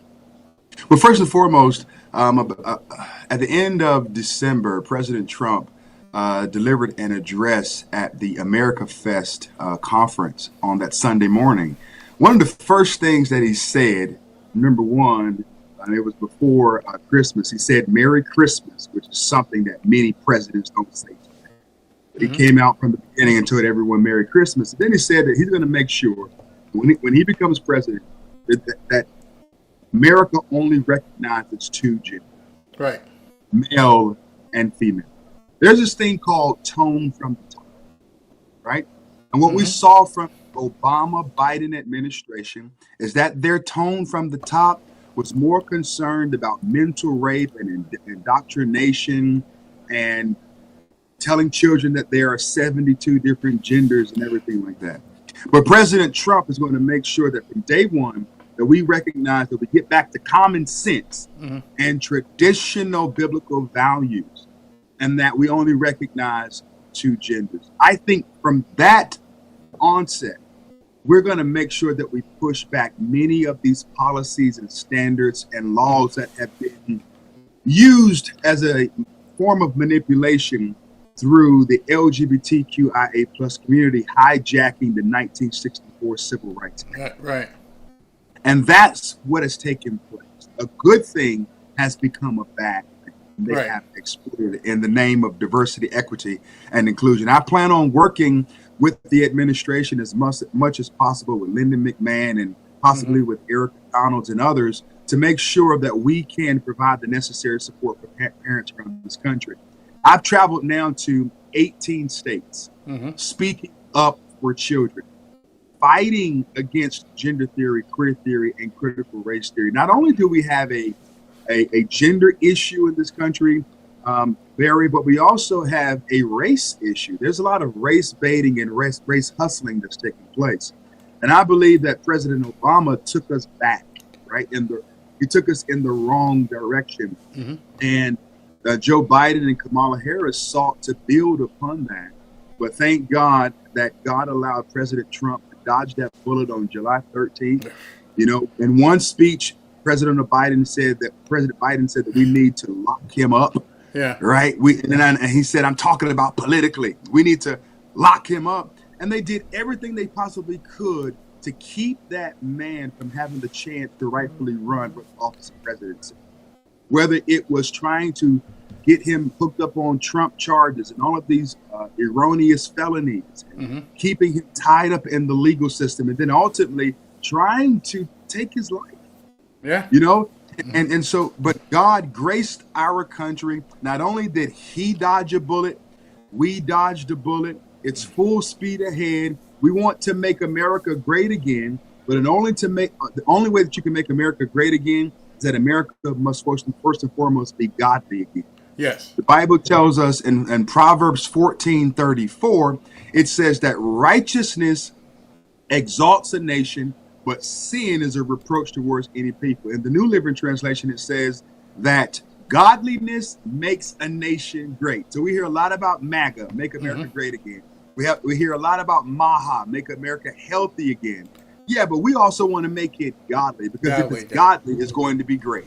Well, first and foremost, at the end of December, President Trump delivered an address at the America Fest conference on that Sunday morning. One of the first things that he said, number one, it was before Christmas, he said, "Merry Christmas," which is something that many presidents don't say today. But he came out from the beginning and told everyone Merry Christmas. And then he said that he's going to make sure when he becomes president that America only recognizes 2 genders.
Right.
Male and female. There's this thing called tone from the top, right? And what we saw from Obama-Biden administration is that their tone from the top was more concerned about mental rape and indoctrination and telling children that there are 72 different genders and everything like that. But President Trump is going to make sure that from day one that we recognize that we get back to common sense and traditional biblical values, and that we only recognize 2 genders. I think from that onset, we're going to make sure that we push back many of these policies and standards and laws that have been used as a form of manipulation through the LGBTQIA plus community hijacking the 1964 Civil Rights Act.
Right.
And that's what has taken place. A good thing has become a bad thing. They have exploded in the name of diversity, equity, and inclusion. I plan on working with the administration as much as possible, with Lyndon McMahon and possibly with Eric Donalds and others, to make sure that we can provide the necessary support for parents around this country. I've traveled now to 18 states, speaking up for children, fighting against gender theory, queer theory, and critical race theory. Not only do we have a gender issue in this country, Barry, but we also have a race issue. There's a lot of race baiting and race hustling that's taking place. And I believe that President Obama took us back, right? He took us in the wrong direction. And Joe Biden and Kamala Harris sought to build upon that. But thank God that God allowed President Trump to dodge that bullet on July 13th. You know, in one speech, President Biden said that we need to lock him up.
Yeah.
Right. And he said, I'm talking about politically. We need to lock him up. And they did everything they possibly could to keep that man from having the chance to rightfully run for the office of presidency. Whether it was trying to get him hooked up on Trump charges and all of these erroneous felonies, keeping him tied up in the legal system, and then ultimately trying to take his life.
Yeah.
You know, and so, but God graced our country. Not only did he dodge a bullet, we dodged a bullet. It's full speed ahead. We want to make America great again, but the only way that you can make America great again is that America must first and foremost be godly again.
Yes.
The Bible tells us in Proverbs 14:34, it says that righteousness exalts a nation, but sin is a reproach towards any people. In the New Living Translation, it says that godliness makes a nation great. So we hear a lot about MAGA, make America great again. We hear a lot about MAHA, make America healthy again. Yeah, but we also want to make it godly, because if it's godly, it's going to be great.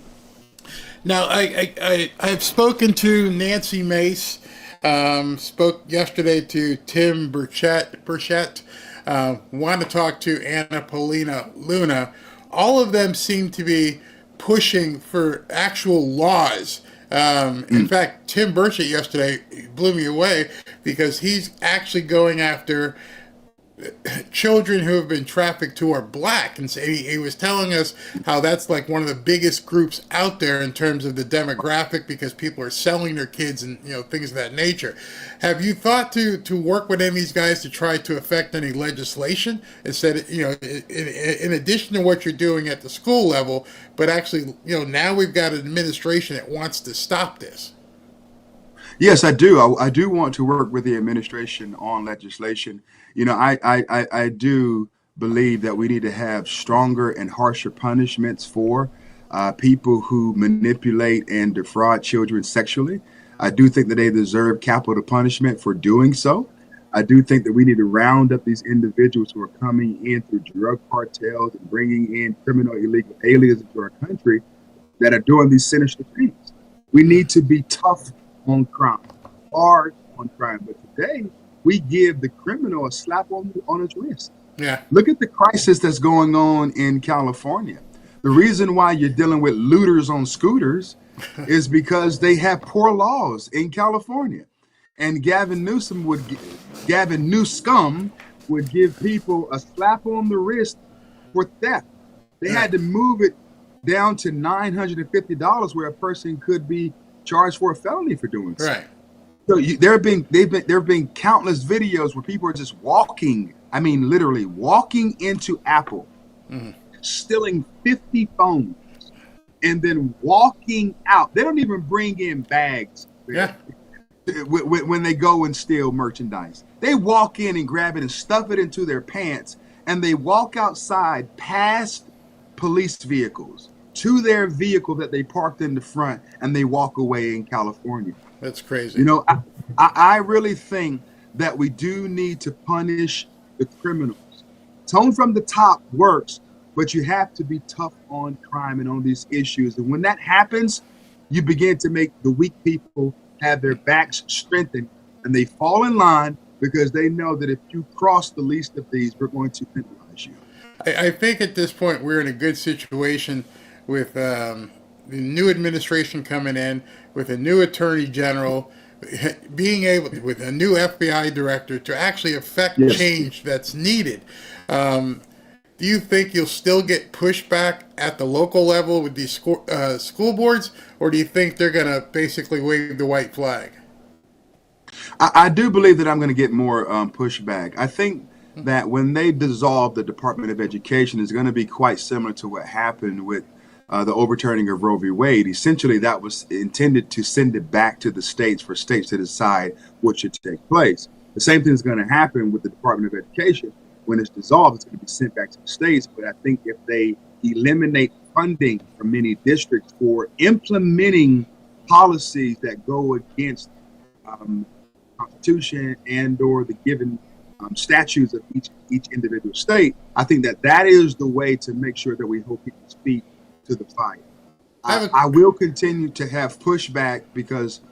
Now, I've spoken to Nancy Mace, spoke yesterday to Tim Burchett, want to talk to Anna Paulina Luna. All of them seem to be pushing for actual laws. In fact, Tim Burchett yesterday blew me away, because he's actually going after children who have been trafficked who are black. And so he was telling us how that's like one of the biggest groups out there in terms of the demographic, because people are selling their kids and, you know, things of that nature. Have you thought to work with any of these guys to try to affect any legislation instead, you know, in addition to what you're doing at the school level, but actually, you know, now we've got an administration that wants to stop this?
Yes, I do. I do want to work with the administration on legislation. You know, I do believe that we need to have stronger and harsher punishments for people who manipulate and defraud children sexually. I do think that they deserve capital punishment for doing so. I do think that we need to round up these individuals who are coming in through drug cartels and bringing in criminal illegal aliens into our country that are doing these sinister things. We need to be tough on crime, hard on crime. But today, we give the criminal a slap on his wrist.
Yeah.
Look at the crisis that's going on in California. The reason why you're dealing with looters on scooters is because they have poor laws in California. And Gavin Newsom would give people a slap on the wrist for theft. They had to move it down to $950, where a person could be charged for a felony for doing so.
Right.
So there have been countless videos where people are just walking. I mean, literally walking into Apple, stealing 50 phones, and then walking out. They don't even bring in bags.
Yeah.
When they go and steal merchandise, they walk in and grab it and stuff it into their pants, and they walk outside past police vehicles to their vehicle that they parked in the front, and they walk away in California.
That's crazy.
You know, I really think that we do need to punish the criminals. Tone from the top works, but you have to be tough on crime and on these issues. And when that happens, you begin to make the weak people have their backs strengthened, and they fall in line because they know that if you cross the least of these, we're going to penalize you.
I think at this point we're in a good situation with the new administration coming in, with a new attorney general, being able, with a new FBI director, to actually affect change that's needed. do you think you'll still get pushback at the local level with these school boards, or do you think they're going to basically wave the white flag?
I do believe that I'm going to get more pushback. I think that when they dissolve the Department of Education, is going to be quite similar to what happened with the overturning of Roe v. Wade. Essentially, that was intended to send it back to the states for states to decide what should take place. The same thing is going to happen with the Department of Education. When it's dissolved, it's going to be sent back to the states. But I think if they eliminate funding from many districts for implementing policies that go against Constitution and or the given statutes of each individual state, I think that is the way to make sure that we hold people's feet to the fire. I will continue to have pushback because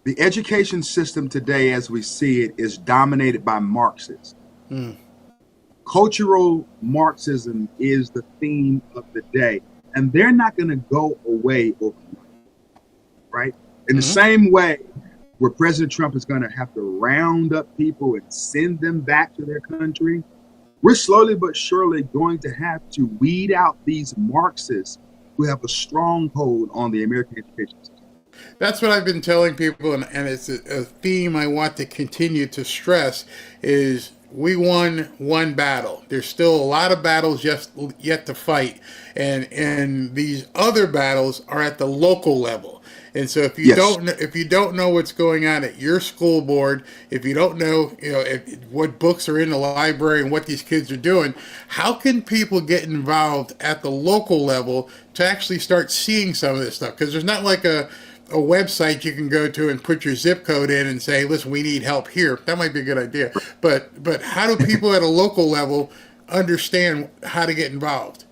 the education system today, as we see it, is dominated by Marxists. Cultural Marxism is the theme of the day, and they're not going to go away overnight, right? In the same way where President Trump is going to have to round up people and send them back to their country, we're slowly but surely going to have to weed out these Marxists who have a stronghold on the American education system.
That's what I've been telling people, and it's a theme I want to continue to stress, is we won one battle. There's still a lot of battles yet to fight, and these other battles are at the local level. And so if you don't know what's going on at your school board, if you don't know what books are in the library and what these kids are doing, how can people get involved at the local level to actually start seeing some of this stuff? Because there's not like a website you can go to and put your zip code in and say, listen, we need help here. That might be a good idea. But how do people at a local level understand how to get involved?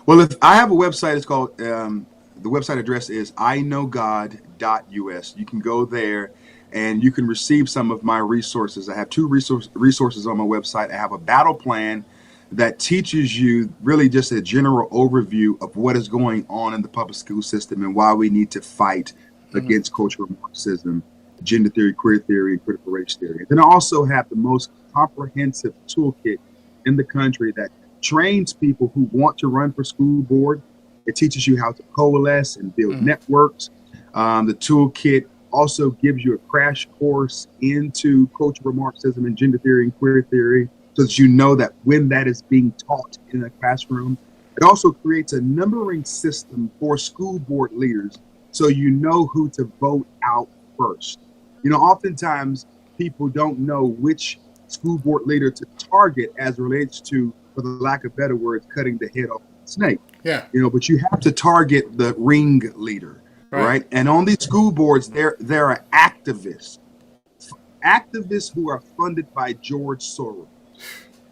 Well, if I have a website, it's called, the website address is iknowgod.us. You can go there and you can receive some of my resources. I have two resources on my website. I have a battle plan that teaches you really just a general overview of what is going on in the public school system and why we need to fight against cultural Marxism, gender theory, queer theory, and critical race theory. And then I also have the most comprehensive toolkit in the country that trains people who want to run for school board. It teaches you how to coalesce and build networks. The toolkit also gives you a crash course into cultural Marxism and gender theory and queer theory, so that you know that when that is being taught in a classroom. It also creates a numbering system for school board leaders, so you know who to vote out first. Oftentimes people don't know which school board leader to target as relates to, for the lack of better words, cutting the head off the snake.
Yeah.
But you have to target the ring leader, right? And on these school boards, there are activists who are funded by George Soros,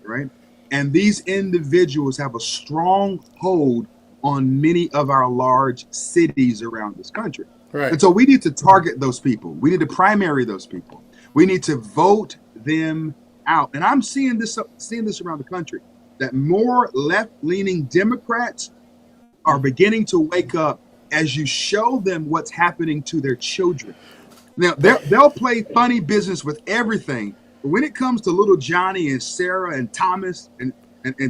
right? And these individuals have a strong hold on many of our large cities around this country.
Right.
And so we need to target those people. We need to primary those people. We need to vote them out. And I'm seeing this around the country, that more left-leaning Democrats are beginning to wake up as you show them what's happening to their children. Now, they'll play funny business with everything, but when it comes to little Johnny and Sarah and Thomas and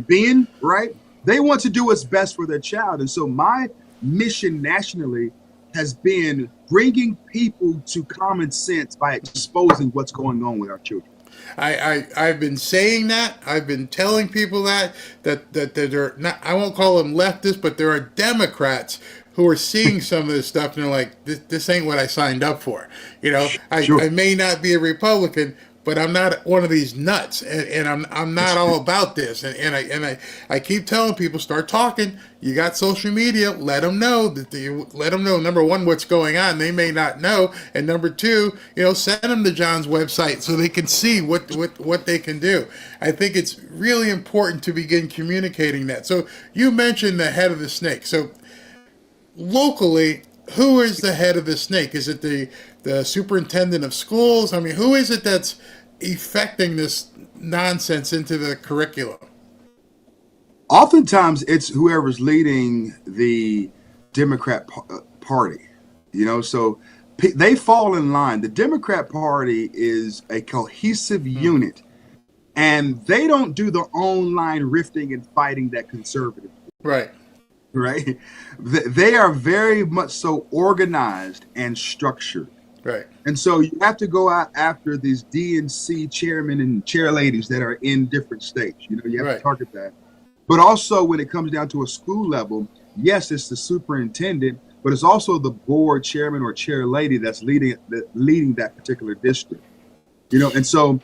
Ben, right, they want to do what's best for their child. And so my mission nationally has been bringing people to common sense by exposing what's going on with our children.
I've been saying that. I've been telling people that there are not, I won't call them leftists, but there are Democrats who are seeing some of this stuff and they're like, this ain't what I signed up for. I may not be a Republican, but I'm not one of these nuts, and I'm not all about this. And I keep telling people, start talking. You got social media, let them know let them know, number one, what's going on. They may not know, and number two, send them to John's website so they can see what they can do. I think it's really important to begin communicating that. So you mentioned the head of the snake. So locally, who is the head of the snake? Is it the superintendent of schools? I mean, who is it that's effecting this nonsense into the curriculum?
Oftentimes, it's whoever's leading the Democrat Party. So they fall in line. The Democrat Party is a cohesive unit And they don't do the online rifting and fighting that conservatives do.
Right.
Right. They are very much so organized and structured.
Right.
And so you have to go out after these DNC chairmen and chair ladies that are in different states. You know, you have to target that. But also when it comes down to a school level, yes, it's the superintendent, but it's also the board chairman or chair lady that's leading that particular district. You know, and so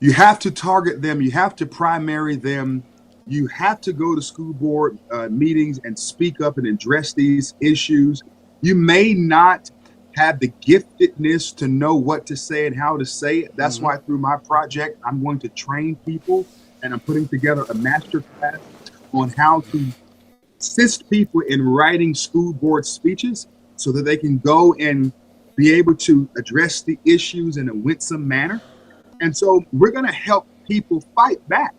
you have to target them. You have to primary them. You have to go to school board meetings and speak up and address these issues. You may not have the giftedness to know what to say and how to say it. That's why through my project, I'm going to train people, and I'm putting together a master class on how to assist people in writing school board speeches so that they can go and be able to address the issues in a winsome manner. And so we're going to help people fight back.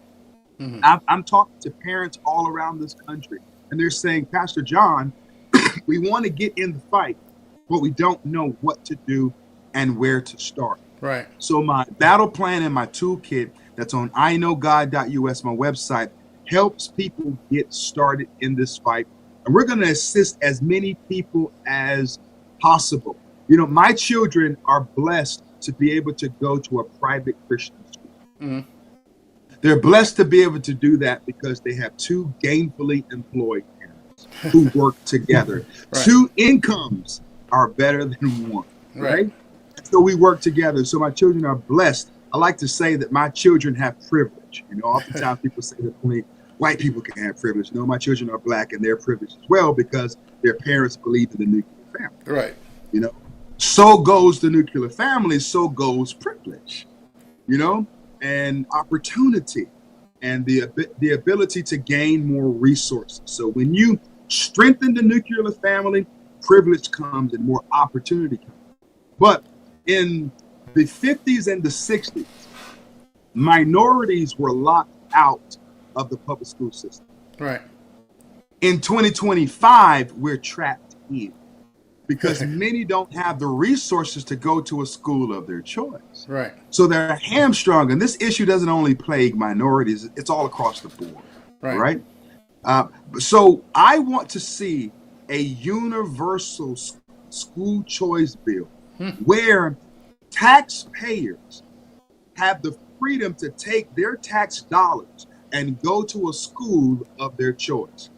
I'm talking to parents all around this country, and they're saying, Pastor John, we want to get in the fight, but we don't know what to do and where to start.
Right.
So my battle plan and my toolkit that's on iknowgod.us, my website, helps people get started in this fight. And we're going to assist as many people as possible. You know, my children are blessed to be able to go to a private Christian school. They're blessed to be able to do that because they have two gainfully employed parents who work together. Two incomes are better than one, right? So we work together. So my children are blessed. I like to say that my children have privilege. You know, oftentimes people say that only white people can have privilege. No, my children are black and they're privileged as well because their parents believe in the nuclear family.
Right.
You know, so goes the nuclear family, so goes privilege, you know, and opportunity and the ability to gain more resources. So when you strengthen the nuclear family, privilege comes and more opportunity comes. But in the 50s and the 60s, minorities were locked out of the public school system.
Right.
In 2025, we're trapped in because many don't have the resources to go to a school of their choice.
Right.
So they're hamstrung. And this issue doesn't only plague minorities, it's all across the board. Right. So I want to see a universal school choice bill where taxpayers have the freedom to take their tax dollars and go to a school of their choice.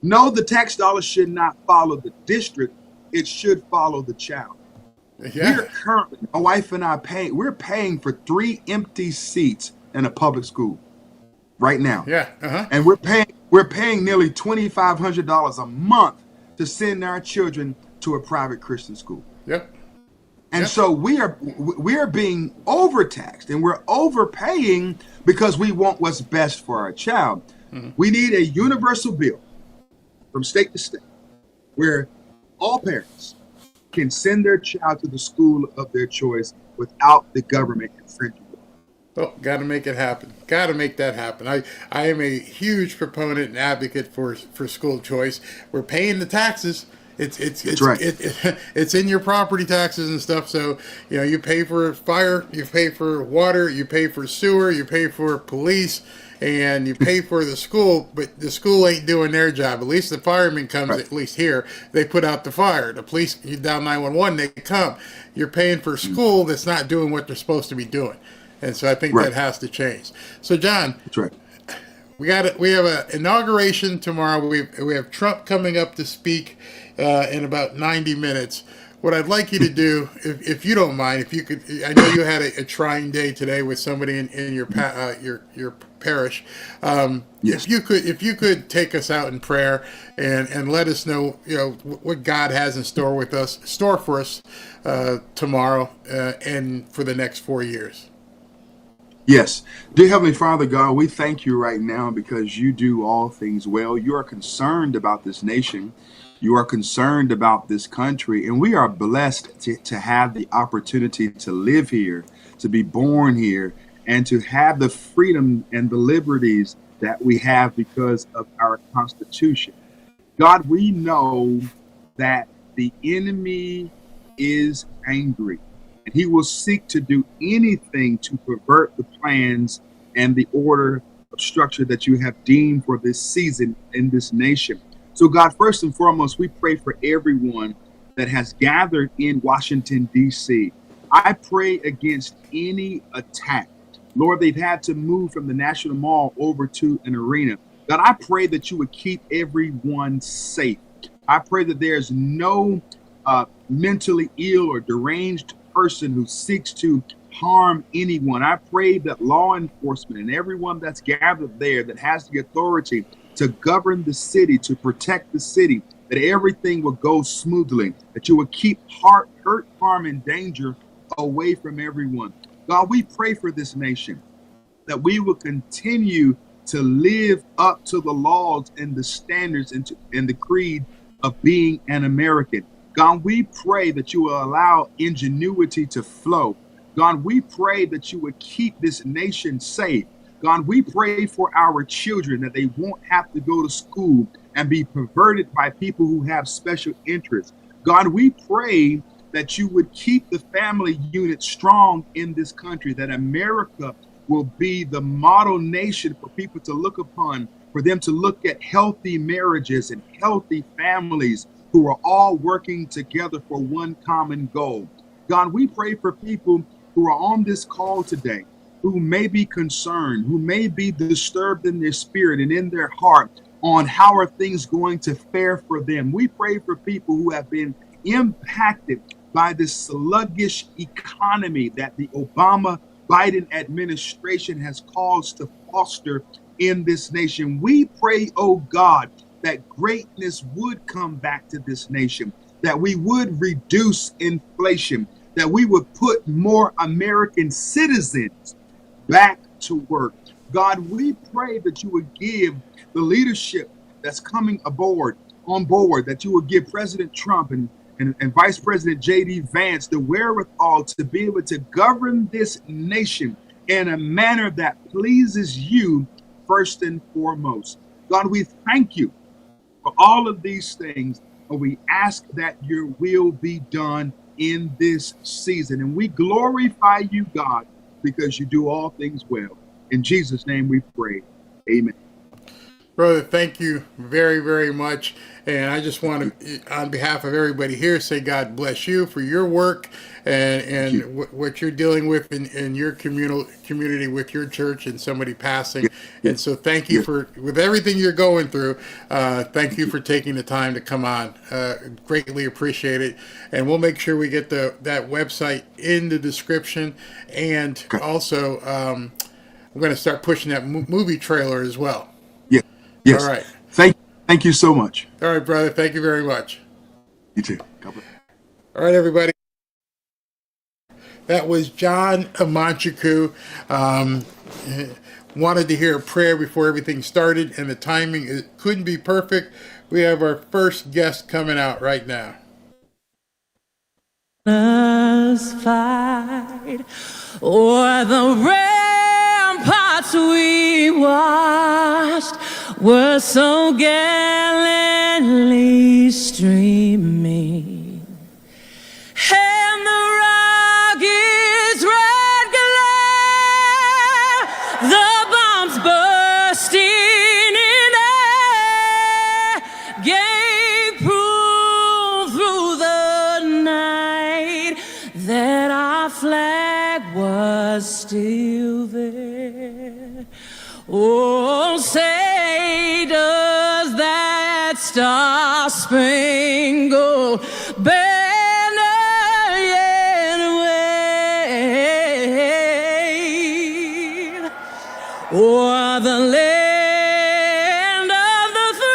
No, the tax dollars should not follow the district. It should follow the child. We're currently, my wife and I we're paying for 3 empty seats in a public school right now. And we're paying nearly $2,500 a month to send our children to a private Christian school. And so we are being overtaxed and we're overpaying because we want what's best for our child. We need a universal bill from state to state where all parents can send their child to the school of their choice without the government infringing.
Oh, got to make it happen. Got to make that happen. I am a huge proponent and advocate for school choice. We're paying the taxes. It's
right.
It's in your property taxes and stuff. So, you know, you pay for fire, you pay for water, you pay for sewer, you pay for police, and you pay for the school, but the school ain't doing their job. At least the fireman comes, at least here, they put out the fire. The police, you dial 911, they come. You're paying for a school that's not doing what they're supposed to be doing. And so I think that has to change. So, John, we have an inauguration tomorrow. We have Trump coming up to speak in about 90 minutes. What I'd like you to do, if you don't mind, if you could, I know you had a trying day today with somebody in your parish. If you could take us out in prayer and let us know, you know, what God has in store for us tomorrow and for the next 4 years.
Yes. Dear Heavenly Father God, we thank you right now because you do all things well. You are concerned about this nation. You are concerned about this country, and we are blessed to have the opportunity to live here, to be born here, and to have the freedom and the liberties that we have because of our Constitution. God, we know that the enemy is angry, and he will seek to do anything to pervert the plans and the order of structure that you have deemed for this season in this nation. So God, first and foremost, we pray for everyone that has gathered in Washington, D.C. I pray against any attack. Lord, they've had to move from the National Mall over to an arena. God, I pray that you would keep everyone safe. I pray that there's no mentally ill or deranged person who seeks to harm anyone. I pray that law enforcement and everyone that's gathered there that has the authority to govern the city, to protect the city, that everything will go smoothly, that you will keep hurt, harm, and danger away from everyone. God, we pray for this nation, that we will continue to live up to the laws and the standards and the creed of being an American. God, we pray that you will allow ingenuity to flow. God, we pray that you would keep this nation safe. God, we pray for our children that they won't have to go to school and be perverted by people who have special interests. God, we pray that you would keep the family unit strong in this country, that America will be the model nation for people to look upon, for them to look at healthy marriages and healthy families who are all working together for one common goal. God, we pray for people who are on this call today, who may be concerned, who may be disturbed in their spirit and in their heart on how are things going to fare for them. We pray for people who have been impacted by this sluggish economy that the Obama-Biden administration has caused to foster in this nation. We pray, oh God, that greatness would come back to this nation, that we would reduce inflation, that we would put more American citizens back to work. God, we pray that you would give the leadership that's coming on board, that you would give President Trump and Vice President J.D. Vance the wherewithal to be able to govern this nation in a manner that pleases you first and foremost. God, we thank you for all of these things, and we ask that your will be done in this season. And we glorify you, God, because you do all things well. In Jesus' name we pray. Amen.
Brother, thank you very, very much. And I just want to, on behalf of everybody here, say God bless you for your work and what you're dealing with in your community with your church and somebody passing. And so thank you for, with everything you're going through, thank you for taking the time to come on. Greatly appreciate it. And we'll make sure we get that website in the description. And also, we're going to start pushing that movie trailer as well.
Yes.
All right.
Thank you so much.
All right, brother. Thank you very much.
You too. God bless.
All right, everybody. That was John Amanchukwu. Wanted to hear a prayer before everything started, and the timing couldn't be perfect. We have our first guest coming out right now.
Let's fight o'er the ramparts we watched were so gallantly streaming, and the rocket's red glare, the bombs bursting in air, gave proof through the night that our flag was still there. Oh, say does that star-spangled banner yet wave o'er the land of the free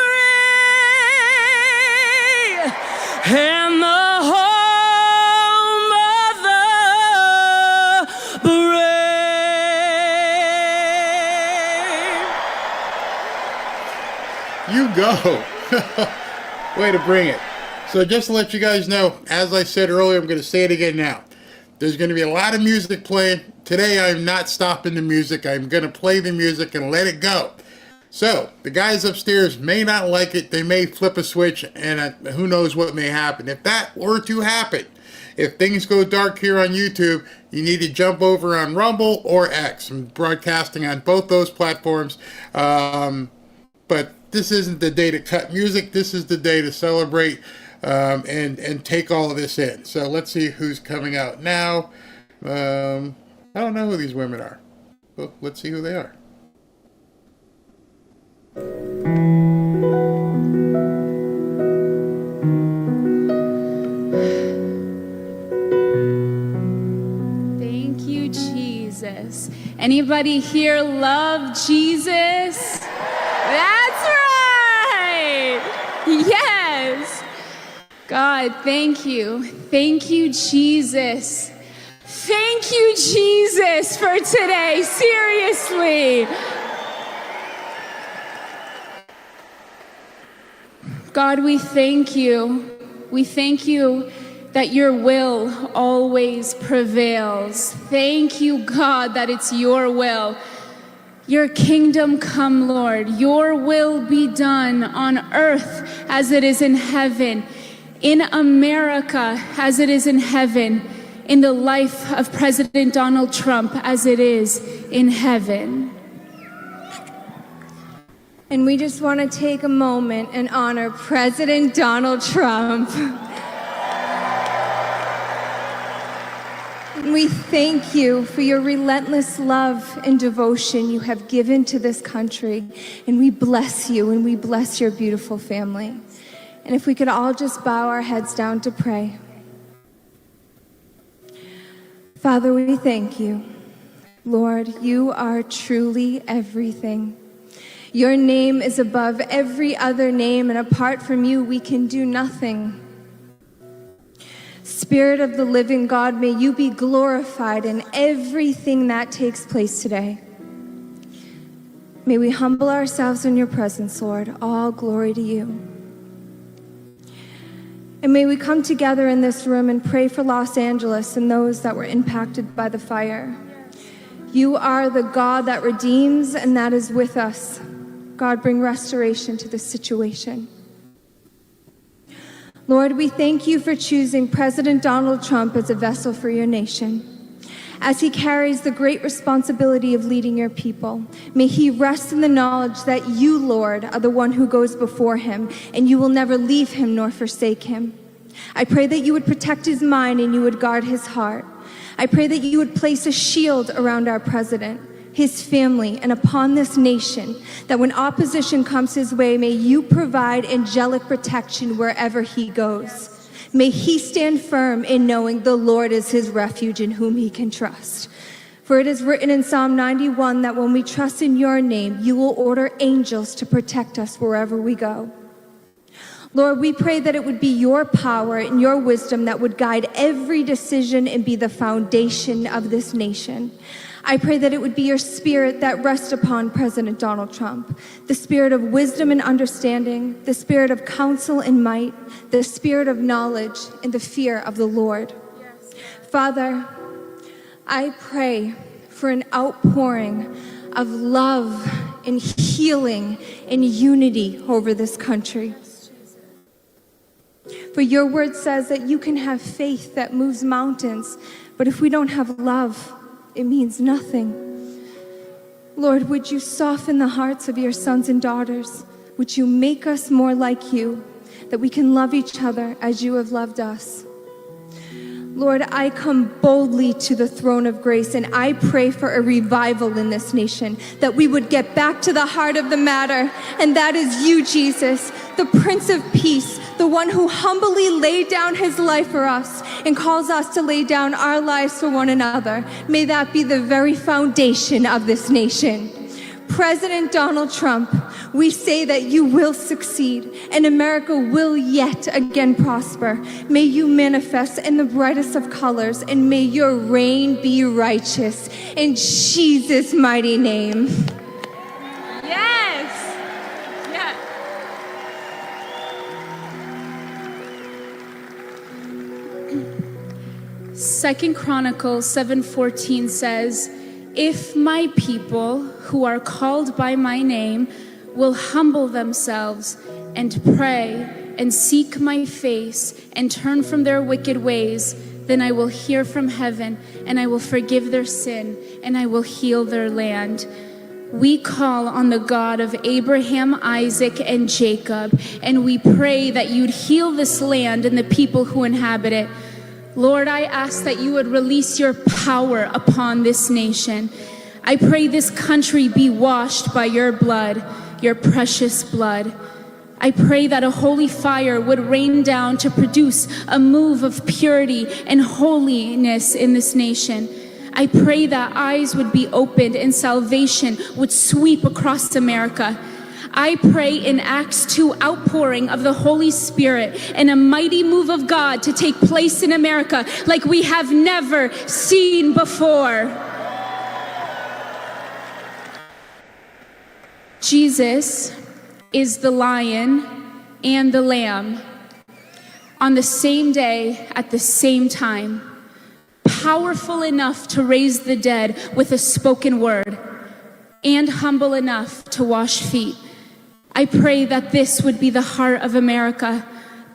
and the home of the brave?
You go. Way to bring it. So just to let you guys know, as I said earlier, I'm going to say it again now. There's going to be a lot of music playing. Today, I'm not stopping the music. I'm going to play the music and let it go. So the guys upstairs may not like it. They may flip a switch, and who knows what may happen. If that were to happen, If things go dark here on YouTube, you need to jump over on Rumble or X. I'm broadcasting on both those platforms. But this isn't the day to cut music. This is the day to celebrate and take all of this in. So let's see who's coming out now. I don't know who these women are. Well, let's see who they are.
Thank you, Jesus. Anybody here love Jesus? That's right. Yes. God, thank you. Thank you, Jesus. Thank you, Jesus, for today. Seriously. God, we thank you. We thank you that your will always prevails. Thank you, God, that it's your will. Your kingdom come, Lord. Your will be done on earth as it is in heaven, in America as it is in heaven, in the life of President Donald Trump as it is in heaven.
And we just want to take a moment and honor President Donald Trump. We thank you for your relentless love and devotion you have given to this country. And we bless you and we bless your beautiful family. And if we could all just bow our heads down to pray. Father, we thank you. Lord, you are truly everything. Your name is above every other name, and apart from you, we can do nothing. Spirit of the living God, may you be glorified in everything that takes place today. May we humble ourselves in your presence, Lord. All glory to you. And may we come together in this room and pray for Los Angeles and those that were impacted by the fire. You are the God that redeems and that is with us. God, bring restoration to this situation. Lord, we thank you for choosing President Donald Trump as a vessel for your nation. As he carries the great responsibility of leading your people, may he rest in the knowledge that you, Lord, are the one who goes before him, and you will never leave him nor forsake him. I pray that you would protect his mind and you would guard his heart. I pray that you would place a shield around our president, his family, and upon this nation, that when opposition comes his way, may you provide angelic protection wherever he goes. May he stand firm in knowing the Lord is his refuge in whom he can trust. For it is written in Psalm 91 that when we trust in your name, you will order angels to protect us wherever we go. Lord, we pray that it would be your power and your wisdom that would guide every decision and be the foundation of this nation. I pray that it would be your spirit that rests upon President Donald Trump, the spirit of wisdom and understanding, the spirit of counsel and might, the spirit of knowledge and the fear of the Lord. Yes. Father, I pray for an outpouring of love and healing and unity over this country. For your word says that you can have faith that moves mountains, but if we don't have love, it means nothing. Lord, would you soften the hearts of your sons and daughters? Would you make us more like you, that we can love each other as you have loved us? Lord, I come boldly to the throne of grace, and I pray for a revival in this nation, that we would get back to the heart of the matter, and that is you, Jesus, the Prince of Peace, the one who humbly laid down his life for us and calls us to lay down our lives for one another. May that be the very foundation of this nation. President Donald Trump, we say that you will succeed and America will yet again prosper. May you manifest in the brightest of colors, and may your reign be righteous. In Jesus' mighty name.
Yes. Yes. Second Chronicles 7:14 says, "If my people who are called by my name will humble themselves and pray and seek my face and turn from their wicked ways, then I will hear from heaven and I will forgive their sin and I will heal their land. We call on the God of Abraham, Isaac, and Jacob, and we pray that you'd heal this land and the people who inhabit it. Lord, I ask that you would release your power upon this nation. I pray this country be washed by your blood, your precious blood. I pray that a holy fire would rain down to produce a move of purity and holiness in this nation. I pray that eyes would be opened and salvation would sweep across America. I pray in Acts 2 outpouring of the Holy Spirit and a mighty move of God to take place in America like we have never seen before. Jesus is the lion and the lamb on the same day at the same time. Powerful enough to raise the dead with a spoken word, and humble enough to wash feet. I pray that this would be the heart of America,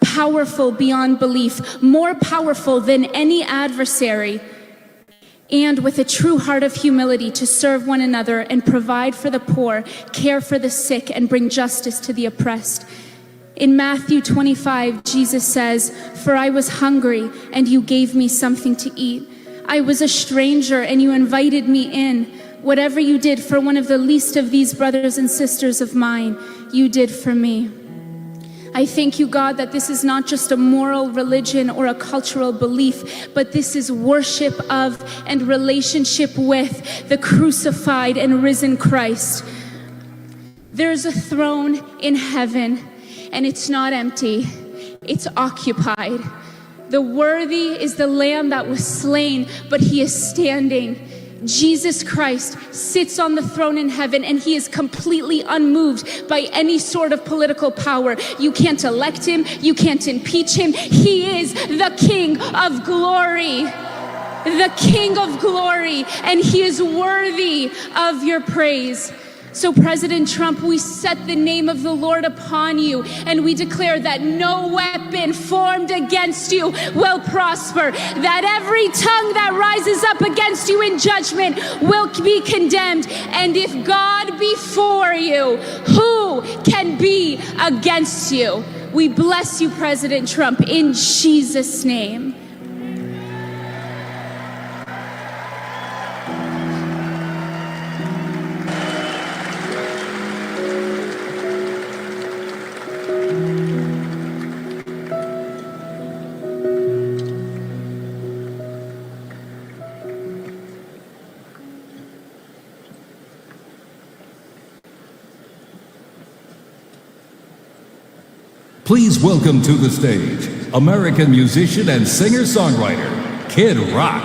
powerful beyond belief, more powerful than any adversary, and with a true heart of humility to serve one another and provide for the poor, care for the sick, and bring justice to the oppressed. In Matthew 25, Jesus says, "For I was hungry, and you gave me something to eat. I was a stranger, and you invited me in. Whatever you did for one of the least of these brothers and sisters of mine, you did for me." I thank you, God, that this is not just a moral religion or a cultural belief, but this is worship of and relationship with the crucified and risen Christ. There's a throne in heaven, and it's not empty, it's occupied. The worthy is the Lamb that was slain, but he is standing. Jesus Christ sits on the throne in heaven, and he is completely unmoved by any sort of political power. You can't elect him, you can't impeach him. He is the King of glory. The King of glory, and he is worthy of your praise. So President Trump, we set the name of the Lord upon you, and we declare that no weapon formed against you will prosper, that every tongue that rises up against you in judgment will be condemned. And if God be for you, who can be against you? We bless you, President Trump, in Jesus' name.
Please welcome to the stage American musician and singer-songwriter, Kid Rock.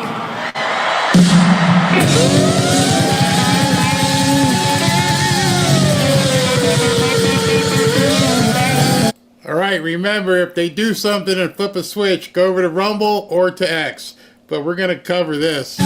All right, remember, if they do something and flip a switch, go over to Rumble or to X. But we're going to cover this.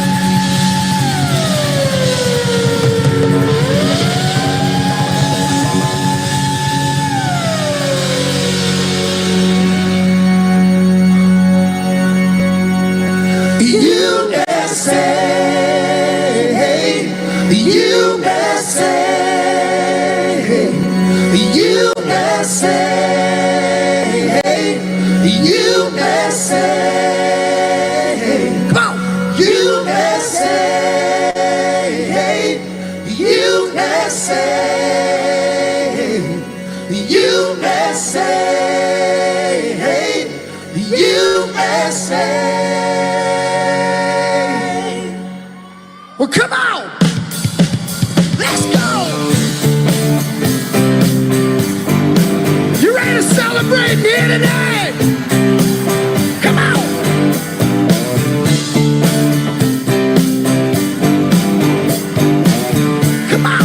Well, come on! Let's go! You ready to celebrate here tonight? Come on! Come on!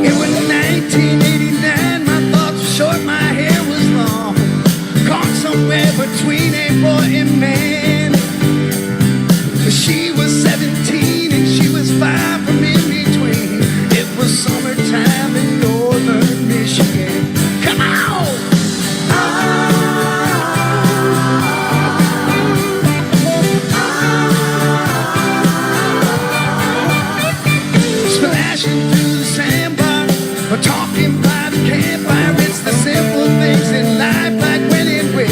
It was 1989, my thoughts were short, my hair was long. Caught somewhere between a boy and man. She was 17 and she was 5 from in between. It was summertime in northern Michigan. dashing through the sandbar, or talking by the campfire. It's the simple things in life, like when and where.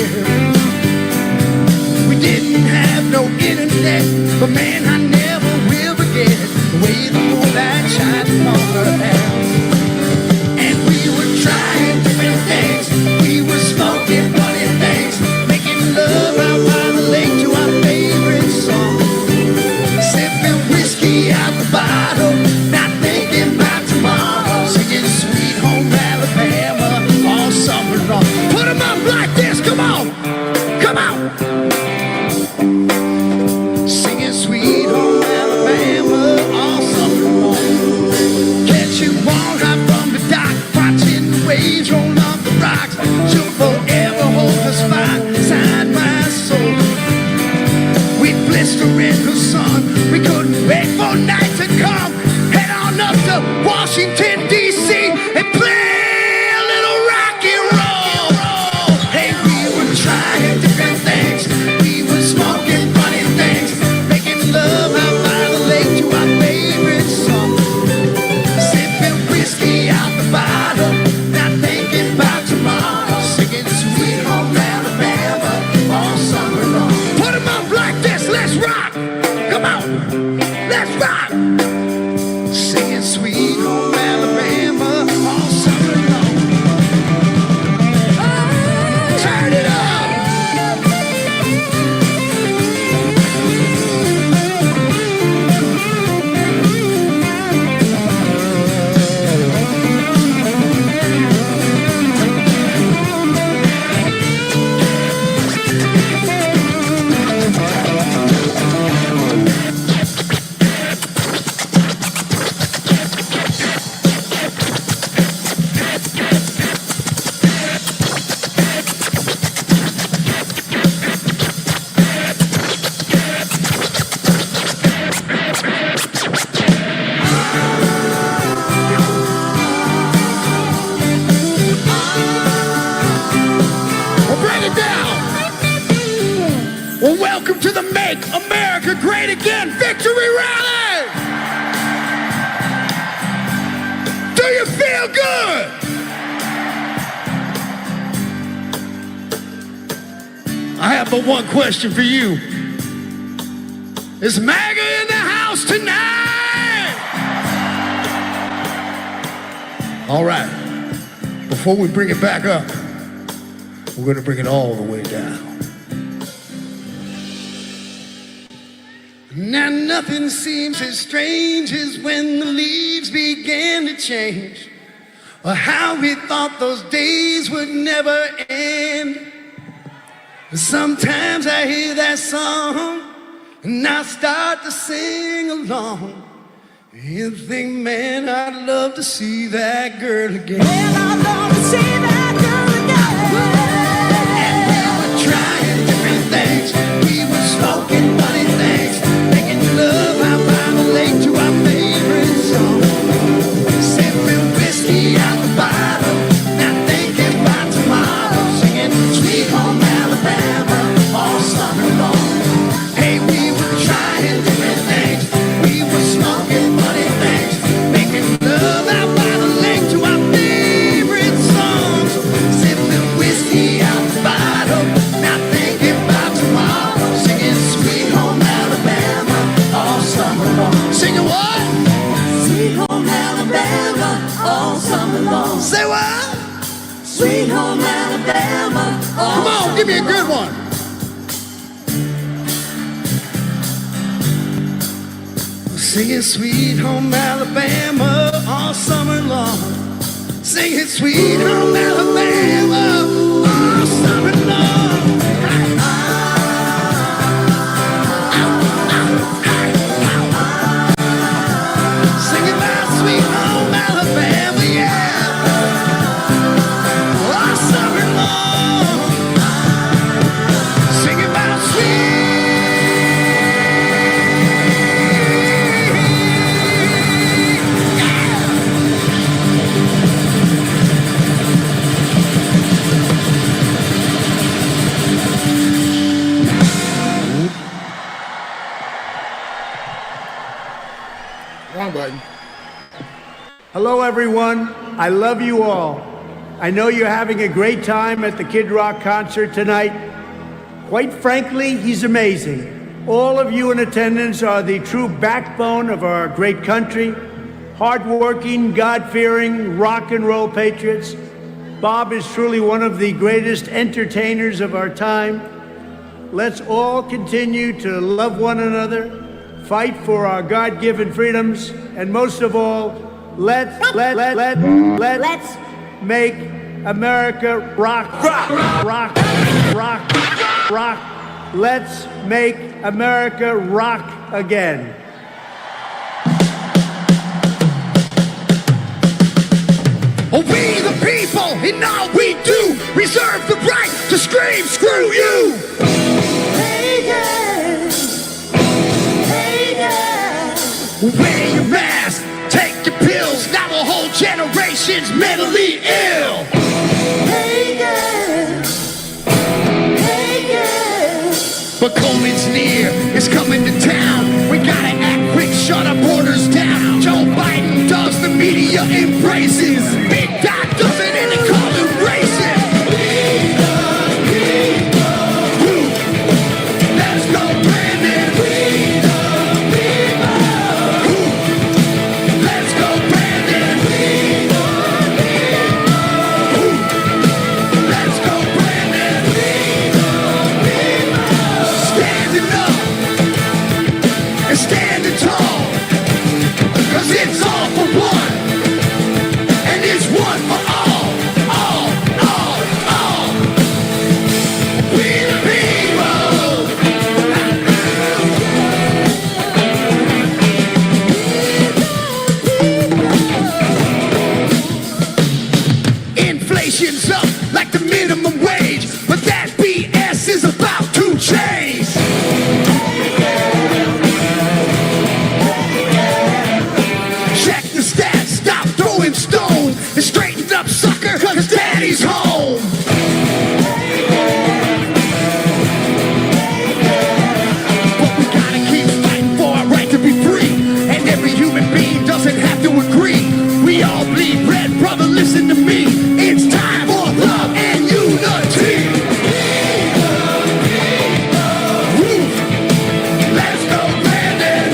We didn't have no internet, but man, I never will forget the way the moonlight shined on her house. And we were trying different things. We were smoking funny things, making love out by the lake to our favorite song. Sipping whiskey out the bottle, not thinking about tomorrow. Singing Sweet Home Alabama all summer long. Put 'em up like this, come on, come on. Singing Sweet Home Alabama all summer long. Catch you walk out from the dock, watching the waves roll off the rocks. She'll forever hold the spot inside my soul. We'd blister in the sun, we couldn't wait for night to come. Head on up to Washington, D.C. and play a little rock and roll. Hey, we were trying different things. We were smoking funny things, making love out by the lake to our favorite song. Sipping whiskey out the bottle, not thinking about tomorrow. Singing Sweet Home Alabama all summer long. Put 'em up like this, let's rock. Come on, let's rock. Singing Sweet Home Alabama all summer long. Turn it up. Well, bring it down. Well, welcome to the Make America Great Again Victory Rally. Do you feel good? I have but one question for you. Is MAGA in the house tonight? All right. Before we bring it back up, we're going to bring it all the way down. Now nothing seems as strange as when the leaves began to change, or how we thought those days would never end. Sometimes I hear that song and I start to sing along. You think, man, I'd love to see that girl again. Man, I'd love to see that girl again. And we were trying different things. We were smoking funny things, making love out by the lake to our favorite song. Sipping whiskey out the bottle, not thinking about tomorrow. Singing Sweet Home Alabama all summer long. Hey, we were trying different things. We were smoking funny things, making love out by the lake to our favorite songs. Sipping whiskey out the bottle, not thinking about tomorrow. Singing Sweet Home Alabama all summer long. Singing what? Sweet Home Alabama all summer long. Say what? Sweet Home Alabama all Come on, give me a good one. Singing Sweet Home Alabama all summer long. Singing Sweet Home Alabama all summer long. Singing about Sweet Home Alabama, yeah. All summer long. Singing about sweet.
Wrong button.
Hello, everyone. I love you all. I know you're having a great time at the Kid Rock concert tonight. Quite frankly, he's amazing. All of you in attendance are the true backbone of our great country. Hardworking, God-fearing, rock and roll patriots. Bob is truly one of the greatest entertainers of our time. Let's all continue to love one another, fight for our God-given freedoms, and most of all, let's make America rock, rock, rock, rock, rock. Let's make America rock again.
We the people, in all we do, reserve the right to scream, screw you! Hey, yeah. Hey, yeah. Wear your mask, take your pills, now a whole generation's mentally ill. Hey, yeah. Hey, yeah. But COVID's near, it's coming to town. We gotta act quick, shut our borders down. Joe Biden does, the media embraces. Big Doc does it, and they call it racist. We the people. Let's go, Brandon. We the people. Let's go, Brandon. We the people. Let's go, Brandon. We the people. Standing up and standing tall. 'Cause it's all for one, and it's one for all, all. We the people. Inflation's up like the minimum wage, but that BS is about to change. Check the stats, stop throwing stones, and straighten up, sucker, 'cause daddy's home. But we gotta keep fighting for our right to be free, and every human being doesn't have to agree. We all bleed red, brother, listen to me. It's time for love and unity. Woo. Let's go, Brandon.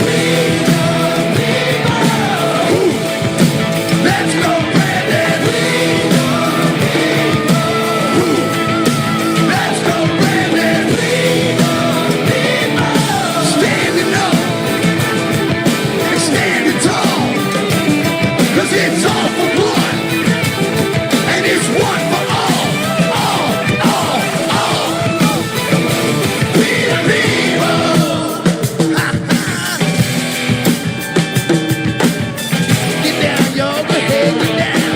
Let's go, Brandon. Let's go, Brandon. Standing up and standing tall, 'cause it's all for one, and it's one for all, all. We the people. Get down, y'all, go ahead, get down.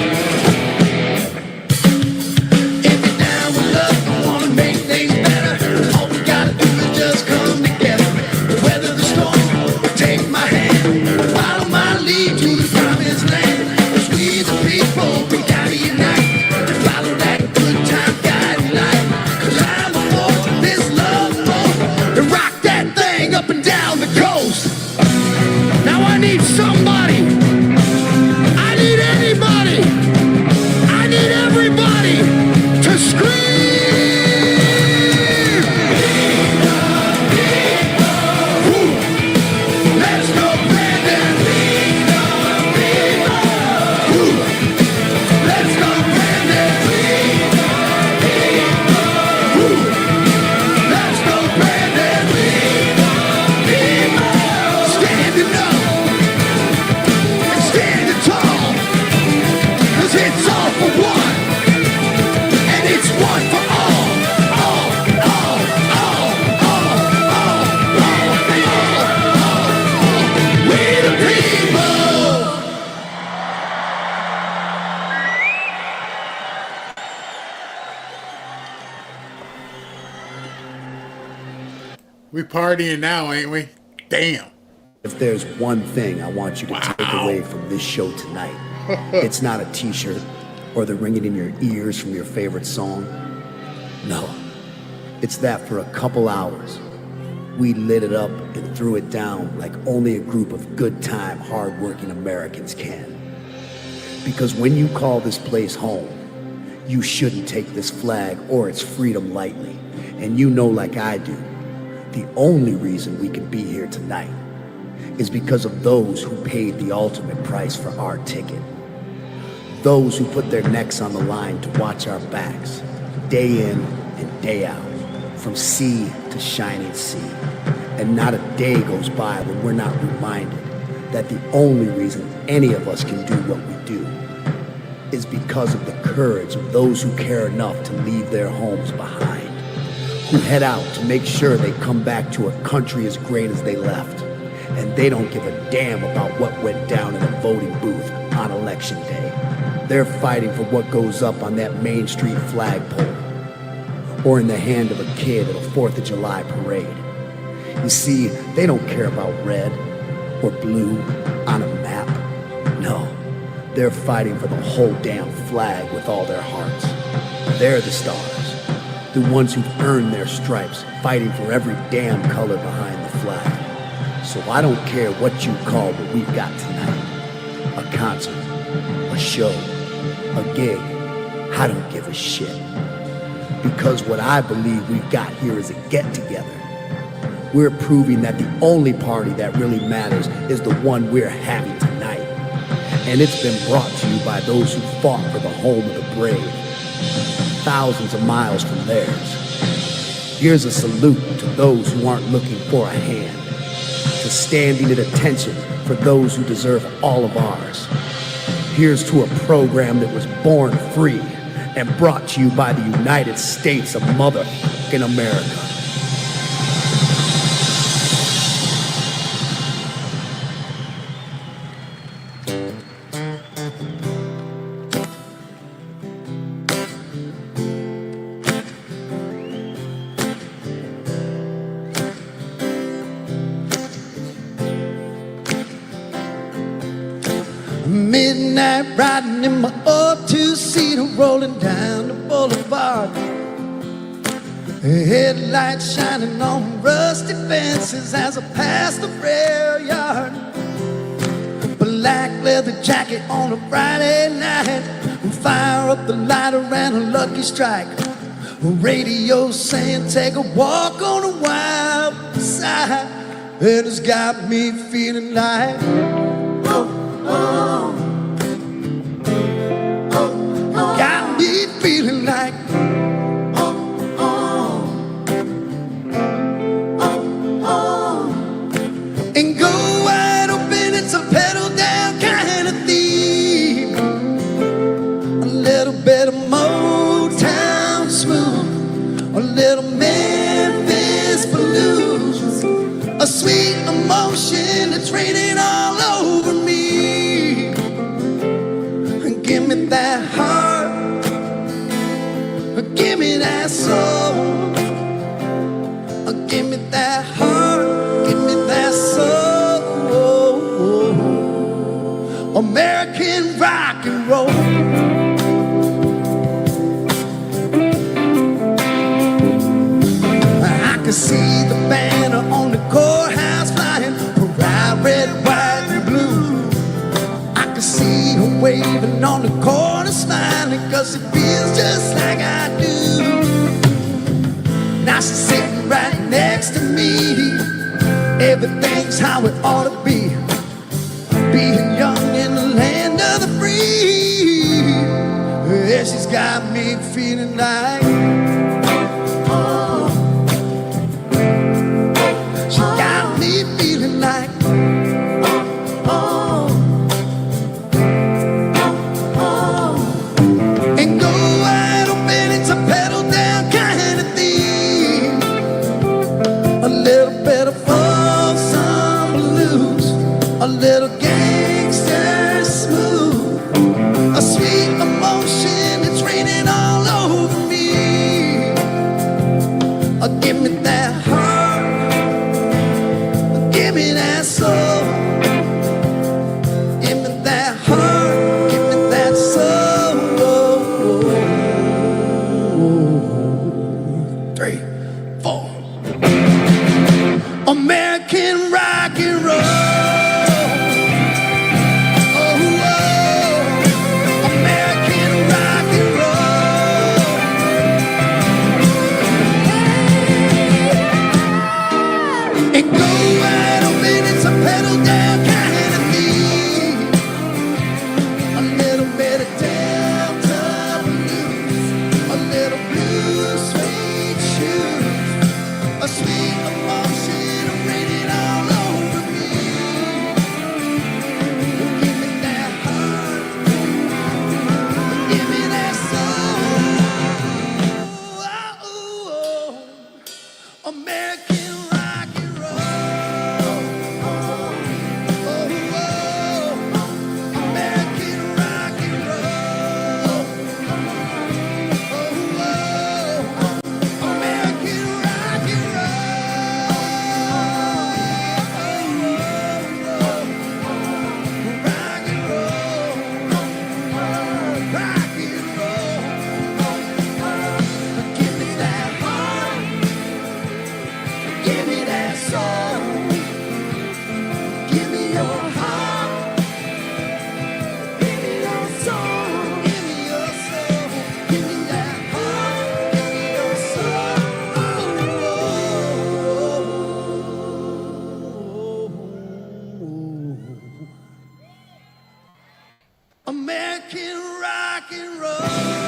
If you're down with love, you wanna make things better, all we gotta do is just come together. Weather the storm, take my hand, follow my lead to the promised land. 'Cause we the people, we gotta unite and follow that good time guiding light. 'Cause I'm a force, this love force, and rock that thing up and down the coast. Now I need somebody. I need anybody. I need everybody to scream. Woo. Let's go, Brandon. Woo. Let's go, Brandon. Woo. Let's go, Brandon. Standing up and standing tall, 'cause it's all for one, and it's one for all, all. We the people.
We partying now, ain't we? Damn.
If there's one thing I want you to take away from this show tonight, it's not a t-shirt or the ringing in your ears from your favorite song. No, it's that for a couple hours, we lit it up and threw it down like only a group of good time, hard-working Americans can. Because when you call this place home, you shouldn't take this flag or its freedom lightly. And you know, like I do, the only reason we can be here tonight is because of those who paid the ultimate price for our ticket. Those who put their necks on the line to watch our backs, day in and day out, from sea to shining sea. And not a day goes by when we're not reminded that the only reason any of us can do what we do is because of the courage of those who care enough to leave their homes behind, who head out to make sure they come back to a country as great as they left, and they don't give a damn about what went down in a voting booth on election day. They're fighting for what goes up on that Main Street flagpole, or in the hand of a kid at a 4th of July parade. You see, they don't care about red or blue on a map. No, they're fighting for the whole damn flag with all their hearts. They're the stars, the ones who've earned their stripes, fighting for every damn color behind the flag. So I don't care what you call what we've got tonight. A concert, a show, a gig. I don't give a shit. Because what I believe we've got here is a get-together. We're proving that the only party that really matters is the one we're having tonight. And it's been brought to you by those who fought for the home of the brave, thousands of miles from theirs. Here's a salute to those who aren't looking for a hand, to standing at attention for those who deserve all of ours. Here's to a program that was born free and brought to you by the United States of motherfucking America.
Midnight riding in my old two-seater, rolling down the boulevard. Headlights shining on rusty fences as I pass the rail yard. Black leather jacket on a Friday night, fire up the lighter and a lucky strike. Radio saying take a walk on the wild side, and it's got me feeling like got me feeling like and go wide open, it's a pedal down kind of theme. A little bit of Motown smooth, a little Memphis blues, a sweet emotion that's raining all over me. Give me that heart, give me that soul, give me that heart, give me that soul. American rock and roll. I can see the banner on the courthouse flying, pride, red, white, and blue. I can see her waving on the corner, smiling, cause it feels just like I do. Now she's sitting right next to me. Everything's how it ought to be, being young in the land of the free. Yeah, she's got me feeling like she got me feeling like and go wide open, it's a pedal down kind of theme. A little bit of folk, some blues, a little gangster smooth, a sweet emotion that's raining all over me. Give me that heart, give me that soul, give me that heart, give me that soul. 3, 4. American rock and roll. Oh, American rock and roll.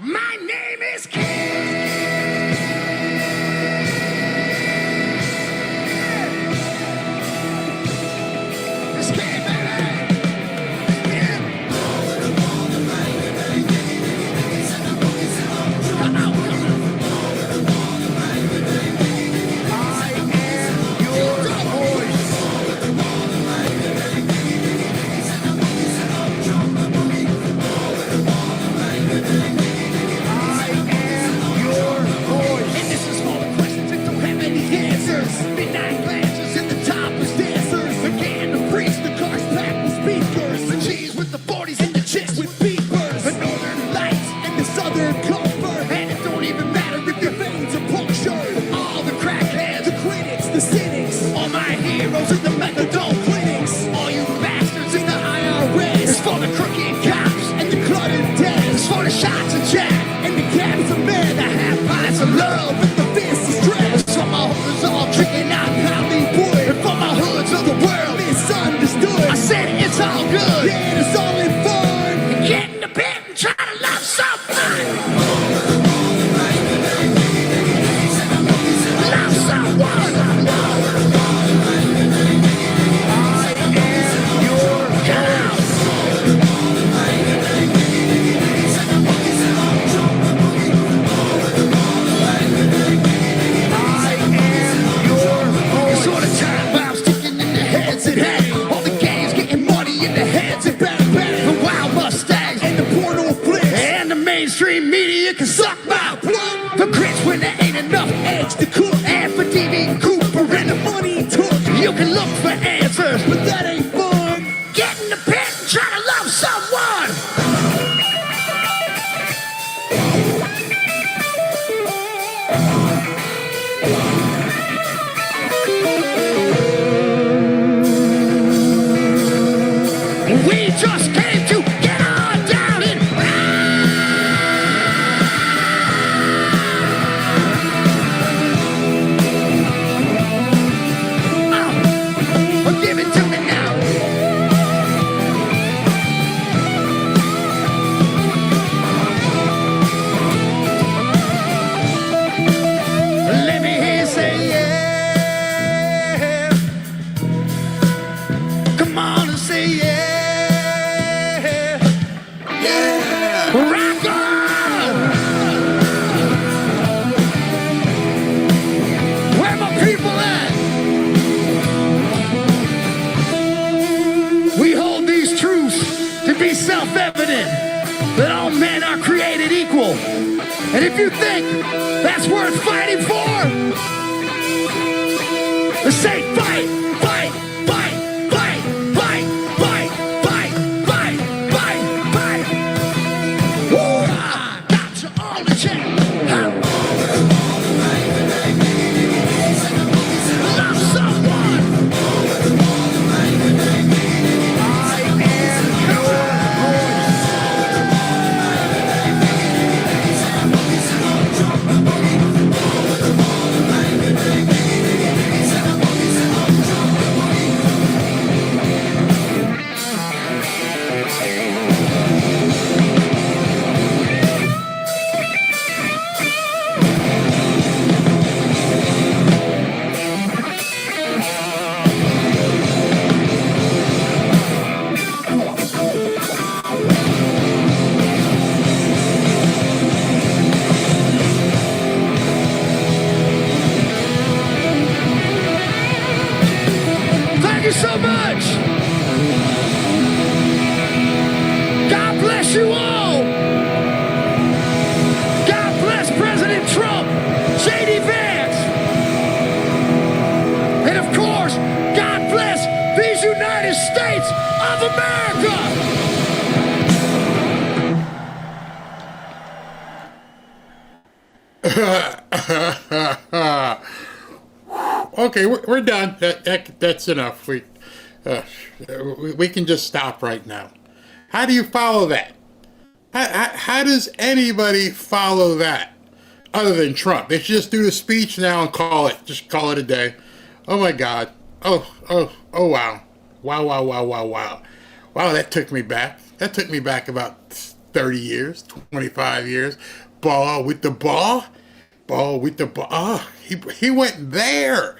My name is And if you think that's worth fighting for, say fight, fight, fight, fight, fight, fight, fight, fight, fight, fight. Woo! Got you all in check. Love someone.
Okay, we're done. That's enough. We can just stop right now. How do you follow that? How does anybody follow that other than Trump? They should just do the speech now and call it a day. Oh my God. Oh wow. Wow, that took me back. That took me back about 30 years, 25 years. Ball with the ball. Oh, he went there.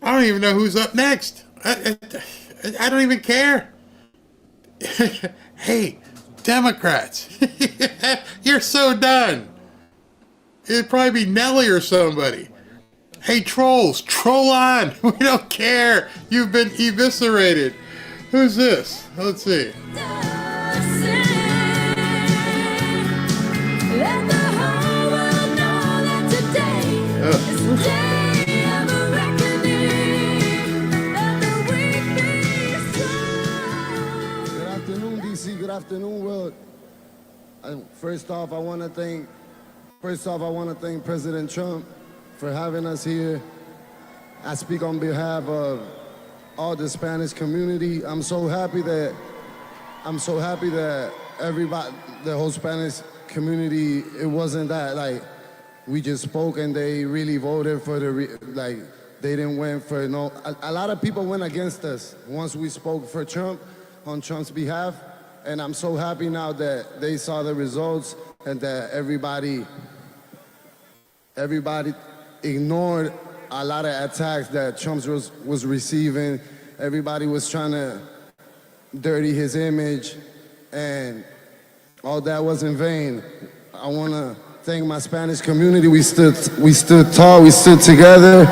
I don't even know who's up next. I don't even care. Hey, Democrats, you're so done. It'd probably be Nelly or somebody. Hey, trolls, troll on. We don't care. You've been eviscerated. Who's this? Let's see.
Good afternoon, world. First off, I want to thank President Trump for having us here. I speak on behalf of all the Spanish community. I'm so happy that everybody, the whole Spanish community, it wasn't that like we just spoke and they really voted for they didn't win for no. A lot of people went against us once we spoke for Trump on Trump's behalf. And I'm so happy now that they saw the results and that everybody ignored a lot of attacks that Trump was receiving. Everybody was trying to dirty his image, and all that was in vain. I want to thank my Spanish community. We stood tall, we stood together.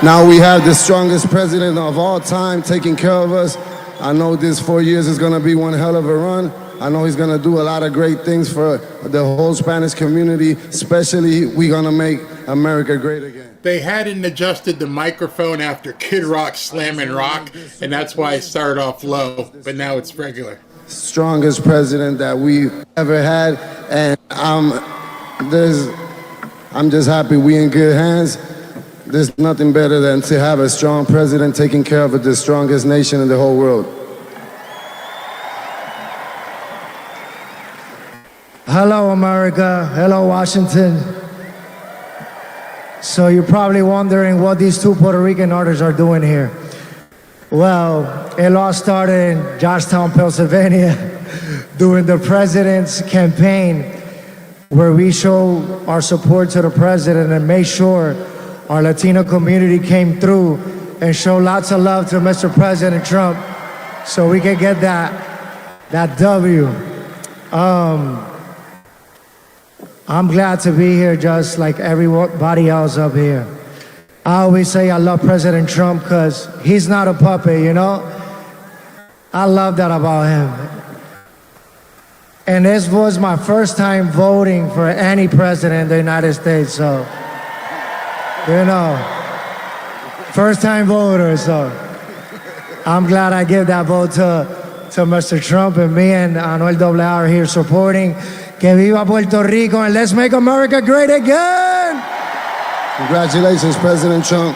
Now we have the strongest president of all time taking care of us. I know this 4 years is going to be one hell of a run. I know he's going to do a lot of great things for the whole Spanish community, especially we're going to make America great again.
They hadn't adjusted the microphone after Kid Rock slamming rock, and that's why it started off low, but now it's regular.
Strongest president that we ever had, and I'm just happy we in good hands. There's nothing better than to have a strong president taking care of the strongest nation in the whole world.
Hello, America. Hello, Washington. So you're probably wondering what these two Puerto Rican artists are doing here. Well, it all started in Georgetown, Pennsylvania, during the president's campaign, where we show our support to the president and make sure our Latino community came through and showed lots of love to Mr. President Trump so we can get that W. I'm glad to be here just like everybody else up here. I always say I love President Trump because he's not a puppet, you know? I love that about him. And this was my first time voting for any president in the United States, so, you know, first time voter, so I'm glad I give that vote to Mr. Trump, and me and Anuel AA are here supporting. Que viva Puerto Rico, and let's make America great again!
Congratulations, President Trump.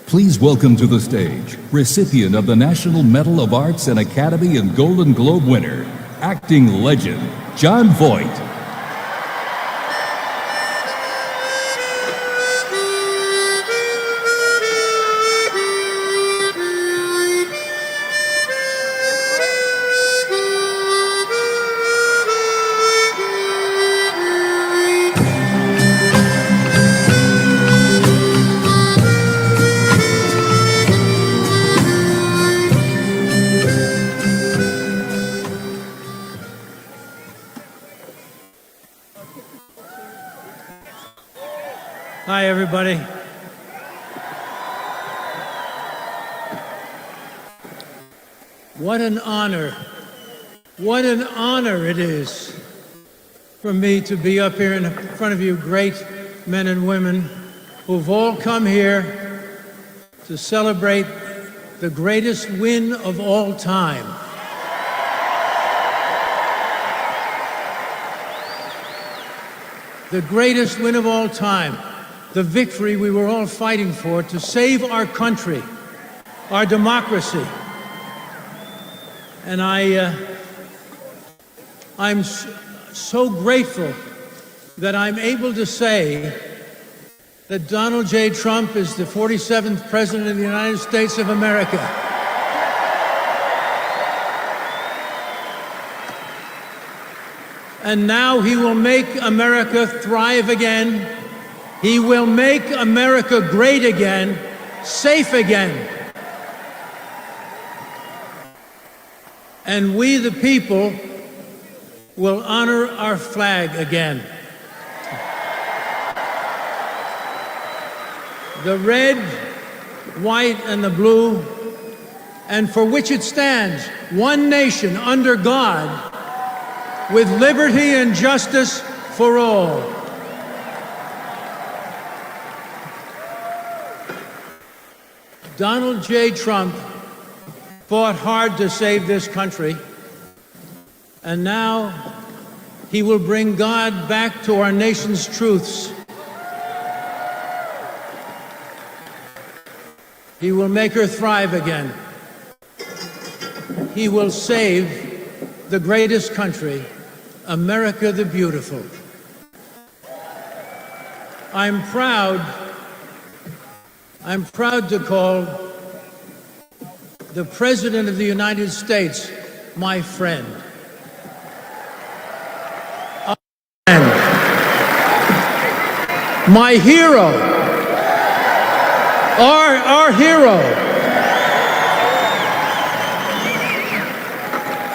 Please welcome to the stage, recipient of the National Medal of Arts and Academy and Golden Globe winner, acting legend, John Voight.
Hi, everybody. What an honor it is for me to be up here in front of you great men and women who've all come here to celebrate the greatest win of all time. The greatest win of all time. The victory we were all fighting for to save our country, our democracy. And I'm so grateful that I'm able to say that Donald J. Trump is the 47th President of the United States of America. And now he will make America thrive again. He will make America great again, safe again. And we, the people, will honor our flag again. The red, white, and the blue, and for which it stands, one nation under God, with liberty and justice for all. Donald J. Trump fought hard to save this country, and now he will bring God back to our nation's truths. He will make her thrive again. He will save the greatest country, America the Beautiful. I'm proud to call the President of the United States my friend. My hero, our hero.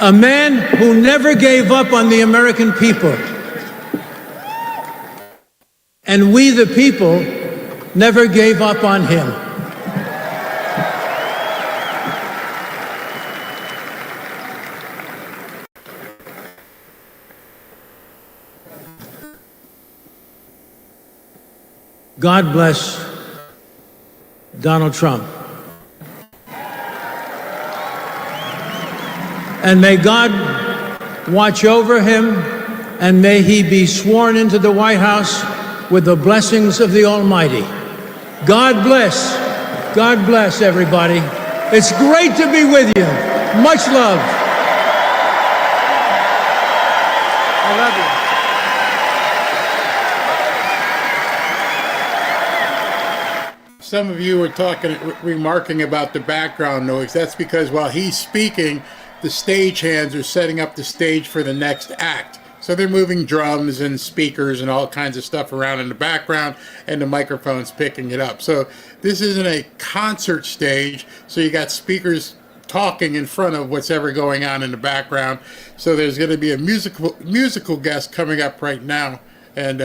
A man who never gave up on the American people. And we, the people, never gave up on him. God bless Donald Trump. And may God watch over him, and may he be sworn into the White House with the blessings of the Almighty. God bless everybody. It's great to be with you. Much love. I love you.
Some of you were remarking about the background noise. That's because while he's speaking, the stagehands are setting up the stage for the next act. So they're moving drums and speakers and all kinds of stuff around in the background, and the microphone's picking it up. So this isn't a concert stage, so you got speakers talking in front of what's ever going on in the background. So there's going to be a musical guest coming up right now, and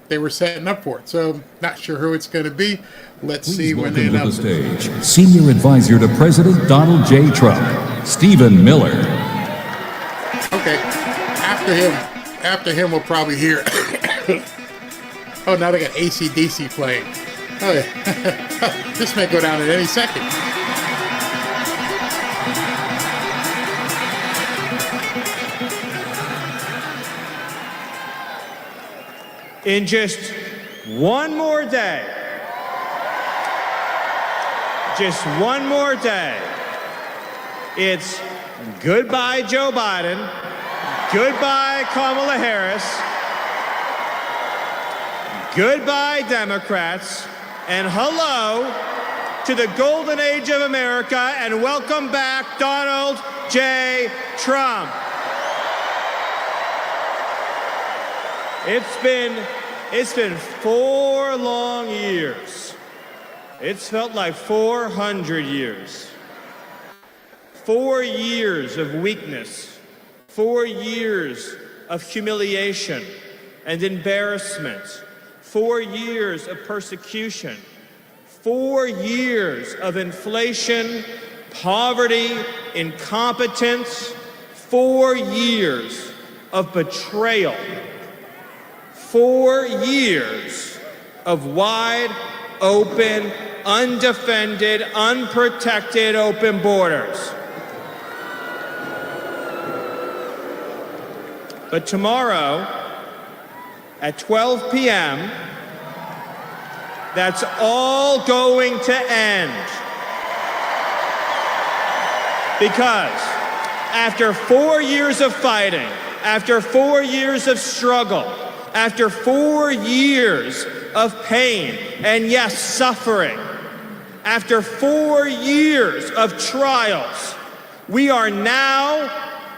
they were setting up for it. So not sure who it's going to be. Let's see when they announce
it. To the stage, Senior Advisor to President Donald J. Trump, Stephen Miller.
Okay, after him we'll probably hear. Oh, now they got AC/DC playing. Oh yeah, this may go down at any second.
In just one more day, it's goodbye Joe Biden, goodbye Kamala Harris, goodbye Democrats, and hello to the golden age of America, and welcome back Donald J. Trump. It's been 4 long years. It's felt like 400 years. 4 years of weakness, 4 years of humiliation and embarrassment, 4 years of persecution, 4 years of inflation, poverty, incompetence, 4 years of betrayal, 4 years of wide open, undefended, unprotected open borders. But tomorrow, at 12 p.m., that's all going to end. Because after 4 years of fighting, after 4 years of struggle, after 4 years of pain and yes, suffering, after 4 years of trials, we are now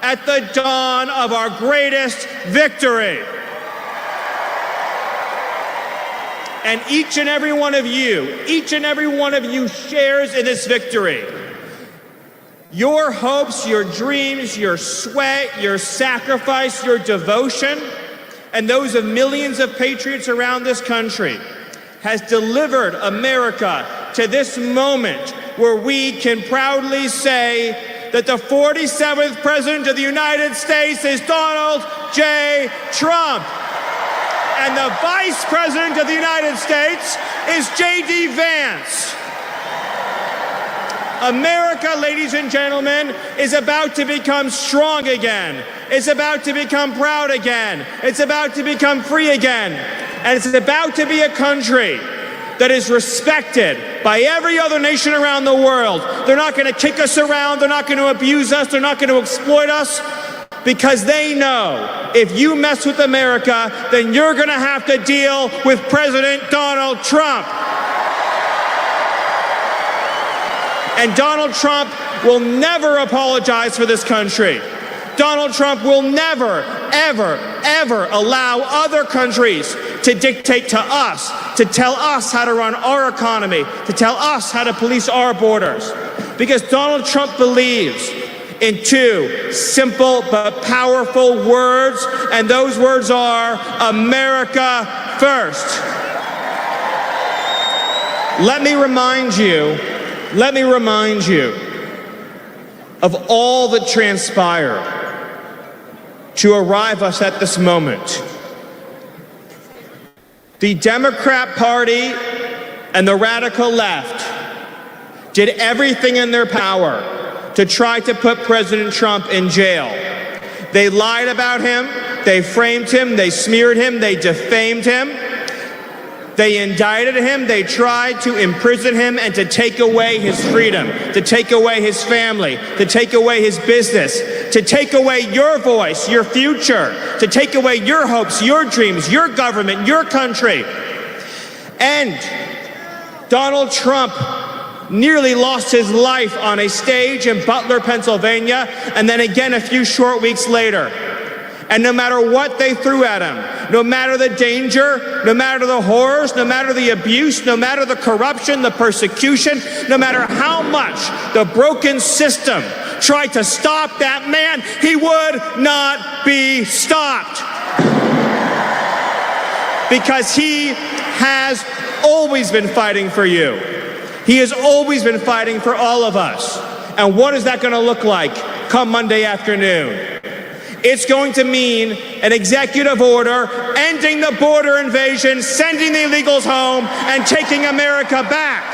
at the dawn of our greatest victory. And each and every one of you shares in this victory. Your hopes, your dreams, your sweat, your sacrifice, your devotion, and those of millions of patriots around this country has delivered America to this moment where we can proudly say that the 47th President of the United States is Donald J. Trump. And the Vice President of the United States is J.D. Vance. America, ladies and gentlemen, is about to become strong again. It's about to become proud again. It's about to become free again. And it's about to be a country that is respected by every other nation around the world. They're not going to kick us around. They're not going to abuse us. They're not going to exploit us. Because they know if you mess with America, then you're going to have to deal with President Donald Trump. And Donald Trump will never apologize for this country. Donald Trump will never, ever, ever allow other countries to dictate to us, to tell us how to run our economy, to tell us how to police our borders. Because Donald Trump believes in two simple but powerful words, and those words are America first. Let me remind you of all that transpired to arrive us at this moment. The Democrat Party and the radical left did everything in their power to try to put President Trump in jail. They lied about him, they framed him, they smeared him, they defamed him, they indicted him, they tried to imprison him and to take away his freedom, to take away his family, to take away his business, to take away your voice, your future, to take away your hopes, your dreams, your government, your country. And Donald Trump nearly lost his life on a stage in Butler, Pennsylvania, and then again a few short weeks later. And no matter what they threw at him, no matter the danger, no matter the horrors, no matter the abuse, no matter the corruption, the persecution, no matter how much the broken system tried to stop that man, he would not be stopped. Because he has always been fighting for you. He has always been fighting for all of us. And what is that going to look like come Monday afternoon? It's going to mean an executive order ending the border invasion, sending the illegals home, and taking America back.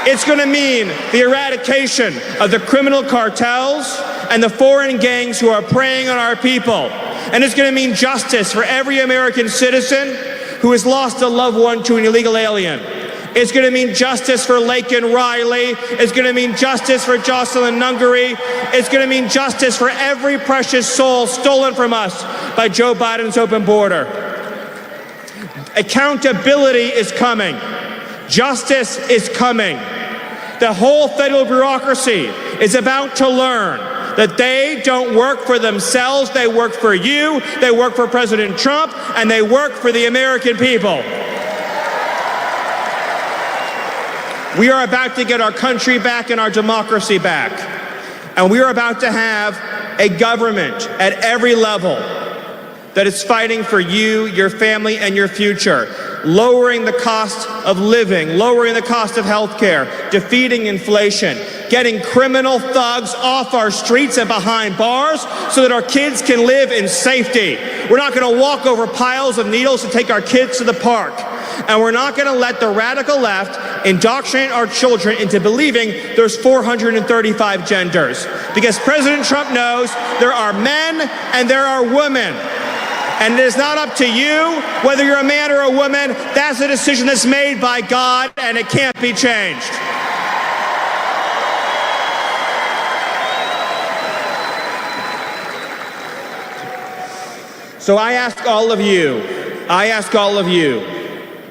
It's going to mean the eradication of the criminal cartels and the foreign gangs who are preying on our people. And it's going to mean justice for every American citizen who has lost a loved one to an illegal alien. It's going to mean justice for Laken Riley. It's going to mean justice for Jocelyn Nungary. It's going to mean justice for every precious soul stolen from us by Joe Biden's open border. Accountability is coming. Justice is coming. The whole federal bureaucracy is about to learn that they don't work for themselves, they work for you, they work for President Trump, and they work for the American people. We are about to get our country back and our democracy back. And we are about to have a government at every level that is fighting for you, your family, and your future, lowering the cost of living, lowering the cost of health care, defeating inflation, getting criminal thugs off our streets and behind bars so that our kids can live in safety. We're not going to walk over piles of needles to take our kids to the park. And we're not going to let the radical left indoctrinate our children into believing there's 435 genders. Because President Trump knows there are men and there are women. And it is not up to you whether you're a man or a woman. That's a decision that's made by God, and it can't be changed. So I ask all of you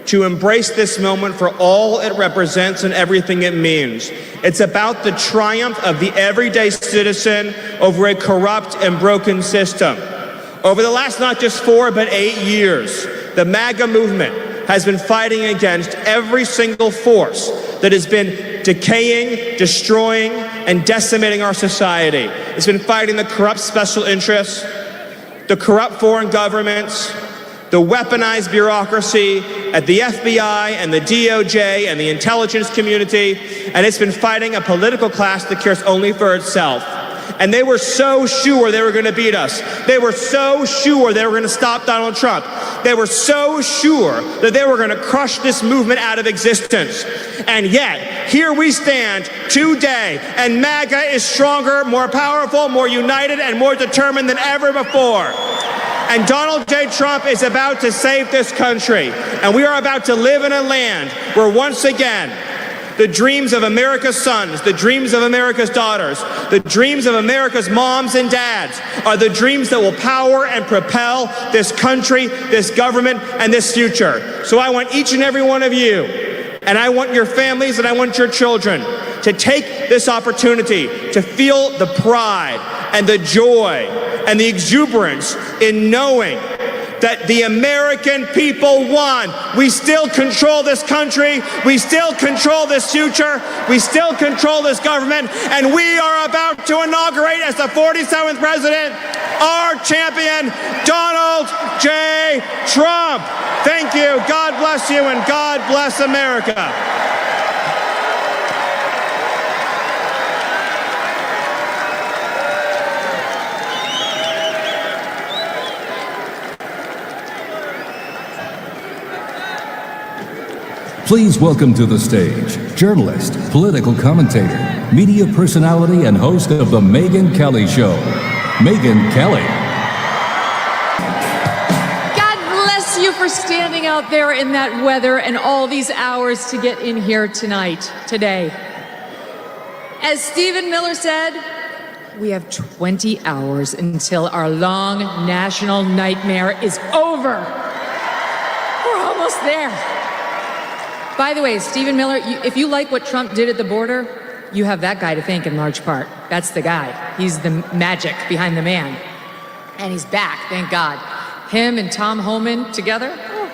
to embrace this moment for all it represents and everything it means. It's about the triumph of the everyday citizen over a corrupt and broken system. Over the last not just 4, but 8 years, the MAGA movement has been fighting against every single force that has been decaying, destroying, and decimating our society. It's been fighting the corrupt special interests, the corrupt foreign governments, the weaponized bureaucracy at the FBI and the DOJ and the intelligence community, and it's been fighting a political class that cares only for itself. And they were so sure they were going to beat us. They were so sure they were going to stop Donald Trump. They were so sure that they were going to crush this movement out of existence. And yet, here we stand today, and MAGA is stronger, more powerful, more united, and more determined than ever before. And Donald J. Trump is about to save this country. And we are about to live in a land where once again, the dreams of America's sons, the dreams of America's daughters, the dreams of America's moms and dads are the dreams that will power and propel this country, this government, and this future. So I want each and every one of you, and I want your families, and I want your children to take this opportunity to feel the pride and the joy and the exuberance in knowing that the American people won. We still control this country. We still control this future. We still control this government. And we are about to inaugurate as the 47th president our champion, Donald J. Trump. Thank you. God bless you, and God bless America.
Please welcome to the stage journalist, political commentator, media personality, and host of The Megyn Kelly Show, Megyn Kelly.
God bless you for standing out there in that weather and all these hours to get in here today. As Stephen Miller said, we have 20 hours until our long national nightmare is over. We're almost there. By the way, Stephen Miller, if you like what Trump did at the border, you have that guy to thank in large part. That's the guy. He's the magic behind the man. And he's back, thank God. Him and Tom Homan together. Oh.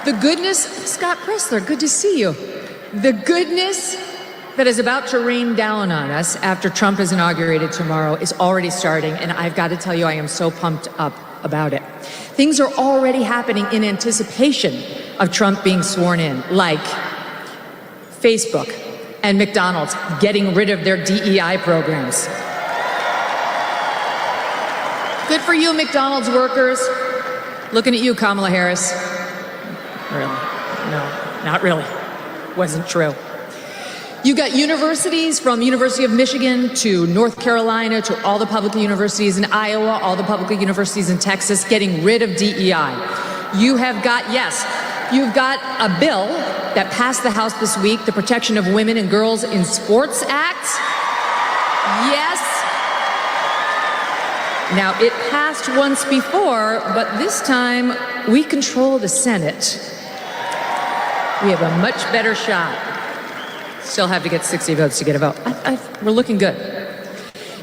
The goodness, Scott Pressler, good to see you. The goodness that is about to rain down on us after Trump is inaugurated tomorrow is already starting, and I've got to tell you, I am so pumped up about it. Things are already happening in anticipation of Trump being sworn in, like Facebook and McDonald's getting rid of their DEI programs. Good for you, McDonald's workers. Looking at you, Kamala Harris. Really? No, not really. Wasn't true. You got universities from University of Michigan to North Carolina to all the public universities in Iowa, all the public universities in Texas getting rid of DEI. You have got, yes, you've got a bill that passed the House this week, the Protection of Women and Girls in Sports Act. Yes. Now, it passed once before, but this time we control the Senate. We have a much better shot. Still have to get 60 votes to get a vote. We're looking good.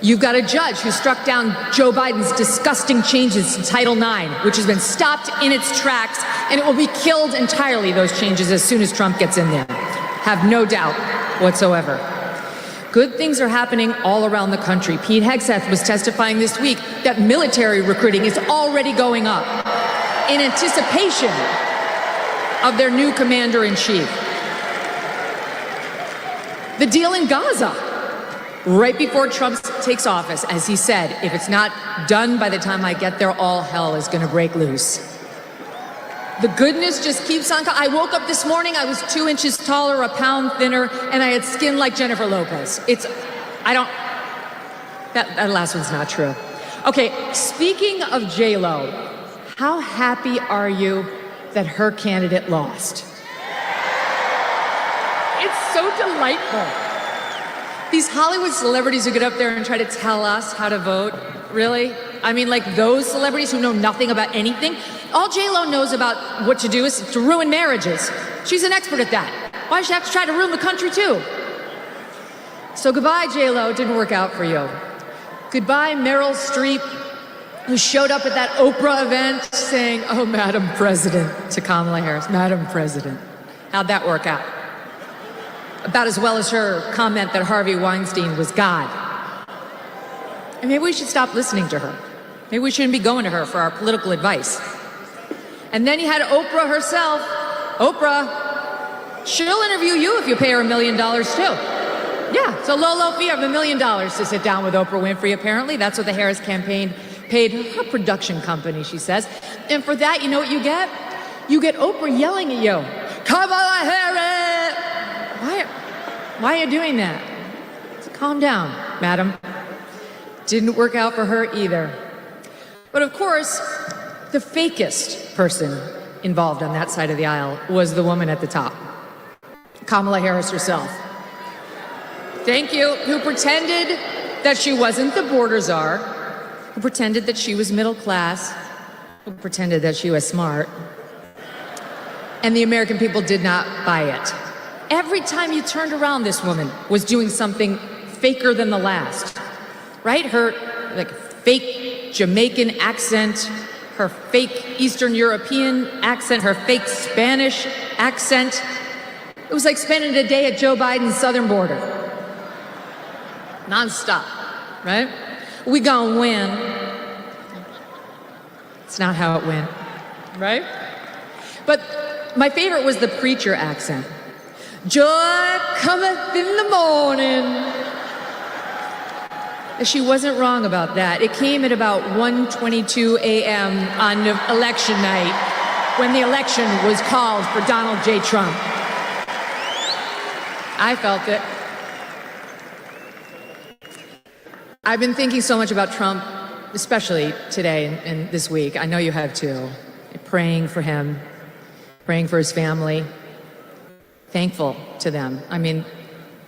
You've got a judge who struck down Joe Biden's disgusting changes to Title IX, which has been stopped in its tracks, and it will be killed entirely, those changes, as soon as Trump gets in there. Have no doubt whatsoever. Good things are happening all around the country. Pete Hegseth was testifying this week that military recruiting is already going up in anticipation of their new commander-in-chief. The deal in Gaza, right before Trump takes office, as he said, if it's not done by the time I get there, all hell is going to break loose. The goodness just keeps on coming. I woke up this morning, I was 2 inches taller, a pound thinner, and I had skin like Jennifer Lopez. That last one's not true. Okay, speaking of J-Lo, how happy are you that her candidate lost? It's so delightful. These Hollywood celebrities who get up there and try to tell us how to vote, really? I mean, like those celebrities who know nothing about anything. All J-Lo knows about what to do is to ruin marriages. She's an expert at that. Why does she have to try to ruin the country too? So goodbye, J-Lo, it didn't work out for you. Goodbye, Meryl Streep, who showed up at that Oprah event saying, "Oh, Madam President," to Kamala Harris, "Madam President." How'd that work out? About as well as her comment that Harvey Weinstein was God. And maybe we should stop listening to her. Maybe we shouldn't be going to her for our political advice. And then you had Oprah herself. Oprah, she'll interview you if you pay her $1 million too. Yeah, it's a low fee of $1 million to sit down with Oprah Winfrey, apparently. That's what the Harris campaign paid her production company, she says. And for that, you know what you get? You get Oprah yelling at you. Kamala Harris! Why are you doing that? So calm down, madam. Didn't work out for her either. But of course, the fakest person involved on that side of the aisle was the woman at the top, Kamala Harris herself. Thank you, who pretended that she wasn't the border czar, who pretended that she was middle class, who pretended that she was smart. And the American people did not buy it. Every time you turned around, this woman was doing something faker than the last, right? Her fake Jamaican accent, her fake Eastern European accent, her fake Spanish accent. It was like spending a day at Joe Biden's southern border. Non-stop, right? We gonna win. It's not how it went, right? But my favorite was the preacher accent. Joy cometh in the morning. She wasn't wrong about that. It came at about 1:22 a.m. on election night when the election was called for Donald J. Trump. I felt it. I've been thinking so much about Trump, especially today and this week. I know you have too. Praying for him, praying for his family. Thankful to them. I mean,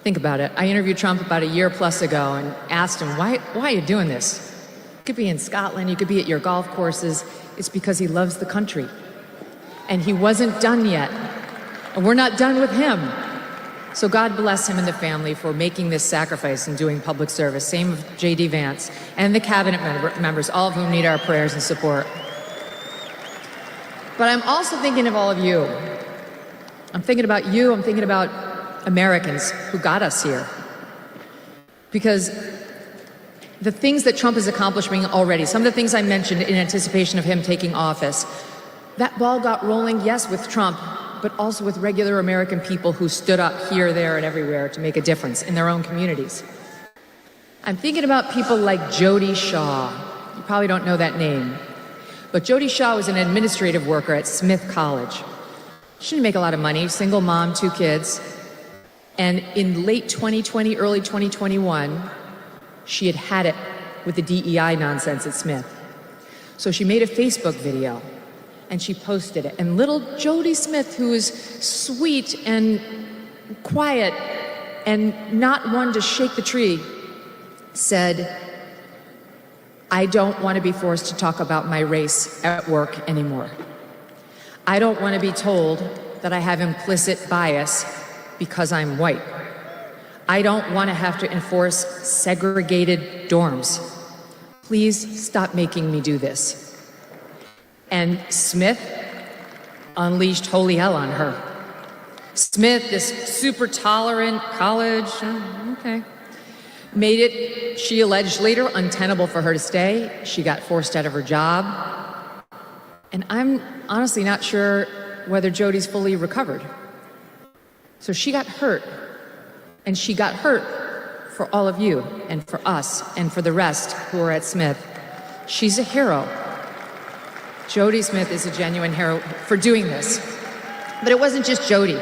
think about it. I interviewed Trump about a year plus ago and asked him, why are you doing this? You could be in Scotland, you could be at your golf courses. It's because he loves the country. And he wasn't done yet. And we're not done with him. So God bless him and the family for making this sacrifice and doing public service. Same with J.D. Vance and the cabinet members, all of whom need our prayers and support. But I'm also thinking of all of you. I'm thinking about you, I'm thinking about Americans who got us here. Because the things that Trump is accomplishing already, some of the things I mentioned in anticipation of him taking office, that ball got rolling, yes, with Trump, but also with regular American people who stood up here, there, and everywhere to make a difference in their own communities. I'm thinking about people like Jody Shaw. You probably don't know that name. But Jody Shaw was an administrative worker at Smith College. She didn't make a lot of money, single mom, 2 kids. And in late 2020, early 2021, she had it with the DEI nonsense at Smith. So she made a Facebook video and she posted it. And little Jody Smith, who is sweet and quiet and not one to shake the tree, said, "I don't want to be forced to talk about my race at work anymore. I don't want to be told that I have implicit bias because I'm white. I don't want to have to enforce segregated dorms. Please stop making me do this." And Smith unleashed holy hell on her. Smith, this super tolerant college, okay, made it, she alleged later, untenable for her to stay. She got forced out of her job. And I'm honestly not sure whether Jodi's fully recovered. So she got hurt. And she got hurt for all of you and for us and for the rest who are at Smith. She's a hero. Jodi Smith is a genuine hero for doing this. But it wasn't just Jodi.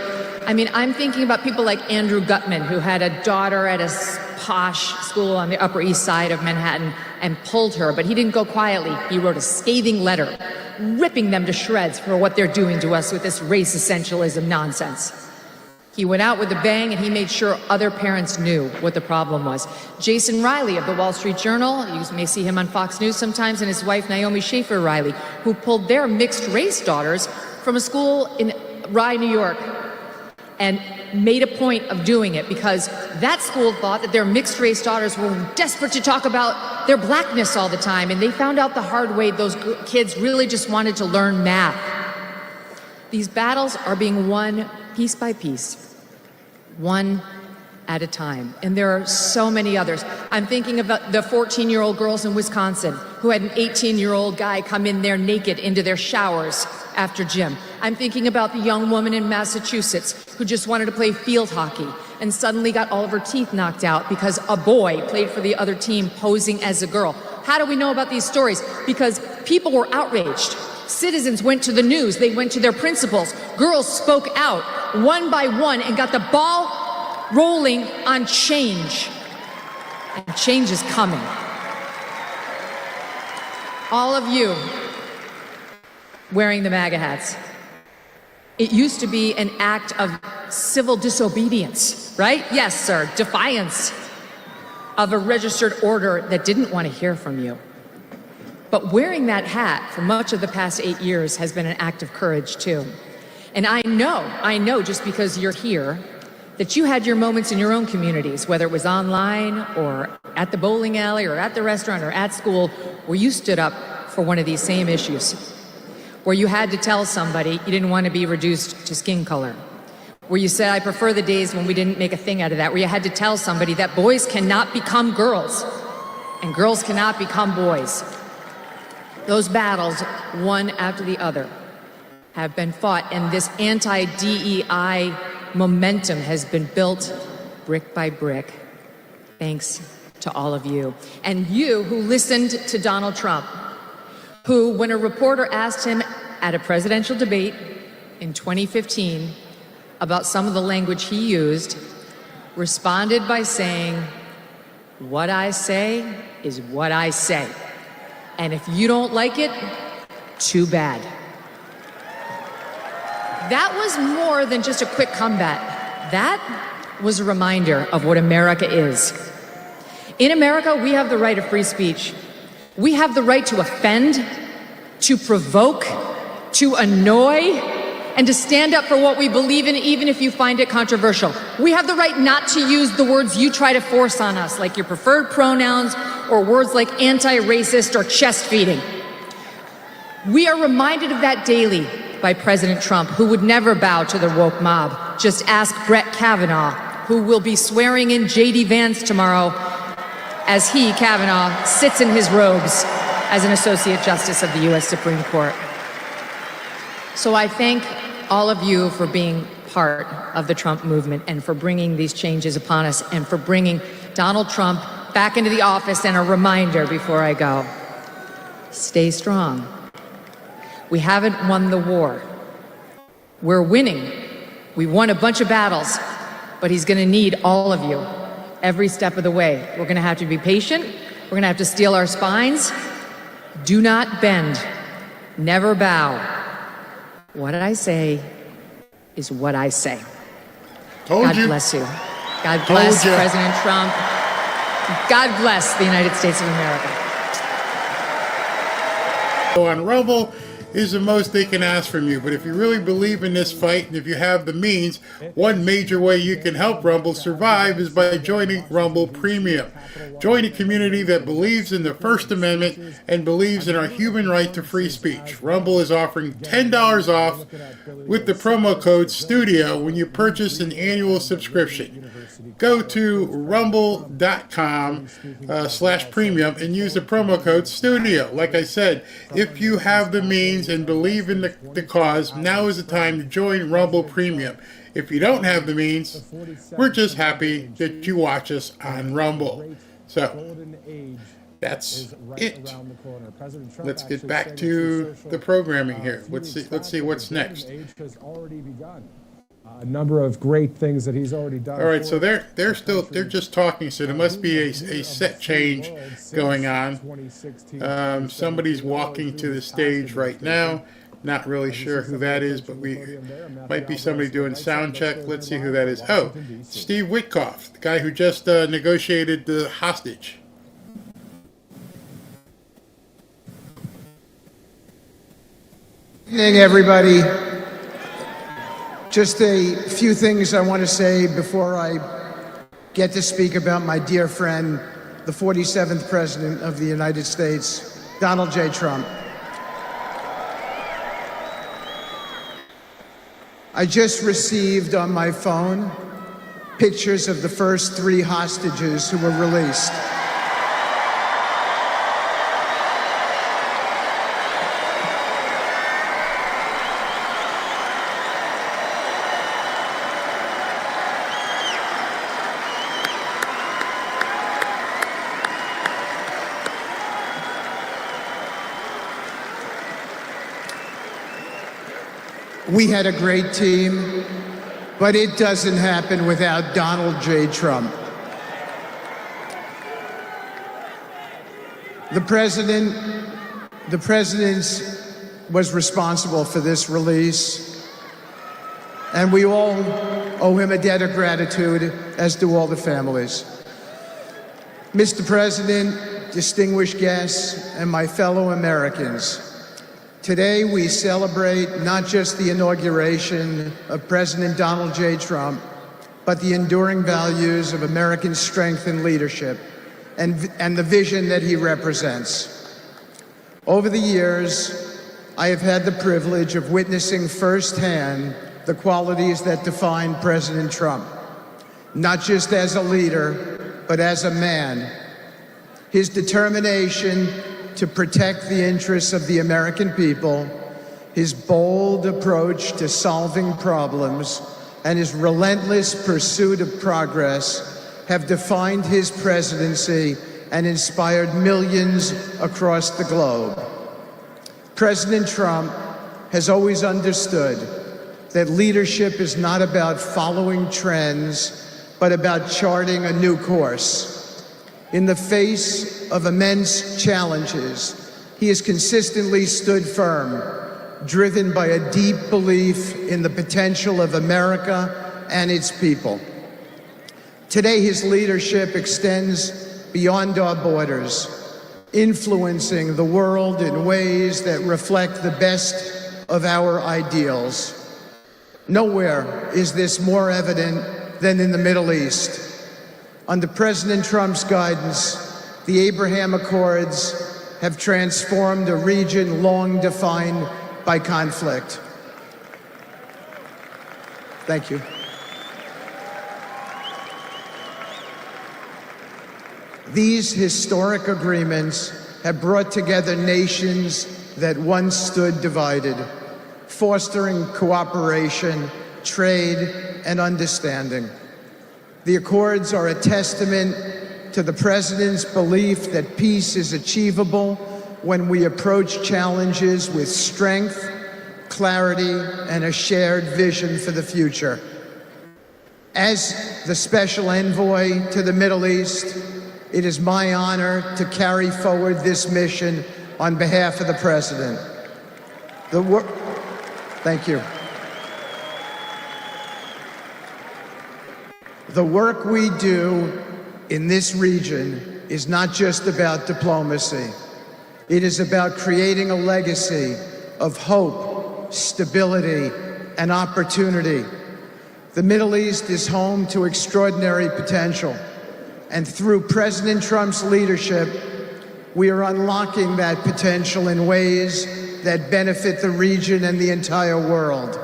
I mean, I'm thinking about people like Andrew Gutman, who had a daughter at a posh school on the Upper East Side of Manhattan and pulled her, but he didn't go quietly. He wrote a scathing letter, ripping them to shreds for what they're doing to us with this race essentialism nonsense. He went out with a bang, and he made sure other parents knew what the problem was. Jason Riley of the Wall Street Journal, you may see him on Fox News sometimes, and his wife Naomi Schaefer Riley, who pulled their mixed-race daughters from a school in Rye, New York, and made a point of doing it because that school thought that their mixed-race daughters were desperate to talk about their blackness all the time, and they found out the hard way those kids really just wanted to learn math. These battles are being won piece by piece, one at a time. And there are so many others. I'm thinking about the 14-year-old girls in Wisconsin who had an 18-year-old guy come in there naked into their showers after gym. I'm thinking about the young woman in Massachusetts who just wanted to play field hockey and suddenly got all of her teeth knocked out because a boy played for the other team posing as a girl. How do we know about these stories? Because people were outraged. Citizens went to the news. They went to their principals. Girls spoke out one by one and got the ball rolling on change. And change is coming. All of you wearing the MAGA hats. It used to be an act of civil disobedience, right? Yes, sir, defiance of a registered order that didn't want to hear from you. But wearing that hat for much of the past 8 years has been an act of courage, too. And I know just because you're here, that you had your moments in your own communities, whether it was online or at the bowling alley or at the restaurant or at school, where you stood up for one of these same issues, where you had to tell somebody you didn't want to be reduced to skin color, where you said, I prefer the days when we didn't make a thing out of that, where you had to tell somebody that boys cannot become girls and girls cannot become boys. Those battles, one after the other, have been fought, and this anti-DEI momentum has been built brick by brick, thanks to all of you. And you who listened to Donald Trump, who, when a reporter asked him at a presidential debate in 2015 about some of the language he used, responded by saying, what I say is what I say. And if you don't like it, too bad. That was more than just a quick comeback. That was a reminder of what America is. In America, we have the right of free speech. We have the right to offend, to provoke, to annoy, and to stand up for what we believe in, even if you find it controversial. We have the right not to use the words you try to force on us, like your preferred pronouns or words like anti-racist or chest feeding. We are reminded of that daily by President Trump, who would never bow to the woke mob. Just ask Brett Kavanaugh, who will be swearing in J.D. Vance tomorrow as he, Kavanaugh, sits in his robes as an Associate Justice of the U.S. Supreme Court. So I thank all of you for being part of the Trump movement and for bringing these changes upon us and for bringing Donald Trump back into the office. And a reminder before I go, stay strong. We haven't won the war. We're winning. We won a bunch of battles, but he's going to need all of you every step of the way. We're going to have to be patient. We're going to have to steel our spines. Do not bend. Never bow. What I say is what I say. God bless you. God bless President Trump. God bless the United States of America.
On Rumble is the most they can ask from you. But if you really believe in this fight, and if you have the means, one major way you can help Rumble survive is by joining Rumble Premium. Join a community that believes in the First Amendment and believes in our human right to free speech. Rumble is offering $10 off with the promo code STUDIO when you purchase an annual subscription. go to rumble.com/premium and use the promo code STUDIO. Like I said, if you have the means and believe in the cause, now is the time to join Rumble Premium. If you don't have the means, we're just happy that you watch us on Rumble. So that's it. Let's get back to the programming here. Let's see what's next.
A number of great things that he's already done.
All right, so they're just talking. So there must be a set change going on. Somebody's walking to the stage right now. Not really sure who that is, but we might be somebody doing sound check. Let's see who that is. Oh, Steve Witkoff, the guy who just negotiated the hostage.
Good evening, everybody. Just a few things I want to say before I get to speak about my dear friend, the 47th President of the United States, Donald J. Trump. I just received on my phone pictures of the first 3 hostages who were released. We had a great team, but it doesn't happen without Donald J. Trump. The president was responsible for this release, and we all owe him a debt of gratitude, as do all the families. Mr. President, distinguished guests, and my fellow Americans, today we celebrate not just the inauguration of President Donald J. Trump, but the enduring values of American strength and leadership, and the vision that he represents. Over the years, I have had the privilege of witnessing firsthand the qualities that define President Trump, not just as a leader, but as a man. His determination to protect the interests of the American people, his bold approach to solving problems, and his relentless pursuit of progress have defined his presidency and inspired millions across the globe. President Trump has always understood that leadership is not about following trends, but about charting a new course. In the face of immense challenges, he has consistently stood firm, driven by a deep belief in the potential of America and its people. Today, his leadership extends beyond our borders, influencing the world in ways that reflect the best of our ideals. Nowhere is this more evident than in the Middle East. Under President Trump's guidance, the Abraham Accords have transformed a region long defined by conflict. Thank you. These historic agreements have brought together nations that once stood divided, fostering cooperation, trade, and understanding. The Accords are a testament to the President's belief that peace is achievable when we approach challenges with strength, clarity, and a shared vision for the future. As the Special Envoy to the Middle East, it is my honor to carry forward this mission on behalf of the President. Thank you. The work we do in this region is not just about diplomacy. It is about creating a legacy of hope, stability, and opportunity. The Middle East is home to extraordinary potential, and through President Trump's leadership, we are unlocking that potential in ways that benefit the region and the entire world.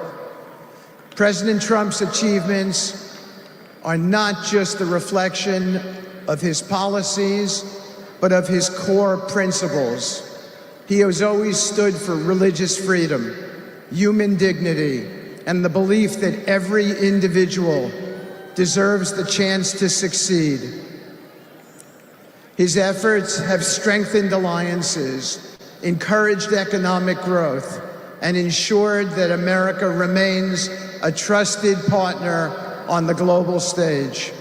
President Trump's achievements are not just the reflection of his policies, but of his core principles. He has always stood for religious freedom, human dignity, and the belief that every individual deserves the chance to succeed. His efforts have strengthened alliances, encouraged economic growth, and ensured that America remains a trusted partner on the global stage.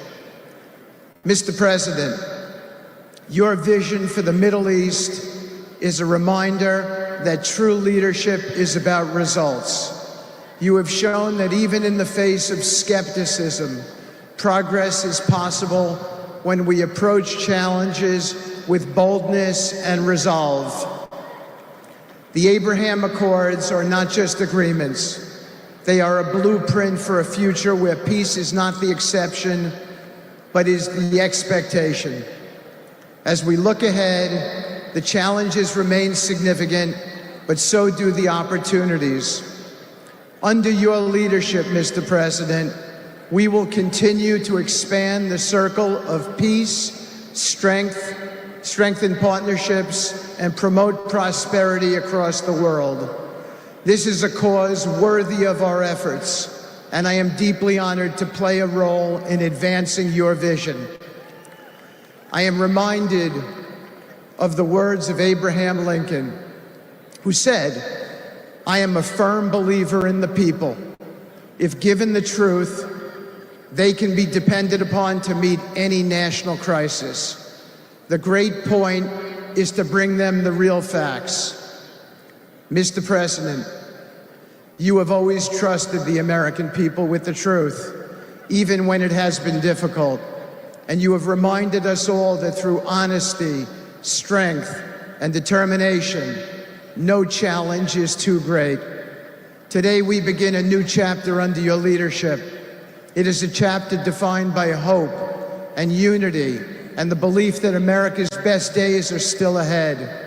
Mr. President, your vision for the Middle East is a reminder that true leadership is about results. You have shown that even in the face of skepticism, progress is possible when we approach challenges with boldness and resolve. The Abraham Accords are not just agreements. They are a blueprint for a future where peace is not the exception, but is the expectation. As we look ahead, the challenges remain significant, but so do the opportunities. Under your leadership, Mr. President, we will continue to expand the circle of peace, strengthen partnerships, and promote prosperity across the world. This is a cause worthy of our efforts, and I am deeply honored to play a role in advancing your vision. I am reminded of the words of Abraham Lincoln, who said, "I am a firm believer in the people. If given the truth, they can be depended upon to meet any national crisis. The great point is to bring them the real facts." Mr. President, you have always trusted the American people with the truth, even when it has been difficult. And you have reminded us all that through honesty, strength, and determination, no challenge is too great. Today we begin a new chapter under your leadership. It is a chapter defined by hope and unity and the belief that America's best days are still ahead.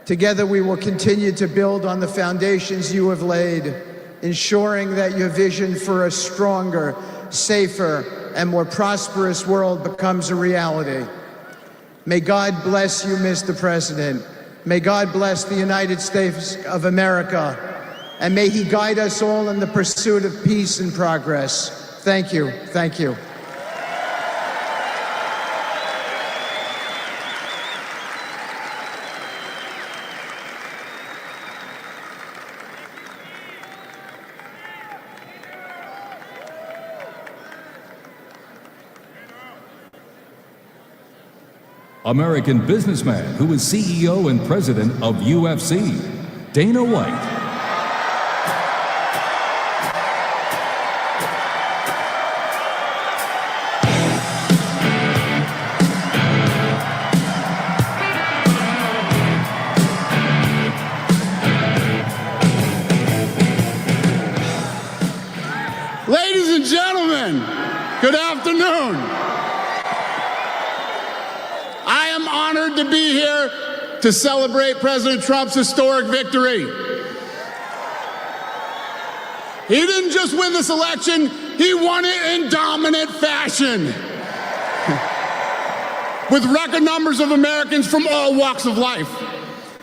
Together we will continue to build on the foundations you have laid, ensuring that your vision for a stronger, safer, and more prosperous world becomes a reality. May God bless you, Mr. President. May God bless the United States of America, and may He guide us all in the pursuit of peace and progress. Thank you. Thank you.
American businessman who is CEO and president of UFC, Dana White.
Ladies and gentlemen, good afternoon. I am honored to be here to celebrate President Trump's historic victory. He didn't just win this election, he won it in dominant fashion. With record numbers of Americans from all walks of life.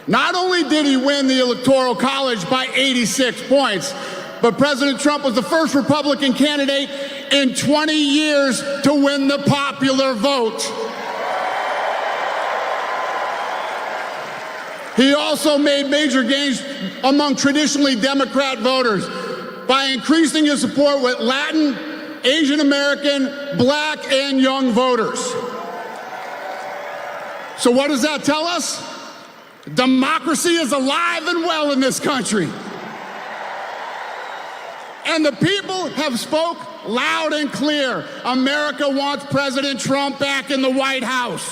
Not only did he win the Electoral College by 86 points, but President Trump was the first Republican candidate in 20 years to win the popular vote. He also made major gains among traditionally Democrat voters by increasing his support with Latin, Asian American, Black, and young voters. So what does that tell us? Democracy is alive and well in this country. And the people have spoke loud and clear. America wants President Trump back in the White House.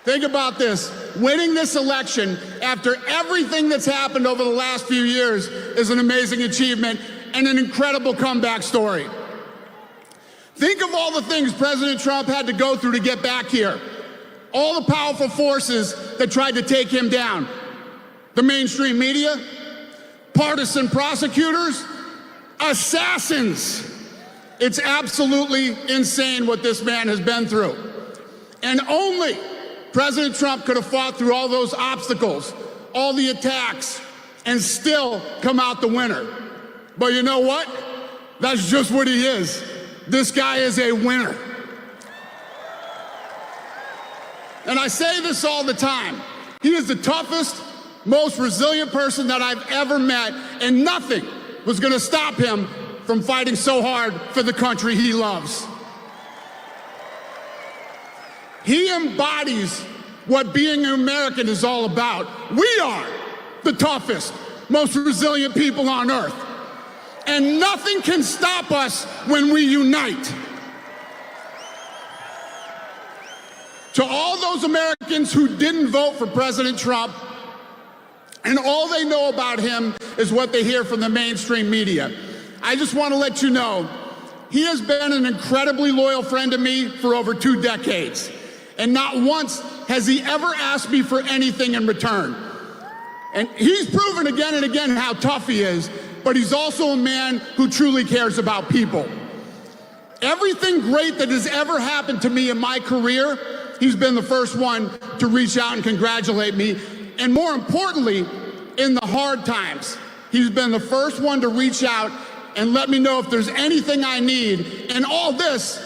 Think about this. Winning this election after everything that's happened over the last few years is an amazing achievement and an incredible comeback story. Think of all the things President Trump had to go through to get back here. All the powerful forces that tried to take him down. The mainstream media, partisan prosecutors, assassins. It's absolutely insane what this man has been through. And only President Trump could have fought through all those obstacles, all the attacks, and still come out the winner. But you know what? That's just what he is. This guy is a winner. And I say this all the time. He is the toughest, most resilient person that I've ever met, and nothing was going to stop him from fighting so hard for the country he loves. He embodies what being an American is all about. We are the toughest, most resilient people on earth. And nothing can stop us when we unite. To all those Americans who didn't vote for President Trump, and all they know about him is what they hear from the mainstream media, I just want to let you know, he has been an incredibly loyal friend to me for over 2 decades. And not once has he ever asked me for anything in return. And he's proven again and again how tough he is, but he's also a man who truly cares about people. Everything great that has ever happened to me in my career, he's been the first one to reach out and congratulate me. And more importantly, in the hard times, he's been the first one to reach out and let me know if there's anything I need. And all this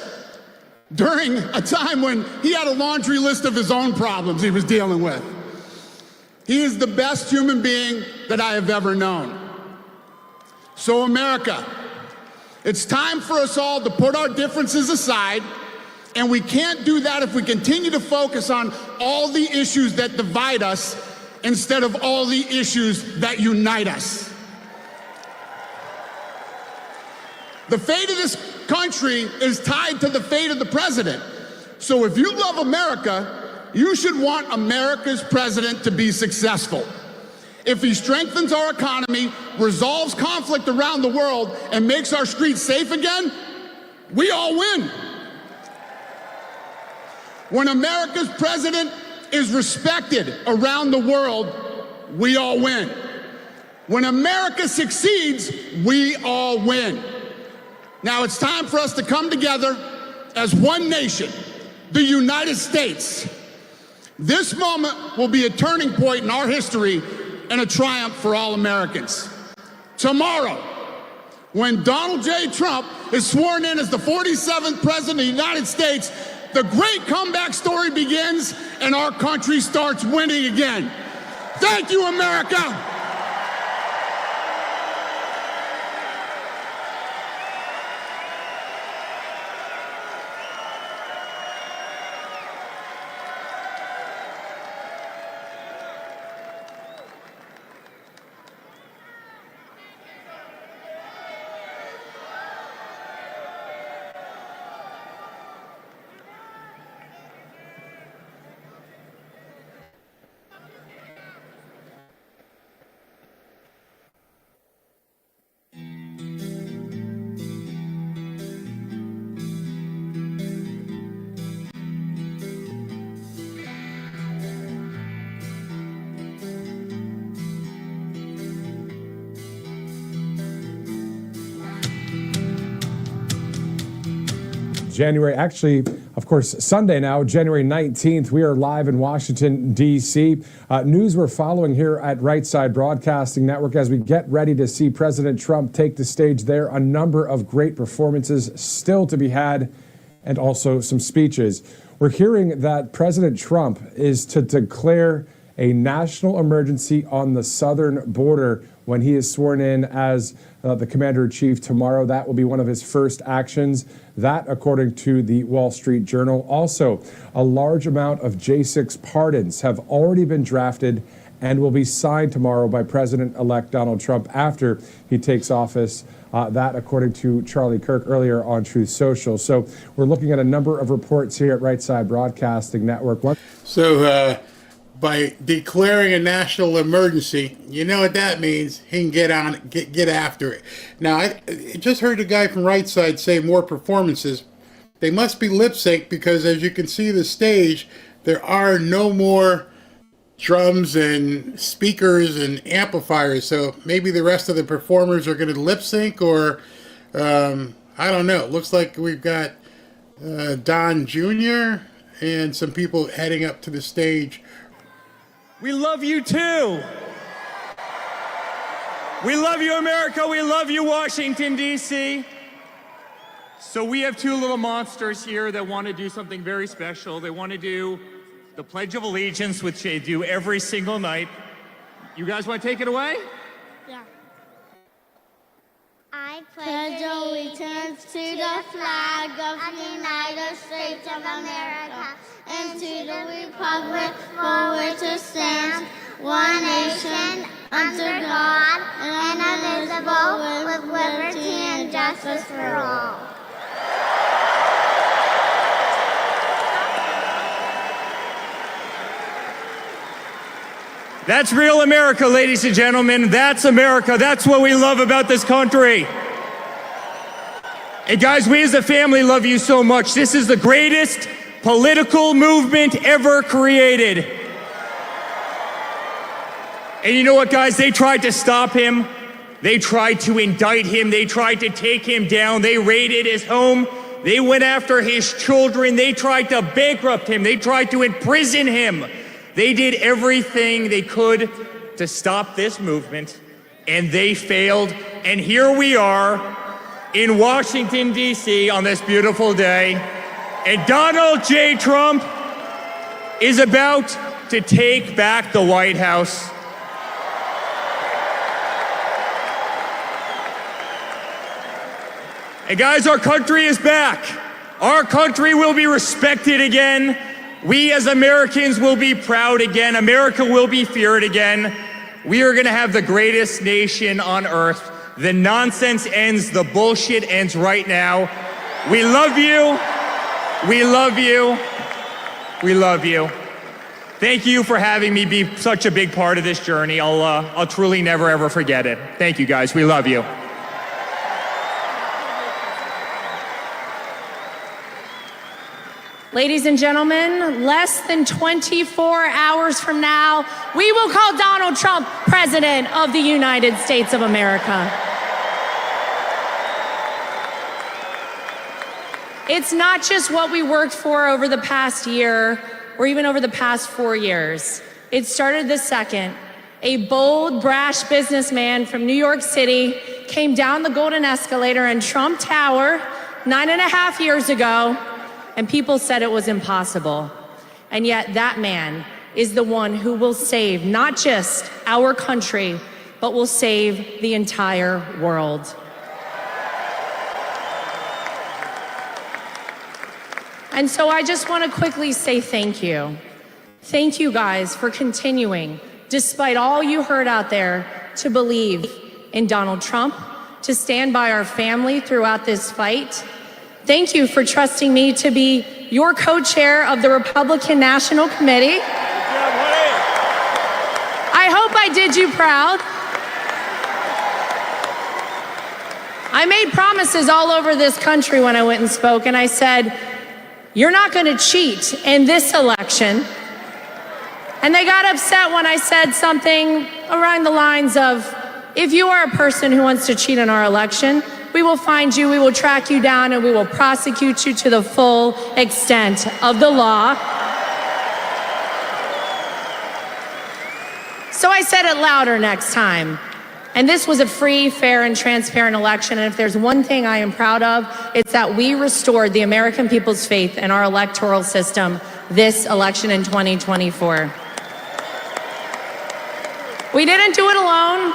during a time when he had a laundry list of his own problems he was dealing with. He is the best human being that I have ever known. So America, it's time for us all to put our differences aside, and we can't do that if we continue to focus on all the issues that divide us instead of all the issues that unite us. The fate of this country is tied to the fate of the president. So if you love America, you should want America's president to be successful. If he strengthens our economy, resolves conflict around the world, and makes our streets safe again, we all win. When America's president is respected around the world, we all win. When America succeeds, we all win. Now it's time for us to come together as one nation, the United States. This moment will be a turning point in our history and a triumph for all Americans. Tomorrow, when Donald J. Trump is sworn in as the 47th President of the United States, the great comeback story begins and our country starts winning again. Thank you, America.
January, actually, of course, Sunday now, January 19th, we are live in Washington, D.C. News we're following here at Right Side Broadcasting Network as we get ready to see President Trump take the stage there. A number of great performances still to be had and also some speeches. We're hearing that President Trump is to declare a national emergency on the southern border when he is sworn in as the commander-in-chief tomorrow. That will be one of his first actions. That, according to the Wall Street Journal. Also, a large amount of J6 pardons have already been drafted and will be signed tomorrow by President-elect Donald Trump after he takes office. That, according to Charlie Kirk earlier on Truth Social. So we're looking at a number of reports here at Right Side Broadcasting Network.
So by declaring a national emergency, you know what that means. He can get after it. Now, I just heard a guy from Right Side say more performances. They must be lip sync because, as you can see the stage, there are no more drums and speakers and amplifiers. So maybe the rest of the performers are going to lip sync, or I don't know. It looks like we've got Don Jr. and some people heading up to the stage.
We love you too. We love you, America. We love you, Washington, D.C. So we have two little monsters here that want to do something very special. They want to do the Pledge of Allegiance, which they do every single night. You guys want to take it away?
Yeah. I pledge allegiance to the flag of the United States of America and to the republic for which it stands, one nation, under God, indivisible, with liberty and justice for all.
That's real America, ladies and gentlemen. That's America. That's what we love about this country. And guys, we as a family love you so much. This is the greatest political movement ever created. And you know what, guys? They tried to stop him. They tried to indict him. They tried to take him down. They raided his home. They went after his children. They tried to bankrupt him. They tried to imprison him. They did everything they could to stop this movement, and they failed. And here we are in Washington, D.C. on this beautiful day, and Donald J. Trump is about to take back the White House. And guys, our country is back. Our country will be respected again. We as Americans will be proud again. America will be feared again. We are going to have the greatest nation on earth. The nonsense ends. The bullshit ends right now. We love you. We love you. We love you. Thank you for having me be such a big part of this journey. I'll truly never, ever forget it. Thank you, guys. We love you.
Ladies and gentlemen, less than 24 hours from now, we will call Donald Trump President of the United States of America. It's not just what we worked for over the past year or even over the past 4 years. It started the second a bold, brash businessman from New York City came down the golden escalator in Trump Tower 9.5 years ago, and people said it was impossible. And yet that man is the one who will save not just our country, but will save the entire world. And so I just want to quickly say thank you. Thank you guys for continuing, despite all you heard out there, to believe in Donald Trump, to stand by our family throughout this fight. Thank you for trusting me to be your co-chair of the Republican National Committee. I hope I did you proud. I made promises all over this country when I went and spoke, and I said, you're not going to cheat in this election. And they got upset when I said something around the lines of, if you are a person who wants to cheat in our election, we will find you, we will track you down, and we will prosecute you to the full extent of the law. So I said it louder next time. And this was a free, fair, and transparent election. And if there's one thing I am proud of, it's that we restored the American people's faith in our electoral system this election in 2024. We didn't do it alone.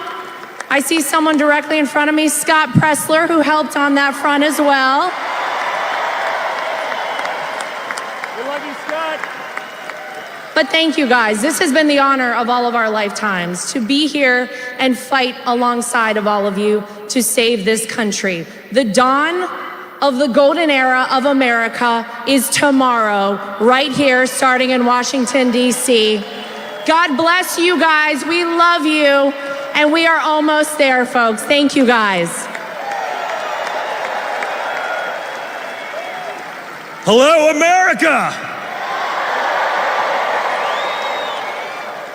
I see someone directly in front of me, Scott Pressler, who helped on that front as well.
We love you, Scott.
But thank you guys. This has been the honor of all of our lifetimes to be here and fight alongside of all of you to save this country. The dawn of the golden era of America is tomorrow, right here, starting in Washington, D.C. God bless you guys. We love you. And we are almost there, folks. Thank you, guys.
Hello, America!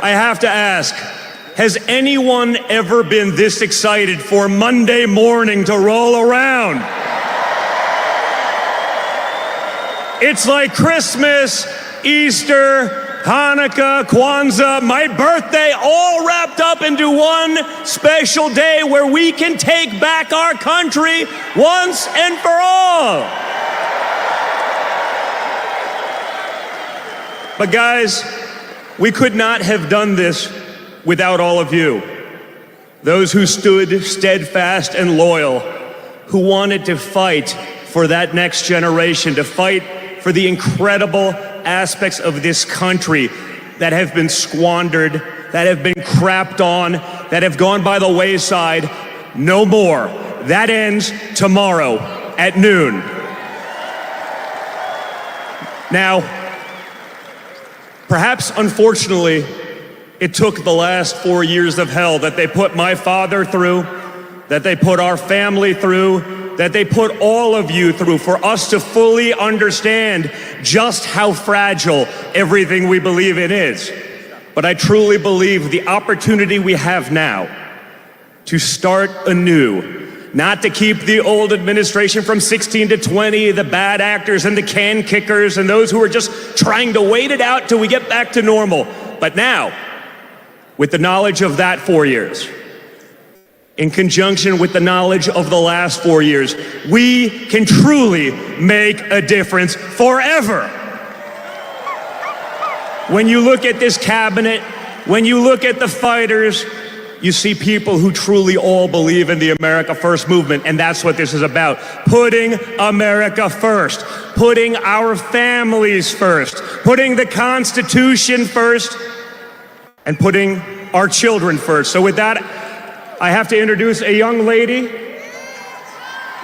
I have to ask, has anyone ever been this excited for Monday morning to roll around? It's like Christmas, Easter, Hanukkah, Kwanzaa, my birthday, all wrapped up into one special day where we can take back our country once and for all. But guys, we could not have done this without all of you. Those who stood steadfast and loyal, who wanted to fight for that next generation, to fight for the incredible aspects of this country that have been squandered, that have been crapped on, that have gone by the wayside. No more. That ends tomorrow at noon. Now, perhaps unfortunately, it took the last 4 years of hell that they put my father through, that they put our family through, that they put all of you through for us to fully understand just how fragile everything we believe in is. But I truly believe the opportunity we have now to start anew, not to keep the old administration from 16 to 20, the bad actors and the can kickers and those who are just trying to wait it out till we get back to normal. But now, with the knowledge of that 4 years, in conjunction with the knowledge of the last 4 years, we can truly make a difference forever. When you look at this cabinet, when you look at the fighters, you see people who truly all believe in the America First movement, and that's what this is about. Putting America first, putting our families first, putting the Constitution first, and putting our children first. So with that, I have to introduce a young lady,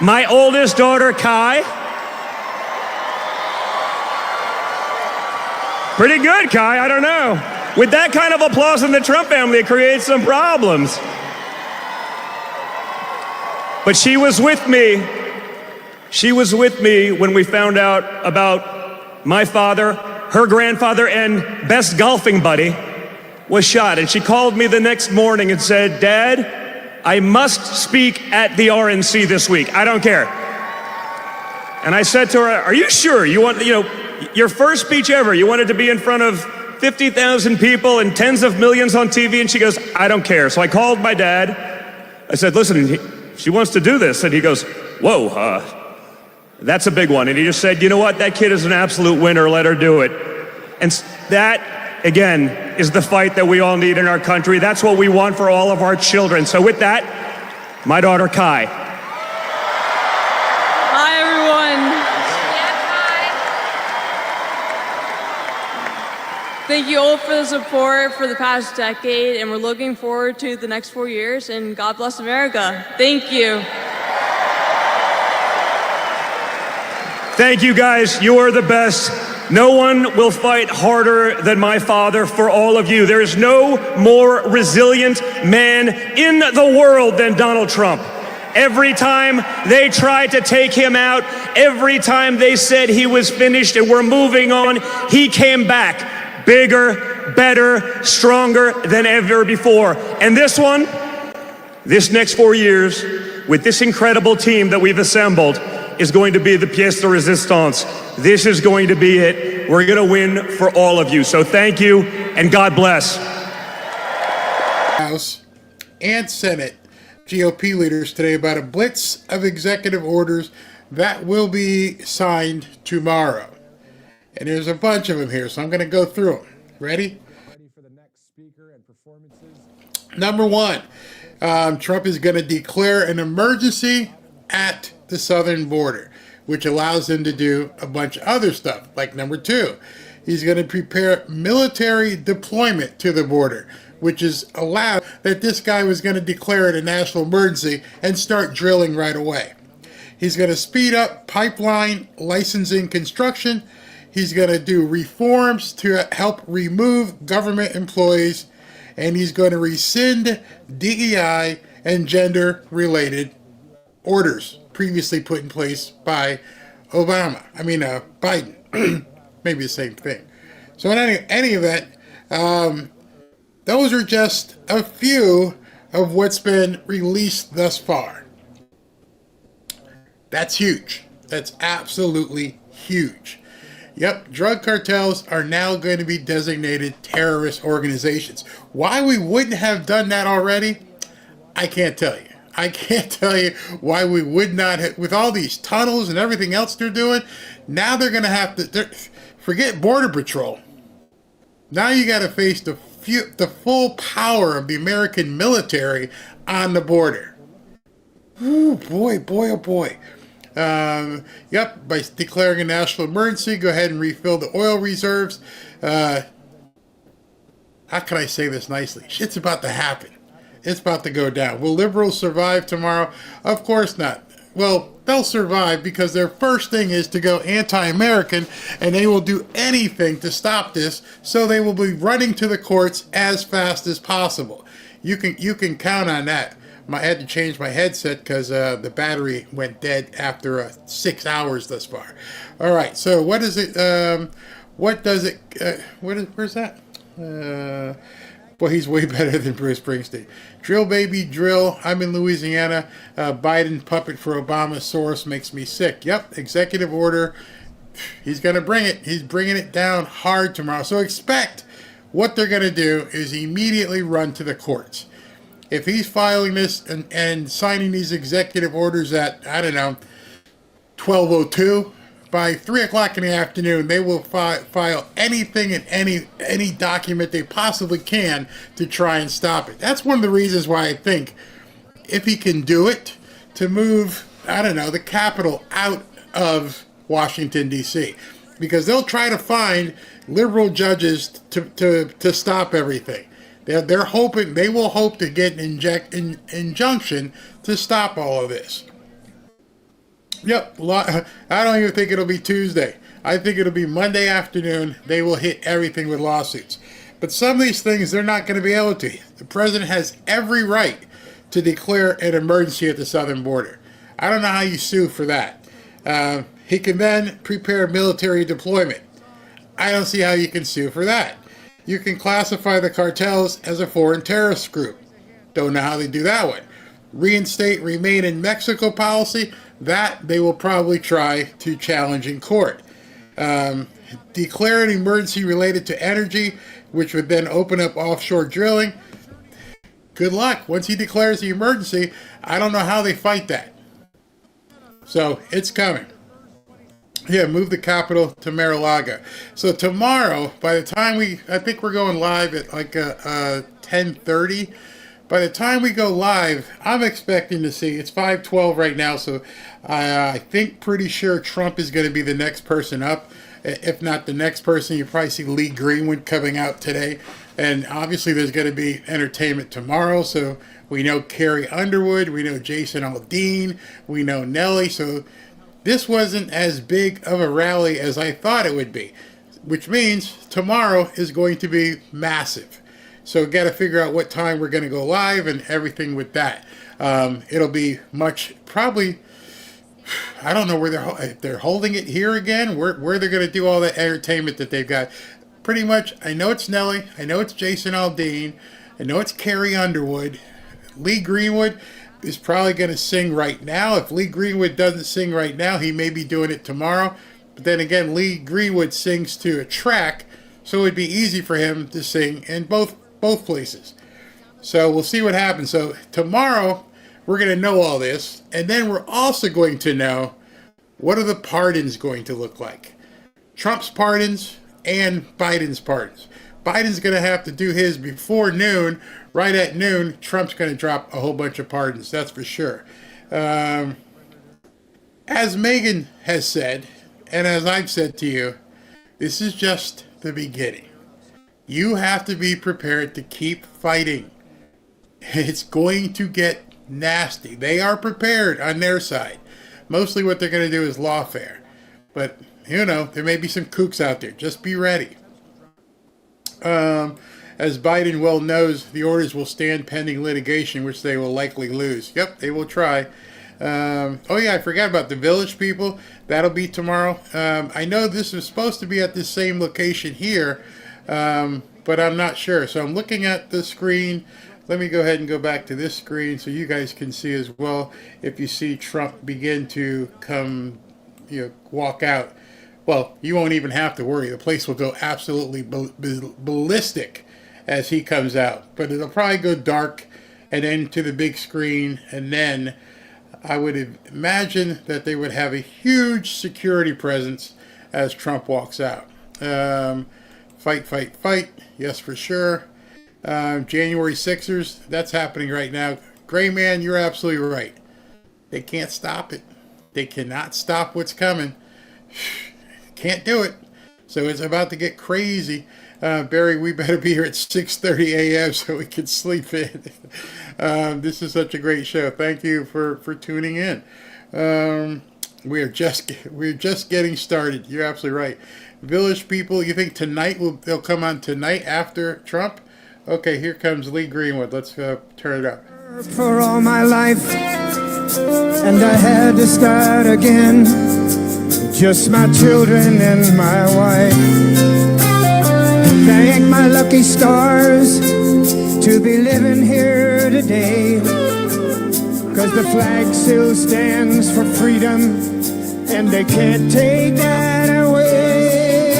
my oldest daughter, Kai. Pretty good, Kai, I don't know. With that kind of applause in the Trump family, it creates some problems. But she was with me. She was with me when we found out about my father, her grandfather, and best golfing buddy was shot. And she called me the next morning and said, "Dad, I must speak at the RNC this week. I don't care." And I said to her, "Are you sure you want, your first speech ever, you wanted to be in front of 50,000 people and tens of millions on TV?" And she goes, "I don't care." So I called my dad. I said, "Listen, she wants to do this." And he goes, "Whoa, that's a big one." And he just said, "You know what? That kid is an absolute winner. Let her do it." And that, again, is the fight that we all need in our country. That's what we want for all of our children. So with that, my daughter, Kai.
Hi, everyone. Thank you all for the support for the past decade, and we're looking forward to the next 4 years, and God bless America. Thank you.
Thank you, guys. You are the best. No one will fight harder than my father for all of you. There is no more resilient man in the world than Donald Trump. Every time they tried to take him out, every time they said he was finished and we're moving on, he came back bigger, better, stronger than ever before. And this next 4 years, with this incredible team that we've assembled, is going to be the pièce de résistance. This is going to be it. We're going to win for all of you. So thank you, and God bless.
House and Senate GOP leaders today about a blitz of executive orders that will be signed tomorrow. And there's a bunch of them here, so I'm going to go through them. Ready? Number one, Trump is going to declare an emergency at the southern border, which allows him to do a bunch of other stuff. Like number two, he's going to prepare military deployment to the border, which is allowed that this guy was going to declare it a national emergency and start drilling right away. He's going to speed up pipeline licensing construction. He's going to do reforms to help remove government employees, and he's going to rescind DEI and gender-related orders previously put in place by Biden. Maybe the same thing. So in any event, those are just a few of what's been released thus far. That's huge. That's absolutely huge. Yep, drug cartels are now going to be designated terrorist organizations. Why we wouldn't have done that already, I can't tell you. I can't tell you why we would not have, with all these tunnels and everything else they're doing. Now they're going to have to, forget Border Patrol. Now you got to face the full power of the American military on the border. Ooh, boy, boy, oh boy. Yep, by declaring a national emergency, go ahead and refill the oil reserves. How can I say this nicely? Shit's about to happen. It's about to go down. Will liberals survive tomorrow? Of course not. Well, they'll survive because their first thing is to go anti-American, and they will do anything to stop this, so they will be running to the courts as fast as possible. You can count on that. I had to change my headset because the battery went dead after 6 hours thus far. All right, so what is it? What does it? Where's that? Boy, he's way better than Bruce Springsteen. Drill, baby, drill. I'm in Louisiana. Biden puppet for Obama. Soros makes me sick. Yep, executive order. He's going to bring it. He's bringing it down hard tomorrow. So expect what they're going to do is immediately run to the courts. If he's filing this and signing these executive orders at, I don't know, 12:02, by 3 o'clock in the afternoon, they will file anything and any document they possibly can to try and stop it. That's one of the reasons why I think if he can do it, to move, I don't know, the capital out of Washington, D.C., because they'll try to find liberal judges to stop everything. They're hoping, they will hope to get an injunction to stop all of this. Yep, I don't even think it'll be Tuesday. I think it'll be Monday afternoon. They will hit everything with lawsuits. But some of these things, they're not going to be able to. The president has every right to declare an emergency at the southern border. I don't know how you sue for that. He can then prepare military deployment. I don't see how you can sue for that. You can classify the cartels as a foreign terrorist group. Don't know how they do that one. Reinstate remain in Mexico policy. That they will probably try to challenge in court. Declare an emergency related to energy, which would then open up offshore drilling. Good luck. Once he declares the emergency, I don't know how they fight that. So it's coming. Yeah, move the capital to Mar-a-Lago. So tomorrow, by the time I think we're going live at like 10:30. By the time we go live, I'm expecting to see, it's 5:12 right now, so I think pretty sure Trump is going to be the next person up. If not the next person, you probably see Lee Greenwood coming out today. And obviously there's going to be entertainment tomorrow, so we know Carrie Underwood, we know Jason Aldean, we know Nelly, so this wasn't as big of a rally as I thought it would be, which means tomorrow is going to be massive. So got to figure out what time we're going to go live and everything with that. It'll be much, probably, I don't know where they're holding it here again, where they're going to do all that entertainment that they've got. Pretty much, I know it's Nelly, I know it's Jason Aldean, I know it's Carrie Underwood. Lee Greenwood is probably going to sing right now. If Lee Greenwood doesn't sing right now, he may be doing it tomorrow. But then again, Lee Greenwood sings to a track, so it would be easy for him to sing in both places. So we'll see what happens. So tomorrow we're going to know all this, and then we're also going to know what are the pardons going to look like. Trump's pardons and Biden's pardons. Biden's going to have to do his before noon. Right at noon, Trump's going to drop a whole bunch of pardons, that's for sure. As Megan has said, and as I've said to you, this is just the beginning. You have to be prepared to keep fighting. It's going to get nasty. They are prepared on their side. Mostly what they're going to do is lawfare. But, you know, there may be some kooks out there. Just be ready. As Biden well knows, the orders will stand pending litigation, which they will likely lose. Yep, they will try. Oh yeah, I forgot about the Village People. That'll be tomorrow. I know this is supposed to be at the same location here, but I'm not sure. So I'm looking at the screen. Let me go ahead and go back to this screen so you guys can see as well. If you see Trump begin to come, walk out. well, you won't even have to worry. The place will go absolutely ballistic as he comes out. But it'll probably go dark and then to the big screen, and then I would imagine that they would have a huge security presence as Trump walks out. Fight, fight, fight. Yes, for sure. January 6ers, that's happening right now. Gray Man, you're absolutely right. They can't stop it. They cannot stop what's coming. Can't do it. So it's about to get crazy. Barry, we better be here at 6:30 a.m. so we can sleep in. This is such a great show. Thank you for tuning in. We're just getting started. You're absolutely right. Village people, you think tonight they'll come on tonight after Trump? Okay, here comes Lee Greenwood. Let's turn it up.
For all my life, and I had to start again. Just my children and my wife. Thank my lucky stars to be living here today. 'Cause the flag still stands for freedom, and they can't take that away.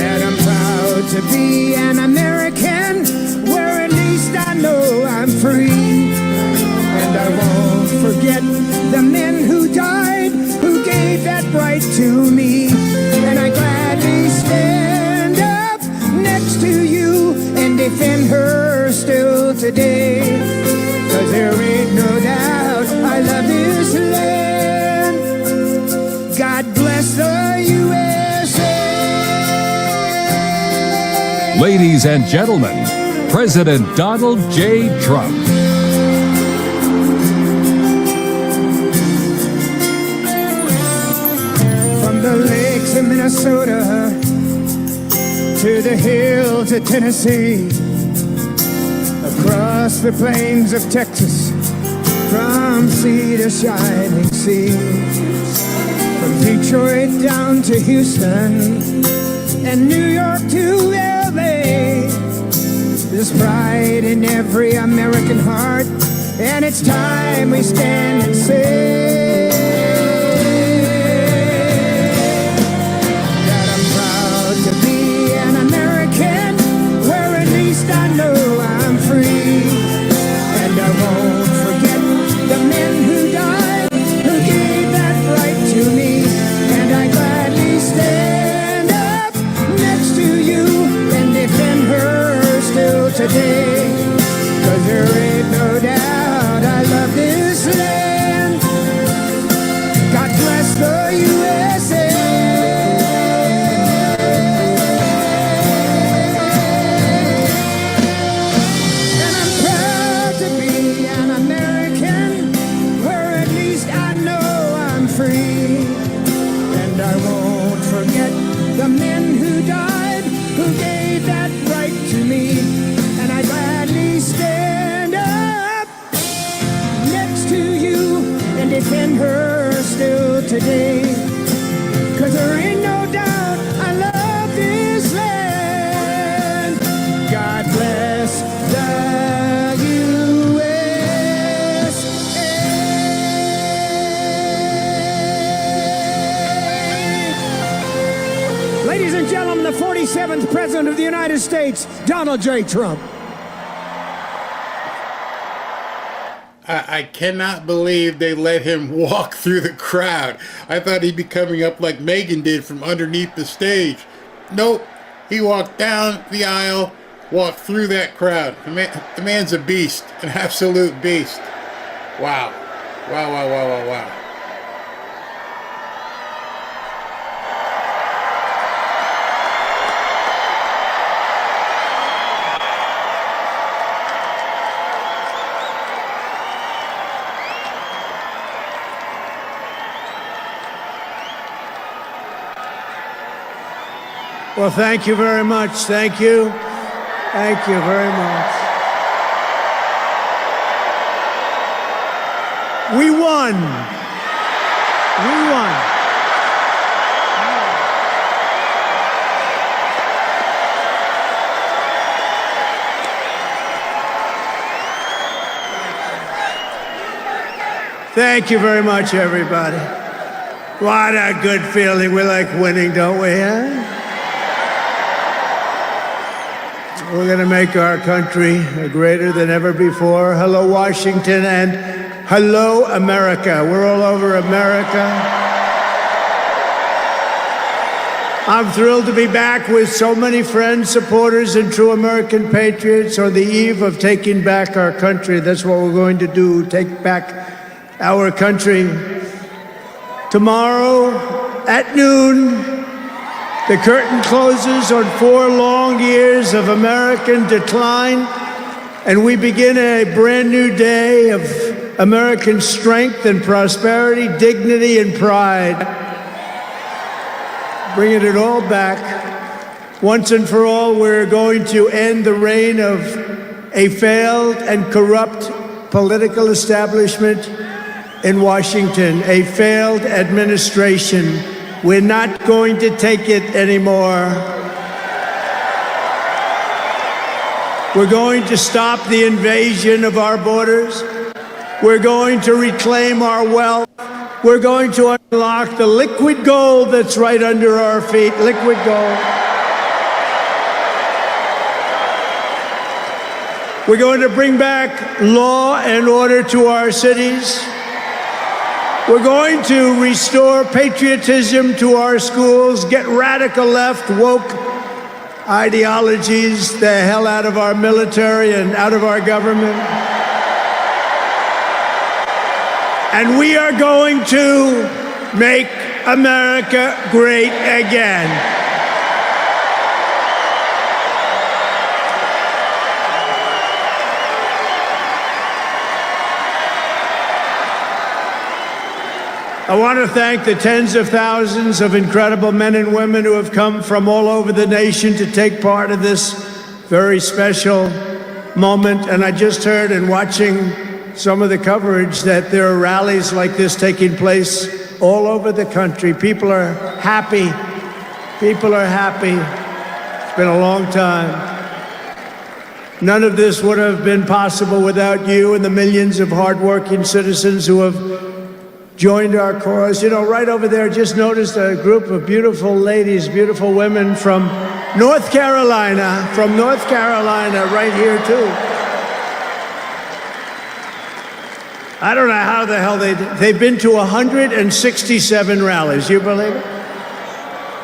And I'm proud to be an American, where at least I know I'm free. And I won't forget the men who died, who gave that right to me. And I gladly stand up next to you and defend her still today. 'Cause there ain't no doubt I love this land. God bless the USA.
Ladies and gentlemen, President Donald J. Trump.
The lakes of Minnesota to the hills of Tennessee, across the plains of Texas, from sea to shining sea, from Detroit down to Houston and New York to LA. There's pride in every American heart, and it's time we stand and say I know I'm free, and I won't forget the men who died, who gave that right to me. And I gladly stand up next to you and defend her still today. 'Cause there ain't no doubt I love this land. God bless the USA. The men who died, who gave that right to me. And I gladly stand up next to you and defend her still today. 'Cause there ain't no doubt I love this land. God bless the USA. Ladies and gentlemen, the 47th President of the United States, Donald J. Trump.
I cannot believe they let him walk through the crowd. I thought he'd be coming up like Megan did from underneath the stage. Nope. He walked down the aisle, walked through that crowd. The man's a beast, an absolute beast. Wow. Wow, wow, wow, wow, wow.
Well, thank you very much. Thank you. Thank you very much. We won. We won. Thank you very much, everybody. What a good feeling. We like winning, don't we, huh? We're going to make our country greater than ever before. Hello, Washington, and hello, America. We're all over America. I'm thrilled to be back with so many friends, supporters, and true American patriots on the eve of taking back our country. That's what we're going to do, take back our country. Tomorrow at noon, the curtain closes on 4 long years of American decline, and we begin a brand new day of American strength and prosperity, dignity and pride. Bringing it all back. Once and for all, we're going to end the reign of a failed and corrupt political establishment in Washington, a failed administration. We're not going to take it anymore. We're going to stop the invasion of our borders. We're going to reclaim our wealth. We're going to unlock the liquid gold that's right under our feet, liquid gold. We're going to bring back law and order to our cities. We're going to restore patriotism to our schools, get radical left, woke ideologies the hell out of our military and out of our government. And we are going to make America great again. I want to thank the tens of thousands of incredible men and women who have come from all over the nation to take part of this very special moment. And I just heard in watching some of the coverage that there are rallies like this taking place all over the country. People are happy. People are happy. It's been a long time. None of this would have been possible without you and the millions of hardworking citizens who have joined our cause. You know, right over there, just noticed a group of beautiful ladies, beautiful women from North Carolina, right here too. I don't know how the hell they've been to 167 rallies. You believe it?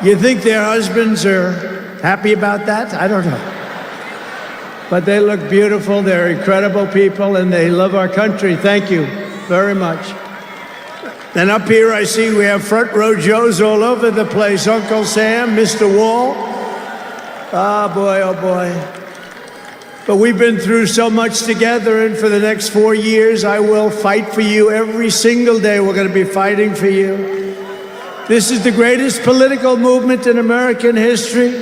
You think their husbands are happy about that? I don't know. But they look beautiful. They're incredible people, and they love our country. Thank you very much. And up here I see we have front row Joes all over the place. Uncle Sam, Mr. Wall. Oh boy. But we've been through so much together, and for the next 4 years, I will fight for you every single day. We're going to be fighting for you. This is the greatest political movement in American history.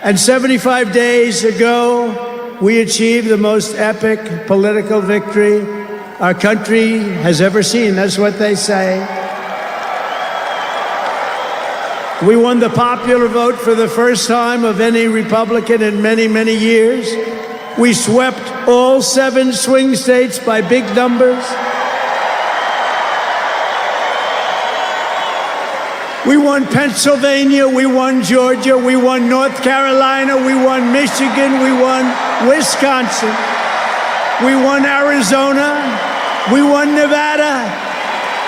And 75 days ago, we achieved the most epic political victory our country has ever seen. That's what they say. We won the popular vote for the first time of any Republican in many, many years. We swept all 7 swing states by big numbers. We won Pennsylvania, we won Georgia, we won North Carolina, we won Michigan, we won Wisconsin, we won Arizona, we won Nevada.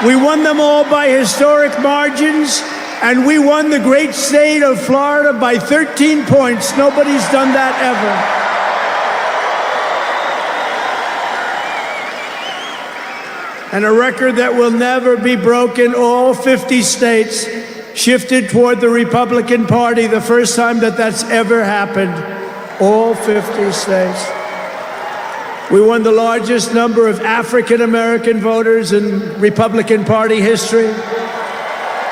We won them all by historic margins, and we won the great state of Florida by 13 points. Nobody's done that ever. And a record that will never be broken. All 50 states shifted toward the Republican Party, the first time that that's ever happened. All 50 states. We won the largest number of African American voters in Republican Party history.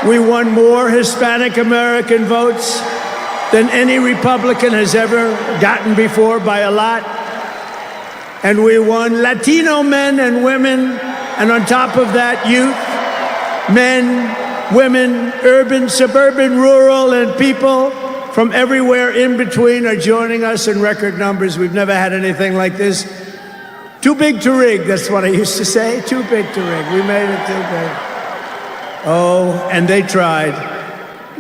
We won more Hispanic American votes than any Republican has ever gotten before by a lot. And we won Latino men and women, and on top of that, youth, men, women, urban, suburban, rural, and people from everywhere in between are joining us in record numbers. We've never had anything like this. Too big to rig, that's what I used to say. Too big to rig. We made it too big. Oh, and they tried.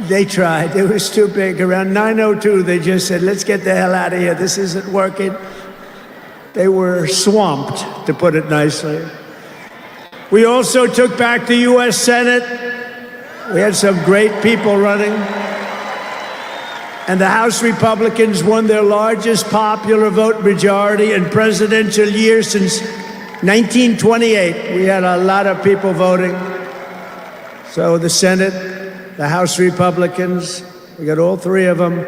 They tried. It was too big. Around 9:02, they just said, let's get the hell out of here. This isn't working. They were swamped, to put it nicely. We also took back the U.S. Senate. We had some great people running. And the House Republicans won their largest popular vote majority in presidential years since 1928. We had a lot of people voting. So the Senate, the House Republicans, we got all three of them. A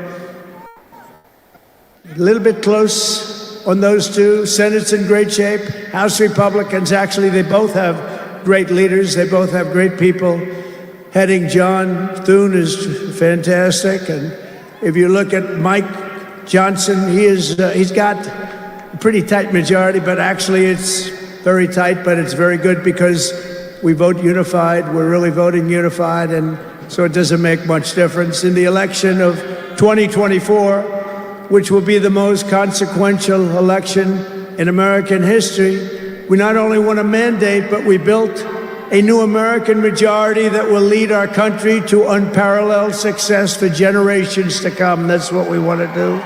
little bit close on those two. Senate's in great shape. House Republicans, actually, they both have great leaders. They both have great people. Heading John Thune is fantastic. And if you look at Mike Johnson, he's got a pretty tight majority, but actually it's very tight, but it's very good because we vote unified. We're really voting unified, and so it doesn't make much difference. In the election of 2024, which will be the most consequential election in American history, we not only won a mandate, but we built a new American majority that will lead our country to unparalleled success for generations to come. That's what we want to do.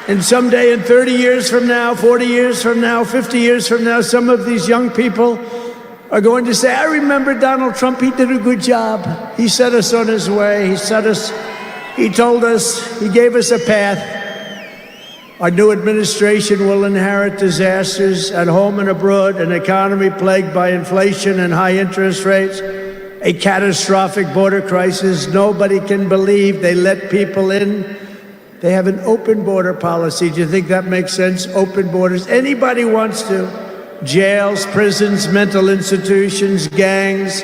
And someday, in 30 years from now, 40 years from now, 50 years from now, some of these young people are going to say, I remember Donald Trump, he did a good job. He set us on his way. He told us, he gave us a path. Our new administration will inherit disasters at home and abroad, an economy plagued by inflation and high interest rates, a catastrophic border crisis. Nobody can believe they let people in. They have an open border policy. Do you think that makes sense? Open borders. Anybody wants to. Jails, prisons, mental institutions, gangs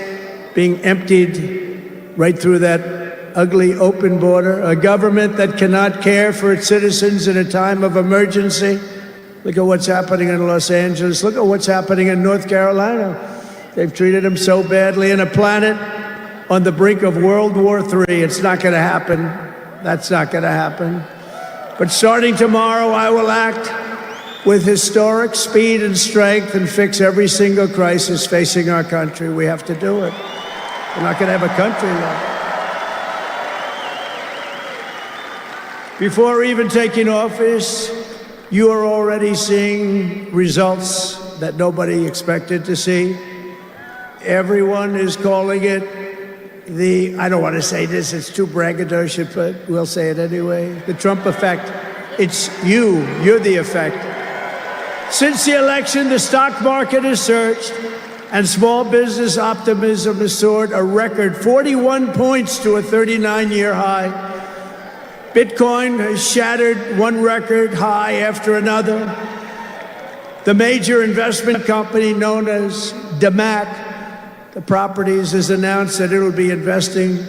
being emptied right through that ugly open border, a government that cannot care for its citizens in a time of emergency. Look at what's happening in Los Angeles. Look at what's happening in North Carolina. They've treated them so badly. In a planet on the brink of World War III, it's not going to happen. That's not going to happen. But starting tomorrow, I will act with historic speed and strength and fix every single crisis facing our country. We have to do it. We're not going to have a country left. Before even taking office, you are already seeing results that nobody expected to see. Everyone is calling it I don't want to say this, it's too braggadocious, but we'll say it anyway, the Trump effect. It's you're the effect. Since the election, the stock market has surged and small business optimism has soared a record 41 points to a 39-year high. Bitcoin has shattered one record high after another. The major investment company known as DeMerit, the properties, has announced that it will be investing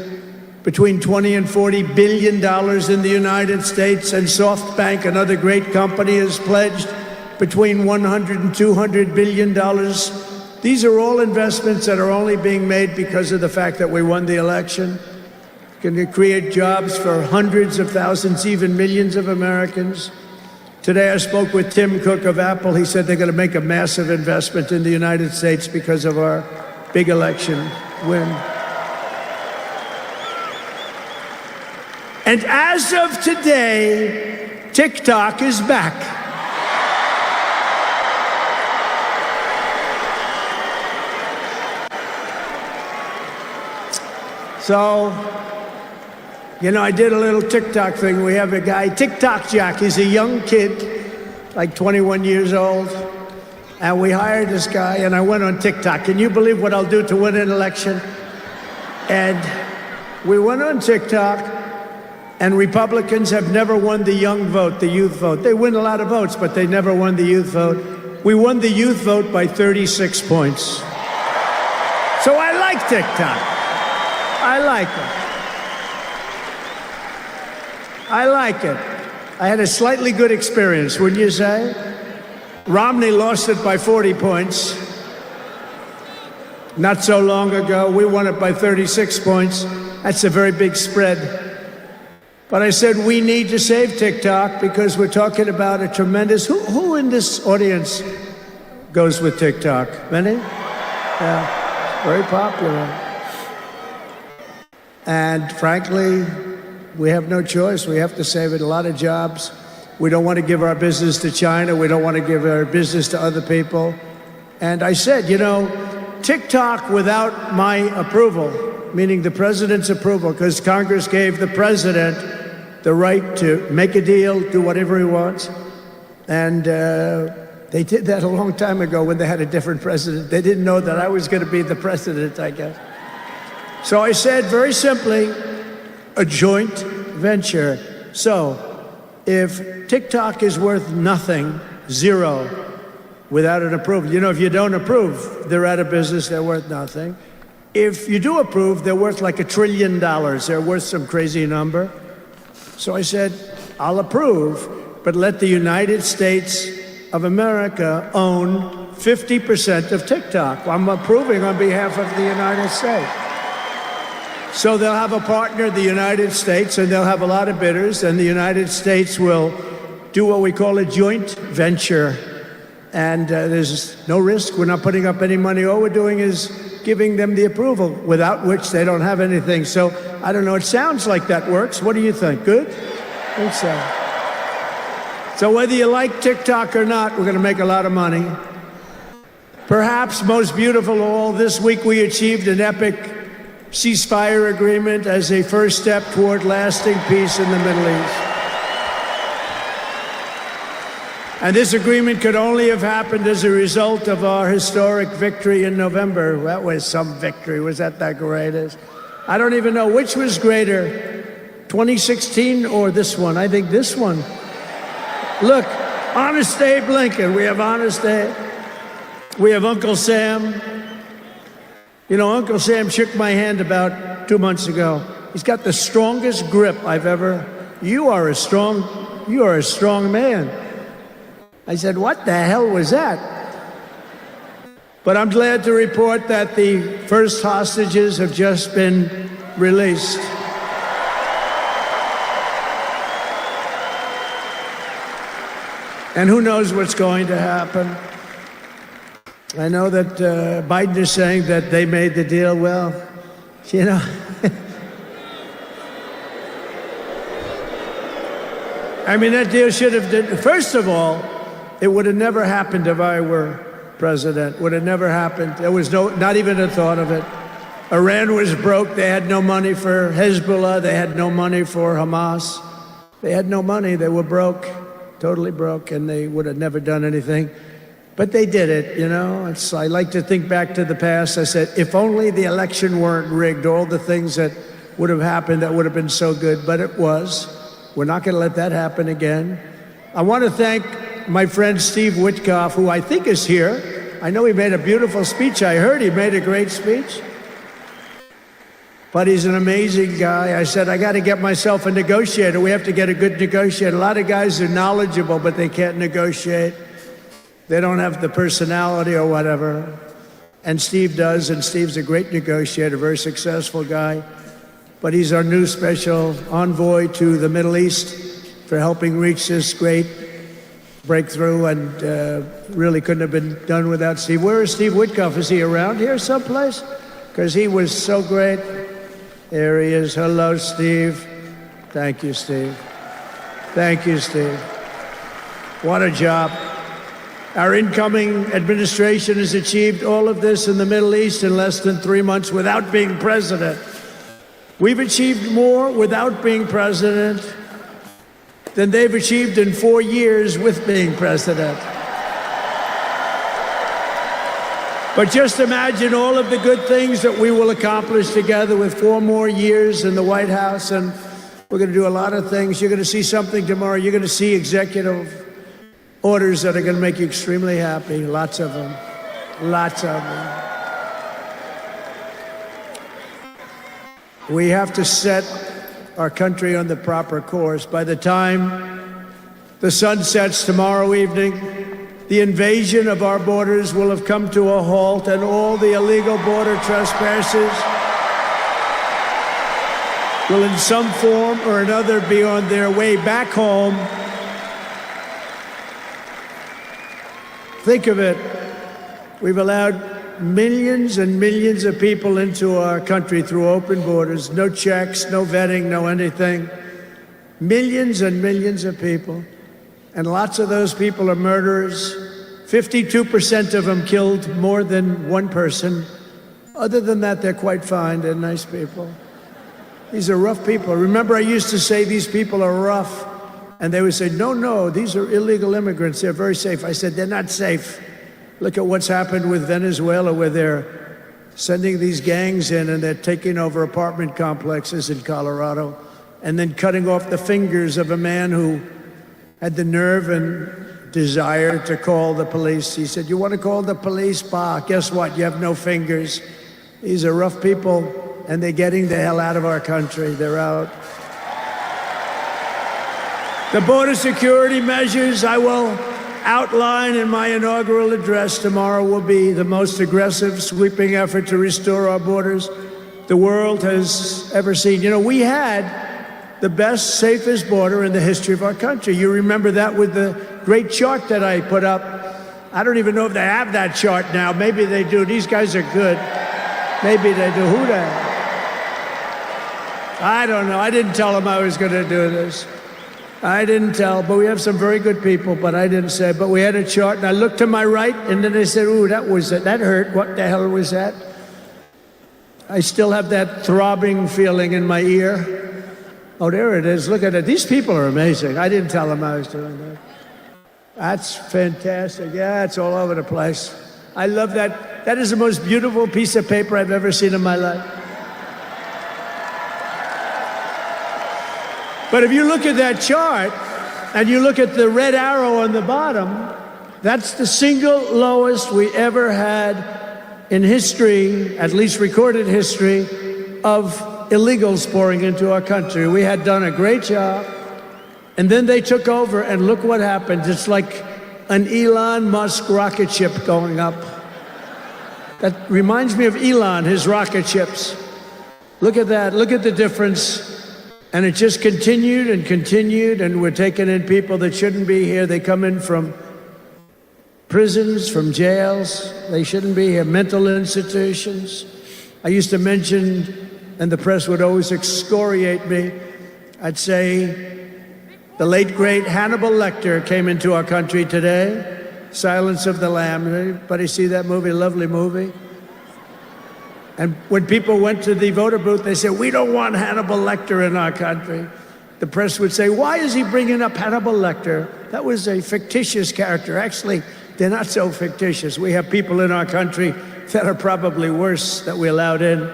between $20 and $40 billion in the United States, and SoftBank, another great company, has pledged between $100 and $200 billion. These are all investments that are only being made because of the fact that we won the election. Going to create jobs for hundreds of thousands, even millions of Americans. Today I spoke with Tim Cook of Apple. He said they're going to make a massive investment in the United States because of our big election win. And as of today, TikTok is back. So, you know, I did a little TikTok thing. We have a guy, TikTok Jack. He's a young kid, like 21 years old. And we hired this guy, and I went on TikTok. Can you believe what I'll do to win an election? And we went on TikTok, and Republicans have never won the young vote, the youth vote. They win a lot of votes, but they never won the youth vote. We won the youth vote by 36 points. So I like TikTok. I like it. I like it. I had a slightly good experience, wouldn't you say? Romney lost it by 40 points. Not so long ago, we won it by 36 points. That's a very big spread. But I said we need to save TikTok because we're talking about a tremendous... Who in this audience goes with TikTok? Many? Yeah, very popular. And frankly, we have no choice. We have to save it. A lot of jobs. We don't want to give our business to China. We don't want to give our business to other people. And I said, you know, TikTok without my approval, meaning the president's approval, because Congress gave the president the right to make a deal, do whatever he wants. And they did that a long time ago when they had a different president. They didn't know that I was going to be the president, I guess. So I said, very simply, a joint venture. So if TikTok is worth nothing, zero, without an approval, you know, if you don't approve, they're out of business, they're worth nothing. If you do approve, they're worth like $1 trillion. They're worth some crazy number. So I said, I'll approve, but let the United States of America own 50% of TikTok. I'm approving on behalf of the United States. So they'll have a partner, the United States, and they'll have a lot of bidders, and the United States will do what we call a joint venture. And there's no risk. We're not putting up any money. All we're doing is giving them the approval, without which they don't have anything. So I don't know. It sounds like that works. What do you think? Good? I think so. So whether you like TikTok or not, we're going to make a lot of money. Perhaps most beautiful of all, this week we achieved an epic ceasefire agreement as a first step toward lasting peace in the Middle East. And this agreement could only have happened as a result of our historic victory in November. That was some victory. Was that the greatest? I don't even know which was greater, 2016 or this one. I think this one. Look, Honest Abe Lincoln. We have Honest Abe. We have Uncle Sam. You know, Uncle Sam shook my hand about 2 months ago. He's got the strongest grip I've ever... You are a strong man. I said, what the hell was that? But I'm glad to report that the first hostages have just been released. And who knows what's going to happen? I know that Biden is saying that they made the deal. Well, you know, I mean, that deal should have done. First of all, it would have never happened if I were president. Would have never happened. There was not even a thought of it. Iran was broke. They had no money for Hezbollah. They had no money for Hamas. They had no money. They were broke, totally broke, and they would have never done anything. But they did it, you know. I like to think back to the past. I said, if only the election weren't rigged, all the things that would have happened that would have been so good, but it was. We're not going to let that happen again. I want to thank my friend Steve Witkoff, who I think is here. I know he made a beautiful speech. I heard he made a great speech. But he's an amazing guy. I said, I got to get myself a negotiator. We have to get a good negotiator. A lot of guys are knowledgeable, but they can't negotiate. They don't have the personality or whatever. And Steve does, and Steve's a great negotiator, very successful guy. But he's our new special envoy to the Middle East for helping reach this great breakthrough, and really couldn't have been done without Steve. Where is Steve Witkoff? Is he around here someplace? Because he was so great. There he is. Hello, Steve. Thank you, Steve. Thank you, Steve. What a job. Our incoming administration has achieved all of this in the Middle East in less than 3 months without being president. We've achieved more without being president than they've achieved in 4 years with being president. But just imagine all of the good things that we will accomplish together with 4 more years in the White House, and we're going to do a lot of things. You're going to see something tomorrow. You're going to see executive orders that are going to make you extremely happy. Lots of them. Lots of them. We have to set our country on the proper course. By the time the sun sets tomorrow evening, the invasion of our borders will have come to a halt, and all the illegal border trespassers will in some form or another be on their way back home. Think of it. We've allowed millions and millions of people into our country through open borders, no checks, no vetting, no anything. Millions and millions of people. And lots of those people are murderers. 52% of them killed more than one person. Other than that, they're quite fine. They're nice people. These are rough people. Remember, I used to say these people are rough. And they would say, no, these are illegal immigrants. They're very safe. I said, they're not safe. Look at what's happened with Venezuela, where they're sending these gangs in and they're taking over apartment complexes in Colorado and then cutting off the fingers of a man who had the nerve and desire to call the police. He said, you want to call the police? Bah, guess what? You have no fingers. These are rough people, and they're getting the hell out of our country. They're out. The border security measures I will outline in my inaugural address tomorrow will be the most aggressive, sweeping effort to restore our borders the world has ever seen. You know, we had the best, safest border in the history of our country. You remember that with the great chart that I put up. I don't even know if they have that chart now. Maybe they do. These guys are good. Maybe they do. Who the? I don't know. I didn't tell them I was going to do this. I didn't tell, but we have some very good people, but I didn't say. But we had a chart, and I looked to my right, and then they said, ooh, that hurt. What the hell was that? I still have that throbbing feeling in my ear. Oh, there it is. Look at it. These people are amazing. I didn't tell them I was doing that. That's fantastic. Yeah, it's all over the place. I love that. That is the most beautiful piece of paper I've ever seen in my life. But if you look at that chart and you look at the red arrow on the bottom, that's the single lowest we ever had in history, at least recorded history, of illegals pouring into our country. We had done a great job, and then they took over, and look what happened. It's like an Elon Musk rocket ship going up. That reminds me of Elon, his rocket ships. Look at that. Look at the difference. And it just continued and continued, and we're taking in people that shouldn't be here. They come in from prisons, from jails. They shouldn't be here. Mental institutions. I used to mention, and the press would always excoriate me, I'd say the late, great Hannibal Lecter came into our country today. Silence of the Lamb. Anybody see that movie? Lovely movie. And when people went to the voter booth, they said, we don't want Hannibal Lecter in our country. The press would say, why is he bringing up Hannibal Lecter? That was a fictitious character. Actually, they're not so fictitious. We have people in our country that are probably worse that we allowed in.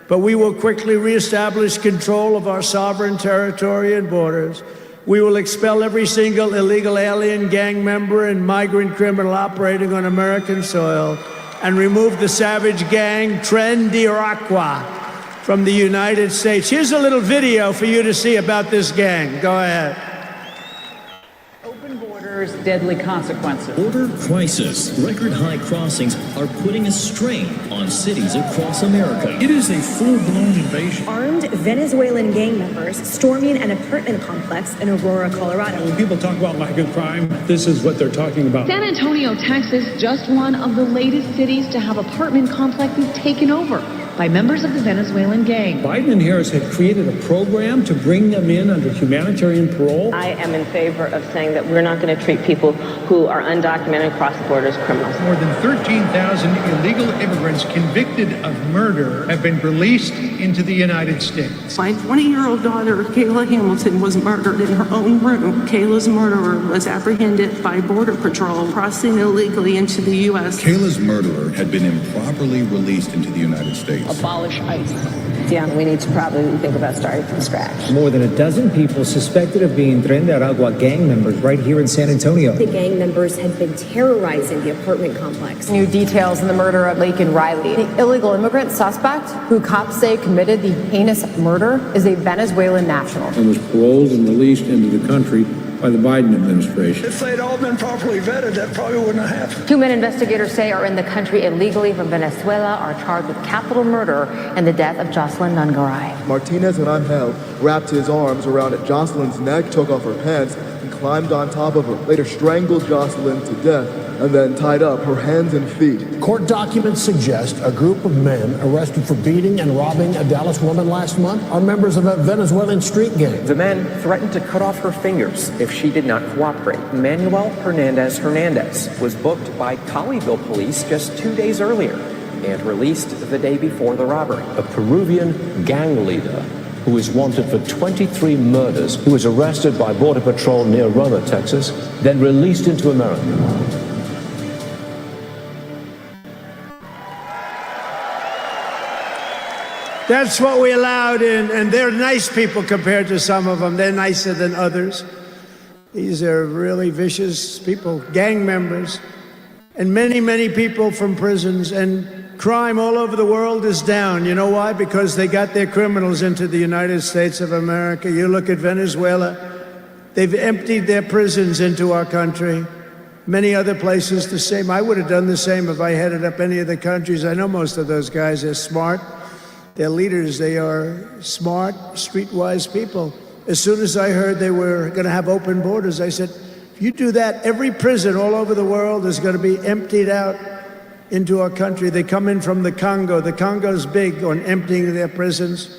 But we will quickly reestablish control of our sovereign territory and borders. We will expel every single illegal alien, gang member, and migrant criminal operating on American soil, and remove the savage gang Tren de Aragua from the United States. Here's a little video for you to see about this gang. Go ahead.
Open borders, deadly consequences.
Border crisis. Record high crossings are putting a strain on cities across America. It is a full-blown invasion.
Armed Venezuelan gang members storming an apartment complex in Aurora, Colorado.
When people talk about lack of crime, this is what they're talking about.
San Antonio, Texas, just one of the latest cities to have apartment complexes taken over by members of the Venezuelan gang.
Biden and Harris had created a program to bring them in under humanitarian parole.
I am in favor of saying that we're not going to treat people who are undocumented and cross the border as criminals.
More than 13,000 illegal immigrants convicted of murder have been released into the United States.
My 20-year-old daughter, Kayla Hamilton, was murdered in her own room. Kayla's murderer was apprehended by Border Patrol crossing illegally into the U.S.
Kayla's murderer had been improperly released into the United States.
Abolish ICE. Deanna, we need to probably think about starting from scratch.
More than a dozen people suspected of being Tren de Aragua gang members right here in San Antonio.
The gang members had been terrorizing the apartment complex.
New details in the murder of Laken Riley. The illegal immigrant suspect, who cops say committed the heinous murder, is a Venezuelan national.
And was paroled and released into the country
by the Biden administration.
If they'd all been properly vetted, that probably wouldn't have happened.
2 men investigators say are in the country illegally from Venezuela are charged with capital murder and the death of Jocelyn Nungaray.
Martinez and Angel wrapped his arms around Jocelyn's neck, took off her pants, and climbed on top of her. Later strangled Jocelyn to death and then tied up her hands and feet.
Court documents suggest a group of men arrested for beating and robbing a Dallas woman last month are members of a Venezuelan street gang.
The men threatened to cut off her fingers if she did not cooperate. Manuel Hernandez was booked by Colleyville police just 2 days earlier and released the day before the robbery.
A Peruvian gang leader who is wanted for 23 murders, who was arrested by Border Patrol near Roma, Texas, then released into America.
That's what we allowed in, and they're nice people compared to some of them. They're nicer than others. These are really vicious people, gang members, and many, many people from prisons. And crime all over the world is down. You know why? Because they got their criminals into the United States of America. You look at Venezuela, they've emptied their prisons into our country. Many other places the same. I would have done the same if I headed up any of the countries. I know most of those guys. They're smart. They're leaders. They are smart, streetwise people. As soon as I heard they were going to have open borders, I said, if you do that, every prison all over the world is going to be emptied out into our country. They come in from the Congo. The Congo's big on emptying their prisons.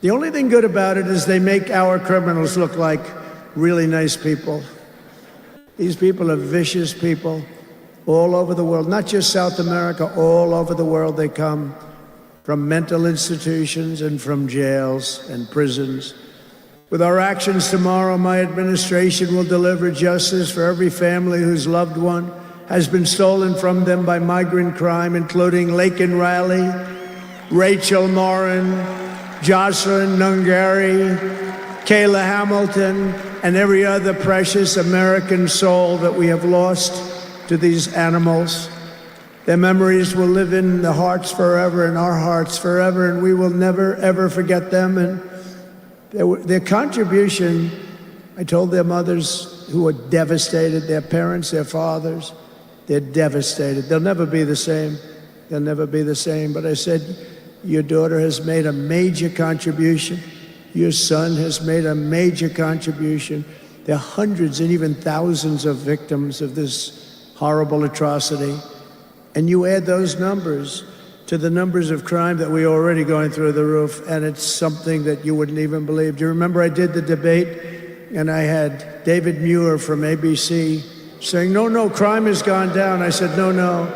The only thing good about it is they make our criminals look like really nice people. These people are vicious people all over the world, not just South America, all over the world they come. From mental institutions and from jails and prisons. With our actions tomorrow, my administration will deliver justice for every family whose loved one has been stolen from them by migrant crime, including Laken Riley, Rachel Morin, Jocelyn Nungaray, Kayla Hamilton, and every other precious American soul that we have lost to these animals. Their memories will live in the hearts forever, in our hearts forever, and we will never, ever forget them. And their contribution, I told their mothers who were devastated, their parents, their fathers, they're devastated. They'll never be the same. They'll never be the same. But I said, your daughter has made a major contribution. Your son has made a major contribution. There are hundreds and even thousands of victims of this horrible atrocity. And you add those numbers to the numbers of crime that we're already going through the roof, and it's something that you wouldn't even believe. Do you remember I did the debate, and I had David Muir from ABC saying, no, crime has gone down. I said, no,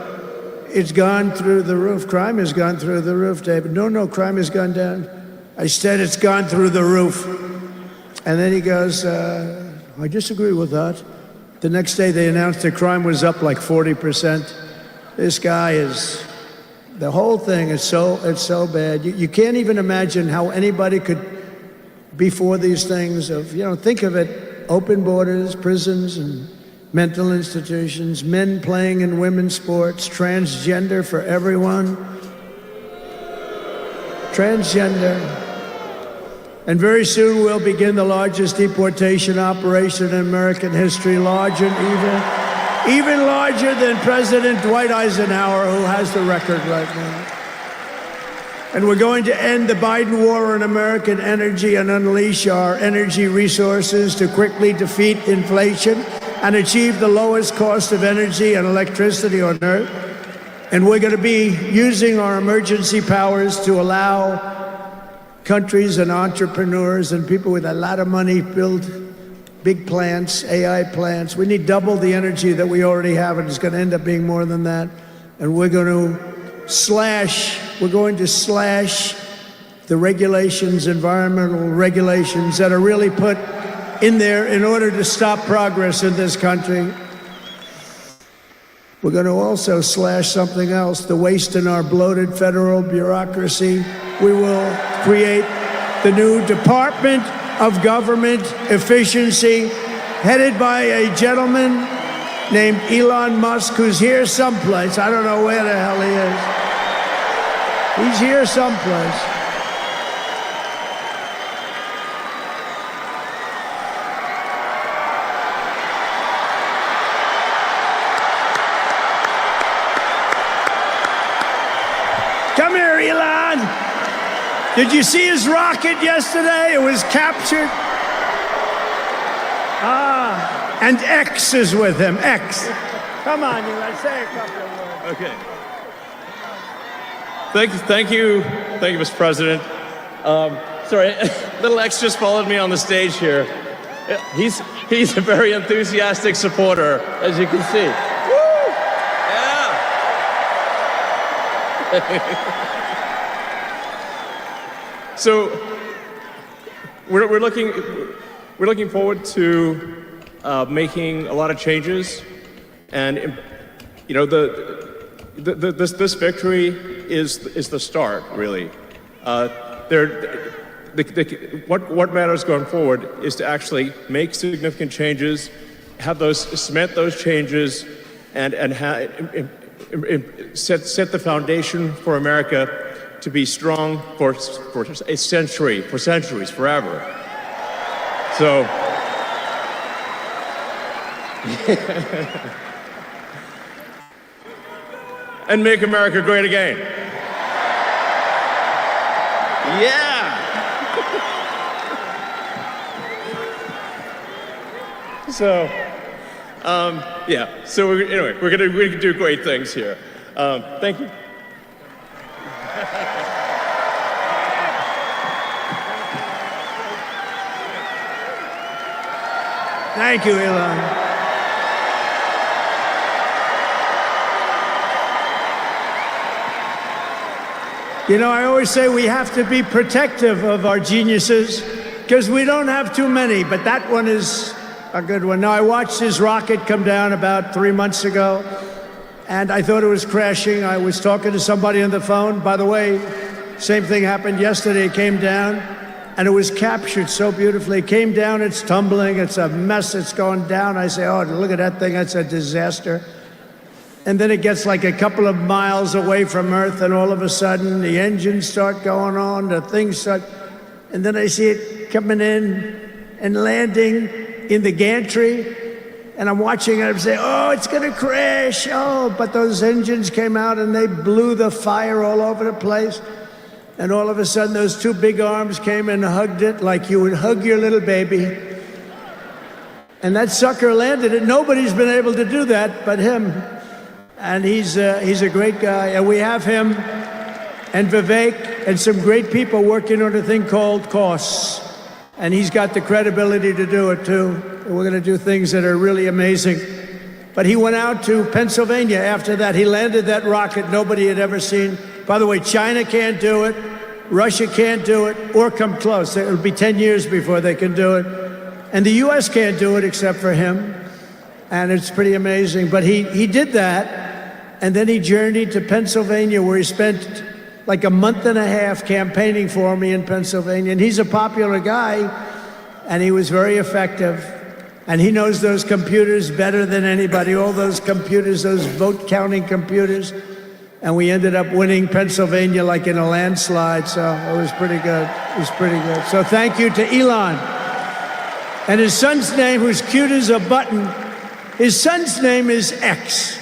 it's gone through the roof. Crime has gone through the roof, David. No, crime has gone down. I said, it's gone through the roof. And then he goes, I disagree with that. The next day they announced that crime was up like 40%. This guy is, the whole thing is it's so bad. You can't even imagine how anybody could be for these things of, think of it, open borders, prisons and mental institutions, men playing in women's sports, transgender for everyone. Transgender. And very soon we'll begin the largest deportation operation in American history, larger and even larger than President Dwight Eisenhower, who has the record right now. And we're going to end the Biden war on American energy and unleash our energy resources to quickly defeat inflation and achieve the lowest cost of energy and electricity on earth. And we're going to be using our emergency powers to allow countries and entrepreneurs and people with a lot of money build big plants, AI plants. We need double the energy that we already have, and it's going to end up being more than that. And we're going to slash the regulations, environmental regulations that are really put in there in order to stop progress in this country. We're going to also slash something else, the waste in our bloated federal bureaucracy. We will create the new Department of Government Efficiency, headed by a gentleman named Elon Musk, who's here someplace. I don't know where the hell he is. He's here someplace. Did you see his rocket yesterday? It was captured. And X is with him. X. Come on, you let's say a couple of words.
Okay. Thank you, Mr. President. Sorry, little X just followed me on the stage here. He's a very enthusiastic supporter, as you can see. Woo! Yeah. So we're looking forward to making a lot of changes, and you know this victory is the start, really. What matters going forward is to actually make significant changes, cement those changes, and set the foundation for America to be strong for a century, for centuries, forever. So. And make America great again. Yeah. So, yeah. So anyway, we're gonna do great things here. Thank you.
Thank you, Elon. You know, I always say we have to be protective of our geniuses because we don't have too many, but that one is a good one. Now, I watched his rocket come down about 3 months ago, and I thought it was crashing. I was talking to somebody on the phone. By the way, same thing happened yesterday. It came down, and it was captured so beautifully. It came down, it's tumbling, it's a mess, it's going down. I say, oh, look at that thing, that's a disaster. And then it gets like a couple of miles away from Earth, and all of a sudden the engines start going on, the things start, and then I see it coming in and landing in the gantry, and I'm watching it, I'm saying, oh, it's gonna crash, oh, but those engines came out and they blew the fire all over the place, and all of a sudden those two big arms came and hugged it like you would hug your little baby, and that sucker landed it. Nobody's been able to do that but him. And he's a great guy, and we have him and Vivek and some great people working on a thing called costs, and he's got the credibility to do it too. We're going to do things that are really amazing. But he went out to Pennsylvania after that. He landed that rocket nobody had ever seen. By the way, China can't do it, Russia can't do it, or come close. It'll be 10 years before they can do it, and the U.S. can't do it except for him. And it's pretty amazing. But he did that, and then he journeyed to Pennsylvania, where he spent like a month and a half campaigning for me in Pennsylvania. And he's a popular guy, and he was very effective. And he knows those computers better than anybody, all those computers, those vote counting computers. And we ended up winning Pennsylvania like in a landslide, so it was pretty good. It was pretty good. So thank you to Elon. And his son's name, who's cute as a button, his son's name is X.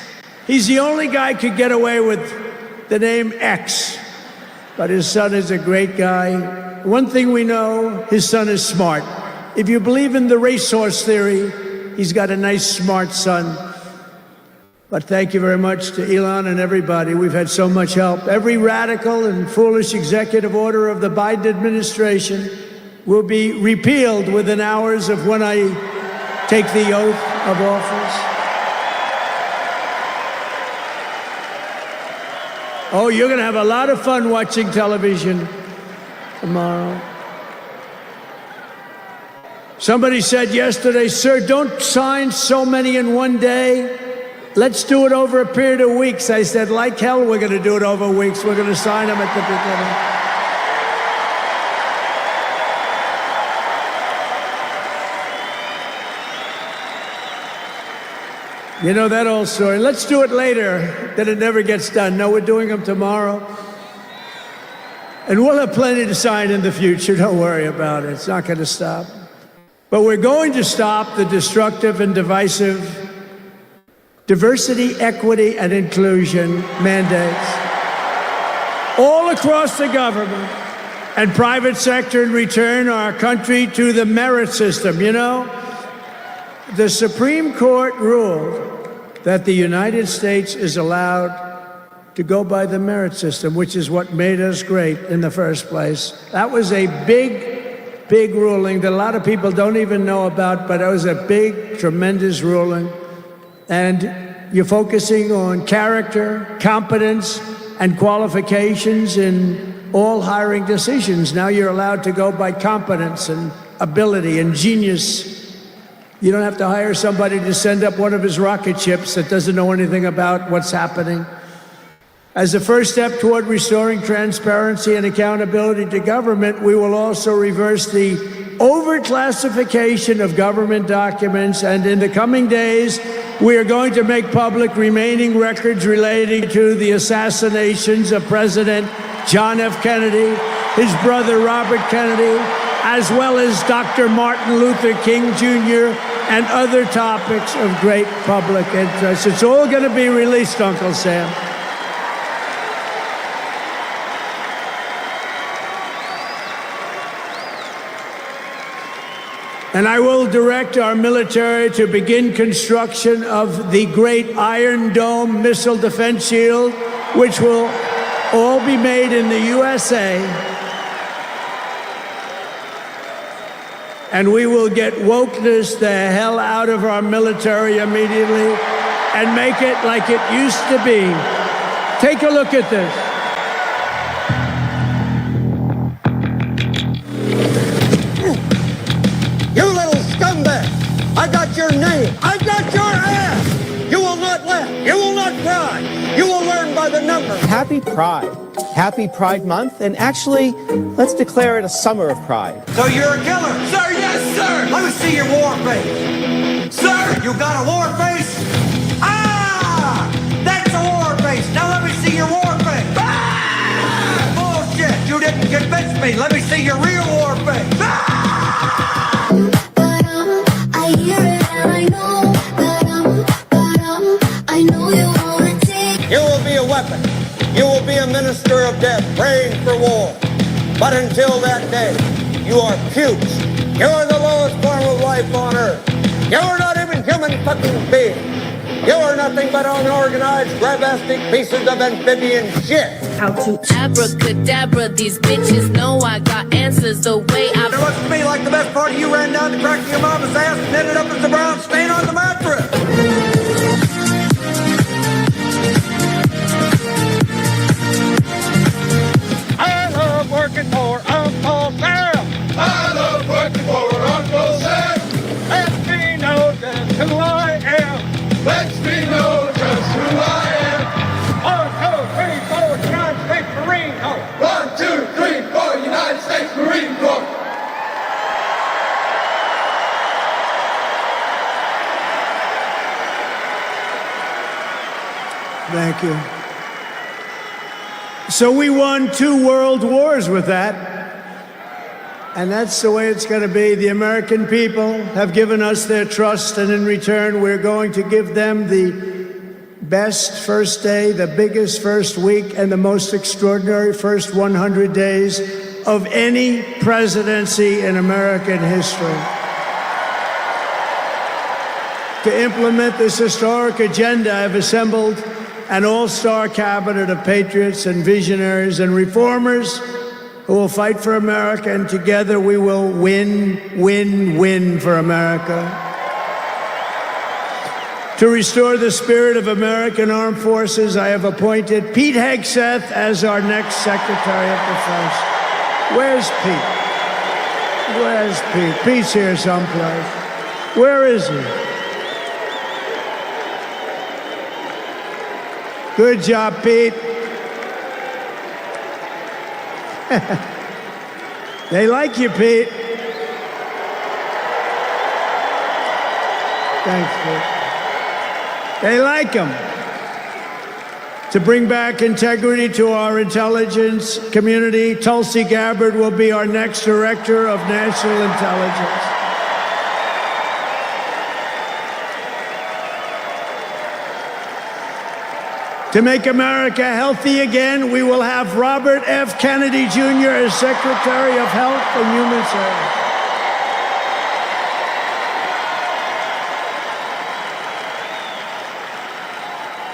He's the only guy who could get away with the name X. But his son is a great guy. One thing we know, his son is smart. If you believe in the racehorse theory, he's got a nice, smart son. But thank you very much to Elon and everybody. We've had so much help. Every radical and foolish executive order of the Biden administration will be repealed within hours of when I take the oath of office. Oh, you're going to have a lot of fun watching television tomorrow. Somebody said yesterday, sir, don't sign so many in one day. Let's do it over a period of weeks. I said, like hell, we're going to do it over weeks. We're going to sign them at the beginning. You know that old story. Let's do it later, then it never gets done. No, we're doing them tomorrow. And we'll have plenty to sign in the future. Don't worry about it. It's not going to stop. But we're going to stop the destructive and divisive diversity, equity, and inclusion mandates all across the government. and private sector and return our country to the merit system. You know, the Supreme Court ruled that the United States is allowed to go by the merit system, which is what made us great in the first place. That was a big ruling that a lot of people don't even know about, but it was a big, tremendous ruling. And you're focusing on character, competence, and qualifications in all hiring decisions. Now you're allowed to go by competence and ability and genius. You don't have to hire somebody to send up one of his rocket ships that doesn't know anything about what's happening. As a first step toward restoring transparency and accountability to government, we will also reverse the overclassification of government documents, and in the coming days, we are going to make public remaining records relating to the assassinations of President John F. Kennedy, his brother Robert Kennedy, as well as Dr. Martin Luther King Jr., and other topics of great public interest. It's all going to be released, Uncle Sam. And I will direct our military to begin construction of the great Iron Dome missile defense shield, which will all be made in the USA. And we will get wokeness the hell out of our military immediately and make it like it used to be. Take a look at this.
You little scumbag! I got your name! I got your ass! You will not laugh! You will not cry! You will learn by the number!
Happy Pride. Happy Pride Month, and actually, let's declare it a summer of pride.
So you're a killer? Sir, yes, sir! Let me see your war face! Sir, you got a war face? Ah! That's a war face! Now let me see your war face! Ah! Bullshit! You didn't convince me! Let me see your real war face! Ah!
I hear it and I know, I know you wanna take.
You will be a weapon. You will be a minister of death, praying for war. But until that day, you are pukes. You are the lowest form of life on earth. You are not even human fucking beings. You are nothing but unorganized, grabastic pieces of amphibian shit.
How to abracadabra, these bitches know I got answers the way I...
It looks to me like the best part of you ran down the crack of your mama's ass and ended up as a brown stain on the mattress. Working for Uncle Sam. I love working for Uncle Sam. Lets me know just who I am. Lets me know just who I am. 1, 2, 3, 4, United States Marine Corps. 1, 2, 3, 4, United States Marine Corps.
Thank you. So we won 2 world wars with that, and that's the way it's going to be. The American people have given us their trust, and in return, we're going to give them the best first day, the biggest first week, and the most extraordinary first 100 days of any presidency in American history. To implement this historic agenda, I've assembled an all-star cabinet of patriots and visionaries and reformers who will fight for America, and together we will win for America. To restore the spirit of American armed forces, I have appointed Pete Hegseth as our next Secretary of Defense. Where's Pete? Where's Pete? Pete's here someplace. Where is he? Good job, Pete. They like you, Pete. Thanks, Pete. They like him. To bring back integrity to our intelligence community, Tulsi Gabbard will be our next Director of National Intelligence. To make America healthy again, we will have Robert F. Kennedy Jr. as Secretary of Health and Human Services.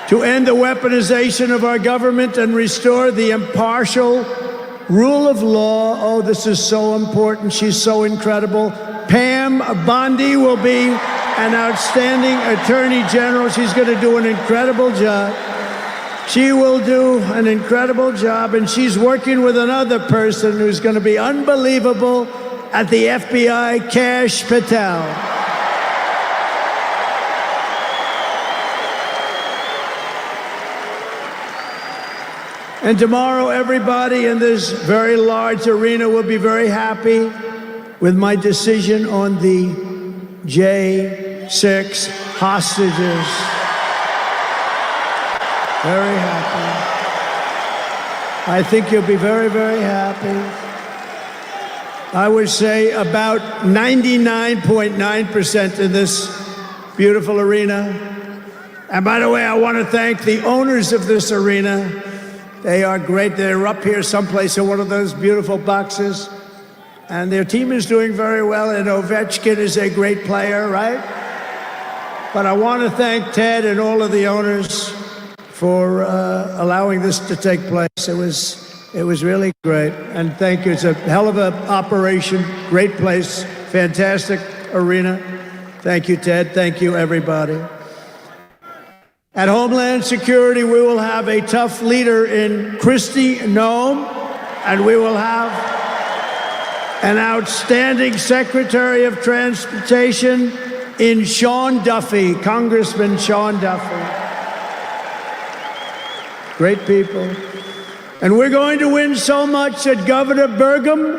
To end the weaponization of our government and restore the impartial rule of law. Oh, this is so important. She's so incredible. Pam Bondi will be an outstanding Attorney General. She's going to do an incredible job. She will do an incredible job, and she's working with another person who's going to be unbelievable at the FBI, Kash Patel. And tomorrow, everybody in this very large arena will be very happy with my decision on the J6 hostages. Very happy. I think you'll be very, very happy. I would say about 99.9% in this beautiful arena. And by the way, I want to thank the owners of this arena. They are great. They're up here someplace in one of those beautiful boxes. And their team is doing very well, and Ovechkin is a great player, right? But I want to thank Ted and all of the owners for allowing this to take place. It was really great. And thank you. It's a hell of an operation. Great place. Fantastic arena. Thank you, Ted. Thank you, everybody. At Homeland Security, we will have a tough leader in Kristi Noem, and we will have an outstanding Secretary of Transportation in Sean Duffy, Congressman Sean Duffy. Great people. And we're going to win so much that Governor Burgum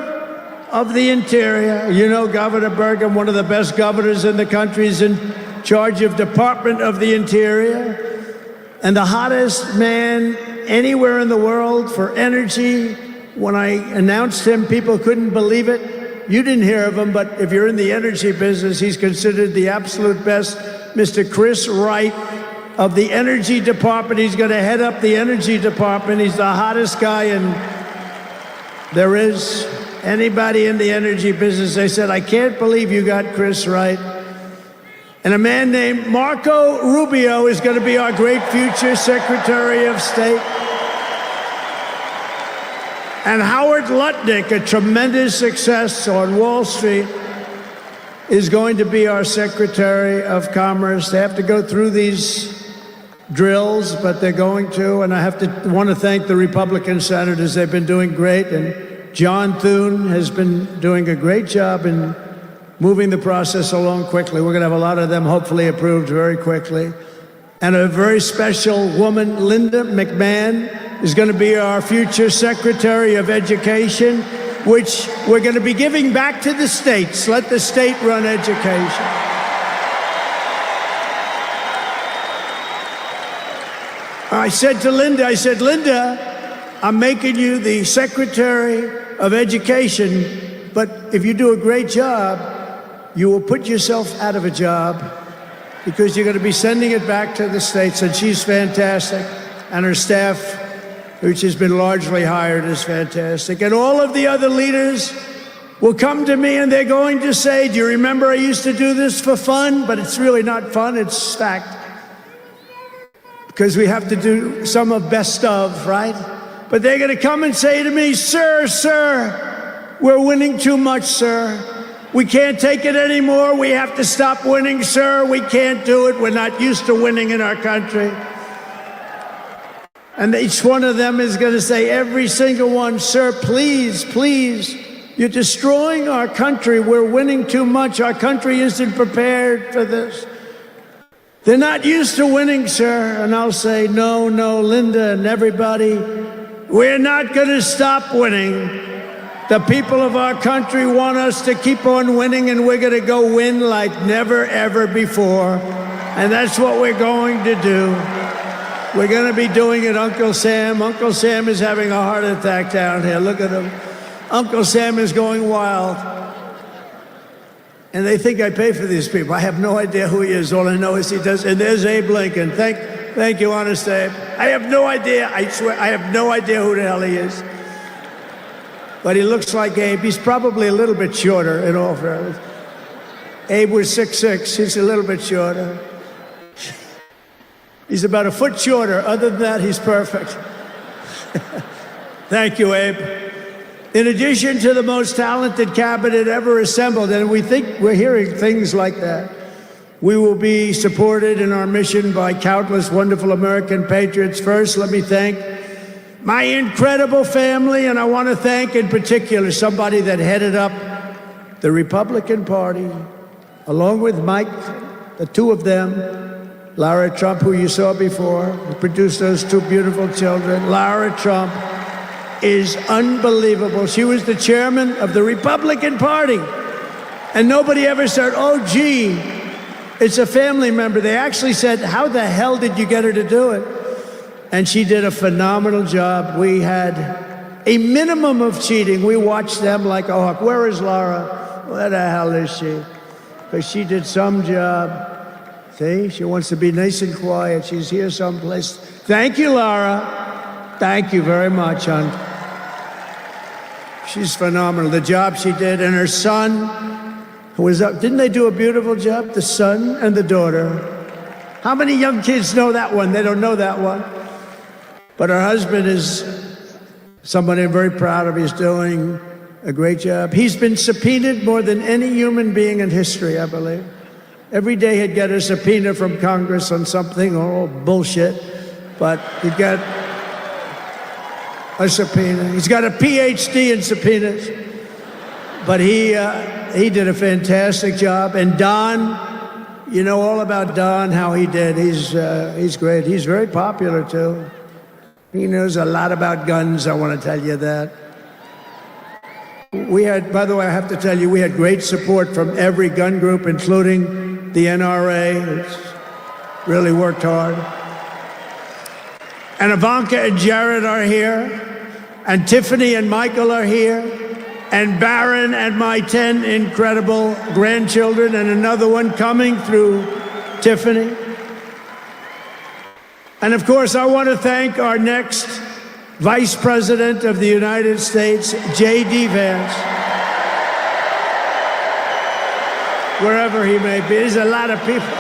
of the Interior, you know Governor Burgum, one of the best governors in the country, is in charge of Department of the Interior, and the hottest man anywhere in the world for energy. When I announced him, people couldn't believe it. You didn't hear of him, but if you're in the energy business, he's considered the absolute best. Mr. Chris Wright of the Energy Department. He's going to head up the Energy Department. He's the hottest guy, and there is anybody in the energy business. They said, I can't believe you got Chris Wright. And a man named Marco Rubio is going to be our great future Secretary of State. And Howard Lutnick, a tremendous success on Wall Street, is going to be our Secretary of Commerce. They have to go through these drills, but they're going to. And I want to thank the Republican senators. They've been doing great. And John Thune has been doing a great job in moving the process along quickly. We're going to have a lot of them hopefully approved very quickly. And a very special woman, Linda McMahon, is going to be our future Secretary of Education, which we're going to be giving back to the states. Let the state run education. I said to Linda, Linda, I'm making you the Secretary of Education, but if you do a great job, you will put yourself out of a job because you're going to be sending it back to the states. And she's fantastic. And her staff, which has been largely hired, is fantastic. And all of the other leaders will come to me and they're going to say, do you remember I used to do this for fun? But it's really not fun, it's fact. Because we have to do some of best of, right? But they're going to come and say to me, sir, we're winning too much, sir. We can't take it anymore. We have to stop winning, sir. We can't do it. We're not used to winning in our country. And each one of them is going to say, every single one, sir, please, please, you're destroying our country. We're winning too much. Our country isn't prepared for this. They're not used to winning, sir. And I'll say, no, Linda and everybody, we're not going to stop winning. The people of our country want us to keep on winning, and we're going to go win like never, ever before. And that's what we're going to do. We're going to be doing it, Uncle Sam. Uncle Sam is having a heart attack down here. Look at him. Uncle Sam is going wild. And they think I pay for these people. I have no idea who he is. All I know is he does. And there's Abe Lincoln. Thank you, honest Abe. I have no idea, I swear, I have no idea who the hell he is. But he looks like Abe. He's probably a little bit shorter, in all fairness. Abe was 6'6". He's a little bit shorter. He's about a foot shorter. Other than that, he's perfect. Thank you, Abe. In addition to the most talented cabinet ever assembled, and we think we're hearing things like that, we will be supported in our mission by countless wonderful American patriots. First, let me thank my incredible family, and I want to thank in particular somebody that headed up the Republican Party, along with Mike, the two of them, Lara Trump, who you saw before, who produced those two beautiful children. Lara Trump is unbelievable. She was the chairman of the Republican Party, and nobody ever said, oh, gee, it's a family member. They actually said, how the hell did you get her to do it? And she did a phenomenal job. We had a minimum of cheating. We watched them like a hawk. Where is Lara? Where the hell is she? Because she did some job. See, she wants to be nice and quiet. She's here someplace. Thank you, Lara. Thank you very much, hon. She's phenomenal. The job she did, and her son, who was up. Didn't they do a beautiful job? The son and the daughter. How many young kids know that one? They don't know that one. But her husband is somebody I'm very proud of. He's doing a great job. He's been subpoenaed more than any human being in history, I believe. Every day he'd get a subpoena from Congress on something, all bullshit, but he'd get a subpoena. He's got a PhD in subpoenas, but he did a fantastic job. And Don, you know all about Don, how he did. He's great. He's very popular too. He knows a lot about guns, I want to tell you that. We had, by the way, I have to tell you, we had great support from every gun group, including the NRA. It's really worked hard. And Ivanka and Jared are here. And Tiffany and Michael are here. And Barron and my 10 incredible grandchildren, and another one coming through Tiffany. And of course, I want to thank our next Vice President of the United States, J.D. Vance. Wherever he may be, there's a lot of people.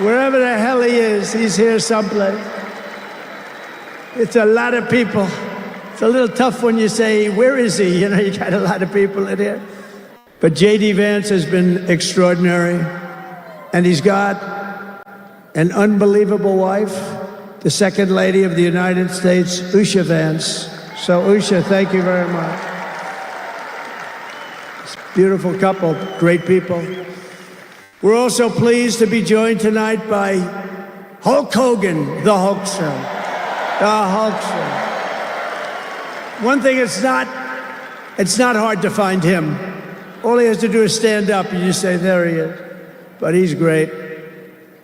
Wherever the hell he is, he's here someplace. It's a lot of people. It's a little tough when you say, where is he? You know, you got a lot of people in here. But J.D. Vance has been extraordinary. And he's got an unbelievable wife, the Second Lady of the United States, Usha Vance. So, Usha, thank you very much. It's a beautiful couple, great people. We're also pleased to be joined tonight by Hulk Hogan, the Hulkster. The Hulkster. One thing, it's not hard to find him. All he has to do is stand up and you say, there he is. But he's great.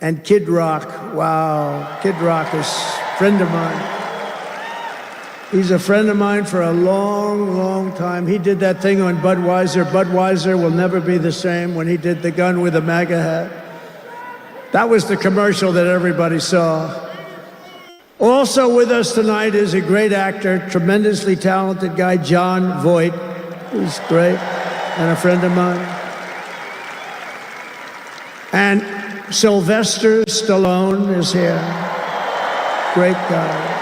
And Kid Rock, wow, Kid Rock is a friend of mine. He's a friend of mine for a long, long time. He did that thing on Budweiser. Budweiser will never be the same, when he did the gun with the MAGA hat. That was the commercial that everybody saw. Also with us tonight is a great actor, tremendously talented guy, John Voight, who's great, and a friend of mine. And Sylvester Stallone is here. Great guy.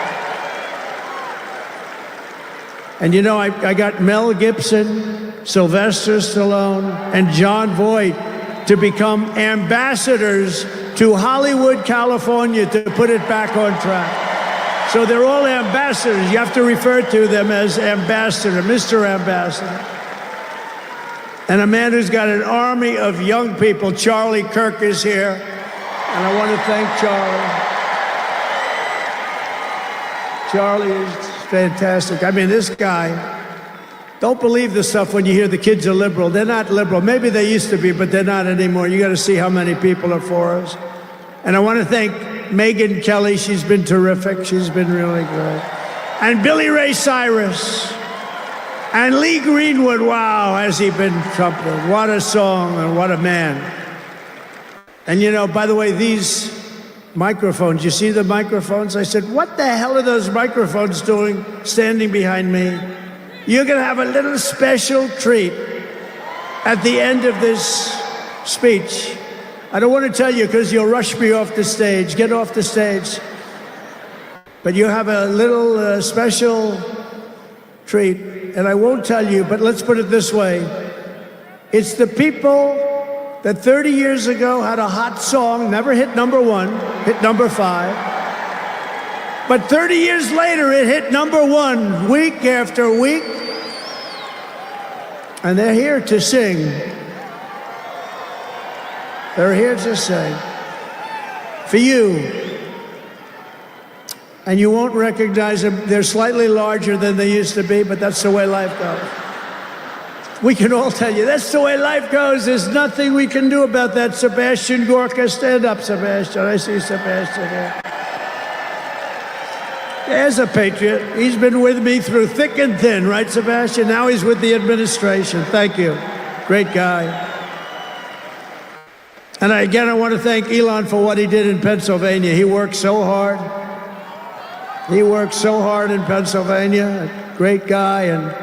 And you know, I got Mel Gibson, Sylvester Stallone, and John Voight to become ambassadors to Hollywood, California, to put it back on track. So they're all ambassadors. You have to refer to them as ambassador, Mr. Ambassador. And a man who's got an army of young people, Charlie Kirk, is here. And I want to thank Charlie. Charlie is fantastic. I mean, this guy, don't believe the stuff when you hear the kids are liberal. They're not liberal. Maybe they used to be, but they're not anymore. You got to see how many people are for us. And I want to thank Megyn Kelly. She's been terrific. She's been really great. And Billy Ray Cyrus. And Lee Greenwood, wow, has he been trumpeted. What a song and what a man. And you know, by the way, these microphones. You see the microphones? I said, what the hell are those microphones doing standing behind me? You're going to have a little special treat at the end of this speech. I don't want to tell you because you'll rush me off the stage. Get off the stage. But you have a little special treat, and I won't tell you, but let's put it this way. It's the people that 30 years ago had a hot song, never hit #1, hit #5. But 30 years later, it hit #1 week after week. And they're here to sing. They're here to sing for you. And you won't recognize them. They're slightly larger than they used to be, but that's the way life goes. We can all tell you, that's the way life goes. There's nothing we can do about that. Sebastian Gorka, stand up, Sebastian. I see Sebastian here. There's a patriot. He's been with me through thick and thin, right, Sebastian? Now he's with the administration. Thank you. Great guy. And again, I want to thank Elon for what he did in Pennsylvania. He worked so hard. He worked so hard in Pennsylvania. A great guy and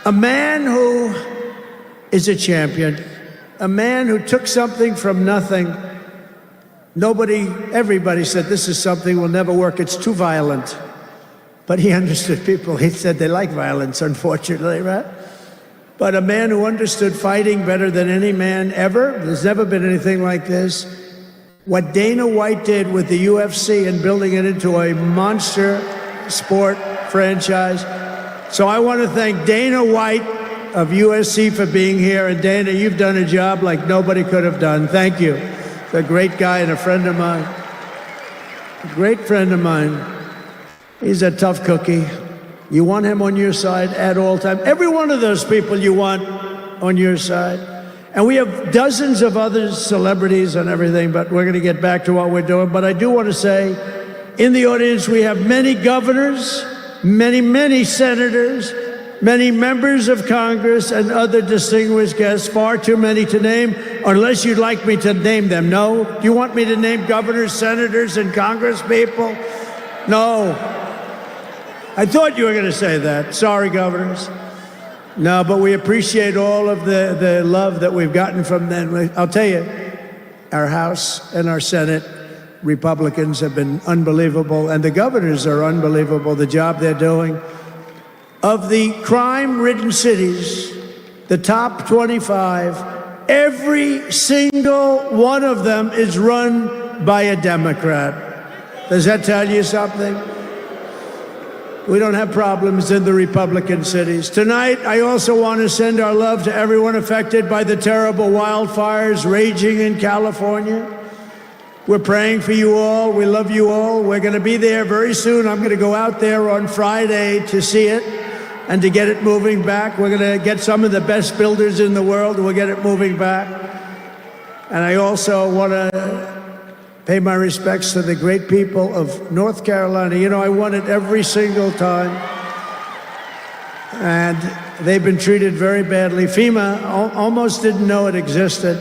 a man who is a champion, a man who took something from nothing. Everybody said, this is something will never work, it's too violent. But he understood people. He said they like violence, unfortunately, right? But a man who understood fighting better than any man ever. There's never been anything like this. What Dana White did with the UFC and building it into a monster sport franchise. So I want to thank Dana White of USC for being here. And Dana, you've done a job like nobody could have done. Thank you. He's a great guy and a friend of mine. A great friend of mine. He's a tough cookie. You want him on your side at all times. Every one of those people you want on your side. And we have dozens of other celebrities and everything, but we're going to get back to what we're doing. But I do want to say, in the audience, we have many governors, many senators, many members of Congress, and other distinguished guests, far too many to name, unless you'd like me to name them. No? Do you want me to name governors, senators, and Congress people? No. I thought you were going to say that. Sorry, governors. No, but we appreciate all of the love that we've gotten from them. I'll tell you, our House and our Senate Republicans have been unbelievable, and the governors are unbelievable, the job they're doing. Of the crime-ridden cities, the top 25, every single one of them is run by a Democrat. Does that tell you something? We don't have problems in the Republican cities. Tonight, I also want to send our love to everyone affected by the terrible wildfires raging in California. We're praying for you all. We love you all. We're going to be there very soon. I'm going to go out there on Friday to see it and to get it moving back. We're going to get some of the best builders in the world. We'll get it moving back. And I also want to pay my respects to the great people of North Carolina. You know, I won it every single time. And they've been treated very badly. FEMA almost didn't know it existed.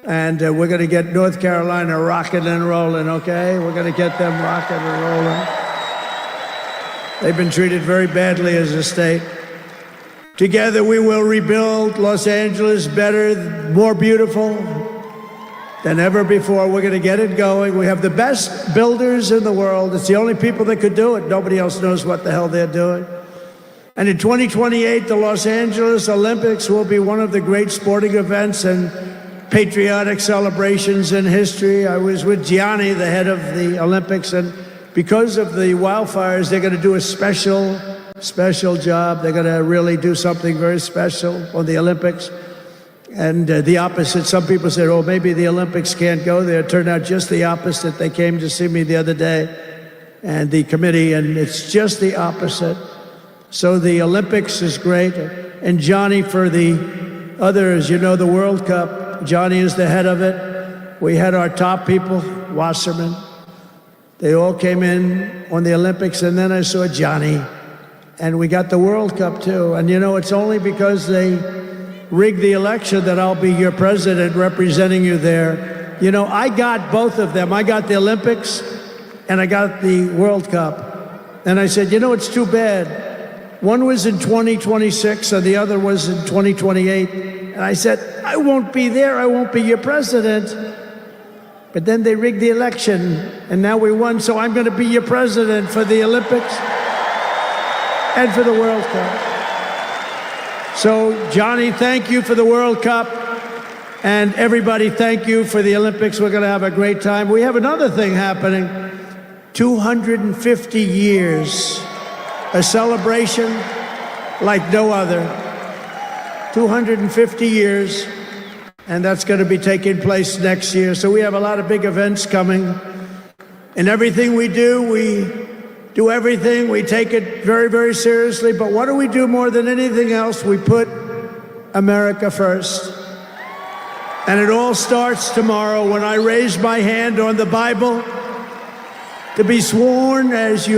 And we're going to get North Carolina rocking and rolling, okay? We're going to get them rocking and rolling. They've been treated very badly as a state. Together we will rebuild Los Angeles better, more beautiful than ever before. We're going to get it going. We have the best builders in the world. It's the only people that could do it. Nobody else knows what the hell they're doing. And in 2028, the Los Angeles Olympics will be one of the great sporting events and patriotic celebrations in history. I was with Gianni, the head of the Olympics, and because of the wildfires, they're going to do a special job. They're going to really do something very special on the Olympics. And the opposite, some people said, oh, maybe the Olympics can't go there. It turned out just the opposite. They came to see me the other day, and the committee, and it's just the opposite. So the Olympics is great. And Johnny, for the others, you know, the World Cup, Johnny is the head of it. We had our top people, Wasserman. They all came in on the Olympics, and then I saw Johnny. And we got the World Cup, too. And, you know, it's only because they rigged the election that I'll be your president representing you there. You know, I got both of them. I got the Olympics and I got the World Cup. And I said, you know, it's too bad. One was in 2026 and the other was in 2028. And I said, I won't be there. I won't be your president. But then they rigged the election and now we won. So I'm going to be your president for the Olympics and for the World Cup. So, Johnny, thank you for the World Cup. And everybody, thank you for the Olympics. We're going to have a great time. We have another thing happening. 250 years. A celebration like no other. 250 years. And that's going to be taking place next year. So we have a lot of big events coming. And everything we do everything. We take it very, very seriously. But what do we do more than anything else? We put America first. And it all starts tomorrow when I raise my hand on the Bible to be sworn as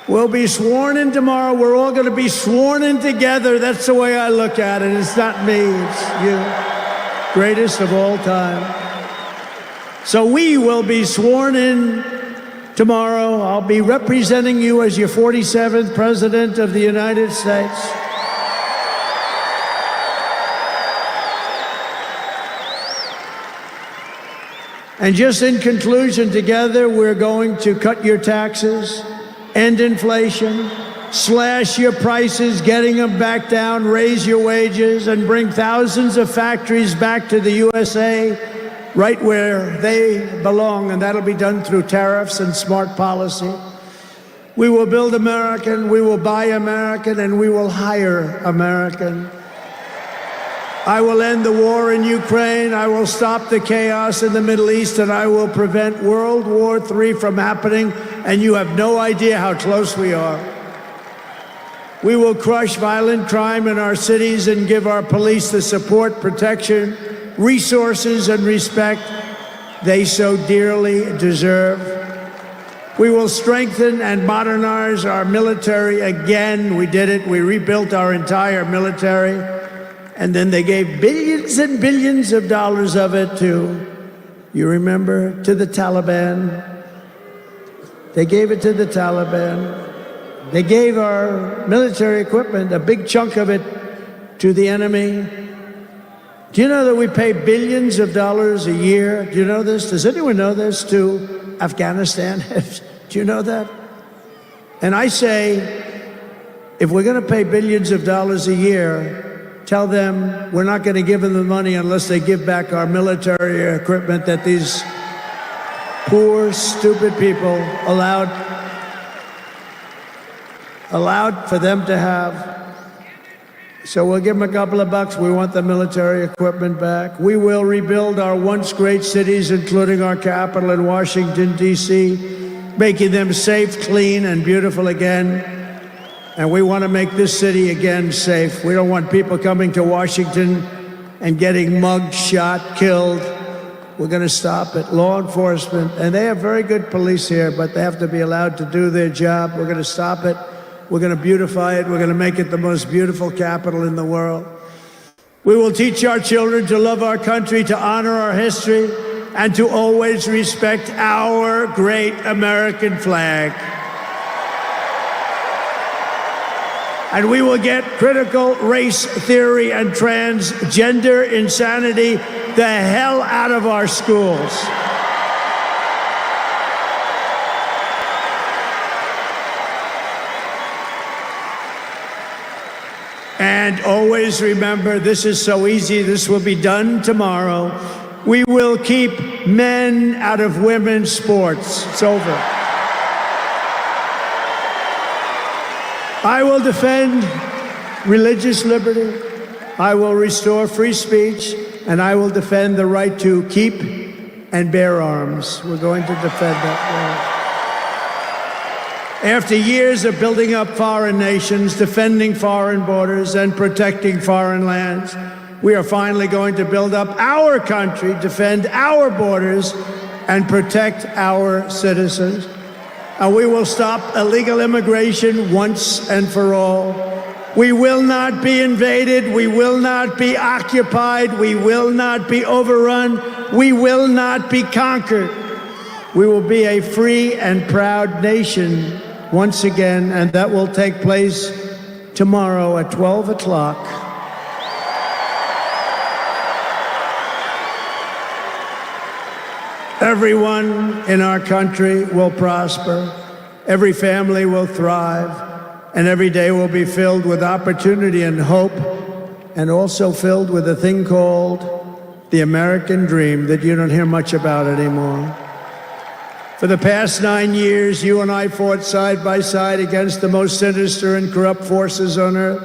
we'll be sworn in tomorrow. We're all going to be sworn in together. That's the way I look at it. It's not me, it's you. Greatest of all time. So we will be sworn in tomorrow. I'll be representing you as your 47th President of the United States. And just in conclusion, together, we're going to cut your taxes, end inflation, slash your prices, getting them back down, raise your wages, and bring thousands of factories back to the USA, right where they belong, and that'll be done through tariffs and smart policy. We will build American, we will buy American, and we will hire American. I will end the war in Ukraine, I will stop the chaos in the Middle East, and I will prevent World War III from happening, and you have no idea how close we are. We will crush violent crime in our cities and give our police the support, protection, resources, and respect they so dearly deserve. We will strengthen and modernize our military again. We did it. We rebuilt our entire military. And then they gave billions and billions of dollars of it to, you remember, to the Taliban. They gave it to the Taliban. They gave our military equipment, a big chunk of it, to the enemy. Do you know that we pay billions of dollars a year? Do you know this? Does anyone know this? To Afghanistan? Do you know that? And I say, if we're going to pay billions of dollars a year, tell them we're not going to give them the money unless they give back our military equipment that these poor, stupid people allowed for them to have. So we'll give them a couple of bucks. We want the military equipment back. We will rebuild our once great cities, including our capital in Washington, D.C., making them safe, clean, and beautiful again. And we want to make this city again safe. We don't want people coming to Washington and getting mugged, shot, killed. We're going to stop it. Law enforcement, and they have very good police here, but they have to be allowed to do their job. We're going to stop it. We're going to beautify it. We're going to make it the most beautiful capital in the world. We will teach our children to love our country, to honor our history, and to always respect our great American flag. And we will get critical race theory and transgender insanity the hell out of our schools. And always remember, this is so easy, this will be done tomorrow. We will keep men out of women's sports. It's over. I will defend religious liberty, I will restore free speech, and I will defend the right to keep and bear arms. We're going to defend that right. After years of building up foreign nations, defending foreign borders, and protecting foreign lands, we are finally going to build up our country, defend our borders, and protect our citizens. And we will stop illegal immigration once and for all. We will not be invaded. We will not be occupied. We will not be overrun. We will not be conquered. We will be a free and proud nation once again, and that will take place tomorrow at 12 o'clock. Everyone in our country will prosper. Every family will thrive. And every day will be filled with opportunity and hope, and also filled with a thing called the American dream that you don't hear much about anymore. For the past 9 years, you and I fought side by side against the most sinister and corrupt forces on earth.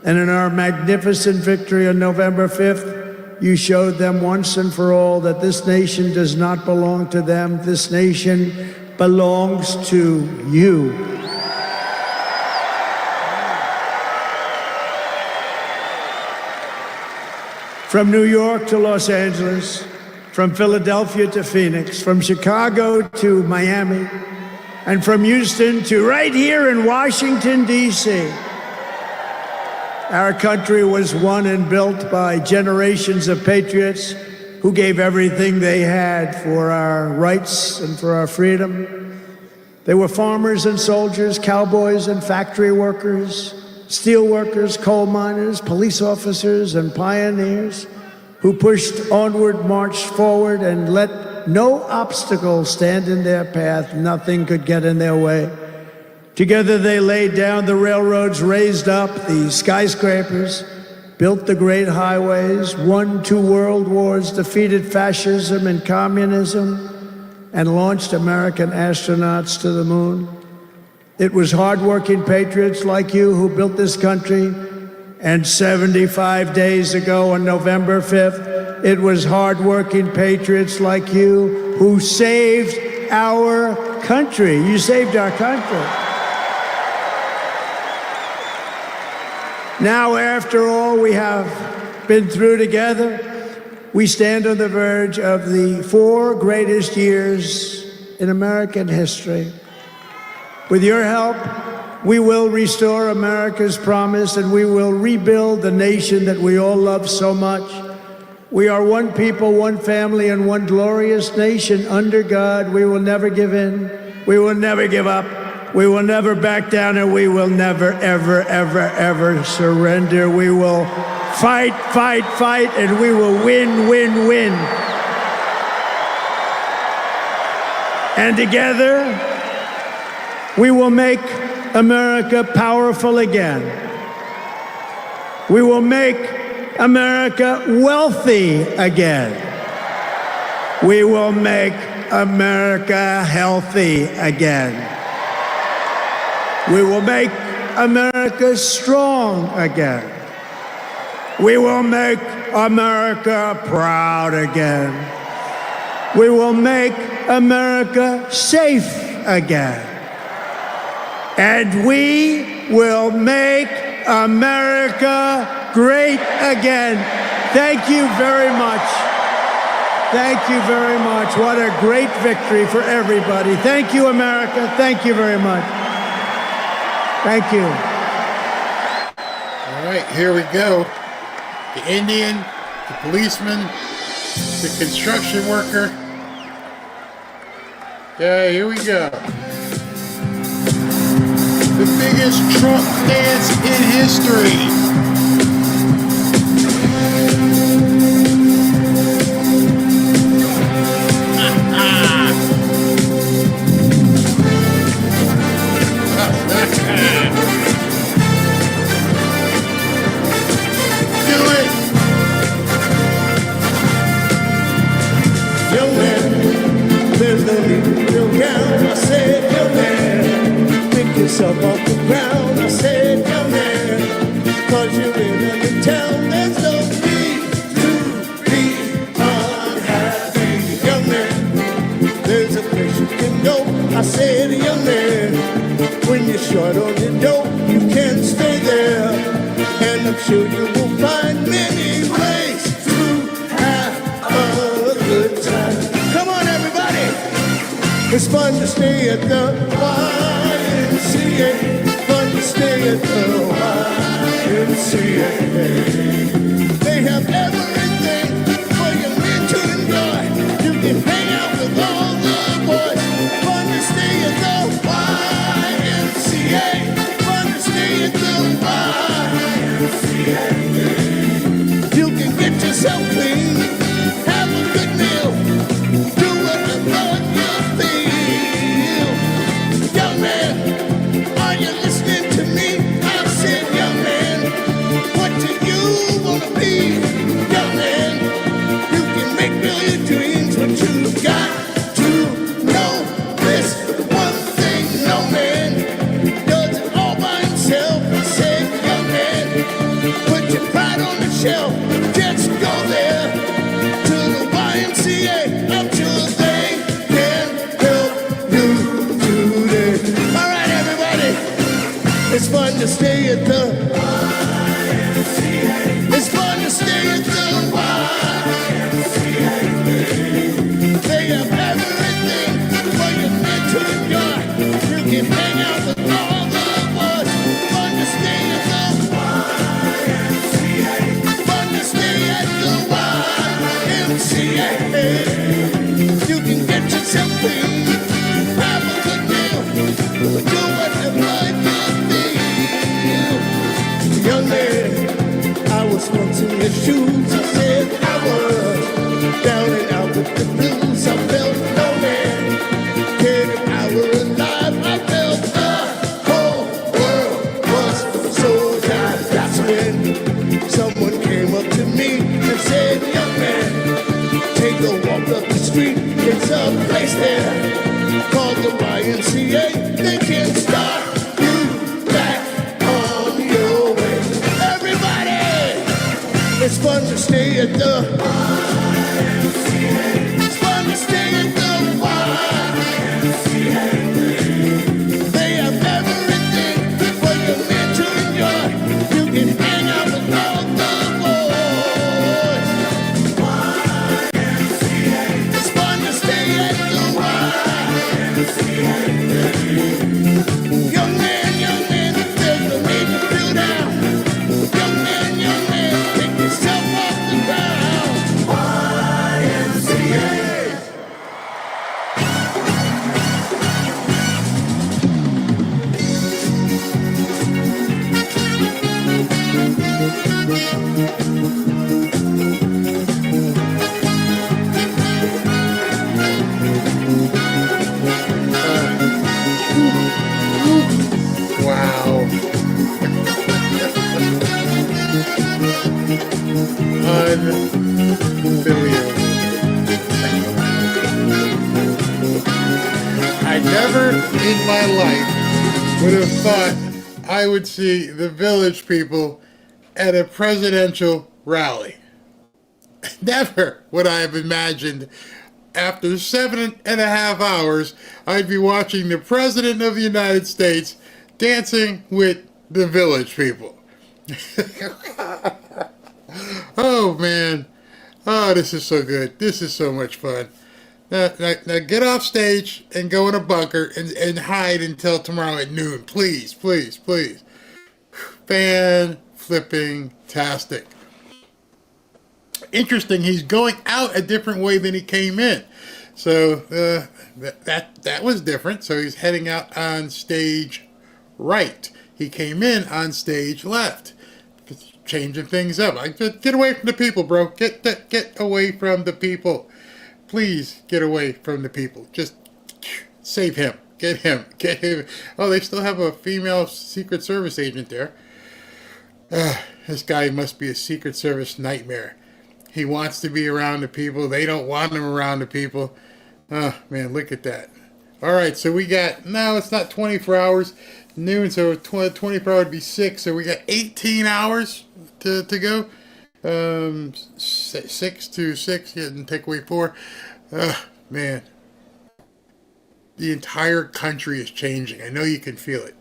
And in our magnificent victory on November 5th, you showed them once and for all that this nation does not belong to them. This nation belongs to you. From New York to Los Angeles, from Philadelphia to Phoenix, from Chicago to Miami, and from Houston to right here in Washington, D.C. Our country was won and built by generations of patriots who gave everything they had for our rights and for our freedom. They were farmers and soldiers, cowboys and factory workers, steel workers, coal miners, police officers, and pioneers who pushed onward, marched forward, and let no obstacle stand in their path. Nothing could get in their way. Together they laid down the railroads, raised up the skyscrapers, built the great highways, won 2 world wars, defeated fascism and communism, and launched American astronauts to the moon. It was hardworking patriots like you who built this country, and 75 days ago on November 5th, it was hardworking patriots like you who saved our country. You saved our country. Now, after all we have been through together, we stand on the verge of the 4 greatest years in American history. With your help, we will restore America's promise, and we will rebuild the nation that we all love so much. We are one people, one family, and one glorious nation under God. We will never give in. We will never give up. We will never back down, and we will never, ever, ever, ever surrender. We will fight, fight, fight, and we will win, win, win. And together, we will make America powerful again. We will make America wealthy again. We will make America healthy again. We will make America strong again. We will make America proud again. We will make America safe again. And we will make America great again. Thank you very much. Thank you very much. What a great victory for everybody. Thank you, America. Thank you very much. Thank you.
All right, here we go. The Indian, the policeman, the construction worker. Yeah, here we go. The biggest Trump dance in history. Do it.
Young man, there's no need to feel down. I said, young man, pick yourself off the ground. I said, young man, cause you're in a town. There's no need to be unhappy. Young man, there's a place you can go. I said, young man, when you're short on your dough, you can stay there. And I'm sure you will find many ways to have a good time. Come on, everybody. It's fun to stay at the YMCA. Fun to stay at the YMCA. YMCA. They have everything for your men to enjoy. You can hang out with all the boys. Fun to stay at the YMCA. Fun to stay at the YMCA. You can get yourself clean, have a good meal, do whatever you feel. Young man, are you listening to me? I said, young man, what do you want to be? Young man, you can make all your dreams, but you've got to know this one thing. No man does it all by himself. I said, young man, put your pride on the shelf. Just go there to the YMCA until they can help you today. All right, everybody. It's fun to stay at the YMCA. It's fun to stay at the YMCA. They have everything for your men to enjoy. You can hang out with all the boys. Fun to stay at the YMCA. Fun to stay at the YMCA. You can get yourself clean, have a good meal, do whatever you feel. Young man, I was once in your shoes. I said I was down and out with the blues. I felt no man cared if I were alive. I felt the whole world was so tired. That's when someone came up to me and said, young man, take a walk up the street. It's a place there called the YMCA. They can start you back on your way. Everybody, it's fun to stay at the YMCA. It's fun to stay at the YMCA. They have everything for your men to enjoy. You can hang out with all the boys. YMCA. It's fun to stay at the YMCA. Young man, there's no need to feel down. Young man, pick yourself off the ground. YMCA.
Wow. Unbelievable. I never in my life would have thought I would see the Village People at a presidential rally. Never would I have imagined after 7.5 hours I'd be watching the President of the United States dancing with the Village People. Oh man. Oh, this is so good. This is so much fun. Now get off stage and go in a bunker and hide until tomorrow at noon. Please, please, please. Fan-flipping-tastic. Interesting, he's going out a different way than he came in. So that was different. So he's heading out on stage right. He came in on stage left. Changing things up. Get away from the people, bro. Get away from the people. Please get away from the people. Just save him. Get him. Get him. Oh, they still have a female Secret Service agent there. This guy must be a Secret Service nightmare. He wants to be around the people. They don't want him around the people. Oh, man, look at that. All right, so we got, no, it's not 24 hours. Noon, so 24 hours would be 6. So we got 18 hours to go. 6 to 6, yeah, and take away 4. Man. The entire country is changing. I know you can feel it.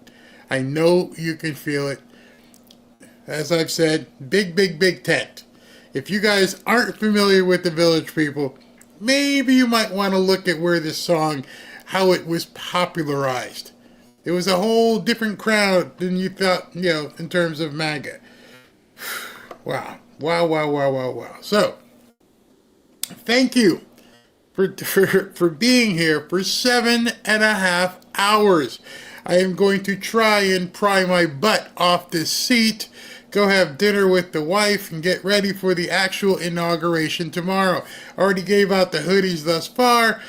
I know you can feel it. As I've said, big tent. If you guys aren't familiar with the Village People, maybe you might want to look at where this song, how it was popularized. It was a whole different crowd than you thought, in terms of MAGA. Wow. Wow. So, thank you for being here for 7.5 hours. I am going to try and pry my butt off this seat, go have dinner with the wife, and get ready for the actual inauguration tomorrow. Already gave out the hoodies thus far.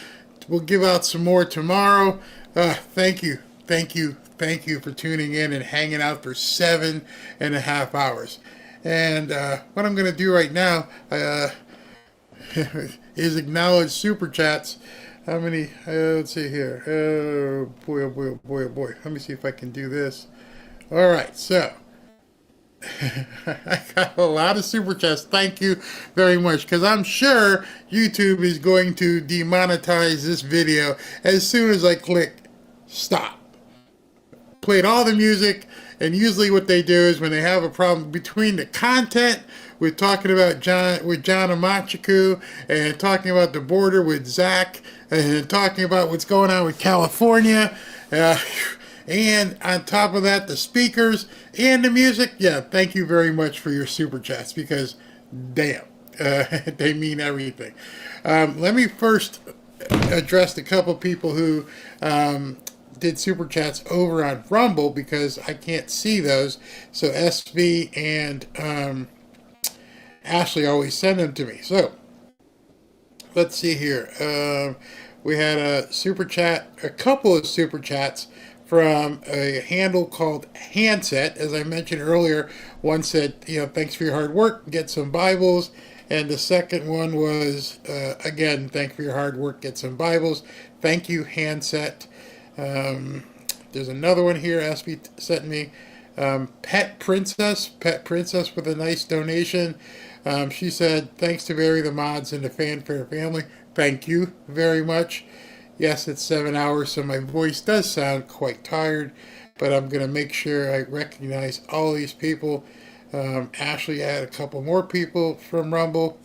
We'll give out some more tomorrow. Thank you for tuning in and hanging out for 7.5 hours. And what I'm going to do right now is acknowledge super chats. How many? Let's see here. Oh boy. Let me see if I can do this. All right, so I got a lot of super chats. Thank you very much, because I'm sure YouTube is going to demonetize this video as soon as I click stop. Played all the music, and usually what they do is when they have a problem between the content with talking about John Amanchukwu and talking about the border with Zach and talking about what's going on with California, and on top of that, the speakers and the music. Yeah, thank you very much for your super chats, because damn, they mean everything. Let me first address a couple people who did super chats over on Rumble, because I can't see those. So SV and Ashley always send them to me. So let's see here. We had a super chat, a couple of super chats from a handle called Handset. As I mentioned earlier, one said, thanks for your hard work, get some Bibles. And the second one was, again, thanks for your hard work, get some Bibles. Thank you, Handset. There's another one here, SB sent me. Pet Princess with a nice donation. She said, thanks to Barry, the mods, and the Fanfare family. Thank you very much. Yes, it's 7 hours, so my voice does sound quite tired, but I'm going to make sure I recognize all these people. Ashley had a couple more people from Rumble.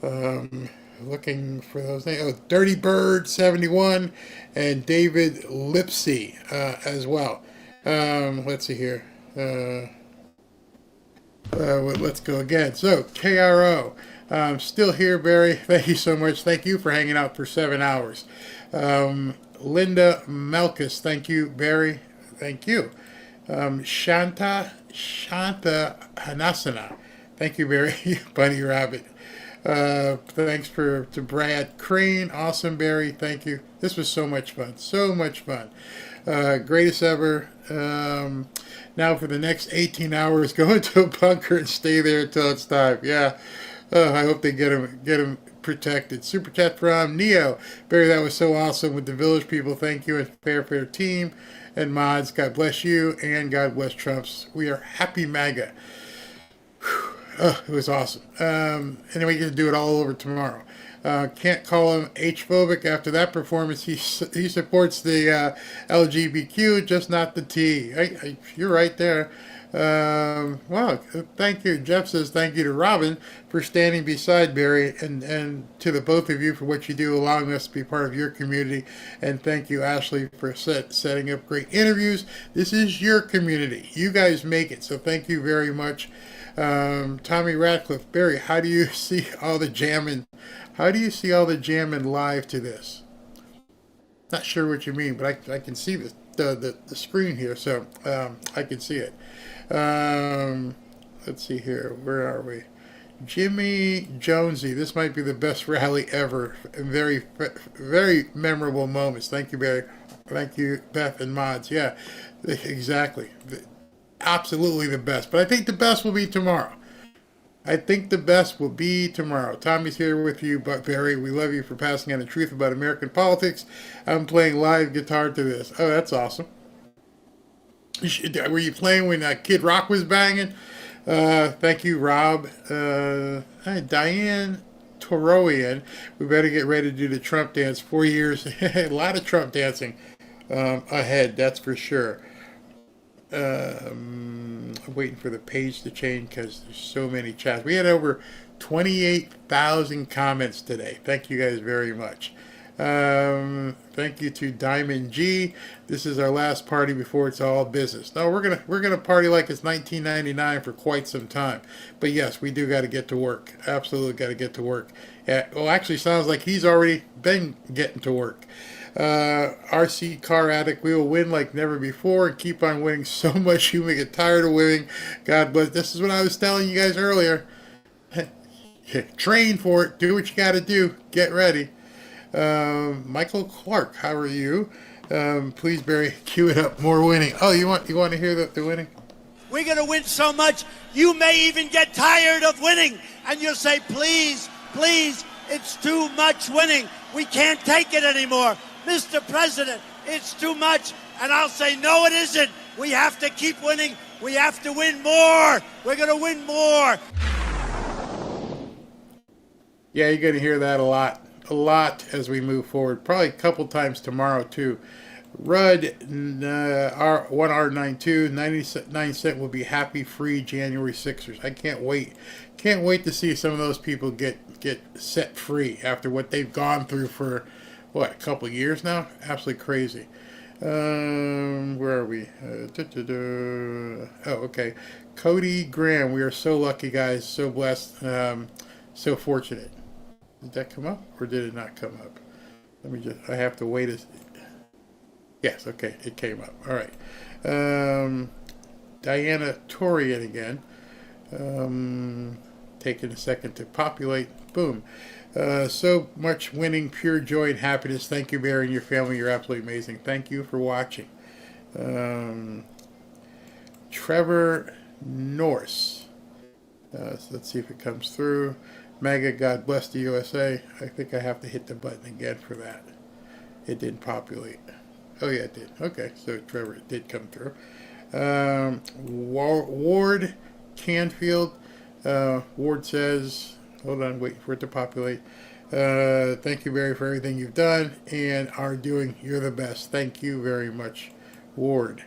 Looking for those names. Oh, Dirty Bird 71 and David Lipsy as well. Let's see here. Let's go again. So, KRO. Still here, Barry. Thank you so much. Thank you for hanging out for 7 hours. Linda Melkus. Thank you, Barry. Thank you. Shanta Hanasana. Thank you, Barry. Bunny Rabbit. Thanks to Brad Crane. Awesome, Barry. Thank you. This was so much fun. So much fun. Greatest ever. Now for the next 18 hours, go into a bunker and stay there until it's time. Yeah. I hope they get him protected. Super chat from Neo. Barry, that was so awesome with the village people. Thank you, and Fair team and mods. God bless you, and God bless Trumps. We are happy MAGA. It was awesome. Anyway, you can do it all over tomorrow. Can't call him H-phobic after that performance. He supports the LGBTQ, just not the T. You're right there. Wow, thank you. Jeff says thank you to Robin for standing beside Barry, and to the both of you for what you do, allowing us to be part of your community. And thank you, Ashley, for setting up great interviews. This is your community. You guys make it, so thank you very much. Tommy Radcliffe, Barry, how do you see all the jamming? How do you see all the jamming live to this? Not sure what you mean, but I can see the screen here, so I can see it. Let's see here. Where are we? Jimmy Jonesy. This might be the best rally ever. Very, very memorable moments. Thank you, Barry. Thank you, Beth and mods. Yeah, exactly. Absolutely the best. But I think the best will be tomorrow. Tommy's here with you, but Barry, we love you for passing on the truth about American politics. I'm playing live guitar to this. Oh, that's awesome. Were you playing when Kid Rock was banging? Thank you, Rob. Diane Toroian. We better get ready to do the Trump dance. 4 years. A lot of Trump dancing ahead, that's for sure. I'm waiting for the page to change because there's so many chats. We had over 28,000 comments today. Thank you guys very much. Thank you to Diamond G. This is our last party before it's all business. No, we're gonna party like it's 1999 for quite some time. But yes, we do got to get to work. Absolutely got to get to work. Well, actually, sounds like he's already been getting to work. RC Car Addict, we will win like never before and keep on winning so much you may get tired of winning. God bless. This is what I was telling you guys earlier. Train for it. Do what you got to do. Get ready. Michael Clark, how are you? Please, Barry, cue it up. More winning. Oh, you want to hear the winning?
We're going to win so much, you may even get tired of winning. And you'll say, please, please, it's too much winning. We can't take it anymore. Mr. President, it's too much. And I'll say, no, it isn't. We have to keep winning. We have to win more. We're going to win more.
Yeah, you're going to hear that a lot as we move forward. Probably a couple times tomorrow, too. Rudd, R1R92, 99 cent will be happy, free January 6ers. I can't wait. Can't wait to see some of those people get set free after what they've gone through for, a couple of years now? Absolutely crazy. Where are we? Oh, okay. Cody Graham, we are so lucky, guys. So blessed. So fortunate. Did that come up or did it not come up? I have to wait. Yes, okay, it came up. All right. Diana Torian again. Taking a second to populate. Boom. So much winning, pure joy and happiness. Thank you, Barry, and your family. You're absolutely amazing. Thank you for watching. Trevor Norse. So let's see if it comes through. Mega, God bless the USA. I think I have to hit the button again for that. It didn't populate. Oh, yeah, it did. Okay, so Trevor, it did come through. Ward Canfield. Ward says, hold on, wait for it to populate. Thank you, Barry, for everything you've done and are doing. You're the best. Thank you very much, Ward.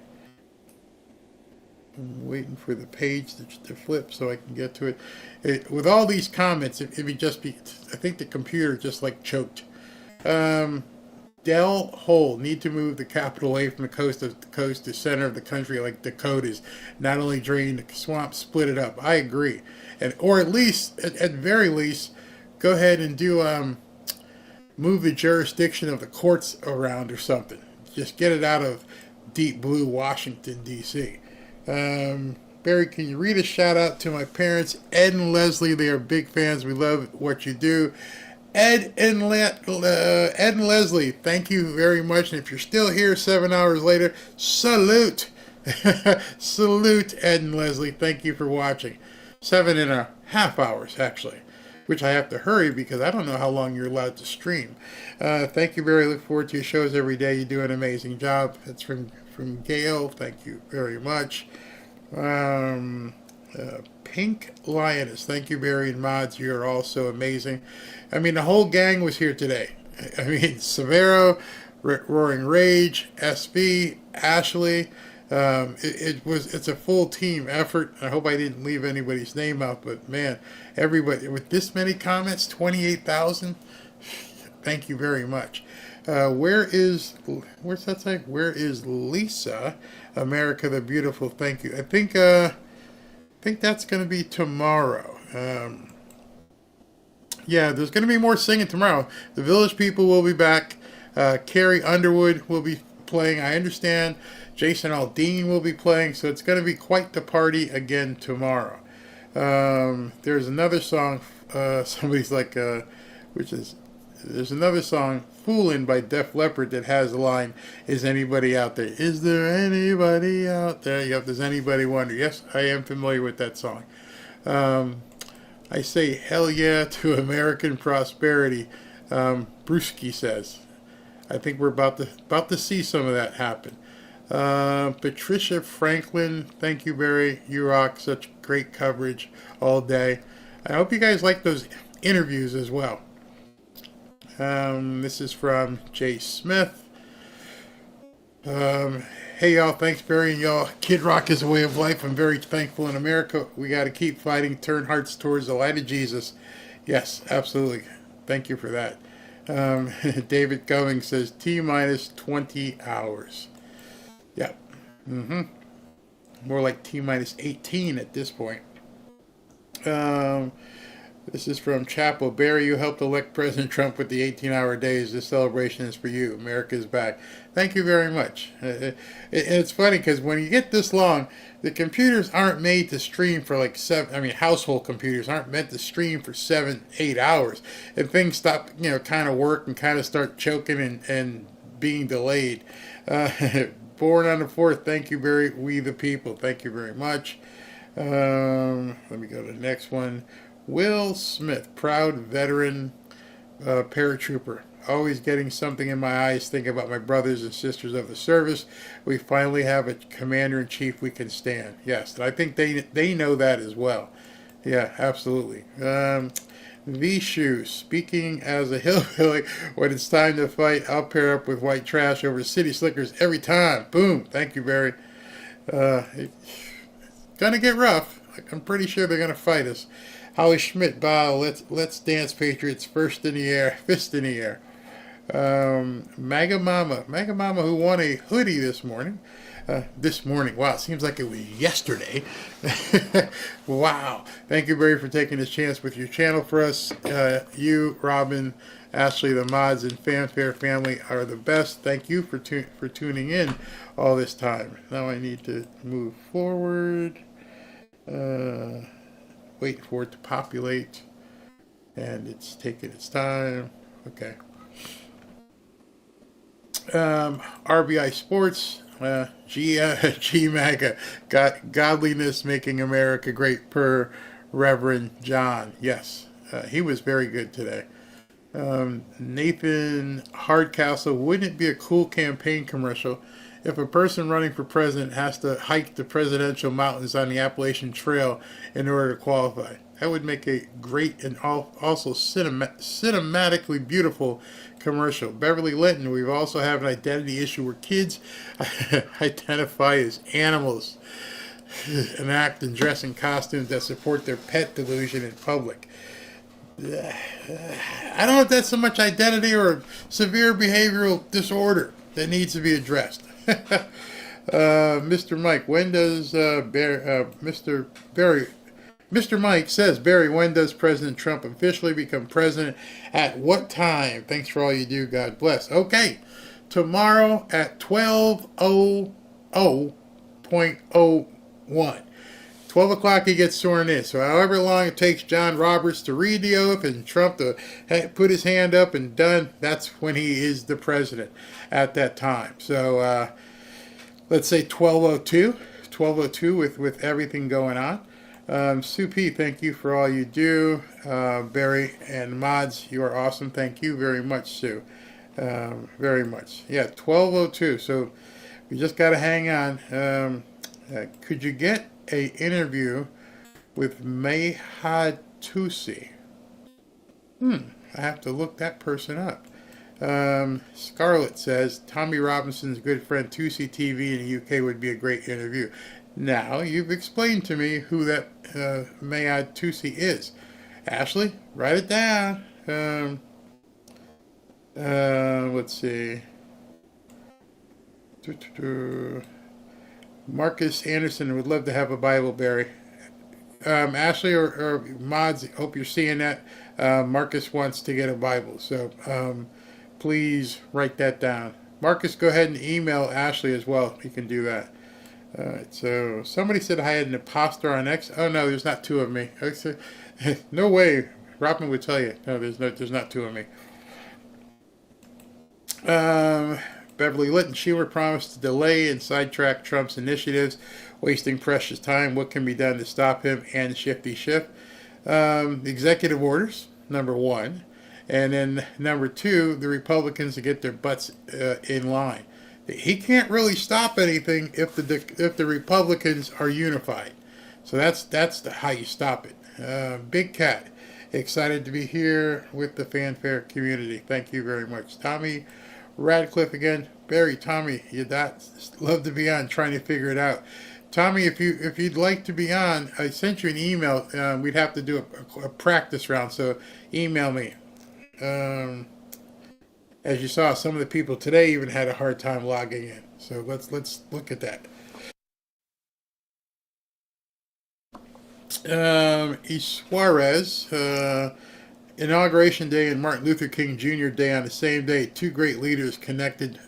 I'm waiting for the page to flip so I can get to it. With all these comments, it would just be, I think the computer just like choked. Del Hole, need to move the capital away from the coast to center of the country like Dakotas. Not only drain the swamp, split it up. I agree. Or at least, at very least, go ahead and do move the jurisdiction of the courts around or something. Just get it out of deep blue Washington, D.C. Barry, can you read a shout out to my parents, Ed and Leslie? They are big fans. We love what you do. Ed and Leslie, thank you very much. And if you're still here 7 hours later, salute. Salute, Ed and Leslie. Thank you for watching. 7.5 hours, actually, which I have to hurry because I don't know how long you're allowed to stream. Thank you, Barry. Look forward to your shows every day. You do an amazing job. That's from Gail. Thank you very much. Pink Lioness. Thank you, Barry and Mods. You are all so amazing. I mean, the whole gang was here today. I mean, Severo, Roaring Rage, SB, Ashley. It's a full team effort. I hope I didn't leave anybody's name out, but man, everybody with this many comments, 28,000. Thank you very much. Where's that say? Where is Lisa? America the Beautiful. Thank you. I think that's going to be tomorrow. Yeah, there's going to be more singing tomorrow. The Village People will be back. Carrie Underwood will be playing. I understand. Jason Aldean will be playing. So it's going to be quite the party again tomorrow. There's another song. Somebody's like, there's another song, Foolin' by Def Leppard, that has a line, is anybody out there? Is there anybody out there? Yep, does anybody wonder? Yes, I am familiar with that song. I say hell yeah to American prosperity, Brewski says. I think we're about to see some of that happen. Patricia Franklin, thank you, Barry. You rock. Such great coverage all day. I hope you guys like those interviews as well. This is from Jay Smith. Hey y'all, thanks Barry and y'all. Kid Rock is a way of life. I'm very thankful in America. We got to keep fighting, turn hearts towards the light of Jesus. Yes, absolutely. Thank you for that. David Going says T minus 20 hours. Yep. More like T minus 18 at this point. This is from Chapel. Barry, you helped elect President Trump with the 18-hour days. This celebration is for you. America is back. Thank you very much. It's funny because when you get this long, the computers aren't made to stream for like household computers aren't meant to stream for 7-8 hours. And things stop, kind of work and kind of start choking and being delayed. Born on the 4th. Thank you, Barry. We the people. Thank you very much. Let me go to the next one. Will Smith, proud veteran paratrooper. Always getting something in my eyes, thinking about my brothers and sisters of the service. We finally have a commander-in-chief we can stand. Yes, and I think they know that as well. Yeah, absolutely. V-Shoe, speaking as a hillbilly, when it's time to fight, I'll pair up with white trash over city slickers every time. Boom. Thank you, Barry. It's gonna get rough. I'm pretty sure they're gonna fight us. Holly Schmidt, bow. Let's dance, Patriots. Fist in the air. MAGA Mama, who won a hoodie this morning. Wow, it seems like it was yesterday. Wow. Thank you, Barry, for taking this chance with your channel for us. You, Robin, Ashley, the mods, and Fanfare family are the best. Thank you for tuning in all this time. Now I need to move forward. Wait for it to populate, and it's taking its time. Okay. RBI Sports, G-MAGA, godliness making America great per Reverend John. Yes, he was very good today. Nathan Hardcastle, wouldn't it be a cool campaign commercial if a person running for president has to hike the presidential mountains on the Appalachian Trail in order to qualify? That would make a great and also cinematically beautiful commercial. Beverly Linton, we also have an identity issue where kids identify as animals and act and dress in costumes that support their pet delusion in public. I don't know if that's so much identity or severe behavioral disorder that needs to be addressed. Mr. Mike, when does Mr. Mike says, Barry, when does President Trump officially become president? At what time? Thanks for all you do. God bless. Okay, tomorrow at 12:00.01. 12 o'clock he gets sworn in. So however long it takes John Roberts to read the oath and Trump to put his hand up and done, that's when he is the president at that time. So let's say 12:02 with everything going on. Sue P, thank you for all you do. Barry and mods, you are awesome. Thank you very much, Sue. Very much. Yeah, 12:02. So we just got to hang on. Could you get a interview with Mayhad Tusi? I have to look that person up. Scarlett says, Tommy Robinson's good friend Tusi TV in the UK would be a great interview. Now, you've explained to me who that Mayhad Tusi is. Ashley, write it down. Let's see. Marcus Anderson would love to have a Bible, Barry. Ashley or mods, hope you're seeing that. Marcus wants to get a Bible, so please write that down. Marcus, go ahead and email Ashley as well. You can do that. So somebody said I had an imposter on X. Oh no, there's not two of me. No way. Robin would tell you. No, there's not two of me. Beverly Litton, Schumer promised to delay and sidetrack Trump's initiatives, wasting precious time. What can be done to stop him and shifty shift? Executive orders, number one. And then number two, the Republicans to get their butts in line. He can't really stop anything if the Republicans are unified. So that's how you stop it. Big Cat, excited to be here with the Fanfare community. Thank you very much. Tommy Radcliffe again. Barry, Tommy, you'd love to be on, trying to figure it out. Tommy, if you'd like to be on, I sent you an email. We'd have to do a practice round, so email me. As you saw, some of the people today even had a hard time logging in. So let's look at that. Suarez, Inauguration Day and Martin Luther King Jr. Day on the same day. Two great leaders connected.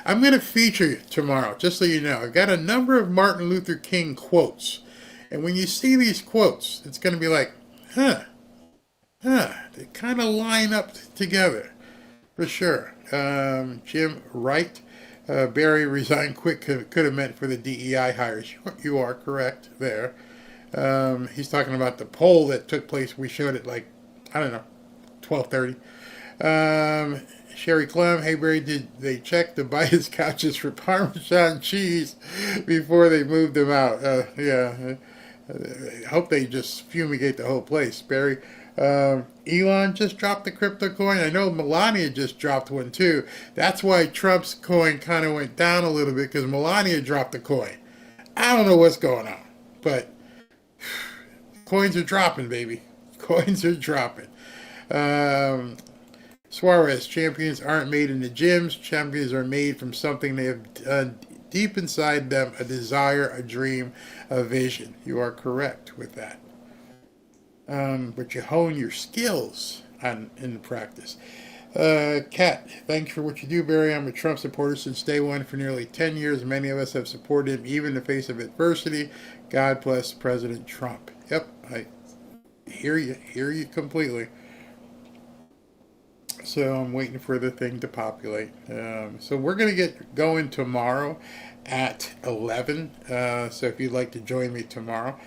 I'm going to feature tomorrow, just so you know. I've got a number of Martin Luther King quotes. And when you see these quotes, it's going to be like, they kind of line up together, for sure. Jim Wright, Barry resigned quick could have meant for the DEI hires. You are correct there. He's talking about the poll that took place. We showed it like, I don't know, 12:30. Sherry Clem, hey Barry, did they check the bias couches for Parmesan cheese before they moved them out? Yeah. I hope they just fumigate the whole place. Barry, Elon just dropped the crypto coin. I know Melania just dropped one too. That's why Trump's coin kind of went down a little bit, because Melania dropped the coin. I don't know what's going on, but coins are dropping, baby. Coins are dropping. Suarez, champions aren't made in the gyms. Champions are made from something they have deep inside them, a desire, a dream, a vision. You are correct with that. But you hone your skills in the practice. Kat, thanks for what you do, Barry. I'm a Trump supporter since day one for nearly 10 years. Many of us have supported him even in the face of adversity. God bless President Trump. Yep, I hear you completely. So I'm waiting for the thing to populate. So we're going to get going tomorrow at 11. So if you'd like to join me tomorrow.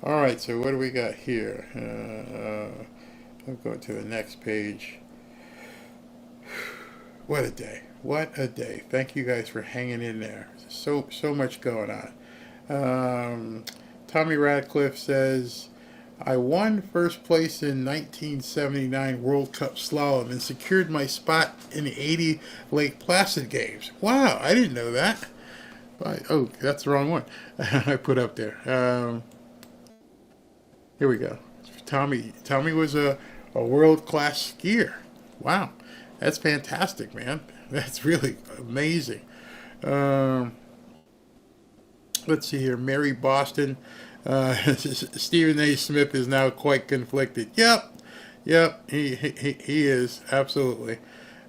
All right, so what do we got here? I'll go to the next page. What a day. What a day. Thank you guys for hanging in there. So much going on. Tommy Radcliffe says, I won first place in 1979 World Cup Slalom and secured my spot in the 80 Lake Placid Games. Wow, I didn't know that. Oh, that's the wrong one I put up there. Here we go. Tommy was a world-class skier. Wow, that's fantastic, man. That's really amazing. Let's see here. Mary Boston. Stephen A. Smith is now quite conflicted. Yep, he is, absolutely.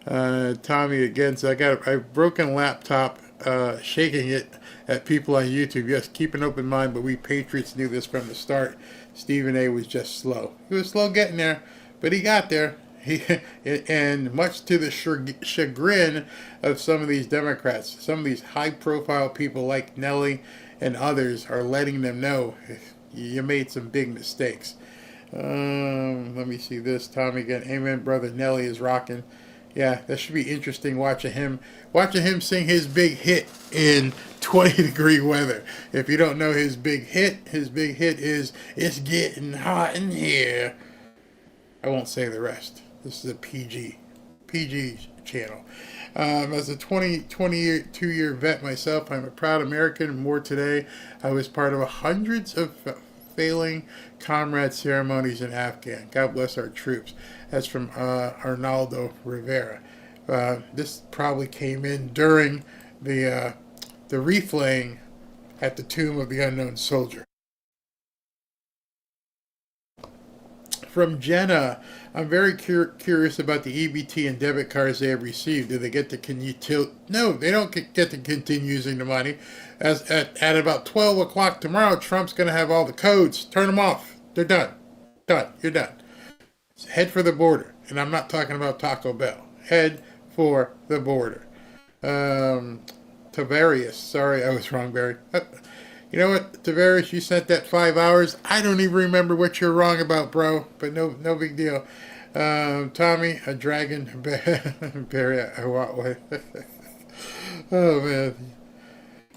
Tommy again, so I got a broken laptop, shaking it at people on YouTube. Yes, keep an open mind, but we Patriots knew this from the start. Stephen A. was just slow. He was slow getting there, but he got there. And much to the chagrin of some of these Democrats, some of these high-profile people like Nellie and others are letting them know you made some big mistakes. Let me see this. Tommy again. Amen, brother. Nellie is rocking. Yeah, that should be interesting watching him sing his big hit in 20-degree weather. If you don't know his big hit is It's Getting Hot in Here. I won't say the rest. This is a PG channel. As a 22-year vet myself, I'm a proud American. More today, I was part of hundreds of failing comrade ceremonies in Afghan. God bless our troops. That's from Arnaldo Rivera. This probably came in during the wreath laying at the tomb of the unknown soldier. From Jenna, I'm very curious about the EBT and debit cards they have received. Do they get to No, they don't get to continue using the money. As at about 12 o'clock tomorrow, Trump's going to have all the codes. Turn them off. They're done. You're done. Head for the border. And I'm not talking about Taco Bell. Head for the border. Tavarius. Sorry, I was wrong, Barry. You know what, Tavares, you sent that 5 hours. I don't even remember what you're wrong about, bro. But no big deal. Tommy, a dragon. Barry, oh man,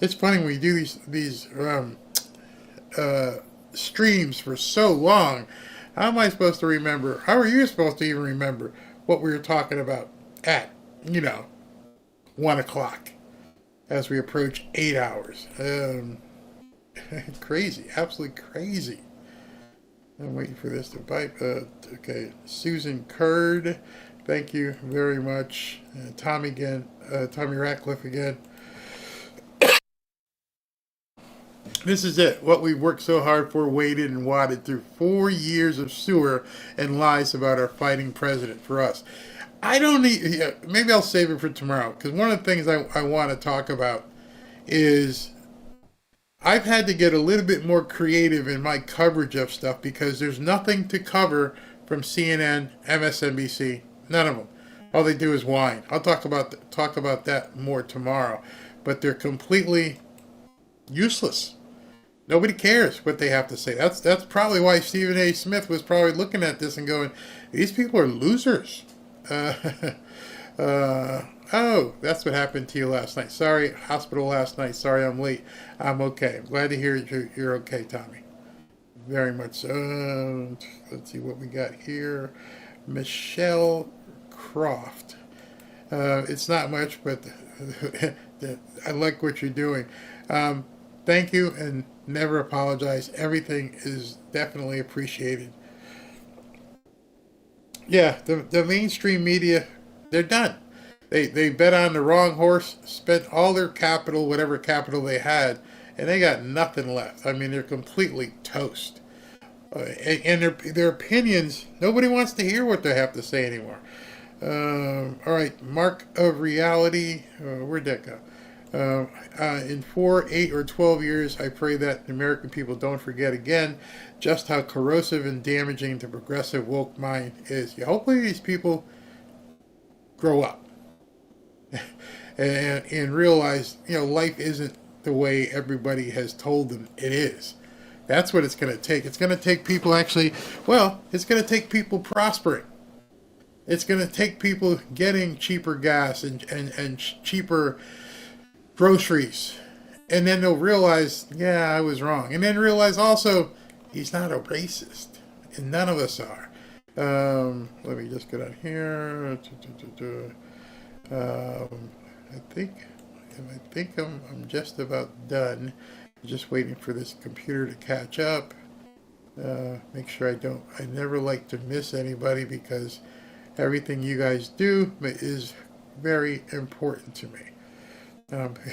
it's funny when you do these streams for so long. How am I supposed to remember? How are you supposed to even remember what we were talking about at 1 o'clock as we approach 8 hours? Crazy, absolutely crazy. I'm waiting for this to pipe. Okay, Susan Curd. Thank you very much. Tommy again. Tommy Ratcliffe again. This is it. What we worked so hard for, waited and wadded through 4 years of sewer and lies about our fighting president for us. I don't need, maybe I'll save it for tomorrow, because one of the things I want to talk about is I've had to get a little bit more creative in my coverage of stuff because there's nothing to cover from CNN, MSNBC, none of them. All they do is whine. I'll talk about that more tomorrow, but they're completely useless. Nobody cares what they have to say. That's probably why Stephen A. Smith was probably looking at this and going, these people are losers. Oh, that's what happened to you last night. Sorry, hospital last night. Sorry I'm late. I'm okay. I'm glad to hear you're okay, Tommy. Very much so. Let's see what we got here. Michelle Croft. It's not much, but I like what you're doing. Thank you, and never apologize. Everything is definitely appreciated. Yeah, the mainstream media, they're done. They bet on the wrong horse, spent all their capital, whatever capital they had, and they got nothing left. I mean, they're completely toast. And their opinions, nobody wants to hear what they have to say anymore. All right, Mark of Reality, where'd that go? In 4, 8, or 12 years, I pray that the American people don't forget again just how corrosive and damaging the progressive woke mind is. Hopefully these people grow up and realize, life isn't the way everybody has told them it is. That's what it's going to take. It's going to take people it's going to take people prospering. It's going to take people getting cheaper gas and cheaper groceries. And then they'll realize, yeah, I was wrong. And then realize also, he's not a racist. And none of us are. Let me just get on here. I think I'm just about done. Just waiting for this computer to catch up. Make sure I never like to miss anybody because everything you guys do is very important to me.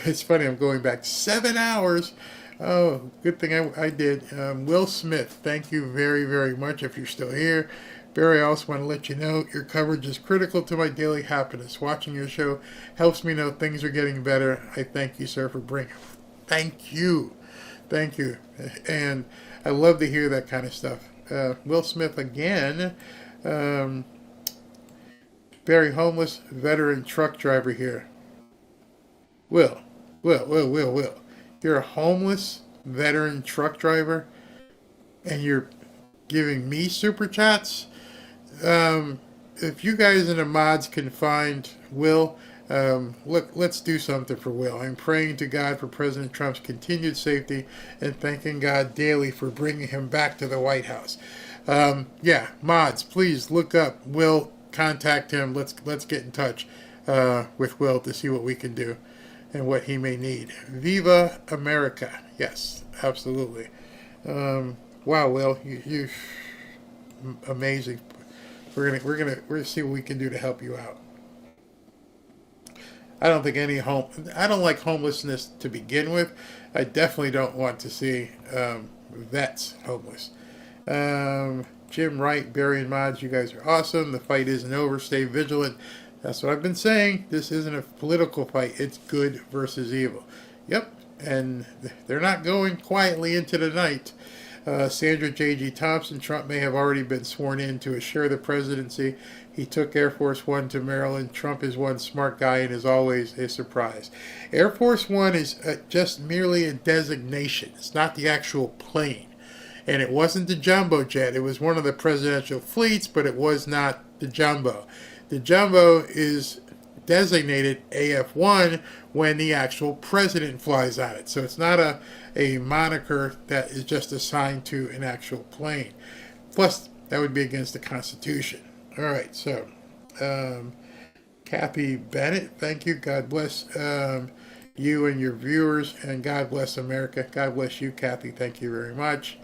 It's funny, I'm going back 7 hours. Oh, good thing I did. Will Smith, thank you very, very much if you're still here. Barry, I also want to let you know your coverage is critical to my daily happiness. Watching your show helps me know things are getting better. I thank you, sir, for bringing. Thank you. Thank you. And I love to hear that kind of stuff. Will Smith again. Barry, homeless veteran truck driver here. Will. You're a homeless veteran truck driver and you're giving me super chats? If you guys in the mods can find Will, let's do something for Will. I'm praying to God for President Trump's continued safety and thanking God daily for bringing him back to the White House. Yeah, mods, please look up Will, contact him. Let's get in touch with Will to see what we can do and what he may need. Viva America. Yes, absolutely. Wow, Will, you amazing. We're gonna see what we can do to help you out. I don't think I don't like homelessness to begin with. I definitely don't want to see vets homeless. Jim Wright, Barry and Mods, you guys are awesome. The fight isn't over. Stay vigilant. That's what I've been saying. This isn't a political fight. It's good versus evil. Yep, and they're not going quietly into the night. Sandra J.G. Thompson, Trump may have already been sworn in to assure the presidency. He took Air Force One to Maryland. Trump is one smart guy and is always a surprise. Air Force One is just merely a designation. It's not the actual plane. And it wasn't the jumbo jet. It was one of the presidential fleets, but it was not the jumbo. The jumbo is designated AF-1 when the actual president flies on it. So it's not a moniker that is just assigned to an actual plane. Plus, that would be against the Constitution. All right, so Kathy Bennett, thank you. God bless you and your viewers, and God bless America. God bless you, Kathy. Thank you very much.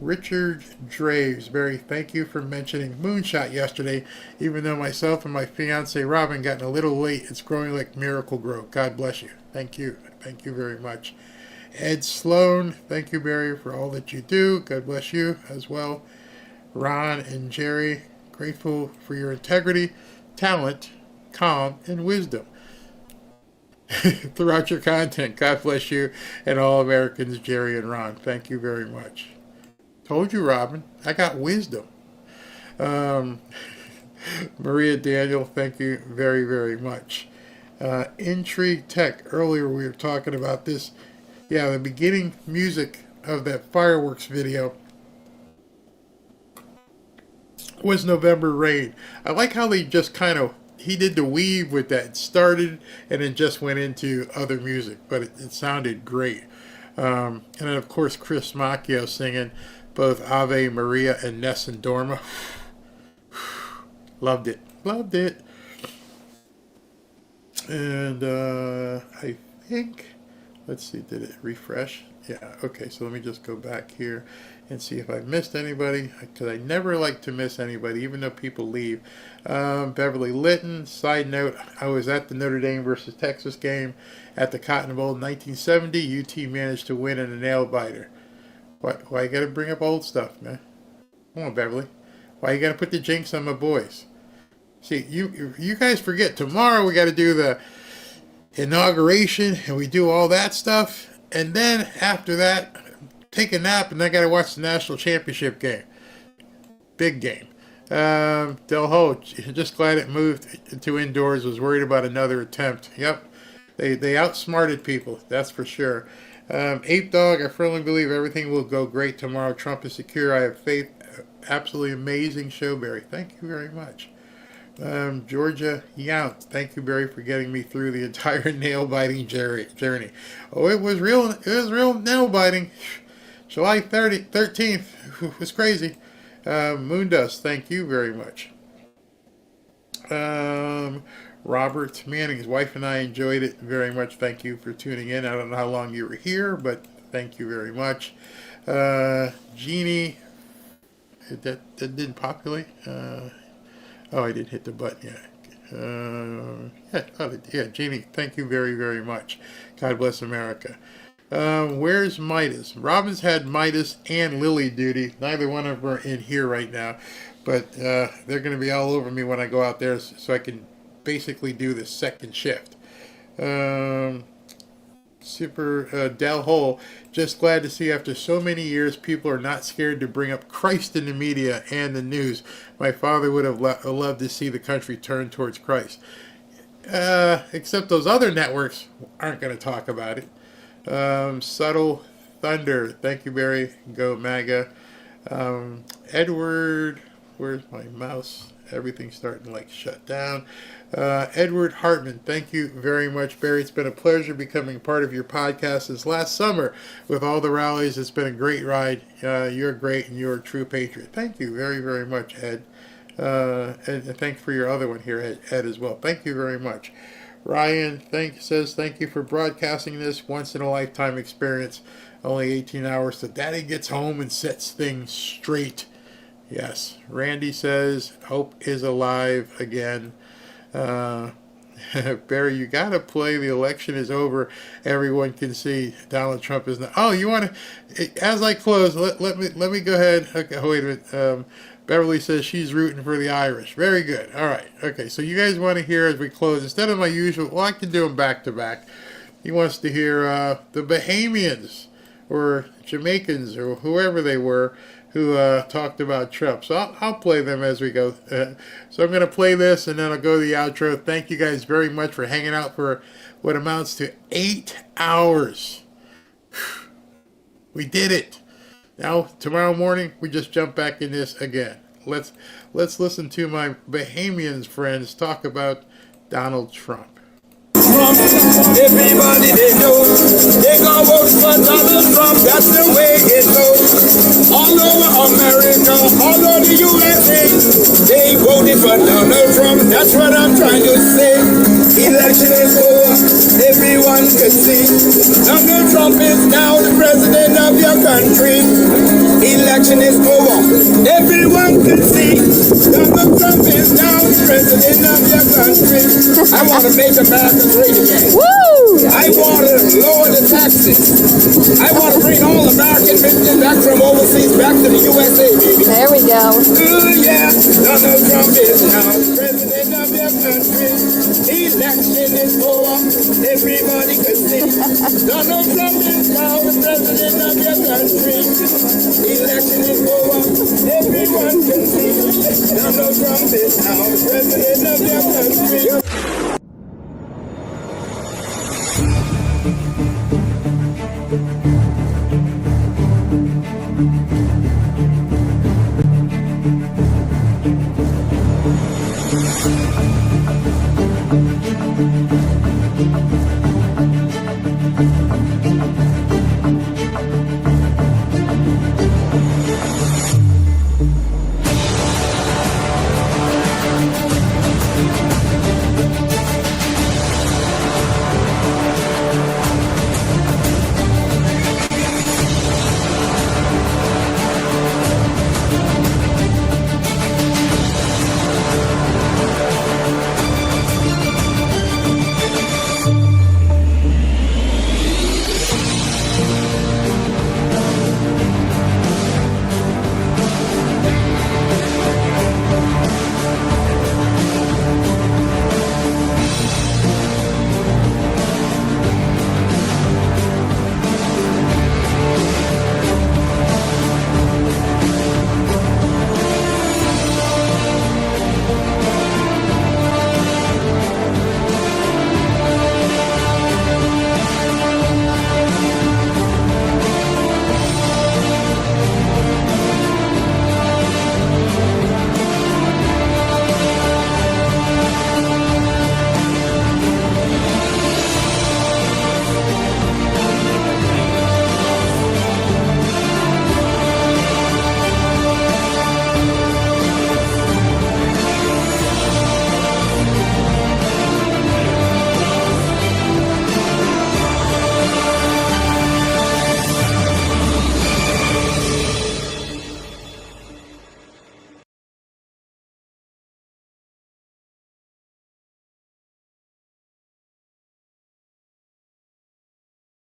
Richard Draves, Barry, thank you for mentioning Moonshot yesterday. Even though myself and my fiance Robin gotten a little late, it's growing like Miracle Grow. God bless you. Thank you. Thank you very much. Ed Sloan, thank you, Barry, for all that you do. God bless you as well. Ron and Jerry, grateful for your integrity, talent, calm, and wisdom throughout your content. God bless you and all Americans, Jerry and Ron. Thank you very much. Told you, Robin. I got wisdom. Maria Daniel, thank you very, very much. Intrigue Tech, earlier we were talking about this. Yeah, the beginning music of that fireworks video was November Rain. I like how they just he did the weave with that. It started and then just went into other music, but it sounded great. And then, of course, Chris Macchio singing both Ave Maria and Nessun Dorma. Loved it. Loved it. And I think, let's see, did it refresh? Yeah, okay, so let me just go back here and see if I missed anybody, because I never like to miss anybody, even though people leave. Beverly Litton, side note, I was at the Notre Dame versus Texas game at the Cotton Bowl in 1970. UT managed to win in a nail-biter. Why you got to bring up old stuff, man? Come on, Beverly. Why you got to put the jinx on my boys? See, you guys forget, tomorrow we got to do the inauguration, and we do all that stuff, and then after that, take a nap, and then I got to watch the national championship game. Big game. Del Ho, just glad it moved to indoors, was worried about another attempt. Yep, they outsmarted people, that's for sure. Ape Dog, I firmly believe everything will go great tomorrow. Trump is secure. I have faith. Absolutely amazing show, Barry. Thank you very much. Georgia Yount, thank you, Barry, for getting me through the entire nail-biting journey. Oh, it was real nail-biting. July 13th was crazy. Moondust, thank you very much. Robert Manning, his wife and I enjoyed it very much. Thank you for tuning in. I don't know how long you were here, but thank you very much. Jeannie, that didn't populate. Oh, I didn't hit the button yet. Yeah, Jeannie, thank you very, very much. God bless America. Where's Midas? Robin's had Midas and Lily duty. Neither one of them are in here right now, but they're going to be all over me when I go out there, so I can basically do the second shift. Super Del Hole, just glad to see after so many years people are not scared to bring up Christ in the media and the news. My father would have loved to see the country turn towards Christ. Except those other networks aren't going to talk about it. Subtle Thunder, thank you, Barry. Go MAGA. Edward, where's my mouse? Everything's starting to shut down. Edward Hartman, thank you very much, Barry. It's been a pleasure becoming part of your podcast since last summer with all the rallies. It's been a great ride. You're great and you're a true patriot. Thank you very, very much, Ed. And thanks for your other one here, Ed, as well. Thank you very much. Ryan says, thank you for broadcasting this once-in-a-lifetime experience. Only 18 hours till Daddy gets home and sets things straight. Yes. Randy says, hope is alive again. Barry, you got to play The Election is Over. Everyone can see Donald Trump is not. Oh, you want to, as I close, let me go ahead. Okay, wait a minute. Beverly says she's rooting for the Irish. Very good. All right. Okay, so you guys want to hear as we close, instead of my usual, well, I can do them back to back. He wants to hear the Bahamians or Jamaicans or whoever they were who talked about Trump. So I'll play them as we go. So I'm going to play this and then I'll go to the outro. Thank you guys very much for hanging out for what amounts to 8 hours. We did it. Now, tomorrow morning, we just jump back in this again. Let's listen to my Bahamians friends talk about Donald Trump.
Trump, everybody they know, they gon' vote for Donald Trump, that's the way it goes. All over America, all over the USA, they voted for Donald Trump, that's what I'm trying to say. Election is over, everyone can see. Donald Trump is now the president of your country. Election election is over. Everyone can see Donald Trump is now the president of your country. I want to make America great again. Woo! I want to lower the taxes. I want to bring all American business back from overseas back to the USA, baby. There we go. Ooh, yeah. Donald Trump is now president of your country. Election is over. Everybody can see. Donald Trump is now the president of your country. Election is over. Everyone can see. Donald Trump is now the president